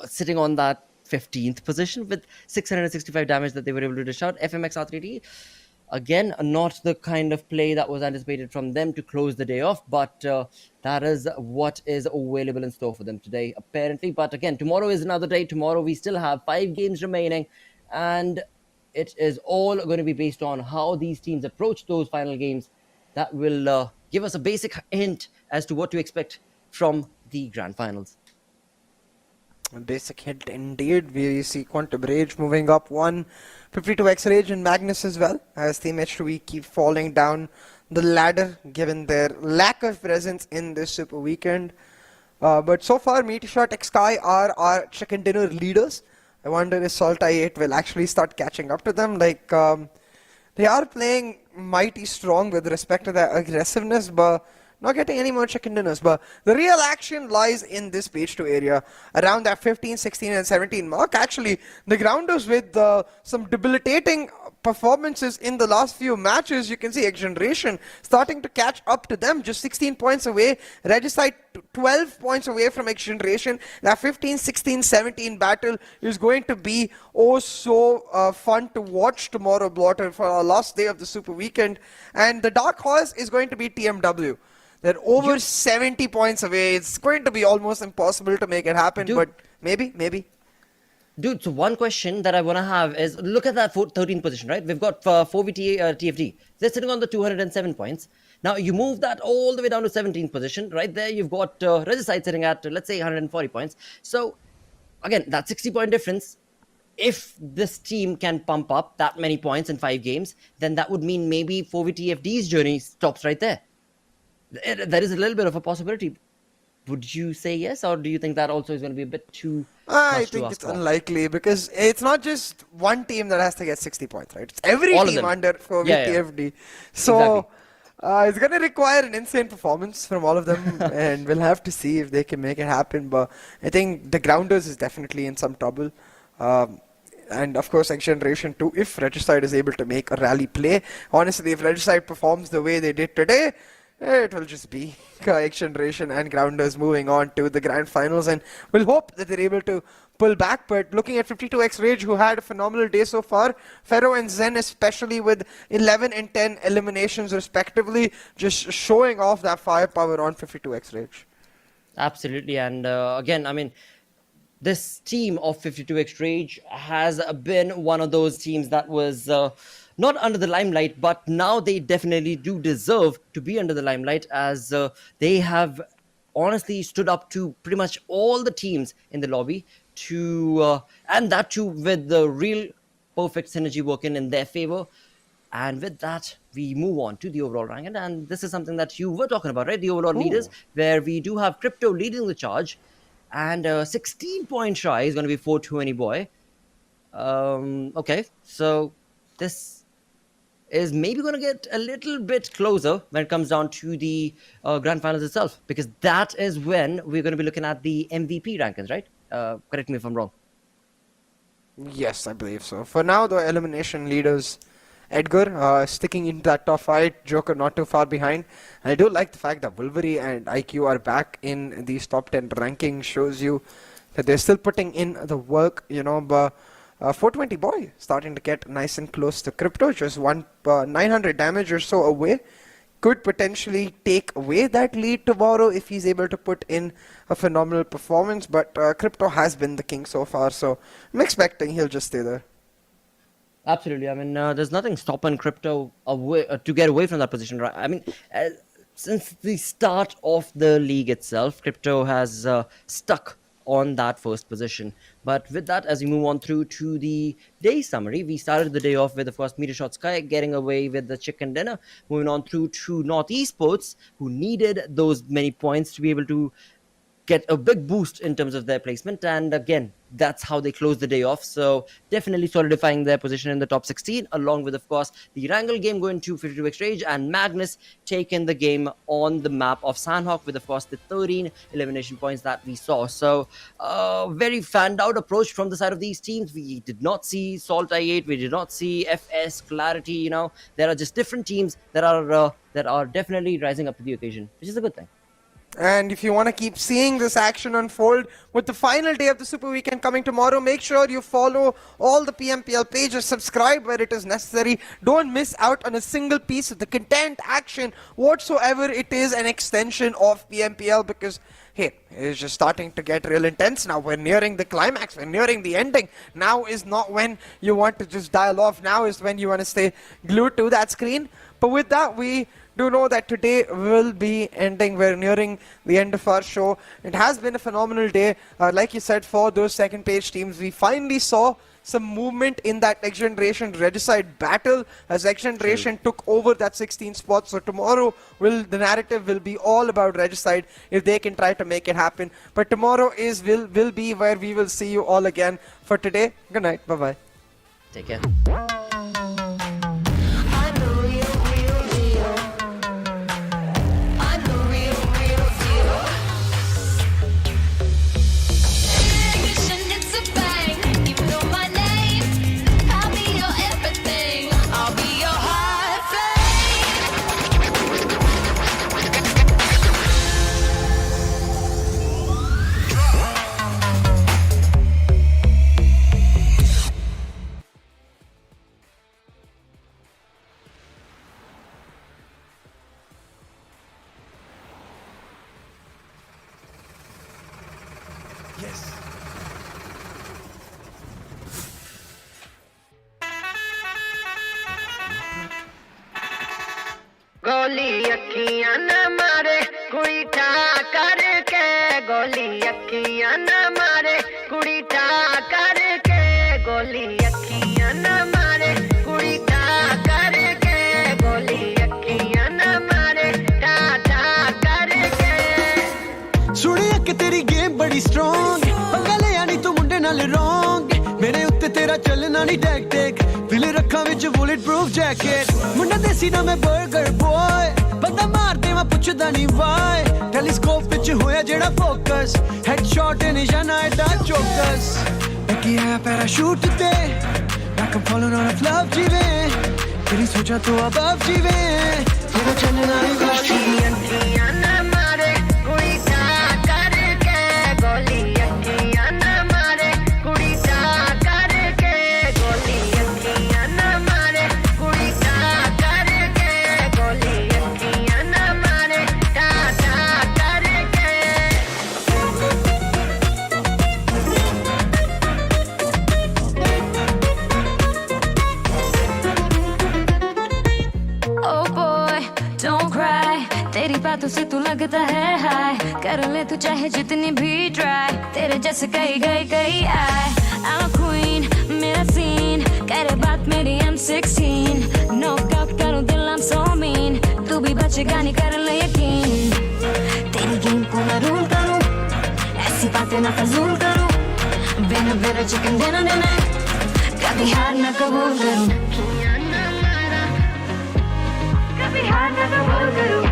sitting on that 15th position with 665 damage that they were able to dish out. FMxR3D, again, not the kind of play that was anticipated from them to close the day off, but that is what is available in store for them today, apparently. But again, tomorrow is another day. Tomorrow we still have 5 games remaining, and it is all going to be based on how these teams approach those final games. That will give us a basic hint as to what to expect from the grand finals.
A basic hint indeed. We see Quantum Rage moving up 52x Rage and Magnus as well, as Team H2E keep falling down the ladder given their lack of presence in this Super Weekend. But so far, MetershotxSKY are our chicken dinner leaders. I wonder if SALTxi8 will actually start catching up to them. Like, they are playing mighty strong with respect to their aggressiveness, but not getting any more chicken dinners. But the real action lies in this page 2 area, around that 15, 16 and 17 mark. Actually, the Grounders with some debilitating performances in the last few matches. You can see XGeneration starting to catch up to them, just 16 points away. Regicide 12 points away from XGeneration. That 15, 16, 17 battle is going to be so fun to watch tomorrow, Blotter, for our last day of the Super Weekend. And the dark horse is going to be TmW. They're over 70 points away. It's going to be almost impossible to make it happen, but maybe.
Dude, so one question that I want to have is, look at that 13th position, right? We've got 4v TFD. They're sitting on the 207 points. Now, you move that all the way down to 17th position. Right there, you've got Regicide sitting at, let's say, 140 points. So, again, that 60-point difference, if this team can pump up that many points in 5 games, then that would mean maybe 4v-TFD's journey stops right there. There is a little bit of a possibility. Would you say yes, or do you think that also is going to be a bit too
I
much to
think
ask
it's
for?
unlikely, because it's not just one team that has to get 60 points, right? It's every
All of
team
them.
under for
Yeah,
TFD. So
Exactly.
it's going to require an insane performance from all of them, and we'll have to see if they can make it happen. But I think the Grounders is definitely in some trouble. And of course, XGeneration too, if Regicide is able to make a rally play. Honestly, if Regicide performs the way they did today, it will just be XGeneration and Grounders moving on to the grand finals, and we'll hope that they're able to pull back. But looking at 52x Rage, who had a phenomenal day so far, Pharaoh and Zen especially with 11 and 10 eliminations respectively, just showing off that firepower on 52x Rage.
Absolutely. And again, I mean, this team of 52x Rage has been one of those teams that was not under the limelight, but now they definitely do deserve to be under the limelight, as they have honestly stood up to pretty much all the teams in the lobby, to and that too with the real perfect synergy working in their favor. And with that, we move on to the overall rank. And this is something that you were talking about, right? The overall leaders, where we do have Crypto leading the charge. And 16-point shy is going to be 420 boy. Okay, so this is maybe going to get a little bit closer when it comes down to the grand finals itself, because that is when we're going to be looking at the MVP rankings, right? Correct me if I'm wrong.
Yes, I believe so. For now, the elimination leaders, Edgar sticking in that top 5, Joker not too far behind. And I do like the fact that Wolverine and IQ are back in these top 10 rankings. Shows you that they're still putting in the work, you know. But 420 boy starting to get nice and close to Crypto, just 900 damage or so away. Could potentially take away that lead tomorrow if he's able to put in a phenomenal performance. But Crypto has been the king so far, so I'm expecting he'll just stay there.
Absolutely. I mean, there's nothing stopping Crypto away, to get away from that position, right? I mean, since the start of the league itself, Crypto has stuck on that first position. But with that, as we move on through to the day summary, we started the day off with, of course, MetershotxSKY getting away with the chicken dinner. Moving on through to TmwEsports, who needed those many points to be able to get a big boost in terms of their placement. And again, that's how they close the day off. So definitely solidifying their position in the top 16, along with, of course, the Erangel game going to 52 exchange, and Magnus taking the game on the map of Sanhok with, of course, the 13 elimination points that we saw. So very fanned out approach from the side of these teams. We did not see SALTxi8, we did not see FS, QWERTY, you know. There are just different teams that are definitely rising up to the occasion, which is a good thing.
And if you want to keep seeing this action unfold with the final day of the Super Weekend coming tomorrow, make sure you follow all the PMPL pages, subscribe where it is necessary. Don't miss out on a single piece of the content, action, whatsoever it is, an extension of PMPL, because hey, it's just starting to get real intense now. We're nearing the climax, we're nearing the ending. Now is not when you want to just dial off, now is when you want to stay glued to that screen. But with that, we do know that today will be ending. We're nearing the end of our show. It has been a phenomenal day. Like you said, for those second page teams, we finally saw some movement in that XGeneration Regicide battle as XGeneration took over that 16 spot. So tomorrow the narrative will be all about Regicide if they can try to make it happen. But tomorrow will be where we will see you all again. For today, good night. Bye-bye.
Take care.
गोली अखियां न मारे कुड़ी ठा करके गोली अखियां न मारे कुड़ी ठा करके गोली अखियां न मारे कुड़ी ठा करके गोली अखियां न मारे ठा ठा करके
सुनिया कि तेरी गेम बड़ी स्ट्रॉन्ग पंगा ले आनी तू मुंडे नाल रॉन्ग मेरे उत्ते तेरा चलना नहीं टैक टैक फिले रखा विच बुलेट प्रूफ जैकेट मुंडा देसी ना मैं बर्गर बॉय बंदा मार दे मैं पुछदा नहीं वाई टेलीस्कोप विच होया जेड़ा फोकस हेडशॉट निशाना एडा चौकस लगी है पैराशूट ते like I'm falling on a flop जीवे तेरी सोचा तो अब जीवे तेरा चलना ही
गोली अखियां न मारे कुड़ी ठा करके गोली अखियां न मारे कुड़ी ठा करके गोली अखियां न मारे कुड़ी ठा करके गोली अखियां न मारे ठा ठा करके
बातों से तू लगता है हाय कर ले तू चाहे जितनी भी ट्राई तेरे जैसे कई आए I'm a queen मेरा सीन करे बात मेरी M16 नॉकआउट करूं दिल I'm so mean तू भी बचेगा नहीं कर ले यकीन तेरी गेम को मैं रूल करूं ऐसी बातें ना फजूल करूं बिना चिकन डिनर कभी हार ना कबूल करूं कभी हार ना कबूल करूं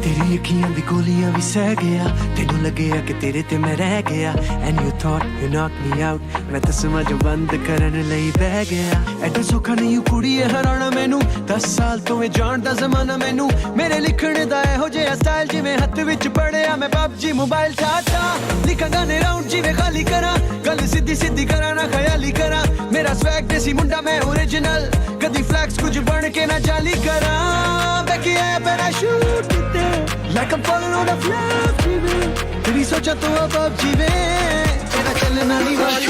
तेरी अखियां दी गोलियां भी सह गया तेनू लगे कि तेरे ते मैं रह गया and you thought you knocked me out मैं तस्मा जो बंद करन लई बह गया एडा सौखा नहीं कुड़ीए हराना मैनू 10 साल तो मैं जानदा ज़माना मैनू मेरे लिखने दा एहो जिहा स्टाइल जिवें हत्थ विच पड़िया मैं PUBG मोबाइल चाहता लिखां गाने राउंड जिवें खाली करा गल सीधी करा ना ख्याली करा मेरा स्वैग देसी मुंडा मैं ओरिजिनल कदी फ्लैक्स कुछ बन के ना जाली करा बैकी है बेना shoot like I'm falling on the floor तेरी सोचा तो अब जीवे तेरा चलना नहीं वाली